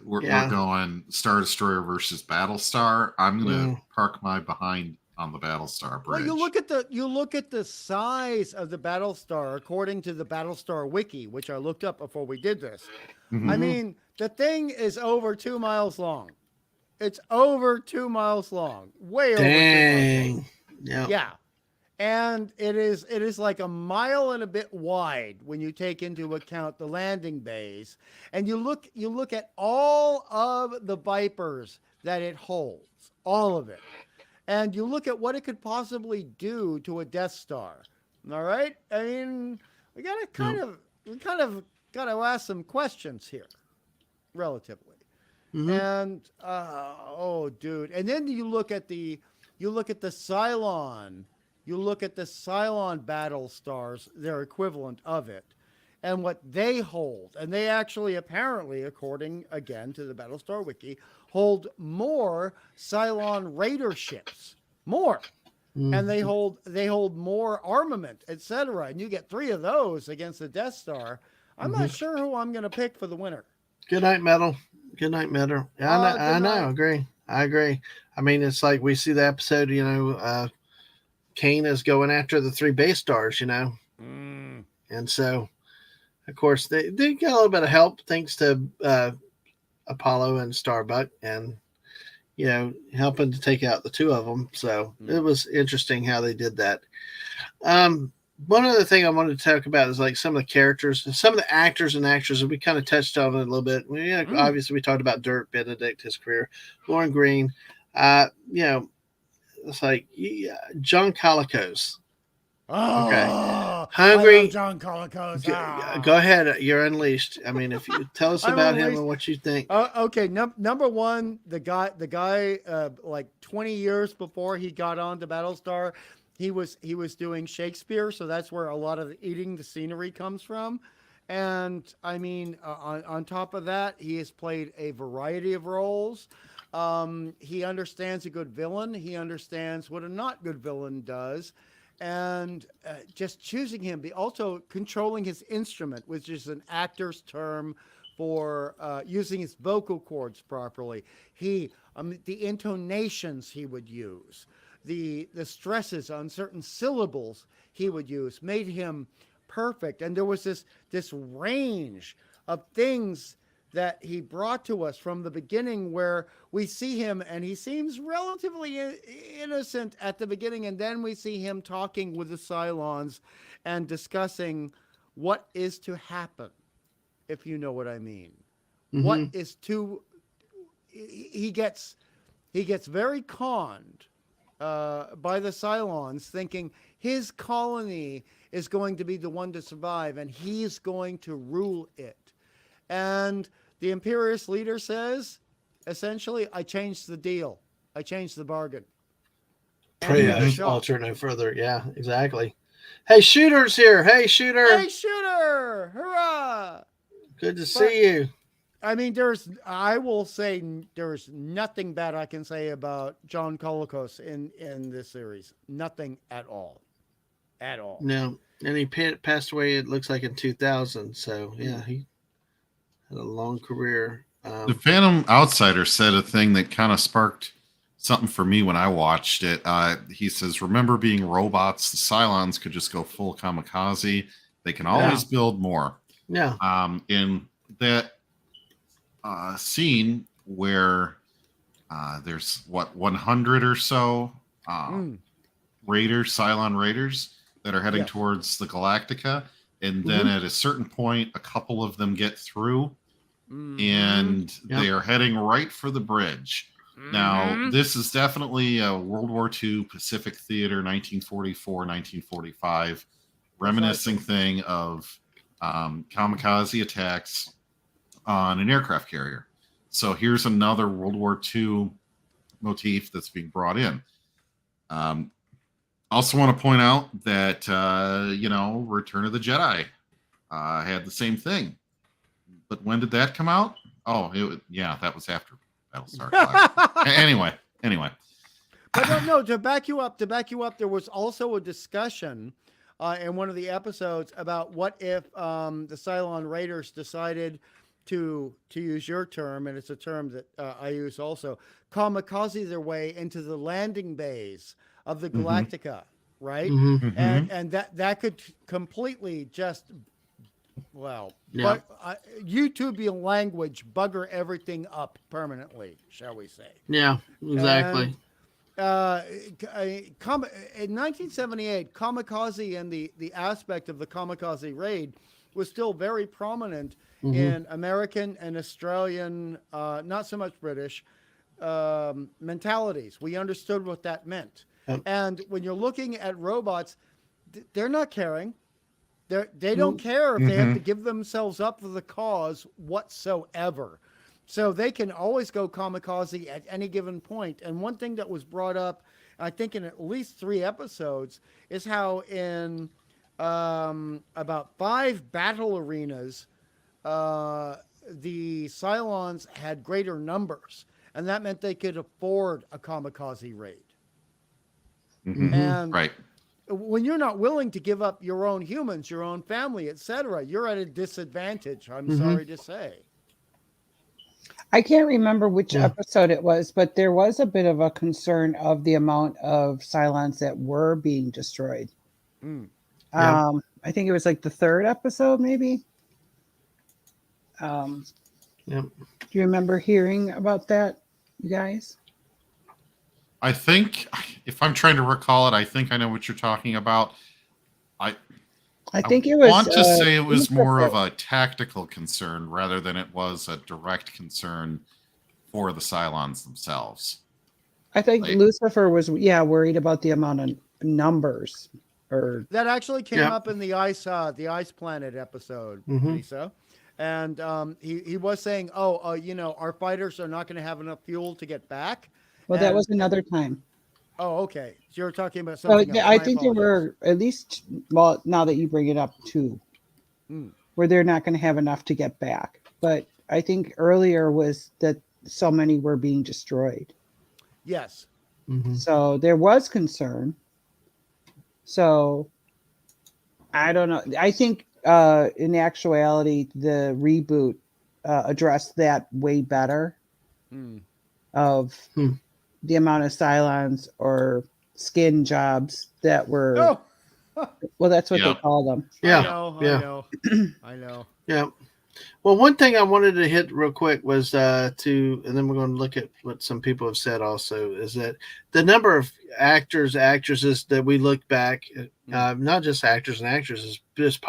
Speaker 3: we're going Star Destroyer versus Battlestar. I'm going to park my behind on the Battlestar bridge.
Speaker 4: Well, you look at the size of the Battlestar according to the Battlestar Wiki, which I looked up before we did this. I mean, the thing is over 2 miles long. It's over 2 miles long. Way over 2 miles long. Yeah. And it is like a mile and a bit wide when you take into account the landing bays. And you look at all of the Vipers that it holds, all of it. And you look at what it could possibly do to a Death Star. All right? I mean, we kind of got to ask some questions here, relatively. And dude. And then you look at the Cylon. You look at the Cylon battle stars, their equivalent of it, and what they hold. And they actually, apparently, according, again, to the Battlestar Wiki, hold more Cylon Raider ships. More. And they hold more armament, etc. And you get 3 of those against the Death Star. I'm not sure who I'm going to pick for the winner.
Speaker 1: Good night, Metal. Good night, Metal. Yeah, I know. I agree. I mean, it's like we see the episode, Kane is going after the 3 base stars, and so, of course, they got a little bit of help thanks to Apollo and Starbuck, and helping to take out the 2 of them. So it was interesting how they did that. One other thing I wanted to talk about is like some of the characters, some of the actors and actresses. We kind of touched on it a little bit. Obviously, we talked about Dirk Benedict, his career, Lauren Green. It's like John Colicos.
Speaker 4: Oh,
Speaker 1: okay. Hungry.
Speaker 4: I love John Colicos.
Speaker 1: Go ahead. You're unleashed. I mean, if you tell us about him and what you think.
Speaker 4: Okay. Number one, the guy, like 20 years before he got on to Battlestar, he was doing Shakespeare. So that's where a lot of the eating the scenery comes from. And I mean, on top of that, he has played a variety of roles. He understands a good villain. He understands what a not good villain does. And just choosing him, also controlling his instrument, which is an actor's term for using his vocal cords properly. The intonations he would use, the stresses on certain syllables he would use made him perfect. And there was this range of things that he brought to us from the beginning, where we see him and he seems relatively innocent at the beginning, and then we see him talking with the Cylons and discussing what is to happen, if you know what I mean. What is to... He gets very conned by the Cylons, thinking his colony is going to be the one to survive, and he's going to rule it. And the Imperious leader says, essentially, I changed the deal. I changed the bargain.
Speaker 1: Pray alter no further. Yeah, exactly. Hey, Shooter's here. Hey, Shooter.
Speaker 4: Hey, Shooter. Hurrah.
Speaker 1: Good to see you.
Speaker 4: I mean, I will say there's nothing bad I can say about John Colicos in this series. Nothing at all. At all.
Speaker 1: No. And he passed away, it looks like, in 2000. So, yeah, he had a long career.
Speaker 3: The Phantom Outsider said a thing that kind of sparked something for me when I watched it. He says, remember being robots, the Cylons could just go full kamikaze. They can always build more.
Speaker 1: Yeah.
Speaker 3: In that scene where there's 100 or so Cylon raiders that are heading towards the Galactica. And then at a certain point, a couple of them get through and they are heading right for the bridge. Now, this is definitely a World War II Pacific Theater, 1944, 1945, reminiscing thing of kamikaze attacks on an aircraft carrier. So here's another World War II motif that's being brought in. Also want to point out that, Return of the Jedi had the same thing. But when did that come out? Oh, that was after Battlestar Galactica. Anyway.
Speaker 4: But no, to back you up, there was also a discussion in one of the episodes about what if the Cylon Raiders decided to use your term, and it's a term that I use also, kamikaze their way into the landing bays of the Galactica, right? And that could completely just but YouTubean language bugger everything up permanently, shall we say?
Speaker 1: Yeah, exactly.
Speaker 4: In 1978, kamikaze and the aspect of the kamikaze raid was still very prominent in American and Australian, not so much British, mentalities. We understood what that meant. And when you're looking at robots, they're not caring. They don't care if they have to give themselves up for the cause whatsoever. So they can always go kamikaze at any given point. And one thing that was brought up, I think in at least 3 episodes, is how in about 5 battle arenas, the Cylons had greater numbers. And that meant they could afford a kamikaze raid. And when you're not willing to give up your own humans, your own family, etc., you're at a disadvantage, I'm sorry to say.
Speaker 2: I can't remember which episode it was, but there was a bit of a concern of the amount of Cylons that were being destroyed. I think it was like the 3rd episode, maybe. Do you remember hearing about that, you guys?
Speaker 3: I think, if I'm trying to recall it, I think I know what you're talking about. I
Speaker 2: think it was.
Speaker 3: I want to say it was more of a tactical concern rather than it was a direct concern for the Cylons themselves.
Speaker 2: I think Lucifer was, worried about the amount of numbers. Or
Speaker 4: that actually came up in the ice planet episode, Lisa. And he was saying, our fighters are not going to have enough fuel to get back.
Speaker 2: Well, that was another time.
Speaker 4: Oh, okay. So you're talking about something else.
Speaker 2: I think there were at least, now that you bring it up, 2, where they're not going to have enough to get back. But I think earlier was that so many were being destroyed.
Speaker 4: Yes.
Speaker 2: So there was concern. So I don't know. I think in actuality, the reboot addressed that way better of the amount of Cylons or skin jobs that were. Well, that's what they call them.
Speaker 1: Yeah.
Speaker 4: I know.
Speaker 1: Yeah. Well, one thing I wanted to hit real quick was and then we're going to look at what some people have said also, is that the number of actors, actresses that we look back, not just actors and actresses, just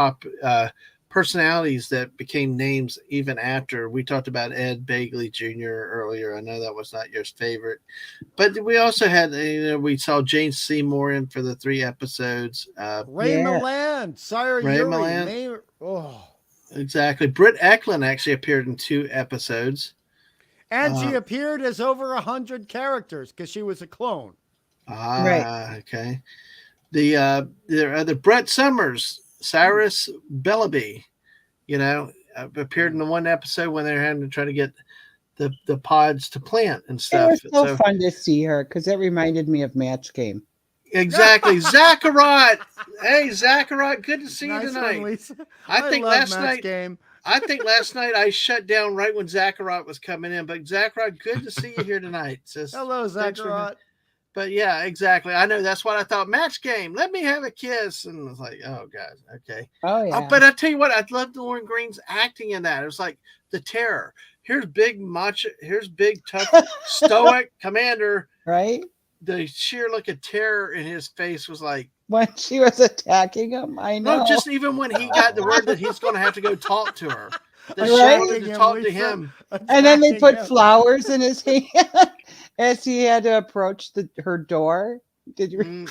Speaker 1: personalities that became names even after. We talked about Ed Begley Jr. earlier. I know that was not your favorite, but we also had, we saw Jane Seymour in for the 3 episodes.
Speaker 4: Ray Milland, Sire
Speaker 1: Ray
Speaker 4: Yuri,
Speaker 1: Milland. Exactly. Britt Eklund actually appeared in 2 episodes.
Speaker 4: And she appeared as over 100 characters because she was a clone.
Speaker 2: Right.
Speaker 1: Okay. The Brett Summers, Cyrus Bellaby, appeared in the 1 episode when they were having to try to get the pods to plant and stuff.
Speaker 2: It was so fun to see her because it reminded me of Match Game.
Speaker 1: Exactly. Zacharot. Hey, Zacharot, good to see you tonight.
Speaker 4: I
Speaker 1: think
Speaker 4: love
Speaker 1: last
Speaker 4: Match
Speaker 1: night
Speaker 4: Game.
Speaker 1: I think last night I shut down right when Zacharot was coming in. But Zacharot, good to see you here tonight.
Speaker 4: Hello, Zacharot.
Speaker 1: But yeah, exactly. I know that's what I thought. Match game. Let me have a kiss. And I was like, oh, God. Okay.
Speaker 2: Oh, yeah.
Speaker 1: But I tell you what, I loved Lauren Green's acting in that. It was like the terror. Here's big macho. Here's big, tough, stoic commander.
Speaker 2: Right?
Speaker 1: The sheer look of terror in his face was like.
Speaker 2: When she was attacking him, I know.
Speaker 1: No, just even when he got the word that he's going to have to go talk to her. The
Speaker 2: Right?
Speaker 1: to talk to him.
Speaker 2: And then they put flowers in his hand as he had to approach her door. Did you?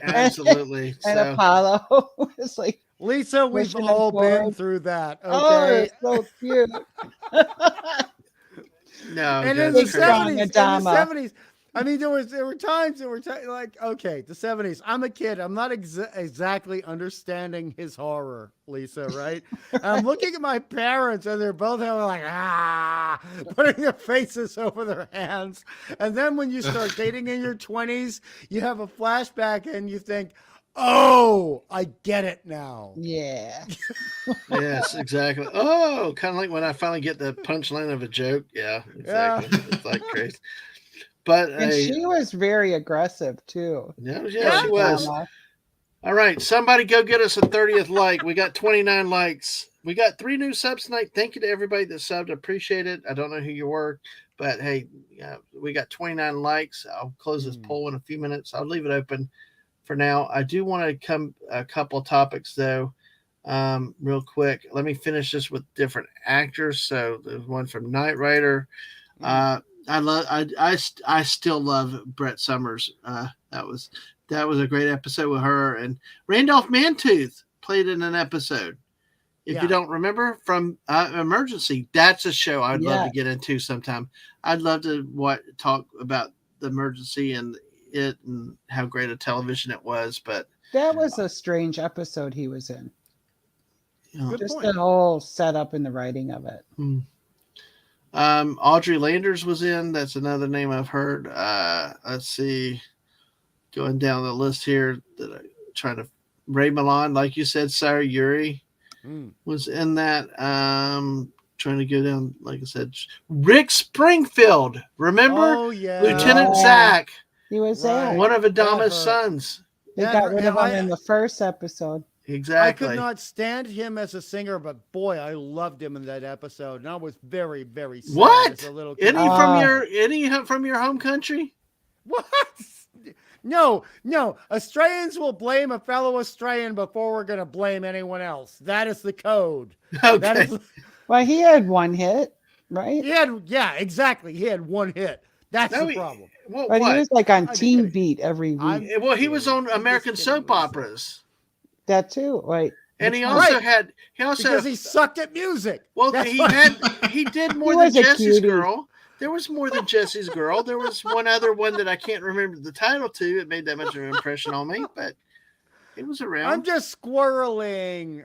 Speaker 1: Absolutely.
Speaker 2: And Apollo was like,
Speaker 4: Lisa, we've all been through that. Okay.
Speaker 2: Oh, it's so cute.
Speaker 1: No,
Speaker 4: and in the 70s, I mean, there were times like, okay, the 70s. I'm a kid. I'm not exactly understanding his horror, Lisa, right? I'm looking at my parents, and they're both like, putting their faces over their hands. And then when you start dating in your 20s, you have a flashback, and you think, oh, I get it now.
Speaker 2: Yeah.
Speaker 1: Yes, exactly. Oh, kind of like when I finally get the punchline of a joke. Yeah, exactly. Yeah. It's like crazy. But
Speaker 2: she was very aggressive too.
Speaker 1: Yeah, she was. All right, somebody go get us a 30th like. We got 29 likes. We got 3 new subs tonight. Thank you to everybody that subbed. Appreciate it. I don't know who you were, but hey, we got 29 likes. I'll close this poll in a few minutes. I'll leave it open for now. I do want to come a couple topics though, real quick. Let me finish this with different actors. So there's one from Knight Rider. I still love Brett Summers. That was a great episode with her, and Randolph Mantooth played in an episode. If you don't remember from Emergency, that's a show I'd love to get into sometime. I'd love to talk about the Emergency and it and how great a television it was. But
Speaker 2: that was a strange episode he was in. Just
Speaker 4: point.
Speaker 2: The whole setup and the writing of it.
Speaker 1: Audrey Landers was in. That's another name I've heard. Let's see, going down the list here. That I trying to Ray Milan, like you said, Sarah Yuri was in that. Trying to go down, like I said, Rick Springfield. Remember?
Speaker 4: Oh yeah,
Speaker 1: Lieutenant Zach.
Speaker 2: He was there.
Speaker 1: One of Adama's sons.
Speaker 2: They got rid of him in the first episode.
Speaker 1: Exactly.
Speaker 4: I could not stand him as a singer, but boy, I loved him in that episode, and I was very, very sad as a little kid.
Speaker 1: Any from your home country?
Speaker 4: What? No. Australians will blame a fellow Australian before we're going to blame anyone else. That is the code.
Speaker 1: Okay.
Speaker 2: Well, he had one hit, right?
Speaker 4: Exactly. He had one hit. That's the problem.
Speaker 2: But he was like on Teen Beat every week.
Speaker 1: He was on American soap operas.
Speaker 2: That too, right?
Speaker 1: And he also
Speaker 4: because he sucked at music.
Speaker 1: Well, he did more than Jesse's Girl. There was more than Jesse's Girl. There was one other one that I can't remember the title to. It made that much of an impression on me, but it was around.
Speaker 4: I'm just squirreling.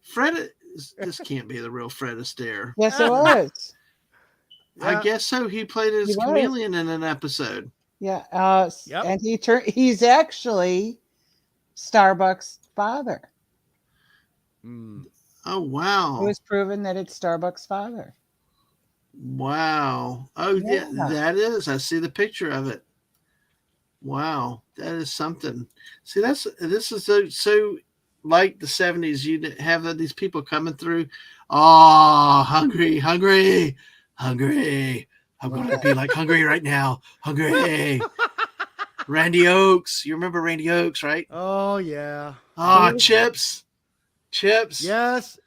Speaker 1: Fred, this can't be the real Fred Astaire.
Speaker 2: Yes, it was.
Speaker 1: I guess so. He played as chameleon in an episode.
Speaker 2: Yeah. And he's actually Starbuck's father.
Speaker 1: Oh, wow.
Speaker 2: It was proven that it's Starbuck's father.
Speaker 1: Wow. Oh, yeah, that is. I see the picture of it. Wow. That is something. See, this is so like the 70s. You have these people coming through. Oh, hungry. I'm going to be like hungry right now. Hungry. Randy Oakes. You remember Randy Oakes, right?
Speaker 4: Oh, yeah.
Speaker 1: Chips.
Speaker 4: Yes.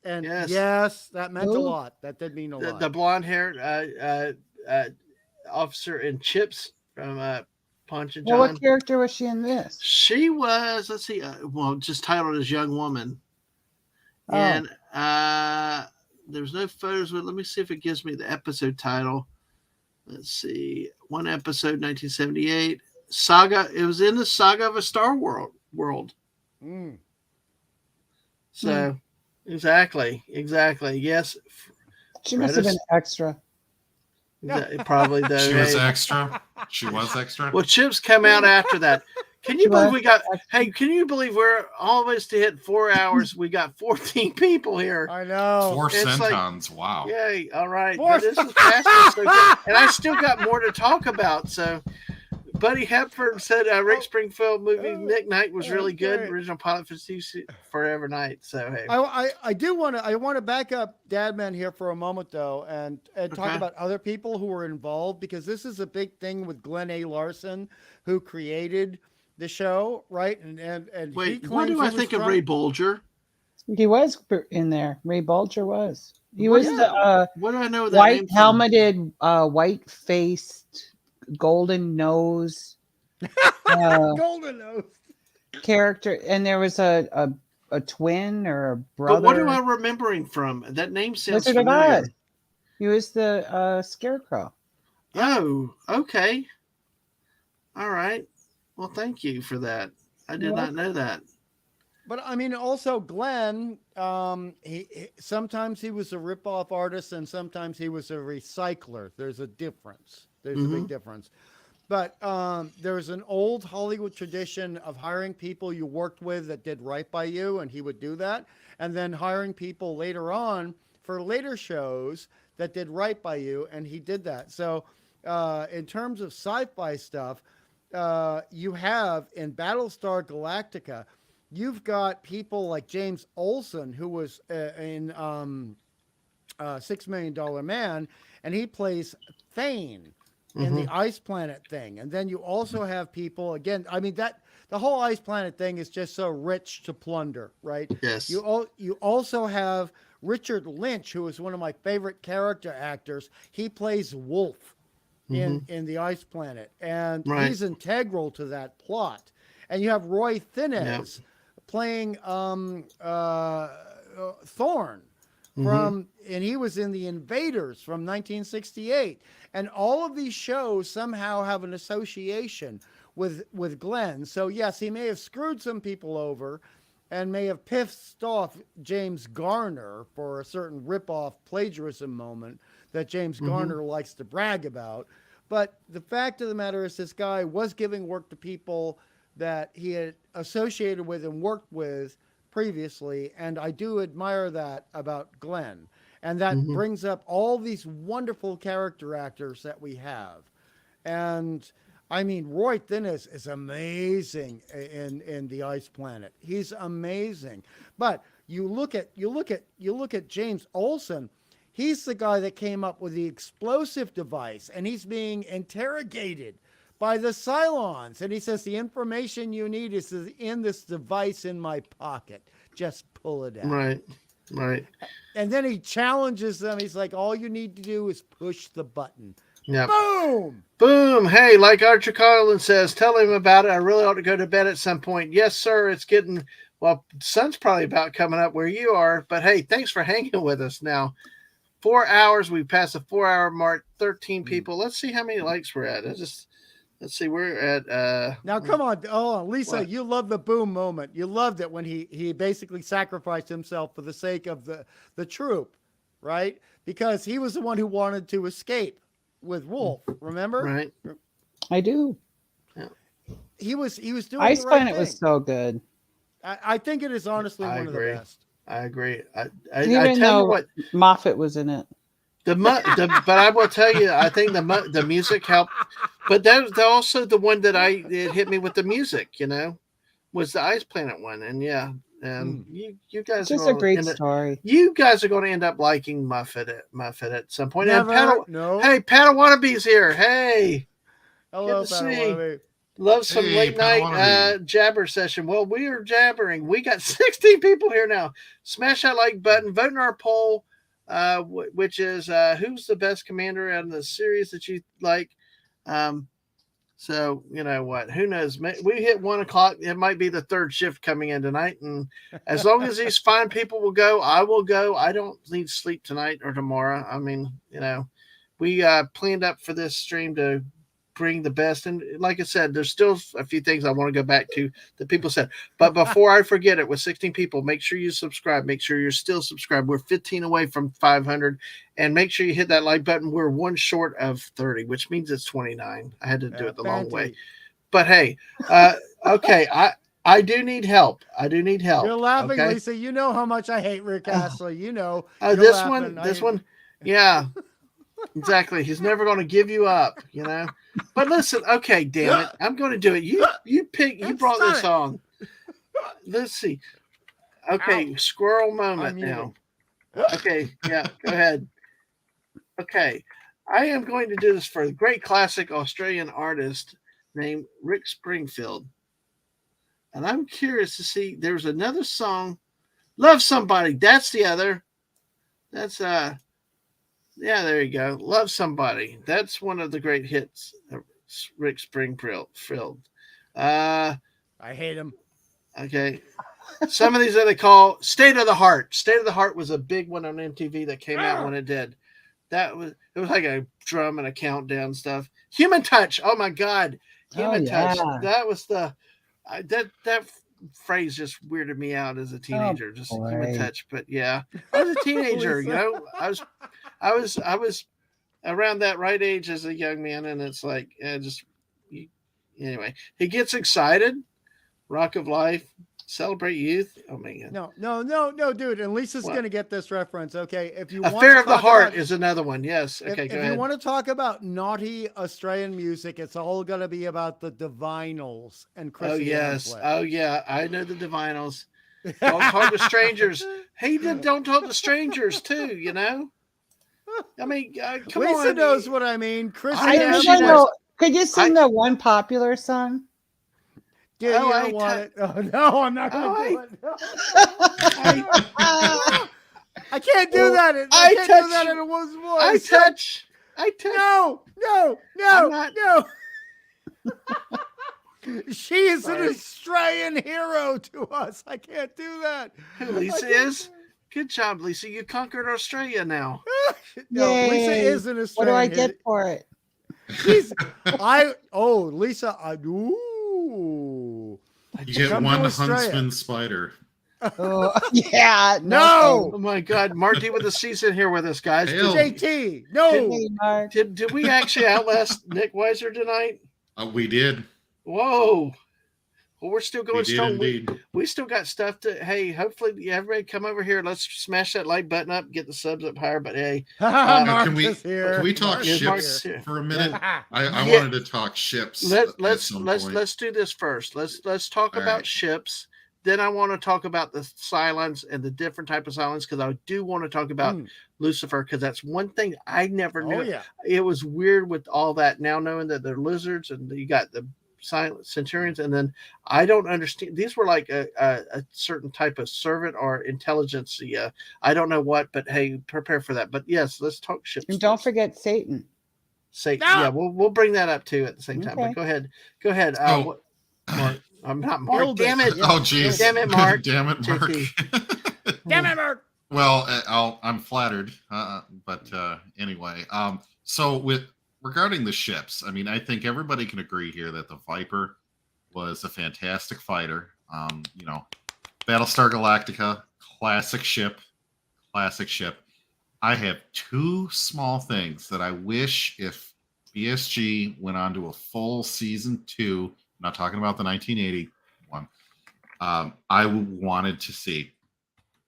Speaker 4: And yes, that meant a lot. That did mean a lot.
Speaker 1: The blonde-haired officer in Chips from Punch and John.
Speaker 2: Well, what character was she in this?
Speaker 1: She was, let's see, just titled as Young Woman. Oh. And there's no photos, but let me see if it gives me the episode title. Let's see. One episode, 1978. Saga. It was in the Saga of a Star World. So, exactly. Yes.
Speaker 2: She must have been extra.
Speaker 1: Probably, though.
Speaker 3: She was extra. Well,
Speaker 1: Chips come out after that. Can you believe we got? Hey, can you believe we're almost to hit 4 hours? We got 14 people here.
Speaker 4: I know.
Speaker 3: 4 centons. Like, wow.
Speaker 1: Yay! All right, but this is fast, so good. And I still got more to talk about. So, Buddy Hepburn said Rick Springfield movie Nick Knight was really good. Original pilot for Steve Forever Night. So hey,
Speaker 4: I do want to back up Dadman here for a moment though, and talk about other people who were involved, because this is a big thing with Glenn A. Larson, who created the show, right? And
Speaker 1: wait, what do I think of Ray Bolger?
Speaker 2: He was in there. Ray Bolger was. He was the
Speaker 1: what do I know? That
Speaker 2: white helmeted, white faced, golden nose,
Speaker 4: golden nose
Speaker 2: character, and there was a twin or a brother.
Speaker 1: But what am I remembering from? That name sounds
Speaker 2: Wizard
Speaker 1: familiar.
Speaker 2: of Oz. He was the Scarecrow.
Speaker 1: Oh, okay. All right. Well, thank you for that. I did not know that.
Speaker 4: But I mean, also Glenn, he sometimes he was a rip-off artist and sometimes he was a recycler. There's a difference. There's a big difference. But there's an old Hollywood tradition of hiring people you worked with that did right by you, and he would do that. And then hiring people later on for later shows that did right by you, and he did that. So in terms of sci-fi stuff, you have in Battlestar Galactica, you've got people like James Olsen, who was in $6 Million Man, and he plays Thane in the Ice Planet thing. And then you also have people, again, I mean, that the whole Ice Planet thing is just so rich to plunder, right?
Speaker 1: Yes.
Speaker 4: You also have Richard Lynch, who is one of my favorite character actors. He plays Wolf in the Ice Planet, and he's integral to that plot. And you have Roy Thinnes playing Thorn from, and he was in The Invaders from 1968. And all of these shows somehow have an association with Glenn. So yes, he may have screwed some people over and may have pissed off James Garner for a certain rip-off plagiarism moment that James Garner likes to brag about. But the fact of the matter is, this guy was giving work to people that he had associated with and worked with previously, and I do admire that about Glenn. And that brings up all these wonderful character actors that we have. And I mean, Roy Thinnes is amazing in The Ice Planet. He's amazing. But you look at James Olsen. He's the guy that came up with the explosive device, and he's being interrogated by the Cylons. And he says, the information you need is in this device in my pocket. Just pull it out.
Speaker 1: Right.
Speaker 4: And then he challenges them. He's like, all you need to do is push the button.
Speaker 1: Yep.
Speaker 4: Boom.
Speaker 1: Hey, like Archer Collins says, tell him about it. I really ought to go to bed at some point. Yes, sir. It's getting, well, sun's probably about coming up where you are. But hey, thanks for hanging with us now. 4 hours. We passed the 4 hour mark. 13 people. Let's see how many likes we're at. Let's see. We're at.
Speaker 4: Now, come on. Oh, Lisa,
Speaker 1: what?
Speaker 4: You love the boom moment. You loved it when he basically sacrificed himself for the sake of the troop, right? Because he was the one who wanted to escape with Wolf. Remember?
Speaker 1: Right.
Speaker 2: I do.
Speaker 1: Yeah.
Speaker 4: He was doing
Speaker 2: Ice
Speaker 4: the right
Speaker 2: Planet
Speaker 4: thing.
Speaker 2: was so good.
Speaker 4: I think it is honestly one of the best.
Speaker 1: I agree. I
Speaker 2: Even
Speaker 1: tell
Speaker 2: though
Speaker 1: you what,
Speaker 2: Moffat was in it.
Speaker 1: but I will tell you, I think the music helped. But that was also the one that it hit me with the music. Was the Ice Planet one, and you guys
Speaker 2: Just a great story.
Speaker 1: You guys are going to end up liking Muffet at some point.
Speaker 4: Never,
Speaker 1: and
Speaker 4: no.
Speaker 1: Hey, Padawannabe's here. Hey,
Speaker 4: Hello,
Speaker 1: good to see.
Speaker 4: Padawannabe.
Speaker 1: Love some late night jabber session. Well, we are jabbering. We got 16 people here now. Smash that like button. Vote in our poll, which is who's the best commander out of the series that you like. So you know what? Who knows? We hit 1 o'clock. It might be the third shift coming in tonight, and as long as these fine people will go, I will go. I don't need sleep tonight or tomorrow. I mean, we planned up for this stream to bring the best. And like I said, there's still a few things I want to go back to that people said. But before I forget it, with 16 people, make sure you subscribe. Make sure you're still subscribed. We're 15 away from 500. And make sure you hit that like button. We're 1 short of 30, which means it's 29. I had to do it the long way. But hey, okay, I do need help.
Speaker 4: You're laughing,
Speaker 1: okay?
Speaker 4: Lisa. You know how much I hate Rick Astley. You know.
Speaker 1: This one, yeah, exactly. He's never going to give you up, But listen, okay, damn it, I'm going to do it. You brought this on. Let's see. Okay, Ow. Squirrel moment now. Okay, yeah, go ahead. Okay, I am going to do this for a great classic Australian artist named Rick Springfield. And I'm curious to see, there's another song, Love Somebody. That's the other. That's, yeah, there you go. Love Somebody. That's one of the great hits of Rick Springfield.
Speaker 4: I hate him.
Speaker 1: Okay. Some of these that they call State of the Heart. State of the Heart was a big one on MTV that came out when it did. It was like a drum and a countdown stuff. Human Touch. Oh my God. Human Touch. That was that phrase just weirded me out as a teenager. Just human touch. But yeah, I was a teenager, I was around that right age as a young man, and it's like anyway, he gets excited. Rock of Life. Celebrate Youth. Oh man.
Speaker 4: No, dude. And Lisa's gonna get this reference. Okay. If you
Speaker 1: Affair of the Heart is another one. Yes. Okay. Go ahead.
Speaker 4: If you want to talk about naughty Australian music, it's all gonna be about the Divinyls and Chrissy.
Speaker 1: Oh yes. Oh yeah. I know the Divinyls. Don't talk to strangers. He did Don't Talk to Strangers too. I mean, come on.
Speaker 4: Lisa knows what I mean. Chrissy.
Speaker 2: Could you sing the one popular song?
Speaker 4: I want it. Oh no, I'm not going to do it. I can't do that. I can't do that in a woman's voice.
Speaker 1: I touch.
Speaker 4: No. She is an Australian hero to us. I can't do that.
Speaker 1: Who Lisa is? Good job, Lisa. You conquered Australia now.
Speaker 4: No, Lisa is an Australian.
Speaker 2: What do I get for it?
Speaker 4: Lisa,
Speaker 3: you get one Huntsman spider.
Speaker 2: Oh, yeah.
Speaker 4: No.
Speaker 1: Oh my God. Marty with the season here with us, guys.
Speaker 4: JT. No.
Speaker 1: Did we actually outlast Nick Weiser tonight?
Speaker 3: We did.
Speaker 1: Whoa. Well, we're still going
Speaker 3: strong.
Speaker 1: We still got stuff to. Hey, hopefully everybody come over here. Let's smash that like button up, get the subs up higher. But hey,
Speaker 3: can we talk ships for a minute? I wanted to talk ships.
Speaker 1: Let's do this first. Let's talk about ships. Then I want to talk about the Cylons and the different type of Cylons, because I do want to talk about Lucifer, because that's one thing I never knew.
Speaker 4: Yeah.
Speaker 1: It was weird with all that. Now knowing that they're lizards and you got the silent Centurions, and then I don't understand. These were like a certain type of servant or intelligence. I don't know what, but hey, prepare for that. But yes, let's talk ships.
Speaker 2: And don't forget Satan.
Speaker 1: Satan. No! Yeah, we'll bring that up too at the same time. But go ahead. Mark, I'm not Mark. Damn it!
Speaker 3: Oh, geez.
Speaker 1: Damn it, Mark.
Speaker 3: Damn it, Mark.
Speaker 4: Damn it, Mark.
Speaker 3: Well, I'm flattered. But anyway, so regarding the ships, I mean, I think everybody can agree here that the Viper was a fantastic fighter. Battlestar Galactica, classic ship. I have two small things that I wish, if BSG went on to a full season 2, I'm not talking about the 1980 one, I wanted to see.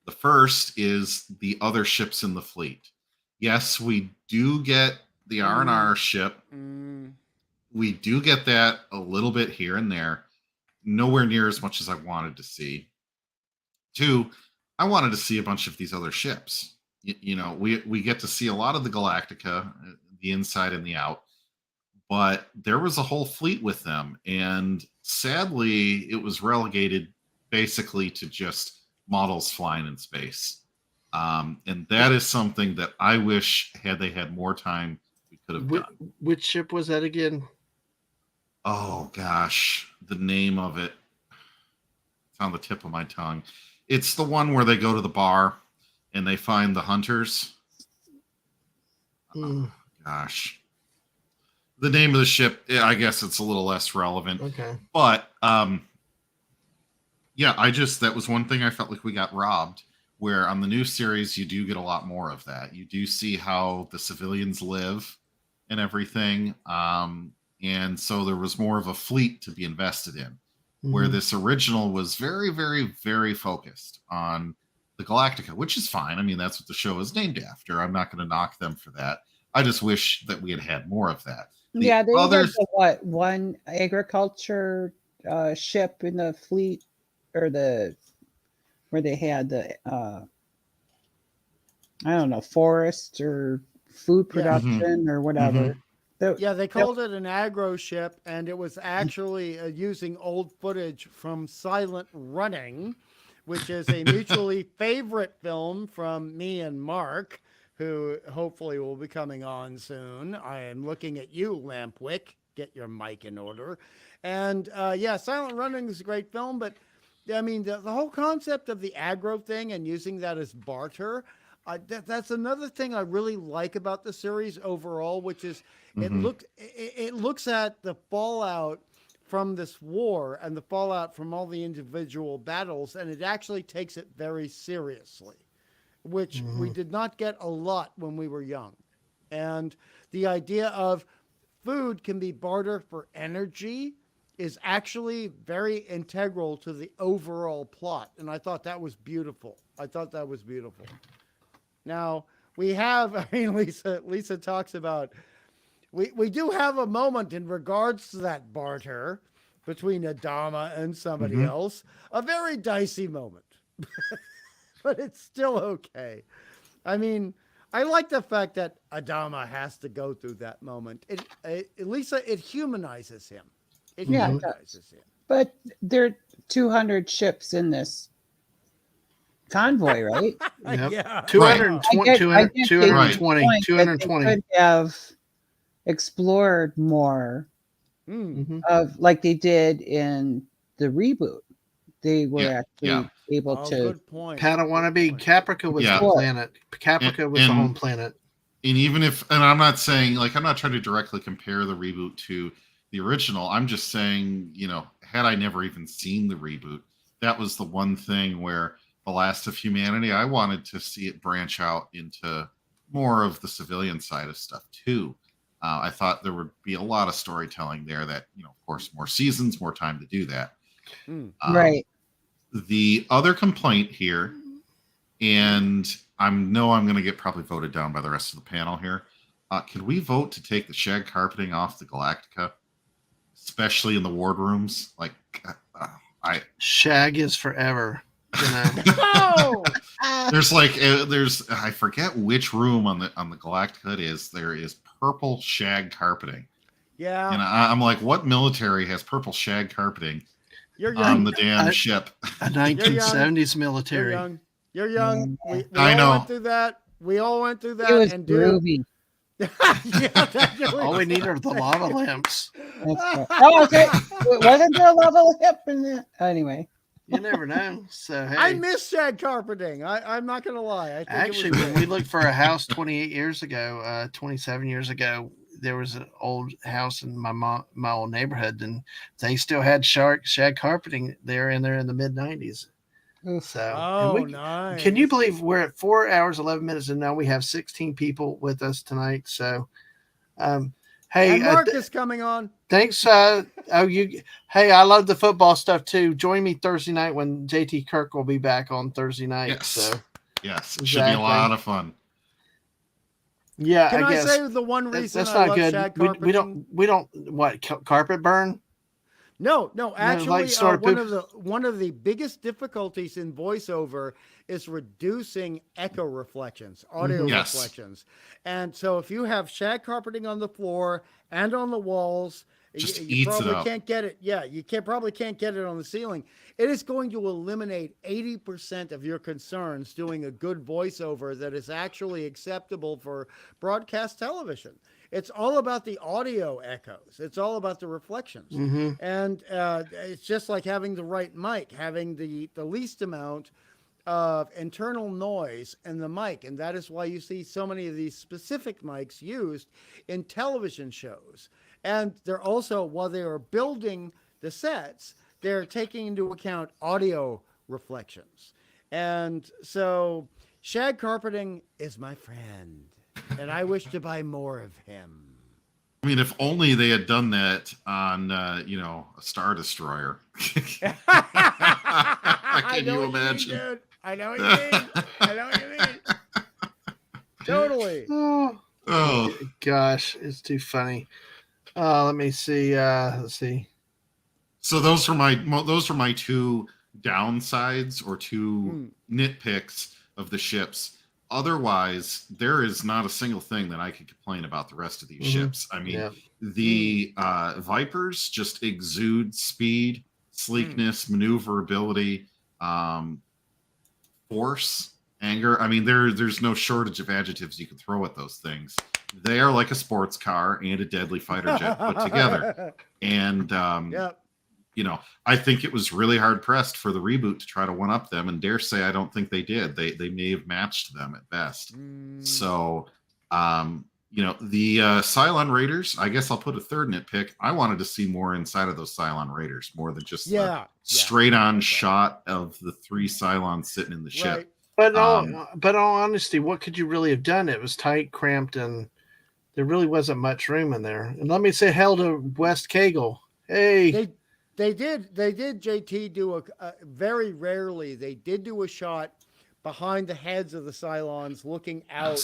Speaker 3: The first is the other ships in the fleet. Yes, we do get the R&R ship. We do get that a little bit here and there. Nowhere near as much as I wanted to see. 2, I wanted to see a bunch of these other ships. We get to see a lot of the Galactica, the inside and the out. But there was a whole fleet with them. And sadly, it was relegated basically to just models flying in space. And that is something that I wish, had they had more time, we could have done.
Speaker 1: Which ship was that again?
Speaker 3: Oh gosh, the name of it. It's on the tip of my tongue. It's the one where they go to the bar and they find the hunters. Oh, gosh. The name of the ship, I guess it's a little less relevant.
Speaker 1: Okay.
Speaker 3: But yeah, that was one thing I felt like we got robbed. Where on the new series, you do get a lot more of that. You do see how the civilians live and everything. And so there was more of a fleet to be invested in, where this original was very, very, very focused on the Galactica, which is fine. I mean, that's what the show is named after. I'm not going to knock them for that. I just wish that we had had more of that.
Speaker 2: They had one agriculture ship in the fleet, or where they had the I don't know, forest or food production or whatever.
Speaker 4: They called it an agro ship, and it was actually using old footage from Silent Running, which is a mutually favorite film from me and Mark, who hopefully will be coming on soon. I am looking at you, Lampwick. Get your mic in order. And Silent Running is a great film, but I mean, the whole concept of the agro thing and using that as barter, that's another thing I really like about the series overall, which is it looks at the fallout from this war and the fallout from all the individual battles, and it actually takes it very seriously, which we did not get a lot when we were young. And the idea of food can be barter for energy is actually very integral to the overall plot. And I thought that was beautiful. Now, we have, I mean, Lisa talks about, we do have a moment in regards to that barter between Adama and somebody else, a very dicey moment, but it's still okay. I mean, I like the fact that Adama has to go through that moment. Lisa, it humanizes him. It humanizes him.
Speaker 2: But there are 200 ships in this convoy, right?
Speaker 1: Yep.
Speaker 4: Yeah.
Speaker 1: 220. 220.
Speaker 2: Could have explored more of, like they did in the reboot. They were actually able to.
Speaker 4: Good point.
Speaker 1: Padawannabe, Caprica was the planet. Caprica was the home planet.
Speaker 3: And even if, and I'm not saying, like, I'm not trying to directly compare the reboot to the original. I'm just saying, you know, had I never even seen the reboot, that was the one thing where The Last of Humanity, I wanted to see it branch out into more of the civilian side of stuff too. I thought there would be a lot of storytelling there that, you know, of course, more seasons, more time to do that.
Speaker 2: Right.
Speaker 3: The other complaint here, and I'm going to get probably voted down by the rest of the panel here. Can we vote to take the shag carpeting off the Galactica, especially in the wardrooms? Like,
Speaker 1: shag is forever. You know?
Speaker 4: No!
Speaker 3: there's I forget which room on the Galactica it is. There is purple shag carpeting.
Speaker 4: Yeah.
Speaker 3: And I'm like, what military has purple shag carpeting?
Speaker 4: You're young.
Speaker 3: On the damn ship.
Speaker 1: A 1970s military.
Speaker 4: You're young. We
Speaker 3: I
Speaker 4: all
Speaker 3: know.
Speaker 4: went through that. We all went through that.
Speaker 2: It was groovy.
Speaker 1: All we need are the lava lamps.
Speaker 2: Oh, okay. Wasn't there a lava lamp in there? Anyway.
Speaker 1: You never know. So hey.
Speaker 4: I miss shag carpeting. I'm not going to lie.
Speaker 1: Actually, when we looked for a house 28 years ago, 27 years ago, there was an old house in my old neighborhood, and they still had shag carpeting there in the mid 90s. So,
Speaker 4: nice.
Speaker 1: Can you believe we're at 4 hours 11 minutes, and now we have 16 people with us tonight? So, hey,
Speaker 4: and Mark is coming on.
Speaker 1: Thanks. Hey, I love the football stuff too. Join me Thursday night when JT Kirk will be back on Thursday night.
Speaker 3: Yes.
Speaker 1: So,
Speaker 3: yes, it should be a lot of fun.
Speaker 1: Yeah,
Speaker 4: Can I
Speaker 1: guess
Speaker 4: say the one reason
Speaker 1: that's
Speaker 4: I
Speaker 1: not
Speaker 4: love
Speaker 1: good.
Speaker 4: shag carpeting?
Speaker 1: We don't what carpet burn?
Speaker 4: No. Actually,
Speaker 1: like
Speaker 4: one of the biggest difficulties in voiceover is reducing echo reflections, audio reflections. And so, if you have shag carpeting on the floor and on the walls, you probably can't get it. Yeah, you probably can't get it on the ceiling. It is going to eliminate 80% of your concerns doing a good voiceover that is actually acceptable for broadcast television. It's all about the audio echoes. It's all about the reflections. And it's just like having the right mic, having the least amount of internal noise in the mic. And that is why you see so many of these specific mics used in television shows. And they're also, while they are building the sets, they're taking into account audio reflections. And so shag carpeting is my friend, and I wish to buy more of him.
Speaker 3: I mean, if only they had done that on, a Star Destroyer. Can you imagine?
Speaker 4: I know what you mean. I know what you mean. Totally.
Speaker 1: Oh gosh, it's too funny. Let me see. Let's see.
Speaker 3: So those are my two downsides or two nitpicks of the ships. Otherwise, there is not a single thing that I could complain about the rest of these ships. I mean, the Vipers just exude speed, sleekness, maneuverability, force, anger. I mean, there's no shortage of adjectives you can throw at those things. They are like a sports car and a deadly fighter jet put together. And I think it was really hard pressed for the reboot to try to one up them, and dare say I don't think they did. They may have matched them at best. So, the Cylon Raiders, I guess I'll put a third nitpick. I wanted to see more inside of those Cylon Raiders, more than just the straight on shot of the 3 Cylons sitting in the ship.
Speaker 1: But in all honesty, what could you really have done? It was tight, cramped, and there really wasn't much room in there. And let me say hell to West Cagle. Hey.
Speaker 4: They did, JT, do a very rarely, they did do a shot behind the heads of the Cylons looking out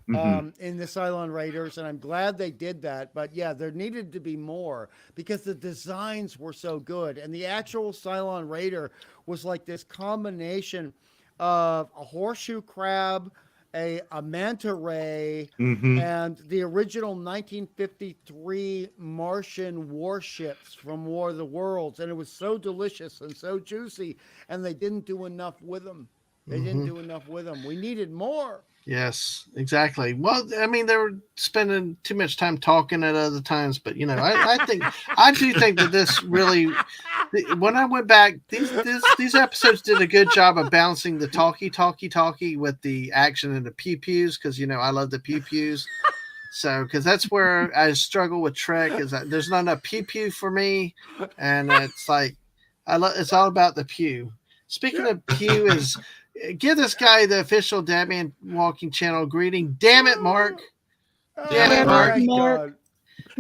Speaker 4: in the Cylon Raiders, and I'm glad they did that. But yeah, there needed to be more because the designs were so good. And the actual Cylon Raider was like this combination of a horseshoe crab, a manta ray, and the original 1953 Martian warships from War of the Worlds. And it was so delicious and so juicy, and they didn't do enough with them. We needed more.
Speaker 1: Yes, exactly. Well, I mean, they were spending too much time talking at other times, but I do think that this really, when I went back, these episodes did a good job of balancing the talky with the action and the pew-pews, because I love the pew-pews. So, because that's where I struggle with Trek, is that there's not enough pew-pew for me, and it's like it's all about the pew. Speaking of pew, give this guy the official Dadman Walking Channel greeting. Damn it, Mark.
Speaker 2: Damn it, Mark.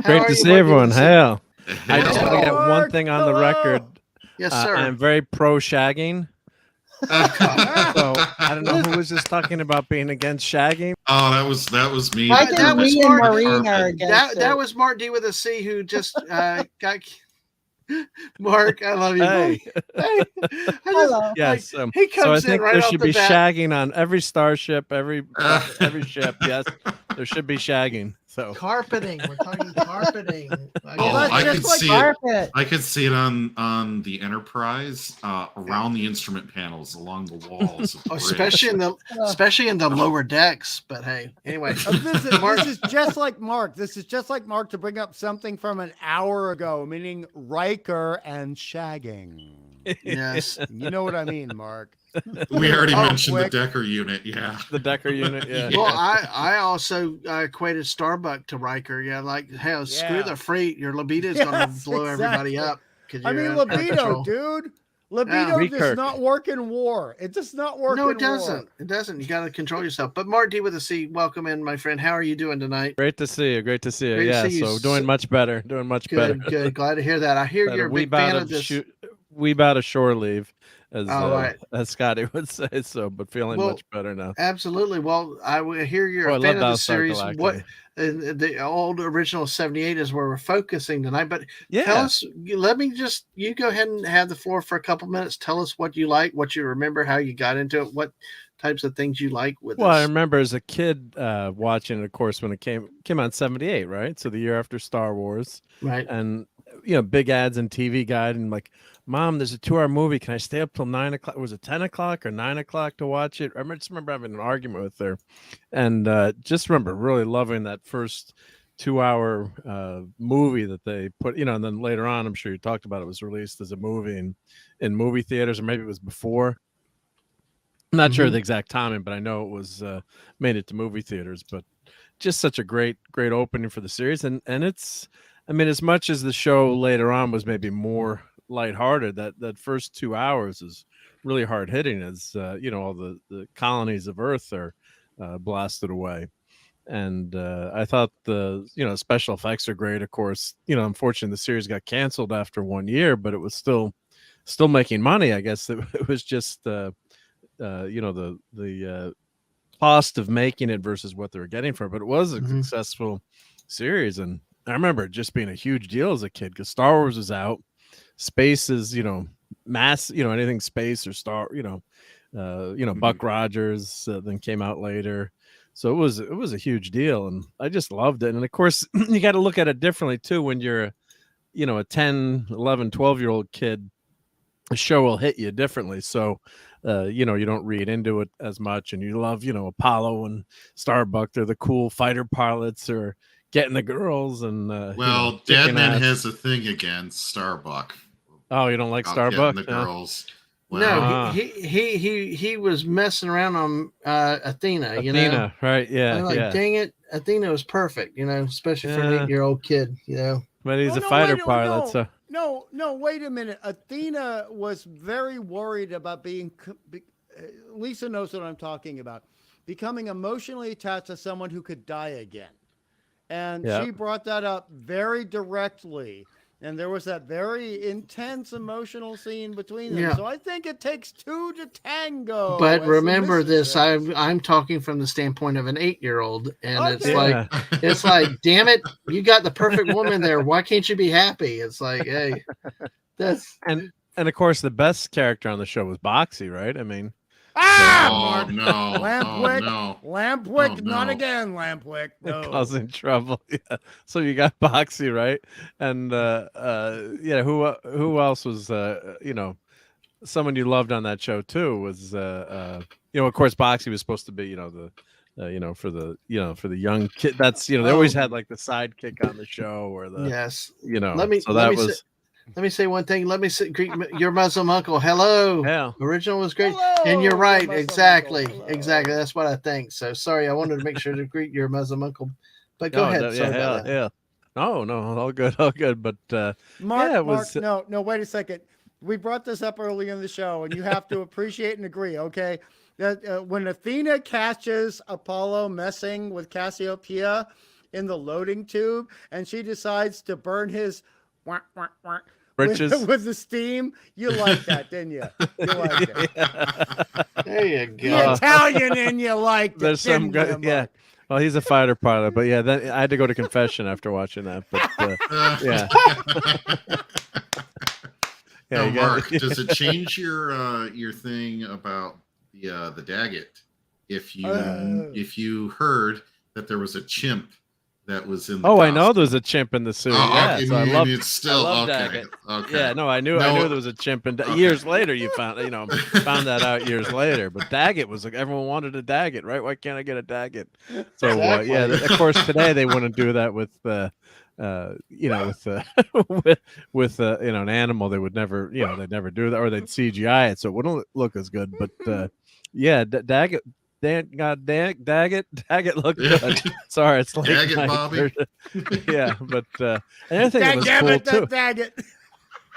Speaker 5: Great to see everyone. Hell, I just want to get one thing on the record.
Speaker 1: Yes, sir.
Speaker 5: I'm very pro shagging. So I don't know who was just talking about being against shagging.
Speaker 3: Oh, that was me.
Speaker 1: That was Mark. That was Mark D with a C, who just got. Mark, I love you.
Speaker 5: Hey. Yes.
Speaker 1: He comes
Speaker 5: so I think
Speaker 1: right
Speaker 5: there should be
Speaker 1: bat.
Speaker 5: shagging on every starship, every ship. Yes, there should be shagging. So
Speaker 1: carpeting. We're talking carpeting.
Speaker 3: I could see it on the Enterprise, around the instrument panels, along the walls.
Speaker 1: Especially in the lower decks. But hey, anyway,
Speaker 4: this is just like Mark. This is just like Mark to bring up something from an hour ago, meaning Riker and shagging.
Speaker 1: Yes,
Speaker 4: you know what I mean, Mark.
Speaker 3: We already mentioned the Decker unit. Yeah,
Speaker 5: the Decker unit. Yeah.
Speaker 1: Well, I also equated Starbuck to Riker. Yeah, like hell, screw the freight. Your libido is going to blow everybody up.
Speaker 4: I mean, libido, dude. Libido does not work in war. It does not work.
Speaker 1: No, it doesn't. War. It doesn't. You got to control yourself. But Mark D with a C, welcome in, my friend. How are you doing tonight?
Speaker 5: Great to see you. Great to see you. So doing much better. Doing much better.
Speaker 1: Good. Glad to hear that. I hear you're a big fan of this.
Speaker 5: We about a shore leave, as Scotty would say. So, but feeling much better now.
Speaker 1: Absolutely. Well, I hear you're a fan of the series. What the old original 78 is where we're focusing tonight. But tell us. You go ahead and have the floor for a couple minutes. Tell us what you like, what you remember, how you got into it, what types of things you like with.
Speaker 5: Well, I remember as a kid watching it, of course, when it came out in 78, right? So the year after Star Wars,
Speaker 1: right?
Speaker 5: And big ads and TV Guide, and like, Mom, there's a 2-hour movie. Can I stay up till 9 o'clock? Was it 10 o'clock or 9 o'clock to watch it? I just remember having an argument with her, and just remember really loving that first 2-hour movie that they put, and then later on, I'm sure you talked about it, was released as a movie in movie theaters, or maybe it was before. I'm not sure the exact timing, but I know it was made it to movie theaters. But just such a great opening for the series, and it's, I mean, as much as the show later on was maybe more lighthearted, that first 2 hours is really hard hitting, as all the colonies of Earth are blasted away, And I thought the special effects are great. Of course, unfortunately the series got canceled after 1 year, but it was still making money. I guess it was just the cost of making it versus what they were getting for it. But it was a successful series, and I remember it just being a huge deal as a kid because Star Wars was out. Space is mass, anything space or Star, Buck Rogers then came out later. So it was a huge deal, and I just loved it. And of course, you got to look at it differently too when you're, a 10, 11, 12-year-old kid. The show will hit you differently. So, you don't read into it as much, and you love, Apollo and Starbuck. They're the cool fighter pilots, or getting the girls. And
Speaker 3: Dadman has a thing against Starbuck.
Speaker 5: Oh, you don't like Starbuck?
Speaker 3: The girls.
Speaker 1: Well, no, he was messing around on Athena.
Speaker 5: Athena, right? Yeah.
Speaker 1: I'm like, dang it, Athena was perfect. Especially for an 8-year-old kid.
Speaker 5: But he's a fighter pilot, so.
Speaker 4: No, wait a minute. Athena was very worried about being. Lisa knows what I'm talking about. Becoming emotionally attached to someone who could die again, and she brought that up very directly. And there was that very intense emotional scene between them. Yeah. So I think it takes two to tango.
Speaker 1: But remember this, I'm talking from the standpoint of an 8-year-old. And it's like, damn it, you got the perfect woman there. Why can't you be happy? It's like, hey, that's.
Speaker 5: And of course, the best character on the show was Boxy, right? I mean.
Speaker 4: Mark.
Speaker 3: No.
Speaker 4: Lampwick.
Speaker 3: No.
Speaker 4: Lampwick. Not again, Lampwick. No.
Speaker 5: Causing trouble. Yeah. So you got Boxy, right? And who else was someone you loved on that show too was of course Boxy was supposed to be for the young kid. That's they always had like the sidekick on the show or the
Speaker 1: Let me say one thing. Let me greet your Muslim uncle. Hello.
Speaker 5: Yeah.
Speaker 1: Original was great.
Speaker 4: Hello,
Speaker 1: and you're right. Exactly. Exactly. That's what I think. So sorry. I wanted to make sure to greet your Muslim uncle. But go ahead.
Speaker 5: Yeah. No, all good. All good. But
Speaker 4: Mark, no, wait a second. We brought this up early in the show, and you have to appreciate and agree, okay? That when Athena catches Apollo messing with Cassiopeia in the loading tube, and she decides to burn his with the steam, you liked that, didn't you? You liked it.
Speaker 1: There you go.
Speaker 4: The Italian in you liked it.
Speaker 5: There's some good, yeah. Well, he's a fighter pilot, but yeah, then I had to go to confession after watching that. But
Speaker 3: Now, Mark, does it change your thing about the Daggett if you heard that there was a chimp that was in the costume?
Speaker 5: I know there's a chimp in the suit.
Speaker 3: So I
Speaker 5: love Daggett. Okay. Yeah, no, I knew there was a chimp, and years later you found that out years later. But Daggett was like everyone wanted a Daggett, right? Why can't I get a Daggett? So of course today they wouldn't do that with with an animal. They would never they'd never do that, or they'd CGI it so it wouldn't look as good. But Daggett. Daggett looked good. Sorry, it's like
Speaker 3: Daggett, Bobby.
Speaker 5: Yeah, but another thing that was cool too.
Speaker 4: Daggett.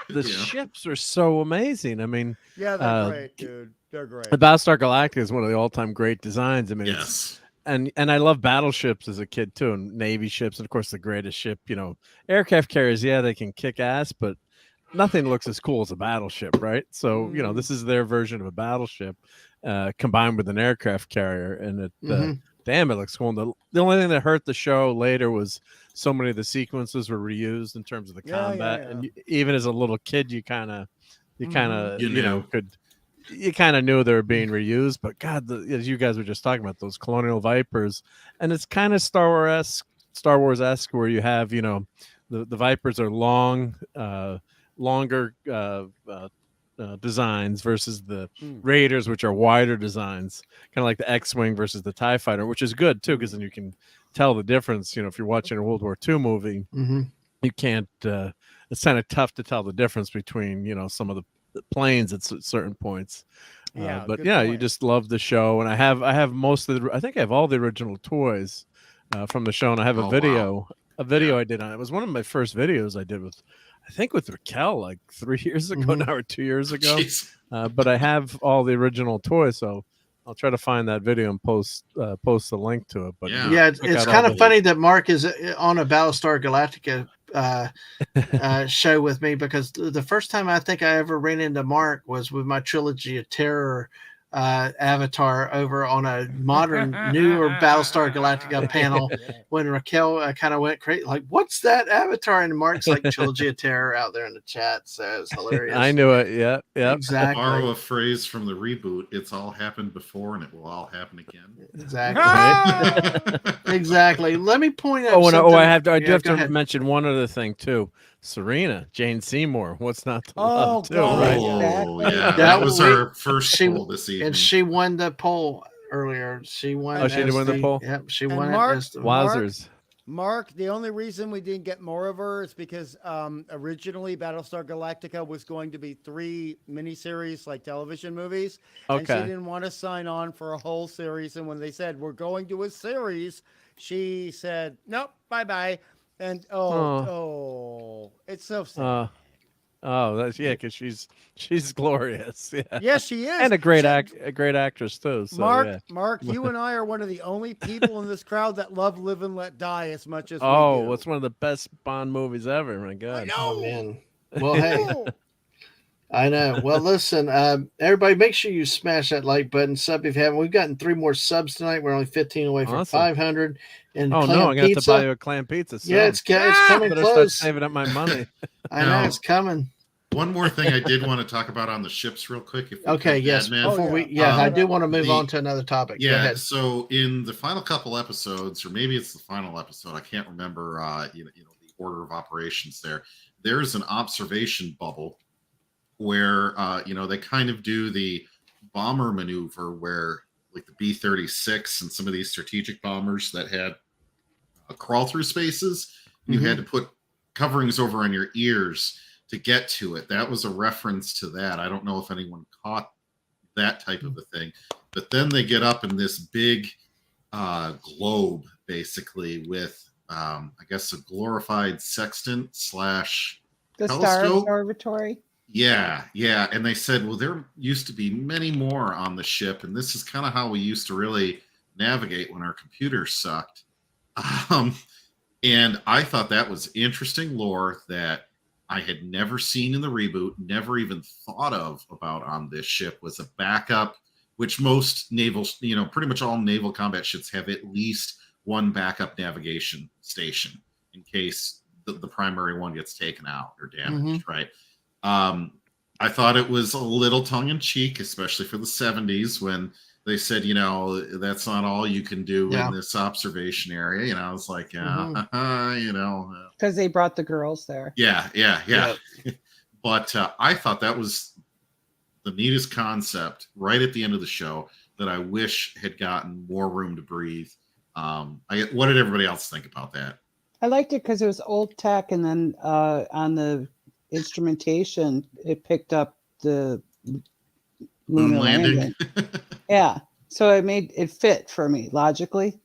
Speaker 5: The ships are so amazing. I mean,
Speaker 4: they're great, dude. They're great.
Speaker 5: Battlestar Galactica is one of the all-time great designs. I mean,
Speaker 3: yes.
Speaker 5: And I love battleships as a kid too, and Navy ships, and of course the greatest ship. Aircraft carriers, they can kick ass, but nothing looks as cool as a battleship, right? So this is their version of a battleship. Combined with an aircraft carrier, and it damn, it looks cool. The only thing that hurt the show later was so many of the sequences were reused in terms of the combat, and even as a little kid, you kind of knew they were being reused. But God, as you guys were just talking about, those Colonial Vipers, and it's kind of Star Wars-esque, where you have the Vipers are longer designs versus the Raiders, which are wider designs, kind of like the X-Wing versus the TIE Fighter, which is good too, because then you can tell the difference. If you're watching a World War II movie, you can't. It's kind of tough to tell the difference between some of the planes at certain points. But you just love the show, and I have most of I think I have all the original toys from the show, and I have a video I did on it. It was one of my first videos I did with Raquel like 3 years ago now, or 2 years ago. But I have all the original toys, so I'll try to find that video and post the link to it. But
Speaker 1: yeah, it's kind of funny that Mark is on a Battlestar Galactica show with me, because the first time I think I ever ran into Mark was with my Trilogy of Terror avatar over on a modern, newer Battlestar Galactica panel when Raquel kind of went crazy, like, what's that avatar? And Mark's like, Trilogy of Terror out there in the chat. So it's hilarious.
Speaker 5: I knew it. Yeah.
Speaker 1: Exactly.
Speaker 3: Borrow a phrase from the reboot. It's all happened before and it will all happen again.
Speaker 1: Exactly. Exactly. Let me point out
Speaker 5: I do have to mention one other thing too. Serena, Jane Seymour. What's not to love too, right?
Speaker 3: Yeah. That was our first poll this evening.
Speaker 1: And she won the poll earlier. She won.
Speaker 5: Oh, she did win the poll?
Speaker 1: Yep, she won
Speaker 5: Wowzers.
Speaker 4: Mark, the only reason we didn't get more of her is because originally Battlestar Galactica was going to be 3 miniseries, like television movies. And she didn't want to sign on for a whole series. And when they said, we're going to a series, she said, nope, bye-bye. And it's so sad.
Speaker 5: That's because she's glorious. Yeah.
Speaker 4: Yes, she is,
Speaker 5: and a great actress too. So,
Speaker 4: Mark, you and I are one of the only people in this crowd that love Live and Let Die as much as we do.
Speaker 5: It's one of the best Bond movies ever. My God.
Speaker 4: I know.
Speaker 1: Oh man. Well, hey. I know. Well, listen, everybody, make sure you smash that like button, sub if you haven't. We've gotten 3 more subs tonight. We're only 15 away from 500. And
Speaker 5: I'm gonna have to buy you a clam pizza. So.
Speaker 1: Yeah, it's coming close.
Speaker 5: Start saving up my money.
Speaker 1: I know it's coming.
Speaker 3: One more thing I did want to talk about on the ships real quick.
Speaker 1: Yes. Before I do want to move on to another topic.
Speaker 3: Yeah. So in the final couple episodes, or maybe it's the final episode, I can't remember. The order of operations there. There's an observation bubble where they kind of do the bomber maneuver where, like, the B-36 and some of these strategic bombers that had crawl through spaces, you had to put coverings over on your ears to get to it. That was a reference to that. I don't know if anyone caught that type of a thing, but then they get up in this big globe, basically, with I guess a glorified sextant /
Speaker 2: the
Speaker 3: telescope.
Speaker 2: Star Observatory.
Speaker 3: Yeah. And they said, well, there used to be many more on the ship, and this is kind of how we used to really navigate when our computers sucked. And I thought that was interesting lore that I had never seen in the reboot, never even thought about on this ship, was a backup, which most naval, pretty much all naval combat ships have at least one backup navigation station in case the primary one gets taken out or damaged, right? I thought it was a little tongue-in-cheek, especially for the 70s, when they said, that's not all you can do in this observation area. I was like,
Speaker 2: because they brought the girls there.
Speaker 3: Yeah. But I thought that was the neatest concept right at the end of the show that I wish had gotten more room to breathe. What did everybody else think about that?
Speaker 2: I liked it because it was old tech, and then on the instrumentation, it picked up the lunar landing. Yeah, so it fit for me logically.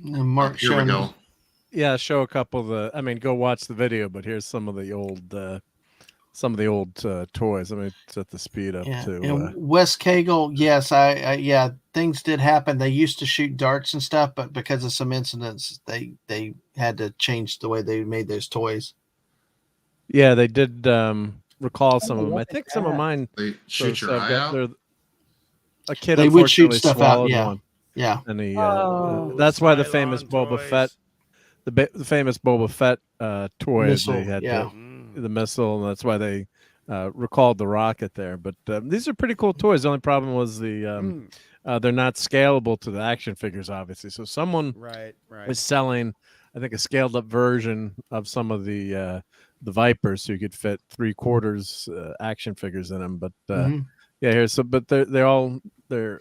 Speaker 1: And Mark,
Speaker 3: here we go.
Speaker 5: Yeah, show a couple of the. Go watch the video, but here's some of the old toys. Let me set the speed up too.
Speaker 1: And Wes Cagle, yes, I things did happen. They used to shoot darts and stuff, but because of some incidents, they had to change the way they made those toys.
Speaker 5: Yeah, they did recall some of them. I think some of mine.
Speaker 3: They shoot your eye out.
Speaker 5: A kid,
Speaker 1: they would shoot stuff out.
Speaker 5: One.
Speaker 1: Yeah.
Speaker 5: And that's why the famous Boba Fett, the famous Boba Fett toy,
Speaker 1: missile,
Speaker 5: they had the missile, and that's why they recalled the rocket there. But these are pretty cool toys. The only problem was they're not scalable to the action figures, obviously. So someone was selling, I think, a scaled up version of some of the Vipers, so you could fit 3/4 action figures in them. But but they're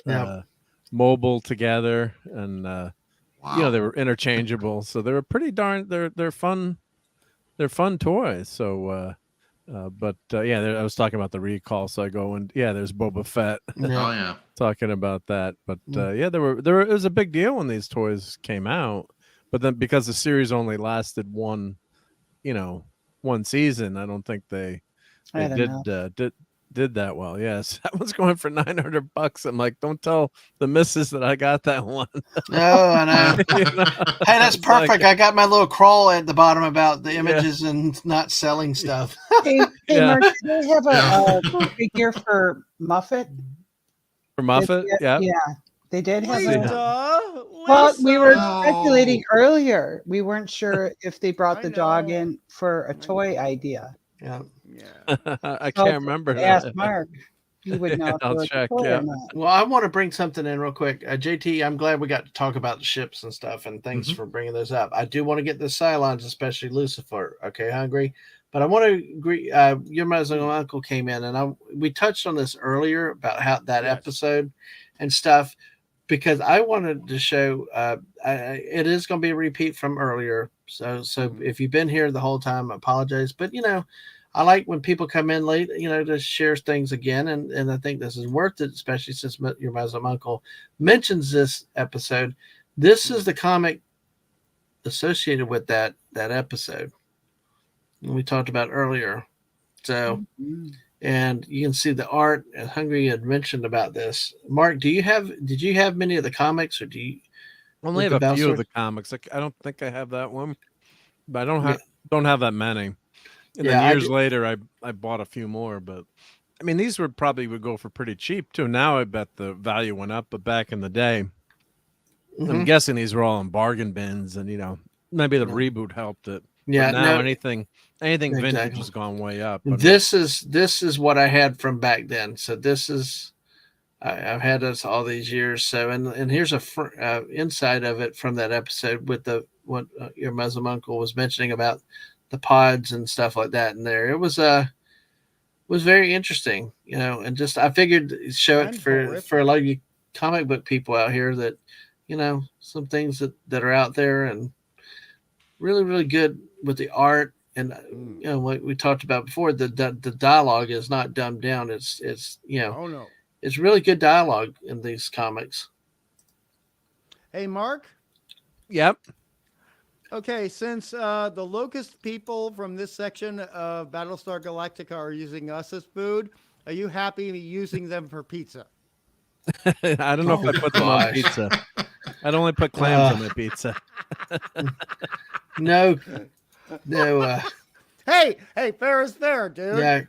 Speaker 5: mobile together, and they were interchangeable, so they were pretty they're fun. They're fun toys. So I was talking about the recall, so I go and there's Boba Fett. Talking about that. But it was a big deal when these toys came out, but then because the series only lasted one season, I don't think they did did that well. Yes, that was going for $900. I'm like, don't tell the missus that I got that one.
Speaker 1: Oh, I know. Hey, that's perfect. I got my little crawl at the bottom about the images and not selling stuff.
Speaker 2: Hey, Mark, do they have a figure for Muffet?
Speaker 5: For Muffet, yeah.
Speaker 2: They did have
Speaker 4: Lisa.
Speaker 2: Well, we were speculating earlier. We weren't sure if they brought the dog in for a toy idea.
Speaker 1: Yeah.
Speaker 5: I can't remember that.
Speaker 2: Ask Mark. You would know.
Speaker 5: I'll check. Yeah.
Speaker 1: Well, I want to bring something in real quick. JT, I'm glad we got to talk about the ships and stuff, and thanks for bringing those up. I do want to get the Cylons, especially Lucifer. Okay, Hungry. But I want to agree. Your mother and uncle came in, and we touched on this earlier about how that episode and stuff, because I wanted to show. It is going to be a repeat from earlier. So if you've been here the whole time, I apologize. But I like when people come in late, to share things again, and I think this is worth it, especially since your Muslim uncle mentions this episode. This is the comic associated with that episode we talked about earlier. So, and you can see the art. Hungry had mentioned about this. Mark, did you have many of the comics, or do you
Speaker 5: only have a few of the comics? I don't think I have that one, but I don't have that many. And then years later, I bought a few more, but I mean, these would go for pretty cheap too. Now I bet the value went up, but back in the day, I'm guessing these were all in bargain bins, and maybe the reboot helped it.
Speaker 1: Yeah,
Speaker 5: but now anything vintage has gone way up.
Speaker 1: This is what I had from back then. So this is I've had this all these years. So and here's a inside of it from that episode with what your Muslim uncle was mentioning about the pods and stuff like that in there. It was very interesting, and just I figured show it for a lot of you comic book people out here that some things that are out there, and really, really good with the art, and what we talked about before, the dialogue is not dumbed down. It's it's really good dialogue in these comics.
Speaker 4: Hey, Mark.
Speaker 5: Yep.
Speaker 4: Okay, since the Locust people from this section of Battlestar Galactica are using us as food, are you happy using them for pizza?
Speaker 5: I don't know if I put them on pizza. I'd only put clams on my pizza.
Speaker 1: No.
Speaker 4: Hey, fair is fair, dude.
Speaker 1: Yeah,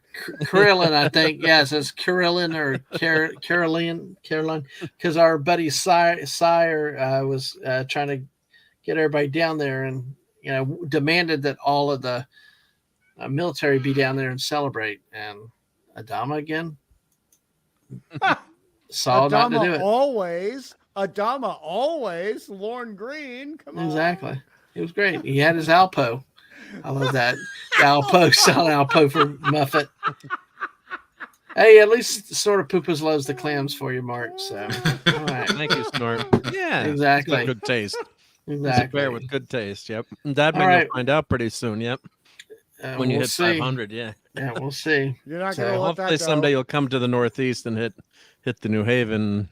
Speaker 1: Carolyn, I think. Yes, it's Carolyn or Caroline, because our buddy Sire was trying to get everybody down there, and demanded that all of the military be down there and celebrate. And Adama again saw not to do it.
Speaker 4: Adama always. Lorne Green, come on.
Speaker 1: Exactly. It was great. He had his Alpo. I love that. Alpo, selling Alpo for Muffet. Hey, at least sort of Poopas loves the clams for you, Mark. So, all right.
Speaker 5: Thank you, Snort. Yeah,
Speaker 1: exactly.
Speaker 5: Good taste.
Speaker 1: Exactly.
Speaker 5: It's a bear with good taste. Yep. And that may you'll find out pretty soon. Yep. When you hit 500, yeah.
Speaker 1: Yeah, we'll see.
Speaker 4: You're not going to let that
Speaker 5: hopefully
Speaker 4: go.
Speaker 5: Someday you'll come to the Northeast and hit the New Haven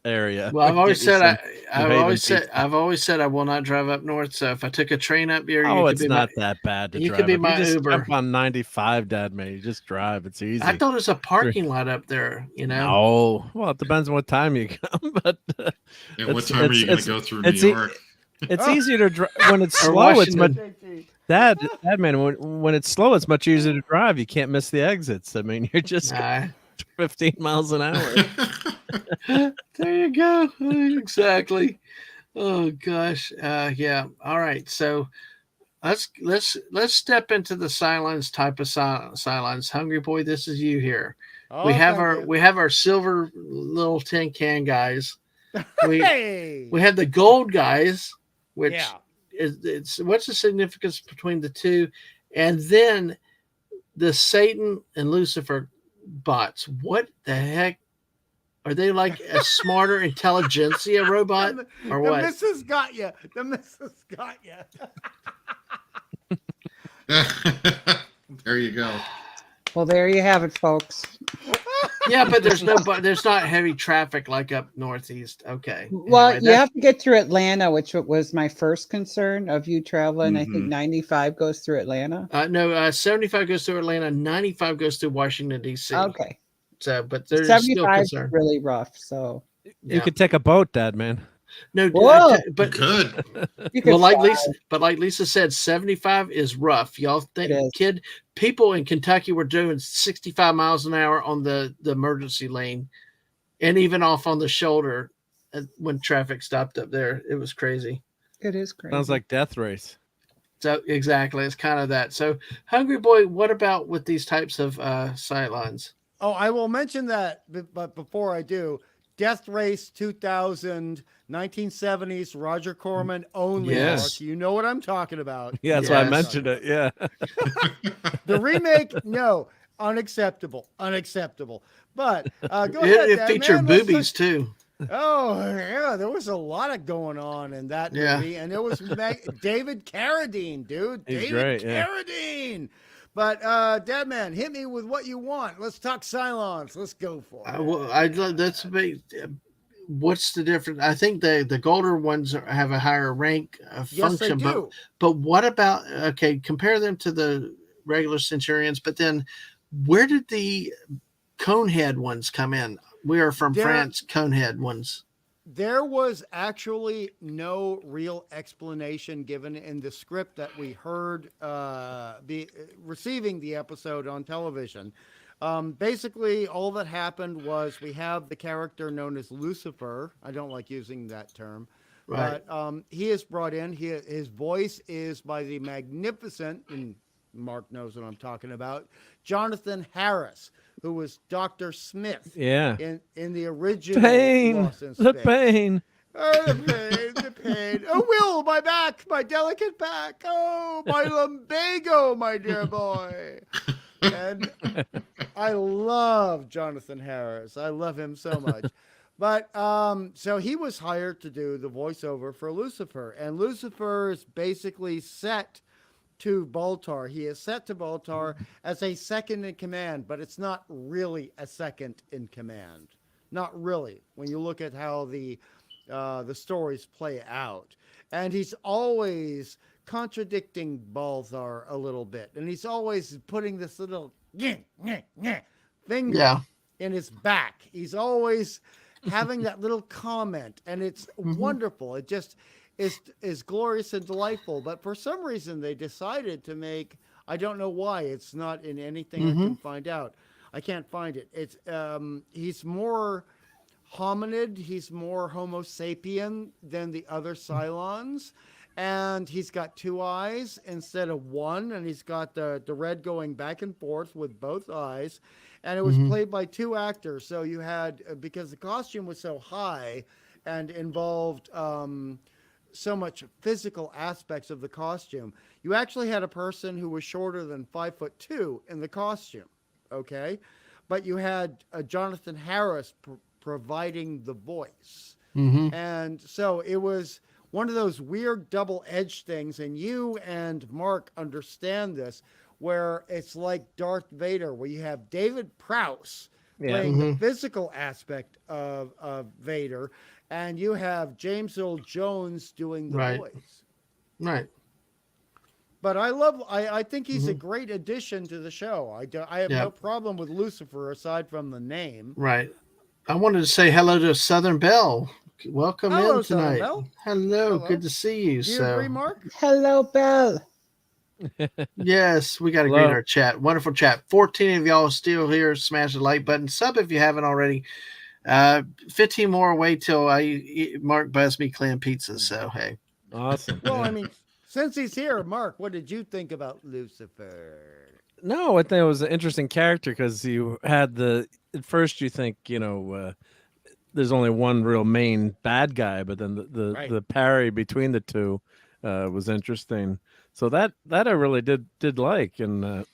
Speaker 5: area.
Speaker 1: Well, I've always said I've always said I will not drive up north. So if I took a train up here,
Speaker 5: it's not that bad to drive.
Speaker 1: You could be my Uber.
Speaker 5: Jump on 95, Dad. Man, you just drive. It's easy.
Speaker 1: I thought there's a parking lot up there.
Speaker 5: No, well, it depends on what time you come. But
Speaker 3: what time are you going to go through New York?
Speaker 5: It's easier to drive when it's slow. It's much. That man, when it's slow, it's much easier to drive. You can't miss the exits. I mean, you're just 15 miles an hour.
Speaker 1: There you go. Exactly. Oh gosh. Yeah. All right. So let's step into the Cylons type of Cylons. Hungry Boy, this is you here. We have our silver little tin can guys. We have the gold guys, which it's what's the significance between the two, and then the Satan and Lucifer bots. What the heck are they, like a smarter intelligentsia robot or what?
Speaker 4: The missus got you.
Speaker 3: There you go.
Speaker 2: Well, there you have it, folks.
Speaker 1: Yeah, but there's not heavy traffic like up northeast. Okay.
Speaker 2: Well, anyway, you have to get through Atlanta, which was my first concern of you traveling. I think 95 goes through Atlanta.
Speaker 1: No, 75 goes through Atlanta. 95 goes through Washington, D.C.
Speaker 2: Okay.
Speaker 1: So, but they're
Speaker 2: 75
Speaker 1: still concerned.
Speaker 2: Really rough. So
Speaker 5: you could take a boat, Dad, man.
Speaker 1: No, but
Speaker 3: could.
Speaker 1: Well, like Lisa said, 75 is rough. Y'all think people in Kentucky were doing 65 miles an hour on the emergency lane, and even off on the shoulder when traffic stopped up there. It was crazy.
Speaker 2: It is crazy.
Speaker 5: Sounds like Death Race.
Speaker 1: So exactly, it's kind of that. So, Hungry Boy, what about with these types of sightlines?
Speaker 4: Oh, I will mention that, but before I do, Death Race 2000, 1970s, Roger Corman only.
Speaker 1: Yes.
Speaker 4: Mark. You know what I'm talking about.
Speaker 5: Yeah, that's why I mentioned it. Yeah.
Speaker 4: The remake, no, unacceptable. But go ahead.
Speaker 1: It featured boobies too.
Speaker 4: Oh yeah, there was a lot of going on in that movie, and it was David Carradine, dude.
Speaker 5: He's
Speaker 4: David
Speaker 5: great, yeah.
Speaker 4: Carradine. But Deadman, hit me with what you want. Let's talk Cylons. Let's go for it.
Speaker 1: What's the difference? I think the Golder ones have a higher rank function,
Speaker 4: they do.
Speaker 1: But what about compare them to the regular Centurions? But then, where did the Conehead ones come in? We are from France. Conehead ones.
Speaker 4: There was actually no real explanation given in the script that we heard receiving the episode on television. Basically, all that happened was we have the character known as Lucifer. I don't like using that term.
Speaker 1: Right.
Speaker 4: But he is brought in. His voice is by the magnificent, and Mark knows what I'm talking about, Jonathan Harris, who was Dr. Smith.
Speaker 5: Yeah.
Speaker 4: In the original
Speaker 5: pain.
Speaker 4: Lost in
Speaker 5: The
Speaker 4: Space.
Speaker 5: pain.
Speaker 4: Oh, the pain. Oh, Will, my back, my delicate back. Oh, my lumbago, my dear boy. And I love Jonathan Harris. I love him so much. But so he was hired to do the voiceover for Lucifer. And Lucifer is basically set to Baltar. He is set to Baltar as a second in command, but it's not really a second in command. Not really, when you look at how the stories play out. And he's always contradicting Baltar a little bit. And he's always putting this little finger in his back. He's always having that little comment. And it's wonderful. It just is glorious and delightful. But for some reason, they decided to make, I don't know why, it's not in anything I can find out. I can't find it. It's he's more hominid, he's more Homo sapien than the other Cylons, and he's got two eyes instead of one, and he's got the red going back and forth with both eyes, and it was played by two actors. So you had, because the costume was so high and involved so much physical aspects of the costume, you actually had a person who was shorter than 5'2" in the costume. Okay, but you had Jonathan Harris providing the voice, and so it was one of those weird double-edged things. And you and Mark understand this, where it's like Darth Vader, where you have David Prowse playing the physical aspect of Vader, and you have James Earl Jones doing the voice.
Speaker 1: Right.
Speaker 4: But I think he's a great addition to the show. I have no problem with Lucifer aside from the name.
Speaker 1: Right. I wanted to say hello to Southern Belle. Welcome in tonight. Hello, good to see you.
Speaker 4: Do you agree, Mark?
Speaker 2: Hello, Belle.
Speaker 1: Yes, we got to greet our chat. Wonderful chat. 14 of y'all still here. Smash the like button. Sub if you haven't already. 15 more away till Mark buys me clam pizza. So, hey.
Speaker 5: Awesome.
Speaker 4: Well, I mean, since he's here, Mark, what did you think about Lucifer?
Speaker 5: No, I think it was an interesting character because you had at first you think, there's only one real main bad guy, but then the parry between the two was interesting. So that I really did like. And, of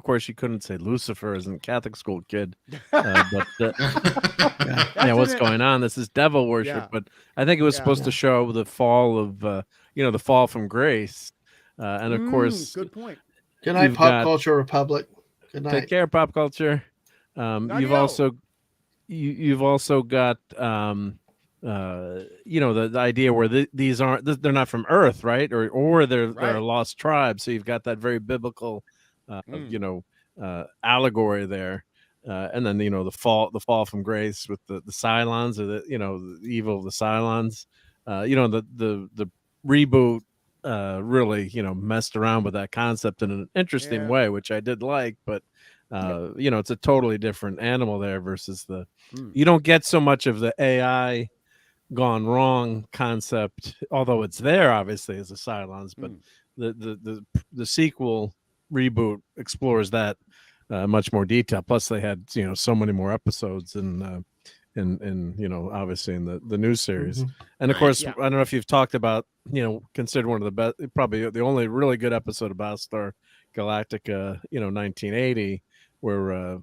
Speaker 5: course, you couldn't say Lucifer as a Catholic school kid. But what's going on? This is devil worship. Yeah. But I think it was supposed to show the fall of, the fall from grace. And, of course.
Speaker 4: Good point.
Speaker 1: Good night, Pop Culture Republic. Good night.
Speaker 5: Take care, Pop Culture. You've also got the idea where these aren't, they're not from Earth, right? Or they're a lost tribe. So you've got that very biblical allegory there. and then the fall from grace with the Cylons, or the evil of the Cylons. The reboot really messed around with that concept in an interesting way, which I did like, but it's a totally different animal there versus you don't get so much of the AI gone wrong concept, although it's there obviously as the Cylons, but the sequel reboot explores that much more detail. Plus they had so many more episodes and obviously in the new series. And of course, I don't know if you've talked about, considered one of the best, probably the only really good episode of Battlestar Galactica, 1980, where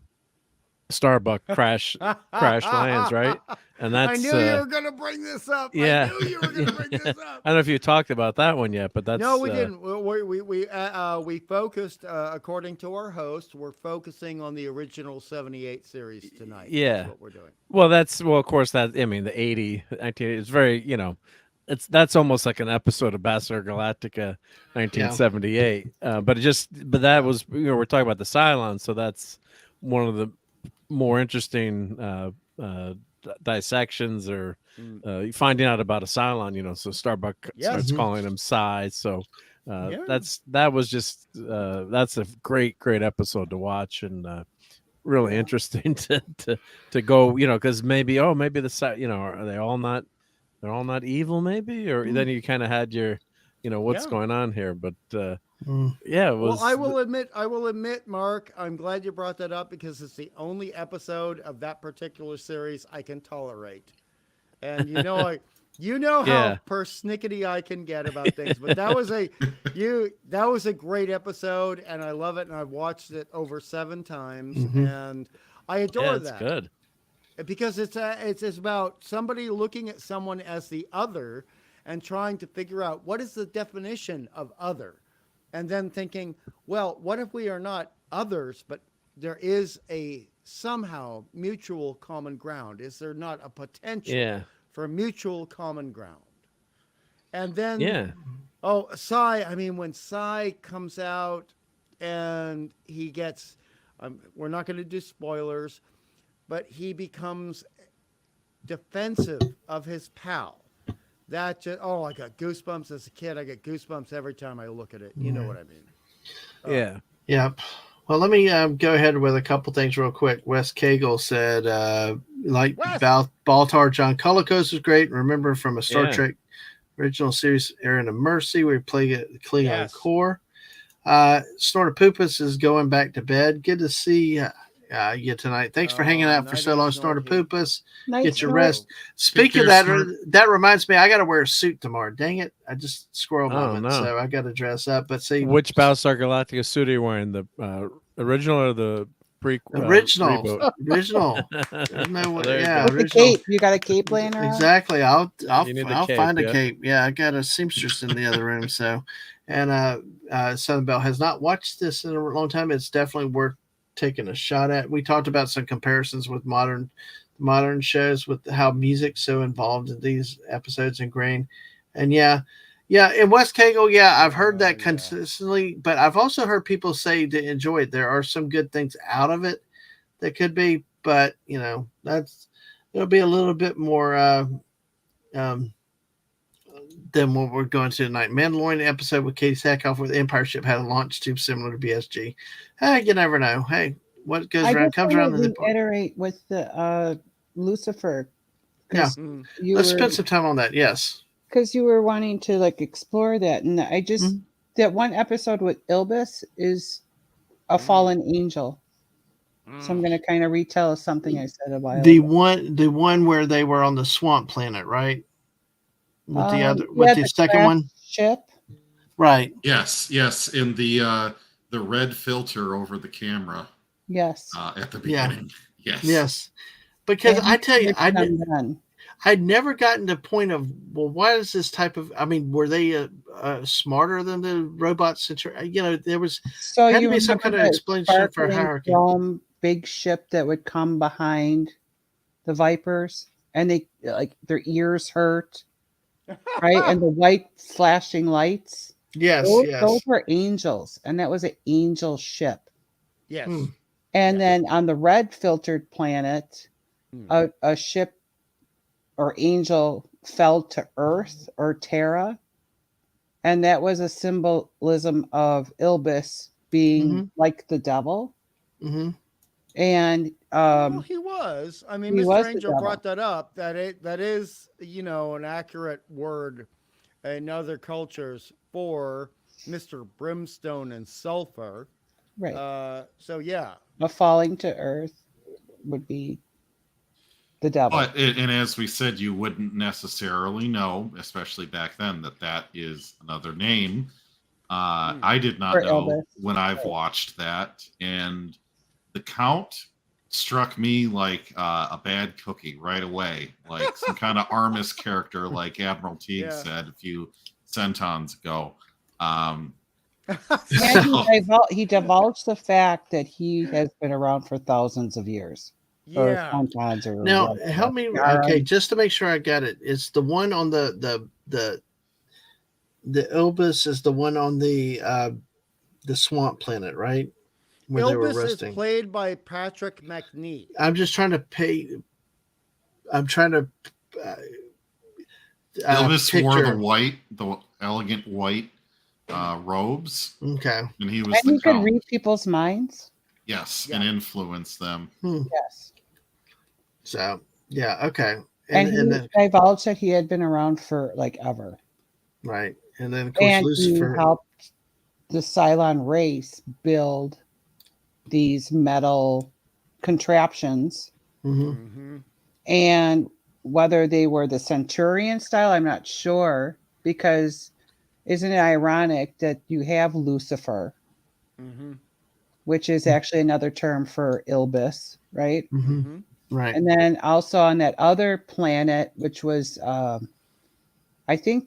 Speaker 5: Starbuck crash lands, right? And that's
Speaker 4: I knew you were going to bring this up.
Speaker 5: Yeah.
Speaker 4: I knew you were going to bring this up.
Speaker 5: I don't know if you talked about that one yet, but that's
Speaker 4: no, we didn't. We focused according to our host. We're focusing on the original 78 series tonight.
Speaker 5: Yeah,
Speaker 4: that's what we're doing.
Speaker 5: Well, of course that the 1980 is very that's almost like an episode of Battlestar Galactica 1978. But that was we're talking about the Cylons, so that's one of the more interesting dissections or finding out about a Cylon, so Starbuck starts calling him Cy. So that's a great episode to watch, and really interesting to go, because maybe the are they all not, they're all not evil maybe, or then you kind of had your what's going on here, but it was.
Speaker 4: Well, I will admit, Mark, I'm glad you brought that up, because it's the only episode of that particular series I can tolerate. And how persnickety I can get about things, but that was a great episode, and I love it, and I've watched it over 7 times, and I adore that.
Speaker 5: It's good
Speaker 4: because it's about somebody looking at someone as the other and trying to figure out what is the definition of other. And then thinking, well, what if we are not others, but there is a somehow mutual common ground? Is there not a potential for mutual common ground? And then, Cy, when Cy comes out and he gets, we're not going to do spoilers, but he becomes defensive of his pal. That just, I got goosebumps as a kid. I get goosebumps every time I look at it. You know what I mean?
Speaker 1: Yeah. Well, let me go ahead with a couple things real quick. Wes Cagle said, Baltar John Colicos was great. Remember from a Star Trek original series, Errand of Mercy, where he played the Klingon core. Snortopoopas is going back to bed. Good to see you tonight. Thanks for hanging out for so long, Snortopoopas. Get your rest. Speaking of that reminds me, I got to wear a suit tomorrow. Dang it. I just squirrel moment, so I got to dress up. But see,
Speaker 5: which Battlestar Galactica suit are you wearing? The original or the prequel?
Speaker 1: Original.
Speaker 2: Original.
Speaker 1: Original.
Speaker 2: Cape. You got a cape laying around?
Speaker 1: Exactly. I'll find a cape. Yeah, I got a seamstress in the other room. So, and Southern Belle has not watched this in a long time. It's definitely worth taking a shot at. We talked about some comparisons with modern shows, with how music's so involved in these episodes and grain. And in West Cagle, I've heard that consistently, but I've also heard people say to enjoy it. There are some good things out of it that could be, but it'll be a little bit more than what we're going to tonight. Mandalorian episode with Katie Sackhoff with Empire Ship had a launch tube similar to BSG. Hey, you never know. Hey, what goes around comes around.
Speaker 2: I reiterate with the Lucifer.
Speaker 1: Let's spend some time on that. Yes,
Speaker 2: because you were wanting to explore that, and I just that one episode with Ilbis is a fallen angel. So I'm going to kind of retell something I said a while ago.
Speaker 1: The one where they were on the swamp planet, right? With the second one
Speaker 2: ship,
Speaker 1: right?
Speaker 3: Yes, in the red filter over the camera.
Speaker 2: Yes,
Speaker 3: at the beginning.
Speaker 1: Yes. Because I tell you, I'd never gotten to the point of, well, why is this type of? Were they smarter than the robots? There was had to be some kind of explanation for hierarchy.
Speaker 2: Big ship that would come behind the Vipers, and they their ears hurt. Right, and the white flashing lights.
Speaker 1: Yes,
Speaker 2: those were angels, and that was an angel ship.
Speaker 4: Yes,
Speaker 2: And then on the red filtered planet, a ship or angel fell to Earth or Terra. And that was a symbolism of Ilbis being like the devil.
Speaker 1: Mm-hmm.
Speaker 2: And
Speaker 4: well, he was. I mean, Mr. Angel brought that up. That is, an accurate word in other cultures for Mr. Brimstone and Sulfur.
Speaker 2: Right.
Speaker 4: So yeah,
Speaker 2: a falling to Earth would be the devil.
Speaker 3: And as we said, you wouldn't necessarily know, especially back then, that is another name. I did not know Elvis. When I've watched that, and the Count struck me like a bad cookie right away, like some kind of Armis character, like Admiral Teague said a few centons ago.
Speaker 2: He divulged the fact that he has been around for thousands of years.
Speaker 4: Yeah.
Speaker 1: Now, help me. Okay, just to make sure I got it, it's the one on the Ilbis is the one on the swamp planet, right?
Speaker 4: Where Ilbis is played by Patrick McNee.
Speaker 1: I'm just trying to pay. I'm trying to.
Speaker 3: Ilbis wore the elegant white robes.
Speaker 1: Okay,
Speaker 3: and he was.
Speaker 2: And he could read people's minds.
Speaker 3: Yes, and influence them.
Speaker 2: Yes.
Speaker 1: So yeah, okay.
Speaker 2: And he divulged that he had been around for like ever.
Speaker 1: Right, and then of course Lucifer
Speaker 2: he helped the Cylon race build these metal contraptions, and whether they were the Centurion style, I'm not sure, because isn't it ironic that you have Lucifer, which is actually another term for Ilbis, right?
Speaker 1: Right.
Speaker 2: And then also on that other planet, which was, I think,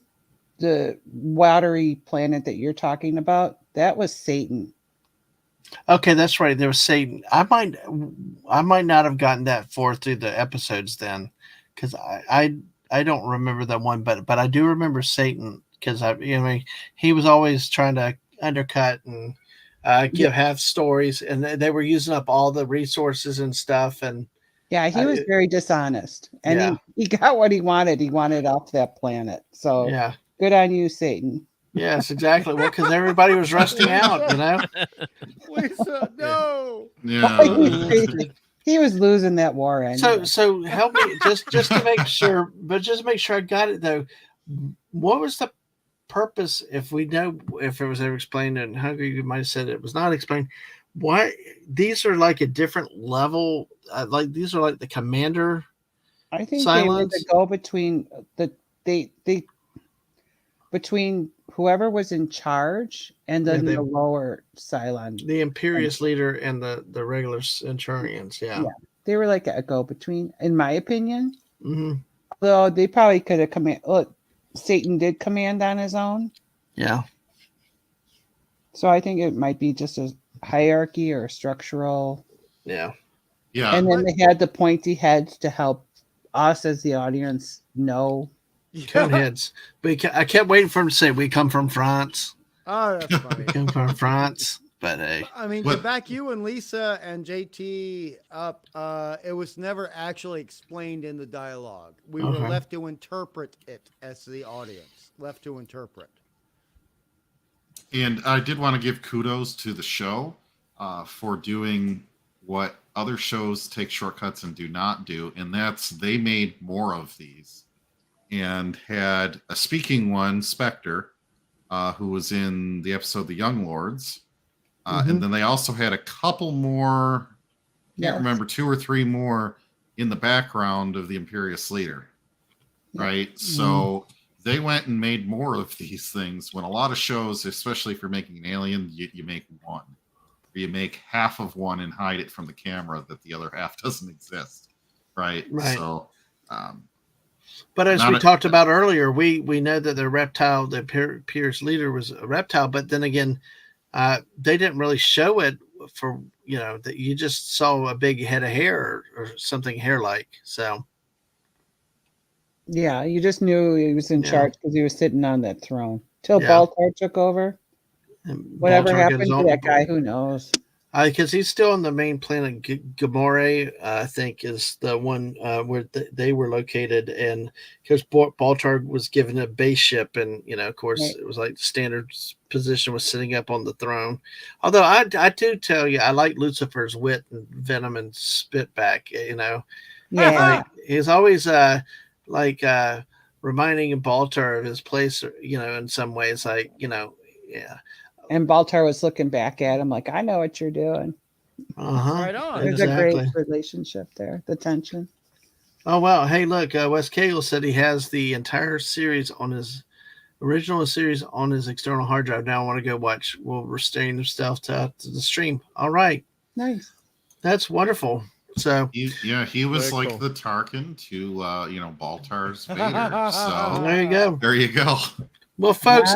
Speaker 2: the watery planet that you're talking about, that was Satan.
Speaker 1: Okay, that's right. There was Satan. I might not have gotten that far through the episodes then, because I don't remember that one, but I do remember Satan, because he was always trying to undercut and give half stories, and they were using up all the resources and stuff, and
Speaker 2: yeah, he was very dishonest, and he got what he wanted. He wanted off that planet. So
Speaker 1: yeah,
Speaker 2: good on you, Satan.
Speaker 1: Yes, exactly. Well, because everybody was rusting out,
Speaker 4: Lisa, no.
Speaker 3: Yeah.
Speaker 2: He was losing that war anyway.
Speaker 1: So help me just to make sure, but just to make sure I got it though. What was the purpose, if we know if it was ever explained, and Hungry you might have said it was not explained? Why these are like a different level? Like these are like the commander.
Speaker 2: I think they were to go between between whoever was in charge and then the lower Cylon.
Speaker 1: The Imperious leader and the regular Centurions, yeah.
Speaker 2: They were like a go-between, in my opinion. Though they probably could have command. Look, Satan did command on his own.
Speaker 1: Yeah.
Speaker 2: So I think it might be just a hierarchy or structural.
Speaker 1: Yeah.
Speaker 3: Yeah.
Speaker 2: And then they had the pointy heads to help us as the audience know.
Speaker 1: Cone heads. But I kept waiting for him to say, "We come from France."
Speaker 4: Oh, that's funny.
Speaker 1: We come from France. But hey.
Speaker 4: I mean, to back you and Lisa and JT up, it was never actually explained in the dialogue. We were left to interpret it as the audience, left to interpret.
Speaker 3: And I did want to give kudos to the show for doing what other shows take shortcuts and do not do, and that's they made more of these and had a speaking one, Spectre, who was in the episode The Young Lords. And then they also had a couple more, can't remember, 2 or 3 more in the background of the Imperious leader, right? So they went and made more of these things, when a lot of shows, especially if you're making an alien, you make one. Or you make half of one and hide it from the camera that the other half doesn't exist, right? So,
Speaker 1: but as we talked about earlier, we know that the reptile, the Imperious leader was a reptile, but then again, they didn't really show it for, that you just saw a big head of hair or something hair-like. So,
Speaker 2: yeah, you just knew he was in charge because he was sitting on that throne till Baltar took over. And whatever happened to that guy, who knows?
Speaker 1: Because he's still on the main planet. Gamorre, I think, is the one where they were located, and because Baltar was given a base ship, and of course, it was like the standard position was sitting up on the throne. Although I do tell you, I like Lucifer's wit and venom and spitback.
Speaker 2: Yeah,
Speaker 1: he's always reminding Baltar of his place, in some ways, yeah.
Speaker 2: And Baltar was looking back at him like, I know what you're doing.
Speaker 4: Right on.
Speaker 2: There's a great relationship there, the tension.
Speaker 1: Oh, wow. Hey, look, Wes Cagle said he has the entire series on his original series on his external hard drive. Now I want to go watch. Well, we're staying himself to the stream. All right.
Speaker 2: Nice.
Speaker 1: That's wonderful. So
Speaker 3: he was
Speaker 5: very
Speaker 3: like
Speaker 5: cool.
Speaker 3: the Tarkin to Baltar's Vader. So
Speaker 1: there you go.
Speaker 3: There you go.
Speaker 1: Well, folks,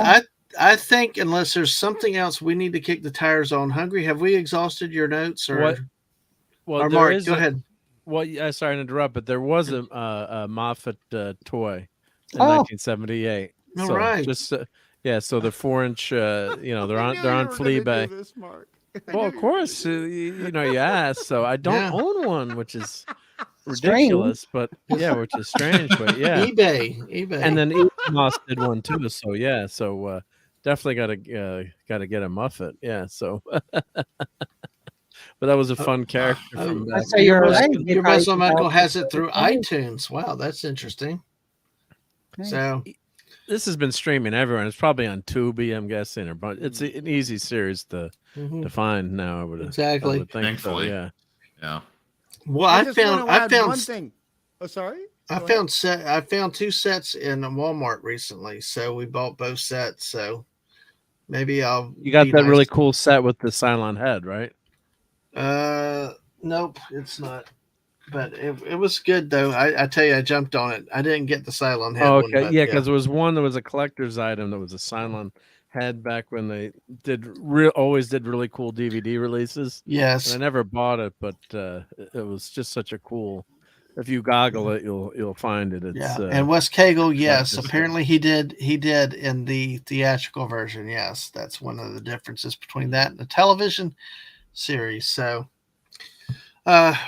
Speaker 1: I think unless there's something else we need to kick the tires on. Hungry, have we exhausted your notes? Or
Speaker 5: what? Well,
Speaker 1: or Mark, go ahead.
Speaker 5: Well, sorry to interrupt, but there was a Moffat toy in 1978.
Speaker 1: All
Speaker 5: so
Speaker 1: right.
Speaker 5: Just so the 4-inch, they're on Fleabag. Well, of course, you asked, so I don't own one, which is ridiculous, but which is strange, but yeah.
Speaker 1: eBay,
Speaker 5: and then Elon Musk did one too, so definitely gotta get a Muffet, so. But that was a fun character from back.
Speaker 2: So you're right.
Speaker 1: Your Muslim uncle has it through iTunes. Wow, that's interesting.
Speaker 2: Nice.
Speaker 1: So
Speaker 5: this has been streaming everywhere. It's probably on Tubi, I'm guessing, but it's an easy series to find now. I would think.
Speaker 3: Thankfully,
Speaker 5: so,
Speaker 3: yeah.
Speaker 1: Well, I found
Speaker 4: one thing. Oh, sorry.
Speaker 1: I found 2 sets in Walmart recently, so we bought both sets. So maybe I'll.
Speaker 5: You got that really cool set with the Cylon head, right?
Speaker 1: Nope, it's not. But it was good though. I tell you, I jumped on it. I didn't get the Cylon head.
Speaker 5: Oh, okay,
Speaker 1: one,
Speaker 5: because there was one that was a collector's item that was a Cylon head back when they always did really cool DVD releases.
Speaker 1: Yes,
Speaker 5: and I never bought it, but it was just such a cool. If you goggle it, you'll find it. It's,
Speaker 1: and Wes Cagle, yes, apparently he did in the theatrical version. Yes, that's one of the differences between that and the television series. So,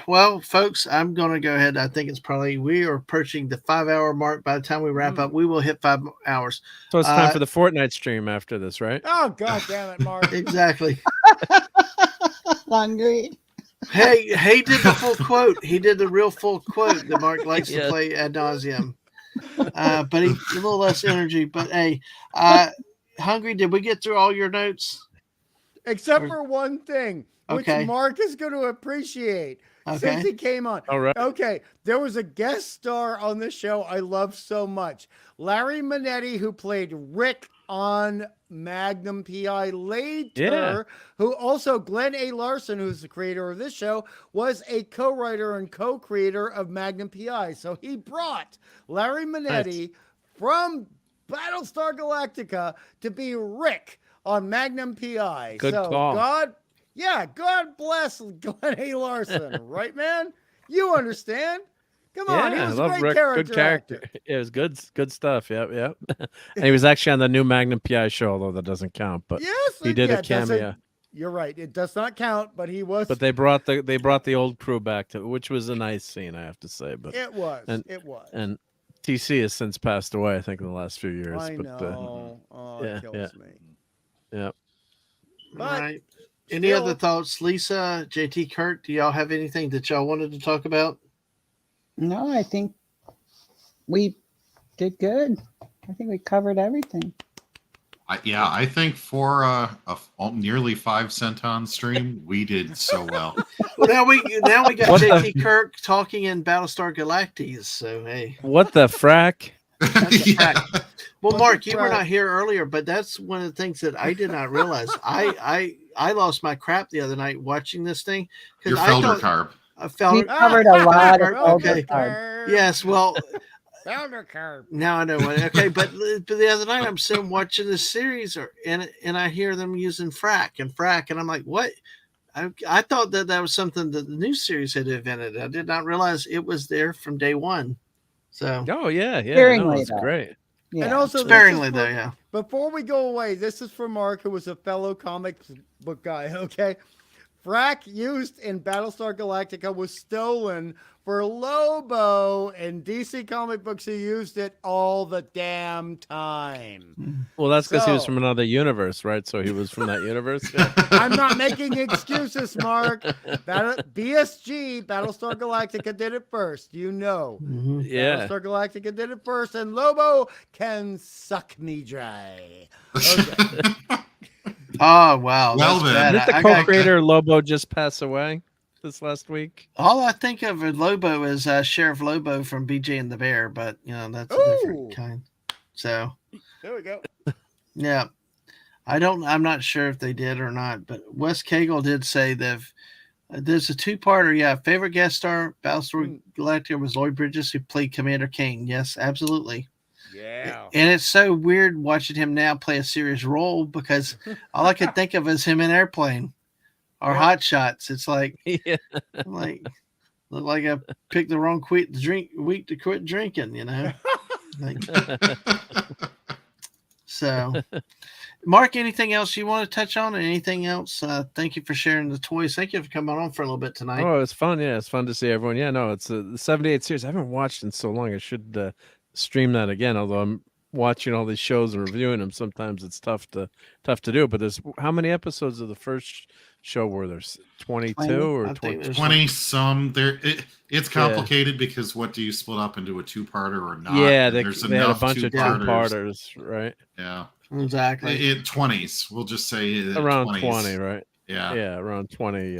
Speaker 1: well, folks, I'm going to go ahead. I think it's probably we are approaching the 5-hour mark. By the time we wrap up, we will hit 5 hours.
Speaker 5: So it's time for the Fortnite stream after this, right?
Speaker 4: Oh, God damn it, Mark!
Speaker 1: Exactly.
Speaker 2: Hungry.
Speaker 1: Hey, he did the full quote. He did the real full quote that Mark likes to play ad nauseum. But he's a little less energy. But hey, Hungry, did we get through all your notes?
Speaker 4: Except for one thing, which Mark is going to appreciate since he came on.
Speaker 5: All right.
Speaker 4: Okay, there was a guest star on this show I love so much. Larry Manetti, who played Rick on Magnum P.I. later, who also Glenn A. Larson, who's the creator of this show, was a co-writer and co-creator of Magnum P.I. So he brought Larry Manetti from Battlestar Galactica to be Rick on Magnum P.I.
Speaker 5: Good call.
Speaker 4: God bless Glenn A. Larson, right, man? You understand. Come on, he was a great
Speaker 5: Rick.
Speaker 4: character.
Speaker 5: Good character. It was good stuff. Yep. And he was actually on the new Magnum PI show, although that doesn't count. But he did a cameo.
Speaker 4: You're right. It does not count, but he was.
Speaker 5: But they brought the old crew back which was a nice scene, I have to say. But
Speaker 4: it was.
Speaker 5: And TC has since passed away, I think, in the last few years.
Speaker 4: I know. It kills me.
Speaker 5: Yeah.
Speaker 1: All right. Any other thoughts, Lisa, JT, Kirk? Do y'all have anything that y'all wanted to talk about?
Speaker 2: No, I think we did good. I think we covered everything.
Speaker 3: I think for a nearly 5 centon stream, we did so well.
Speaker 1: Well, now we got JT Kirk talking in Battlestar Galactica. So hey,
Speaker 5: what the frack?
Speaker 1: Frack. Well, Mark, you were not here earlier, but that's one of the things that I did not realize. I lost my crap the other night watching this thing.
Speaker 3: Your Felder carb.
Speaker 2: We covered a lot of Felder carb.
Speaker 1: Yes, well,
Speaker 4: Felder carb.
Speaker 1: Now I know what. Okay, but the other night I'm sitting watching this series, and I hear them using frack, and I'm like, what? I thought that was something that the new series had invented. I did not realize it was there from day one. So
Speaker 2: sparingly,
Speaker 5: it's great.
Speaker 2: Yeah.
Speaker 4: And also
Speaker 1: sparingly though, yeah.
Speaker 4: Before we go away, this is for Mark, who was a fellow comic book guy. Okay, frack used in Battlestar Galactica was stolen for Lobo. In DC comic books, he used it all the damn time.
Speaker 5: Well, that's because he was from another universe, right? So he was from that universe. Yeah.
Speaker 4: I'm not making excuses, Mark. BSG, Battlestar Galactica, did it first. You know.
Speaker 1: Mm-hmm.
Speaker 5: Yeah.
Speaker 4: Battlestar Galactica did it first, and Lobo can suck me dry. Okay.
Speaker 1: Oh, wow.
Speaker 3: Well, then.
Speaker 5: Did the co-creator Lobo just pass away this last week?
Speaker 1: All I think of Lobo is Sheriff Lobo from BJ and the Bear, but, that's a different kind. So.
Speaker 4: There we go.
Speaker 1: Yeah. I'm not sure if they did or not, but Wes Cagle did say that there's a two-parter. Yeah. Favorite guest star, Battlestar Galactica, was Lloyd Bridges, who played Commander Kane. Yes, absolutely.
Speaker 4: Yeah.
Speaker 1: And it's so weird watching him now play a serious role because all I could think of is him in Airplane or Hot Shots. It's like, look like I picked the wrong week to quit drinking, Like, so, Mark, anything else you want to touch on? Anything else? Thank you for sharing the toys. Thank you for coming on for a little bit tonight.
Speaker 5: Oh, it's fun. Yeah, it's fun to see everyone. Yeah, no, it's the 78 series. I haven't watched in so long. I should stream that again. Although I'm watching all these shows and reviewing them, sometimes it's tough to do. But there's how many episodes of the first show were there? 22 or
Speaker 3: 20 some? It's complicated because what do you split up into a two-parter or not?
Speaker 5: Yeah,
Speaker 3: there's
Speaker 5: they had a bunch of two-parters, right?
Speaker 3: Yeah,
Speaker 1: exactly.
Speaker 3: 20s. We'll just say
Speaker 5: around
Speaker 3: 20s.
Speaker 5: 20, right?
Speaker 3: Yeah,
Speaker 5: around 20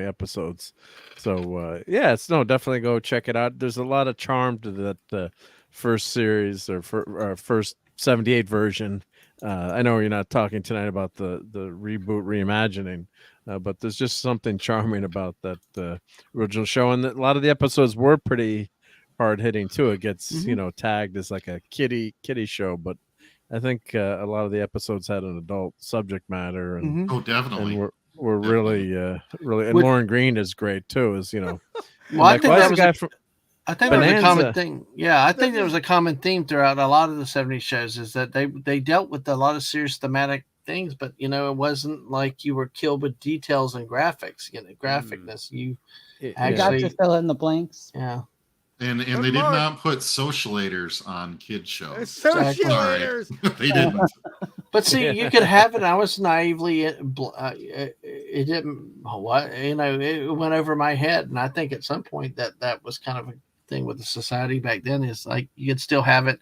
Speaker 5: episodes. So definitely go check it out. There's a lot of charm to that first series or first 78 version. I know you're not talking tonight about the reboot reimagining, but there's just something charming about that original show, and a lot of the episodes were pretty hard hitting too. It gets tagged as like a kiddie show, but I think a lot of the episodes had an adult subject matter, and
Speaker 3: definitely.
Speaker 5: And we're really, and Lauren Green is great too.
Speaker 1: Well, I think that was I think there was a common thing. Yeah, I think there was a common theme throughout a lot of the 70s shows is that they dealt with a lot of serious thematic things, but it wasn't like you were killed with details and graphics, graphicness. You actually
Speaker 2: got to fill in the blanks.
Speaker 1: Yeah.
Speaker 3: And they did not put socialators on kid shows.
Speaker 4: Socialators.
Speaker 3: They didn't.
Speaker 1: But see, you could have it. I was naively it didn't it went over my head, and I think at some point that was kind of a thing with the society back then. Is like you could still have it,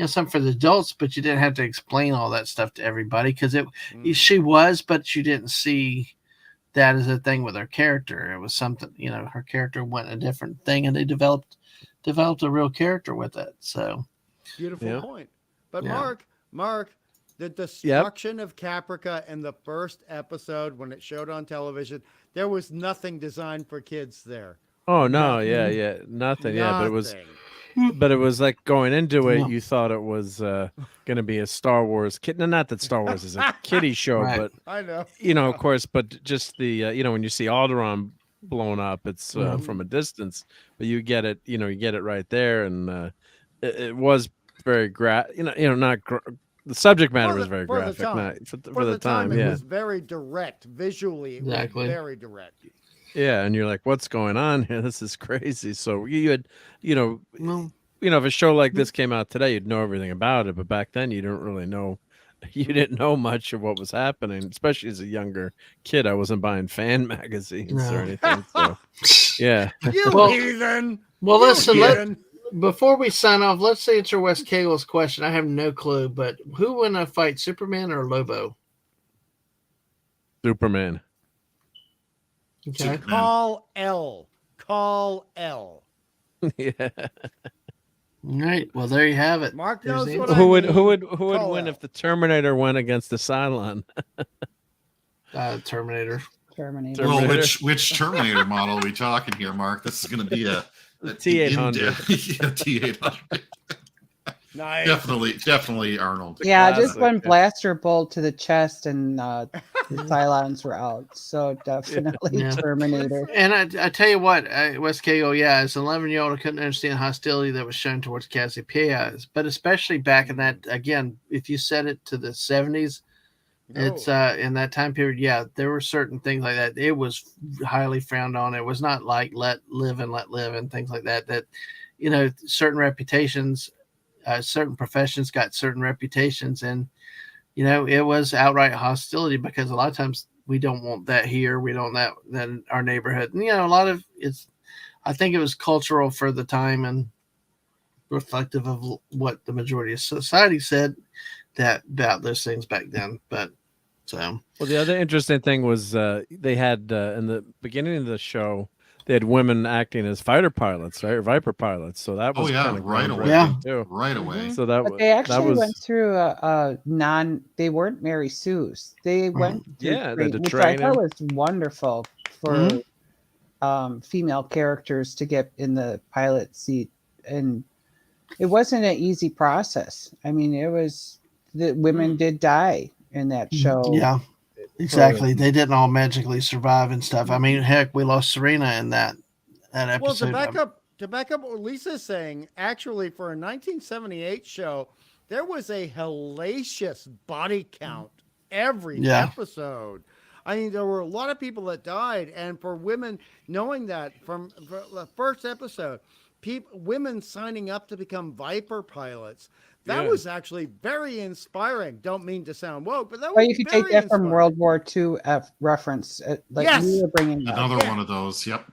Speaker 1: something for the adults, but you didn't have to explain all that stuff to everybody because she was, but you didn't see that as a thing with her character. It was something, her character went a different thing, and they developed a real character with it. So
Speaker 4: beautiful point. But Mark, the destruction of Caprica in the first episode when it showed on television, there was nothing designed for kids there.
Speaker 5: Oh no, nothing. Yeah, but it was like going into it, you thought it was going to be a Star Wars kid. No, not that Star Wars is a kiddie show, but
Speaker 4: I know,
Speaker 5: of course. But just the when you see Alderaan blown up, it's from a distance, but you get it. You get it right there, and it was very the subject matter was very graphic. For the time,
Speaker 4: it was very direct visually. It was very direct.
Speaker 5: Yeah, and you're like, what's going on here? This is crazy. So you had, if a show like this came out today, you'd know everything about it. But back then, you didn't really know. You didn't know much of what was happening, especially as a younger kid. I wasn't buying fan magazines or anything. So, yeah.
Speaker 4: Heathen.
Speaker 1: Well, listen. Before we sign off, let's answer Wes Cagle's question. I have no clue, but who would I fight, Superman or Lobo?
Speaker 5: Superman.
Speaker 1: Okay.
Speaker 4: Call L.
Speaker 5: Yeah.
Speaker 1: All right. Well, there you have it.
Speaker 4: Mark knows what
Speaker 5: who would win if the Terminator went against the Cylon?
Speaker 1: Terminator.
Speaker 3: Well, which Terminator model are we talking here, Mark? This is going to be a
Speaker 5: T-800.
Speaker 3: T-800.
Speaker 4: Nice.
Speaker 3: Definitely Arnold.
Speaker 2: Yeah, just one blaster bolt to the chest and the Cylons were out. So definitely Terminator.
Speaker 1: And I tell you what, Wes Cagle, as an 11-year-old, I couldn't understand the hostility that was shown towards Cassiopeia. But especially back in that, again, if you set it to the 70s, It's in that time period. Yeah, there were certain things like that. It was highly frowned on. It was not like let live and things like that. That, certain reputations, certain professions got certain reputations, and it was outright hostility because a lot of times we don't want that here. We don't that in our neighborhood. And, a lot of I think it was cultural for the time and reflective of what the majority of society said about those things back then. But well,
Speaker 5: the other interesting thing was they had in the beginning of the show, they had women acting as fighter pilots, right, or Viper pilots. So that was kind of
Speaker 3: right away.
Speaker 5: Too.
Speaker 3: Right away.
Speaker 5: So but
Speaker 2: they actually went through they weren't Mary Sue's. They went through which I thought was wonderful for female characters to get in the pilot seat, and it wasn't an easy process. I mean, it was the women did die in that show.
Speaker 1: Yeah, exactly. They didn't all magically survive and stuff. I mean, heck, we lost Serena in that episode.
Speaker 4: Well, to back up what Lisa's saying, actually, for a 1978 show, there was a hellacious body count every episode. I mean, there were a lot of people that died, and for women, knowing that from the first episode, women signing up to become Viper pilots. That was actually very inspiring. Don't mean to sound woke, but that was
Speaker 2: you could take that from World War II reference.
Speaker 4: Yes.
Speaker 2: You were bringing
Speaker 3: another one of those. Yep.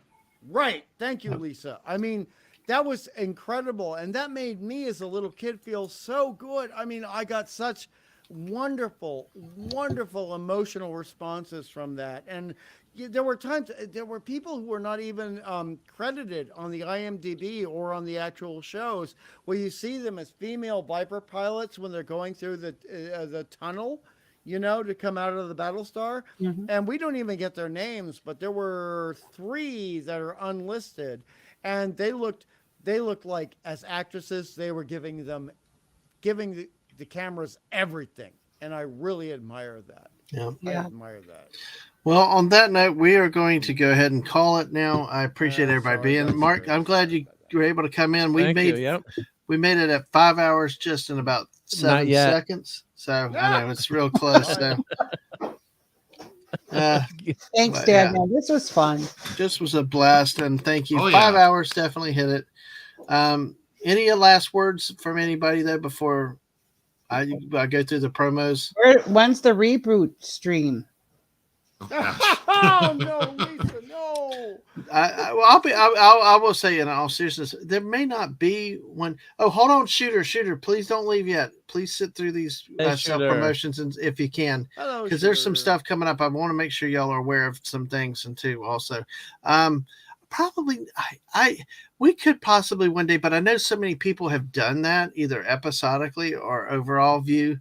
Speaker 4: Right. Thank you, Lisa. I mean, that was incredible. And that made me as a little kid feel so good. I mean, I got such wonderful, wonderful emotional responses from that. And there were people who were not even credited on the IMDb or on the actual shows, where you see them as female Viper pilots when they're going through the tunnel, to come out of the Battlestar. Mm-hmm. And we don't even get their names, but there were 3 that are unlisted, and they looked like, as actresses, they were giving the cameras everything, and I really admire that.
Speaker 1: Yeah.
Speaker 4: I admire that.
Speaker 1: Well, on that note, we are going to go ahead and call it now. I appreciate everybody being. Mark, I'm glad you were able to come in. We made it at 5 hours just in about 7 seconds. So I know it's real close. So
Speaker 2: thanks, Dad. Yeah. This was fun.
Speaker 1: This was a blast, and thank you. 5 hours definitely hit it. Any last words from anybody though before I go through the promos?
Speaker 2: When's the reboot stream?
Speaker 4: Oh no, Lisa, no.
Speaker 1: I will say in all seriousness, there may not be one. Oh, hold on, shooter, please don't leave yet. Please sit through these self promotions, and if you can, because there's some stuff coming up. I want to make sure y'all are aware of some things, and too also, probably we could possibly one day, but I know so many people have done that either episodically or overall view.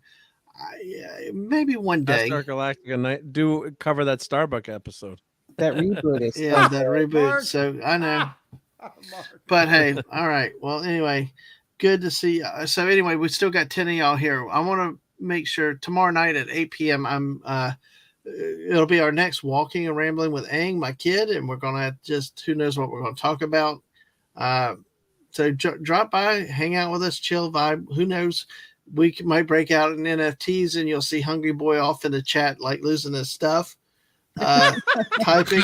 Speaker 1: Maybe one day.
Speaker 5: Battlestar Galactica night. Do cover that Starbucks episode.
Speaker 2: That reboot is
Speaker 1: that reboot. Mark. So I know. But hey, all right. Well, anyway, good to see you. So anyway, we still got 10 of y'all here. I want to make sure tomorrow night at 8 p.m. It'll be our next Walking and Rambling with Aang, my kid, and we're gonna who knows what we're gonna talk about. So drop by, hang out with us, chill vibe. Who knows? We might break out in NFTs, and you'll see Hungry Boy off in the chat, like losing his stuff, typing.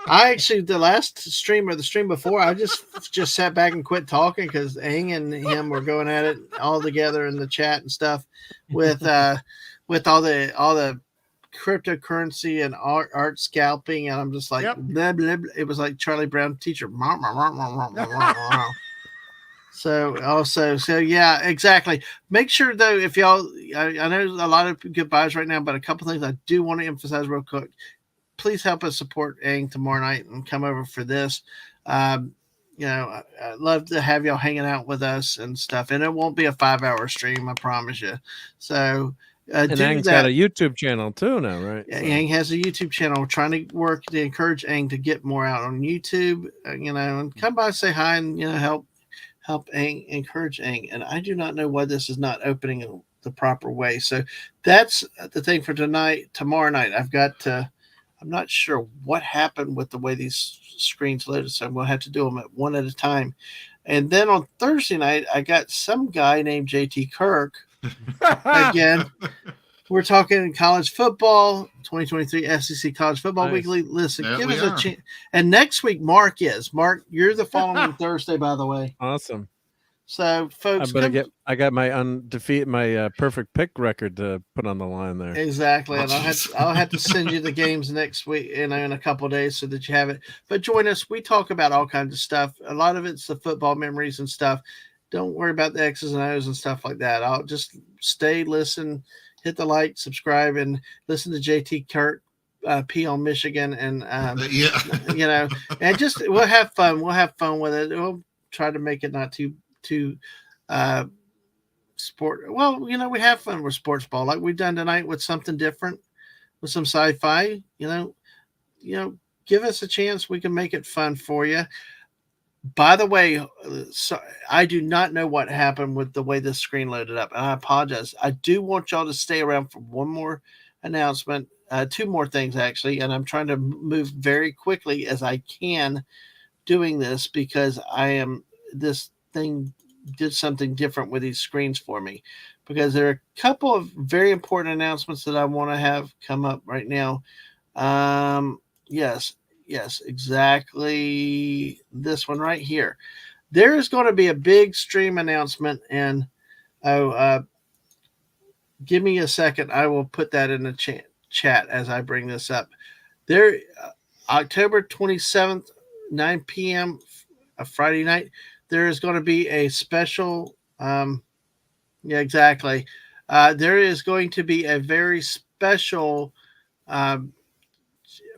Speaker 1: I actually, the last stream or the stream before, I just sat back and quit talking because Aang and him were going at it all together in the chat and stuff with all the cryptocurrency and art scalping, and I'm just like, blah, blah, blah. It was like Charlie Brown teacher. So yeah, exactly. Make sure though, if y'all, I know a lot of goodbyes right now, but a couple things I do want to emphasize real quick. Please help us support Aang tomorrow night and come over for this. I'd love to have y'all hanging out with us and stuff. And it won't be a 5-hour stream, I promise you. So
Speaker 5: and Aang's got a YouTube channel too now, right?
Speaker 1: Yeah, Aang has a YouTube channel. We're trying to work to encourage Aang to get more out on YouTube, and come by, say hi, and help Aang, encourage Aang. And I do not know why this is not opening the proper way. So that's the thing for tonight. Tomorrow night, I'm not sure what happened with the way these screens loaded, so I'm going to have to do them one at a time. And then on Thursday night, I got some guy named JT Kirk again We're talking college football, 2023 SEC College Football Weekly. Listen, give us a chance. And next week, Mark, you're the following Thursday, by the way.
Speaker 5: Awesome.
Speaker 1: So, folks,
Speaker 5: I got my perfect pick record to put on the line there.
Speaker 1: Exactly, and I'll have to send you the games next week, in a couple of days, so that you have it. But join us. We talk about all kinds of stuff. A lot of it's the football memories and stuff. Don't worry about the X's and O's and stuff like that. I'll just listen, hit the like, subscribe, and listen to JT Kirk pee on Michigan, and and just we'll have fun. We'll have fun with it. We'll try to make it not too sport. Well, we have fun with sports ball, like we've done tonight, with something different, with some sci-fi. Give us a chance. We can make it fun for you. By the way, so I do not know what happened with the way this screen loaded up, and I apologize. I do want y'all to stay around for one more announcement, two more things actually, and I'm trying to move very quickly as I can doing this, because this thing did something different with these screens for me, because there are a couple of very important announcements that I want to have come up right now. Yes, exactly. This one right here. There is going to be a big stream announcement, and give me a second. I will put that in the chat as I bring this up. There, October 27th, 9 p.m., a Friday night, there is going to be a special. Exactly. There is going to be a very special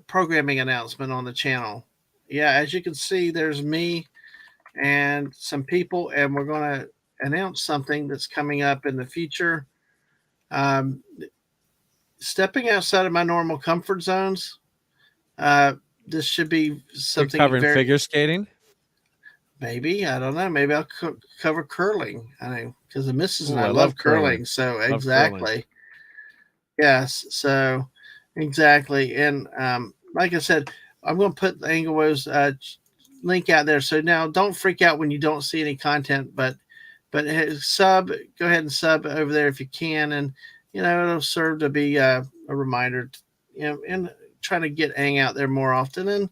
Speaker 1: programming announcement on the channel. Yeah, as you can see, there's me and some people, and we're going to announce something that's coming up in the future. Stepping outside of my normal comfort zones. This should be something.
Speaker 5: You're covering figure skating?
Speaker 1: Maybe. I don't know. Maybe I'll cover curling. I know, because the missus and I love curling. So exactly. Curling. Yes. So exactly. And like I said, I'm going to put the Anglewo's link out there. So now don't freak out when you don't see any content, but go ahead and sub over there if you can. And, it'll serve to be a reminder, and trying to get Ang out there more often, and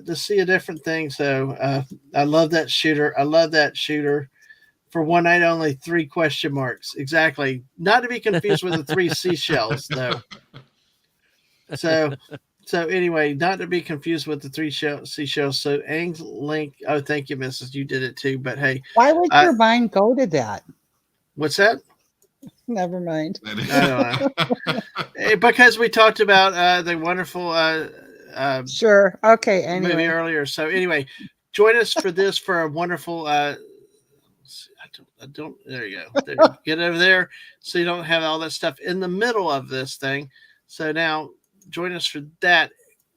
Speaker 1: to see a different thing. So I love that shooter. For one night only, 3 question marks. Exactly. Not to be confused with the 3 seashells, though. So anyway, not to be confused with the 3 seashells. So Ang's link. Oh, thank you, Mrs. You did it too. But hey,
Speaker 2: why would your mind go to that?
Speaker 1: What's that?
Speaker 2: Never mind.
Speaker 1: I don't know. Because we talked about the wonderful
Speaker 2: sure. Okay. Anyway.
Speaker 1: Movie earlier. So anyway, join us for a wonderful. I don't. There you go. Get over there, so you don't have all that stuff in the middle of this thing. So now, join us for that.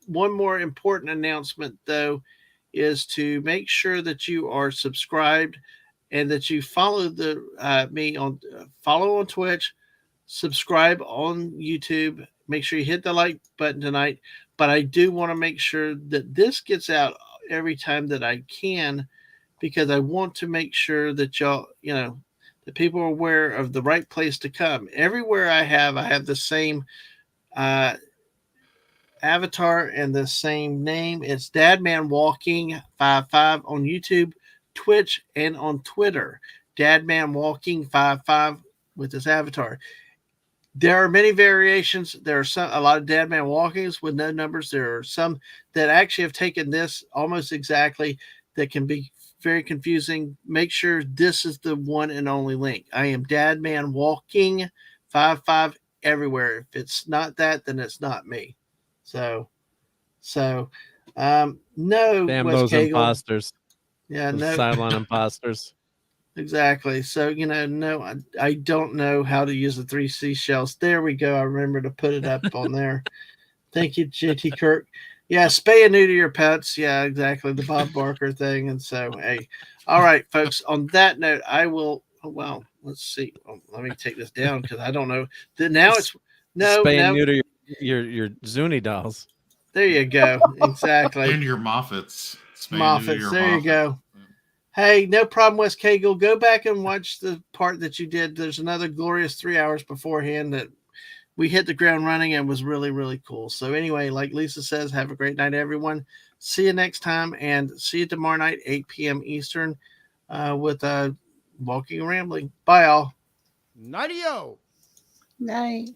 Speaker 1: One more important announcement, though, is to make sure that you are subscribed, and that you follow me on follow on Twitch, subscribe on YouTube. Make sure you hit the like button tonight. But I do want to make sure that this gets out every time that I can, because I want to make sure that y'all, that people are aware of the right place to come. Everywhere I have the same avatar and the same name. It's Dadman Walking 55 on YouTube, Twitch, and on Twitter. Dadman Walking 55 with this avatar. There are many variations. There are a lot of Dadman Walkings with no numbers. There are some that actually have taken this almost exactly, that can be very confusing. Make sure this is the one and only link. I am Dadman Walking 55 everywhere. If it's not that, then it's not me. So no.
Speaker 5: Damn
Speaker 1: Wes
Speaker 5: those
Speaker 1: Cagle.
Speaker 5: imposters.
Speaker 1: Yeah,
Speaker 5: those
Speaker 1: no.
Speaker 5: Sideline imposters.
Speaker 1: Exactly. So, no, I don't know how to use the 3 seashells. There we go. I remember to put it up on there. Thank you, JT Kirk. Yeah, spay and neuter your pets. Yeah, exactly. The Bob Barker thing. And so, hey. All right, folks. On that note, I will. Well, let's see. Let me take this down, because I don't know. Now it's no.
Speaker 5: Spay and neuter your Zuni dolls.
Speaker 1: There you go. Exactly.
Speaker 3: And your Moffats.
Speaker 1: Moffats. There you go. Hey, no problem, Wes Cagle. Go back and watch the part that you did. There's another glorious 3 hours beforehand that we hit the ground running and was really, really cool. So anyway, like Lisa says, have a great night, everyone. See you next time, and see you tomorrow night, 8 p.m. Eastern, with Walking and Rambling. Bye, all.
Speaker 4: Nighty-o.
Speaker 2: Night.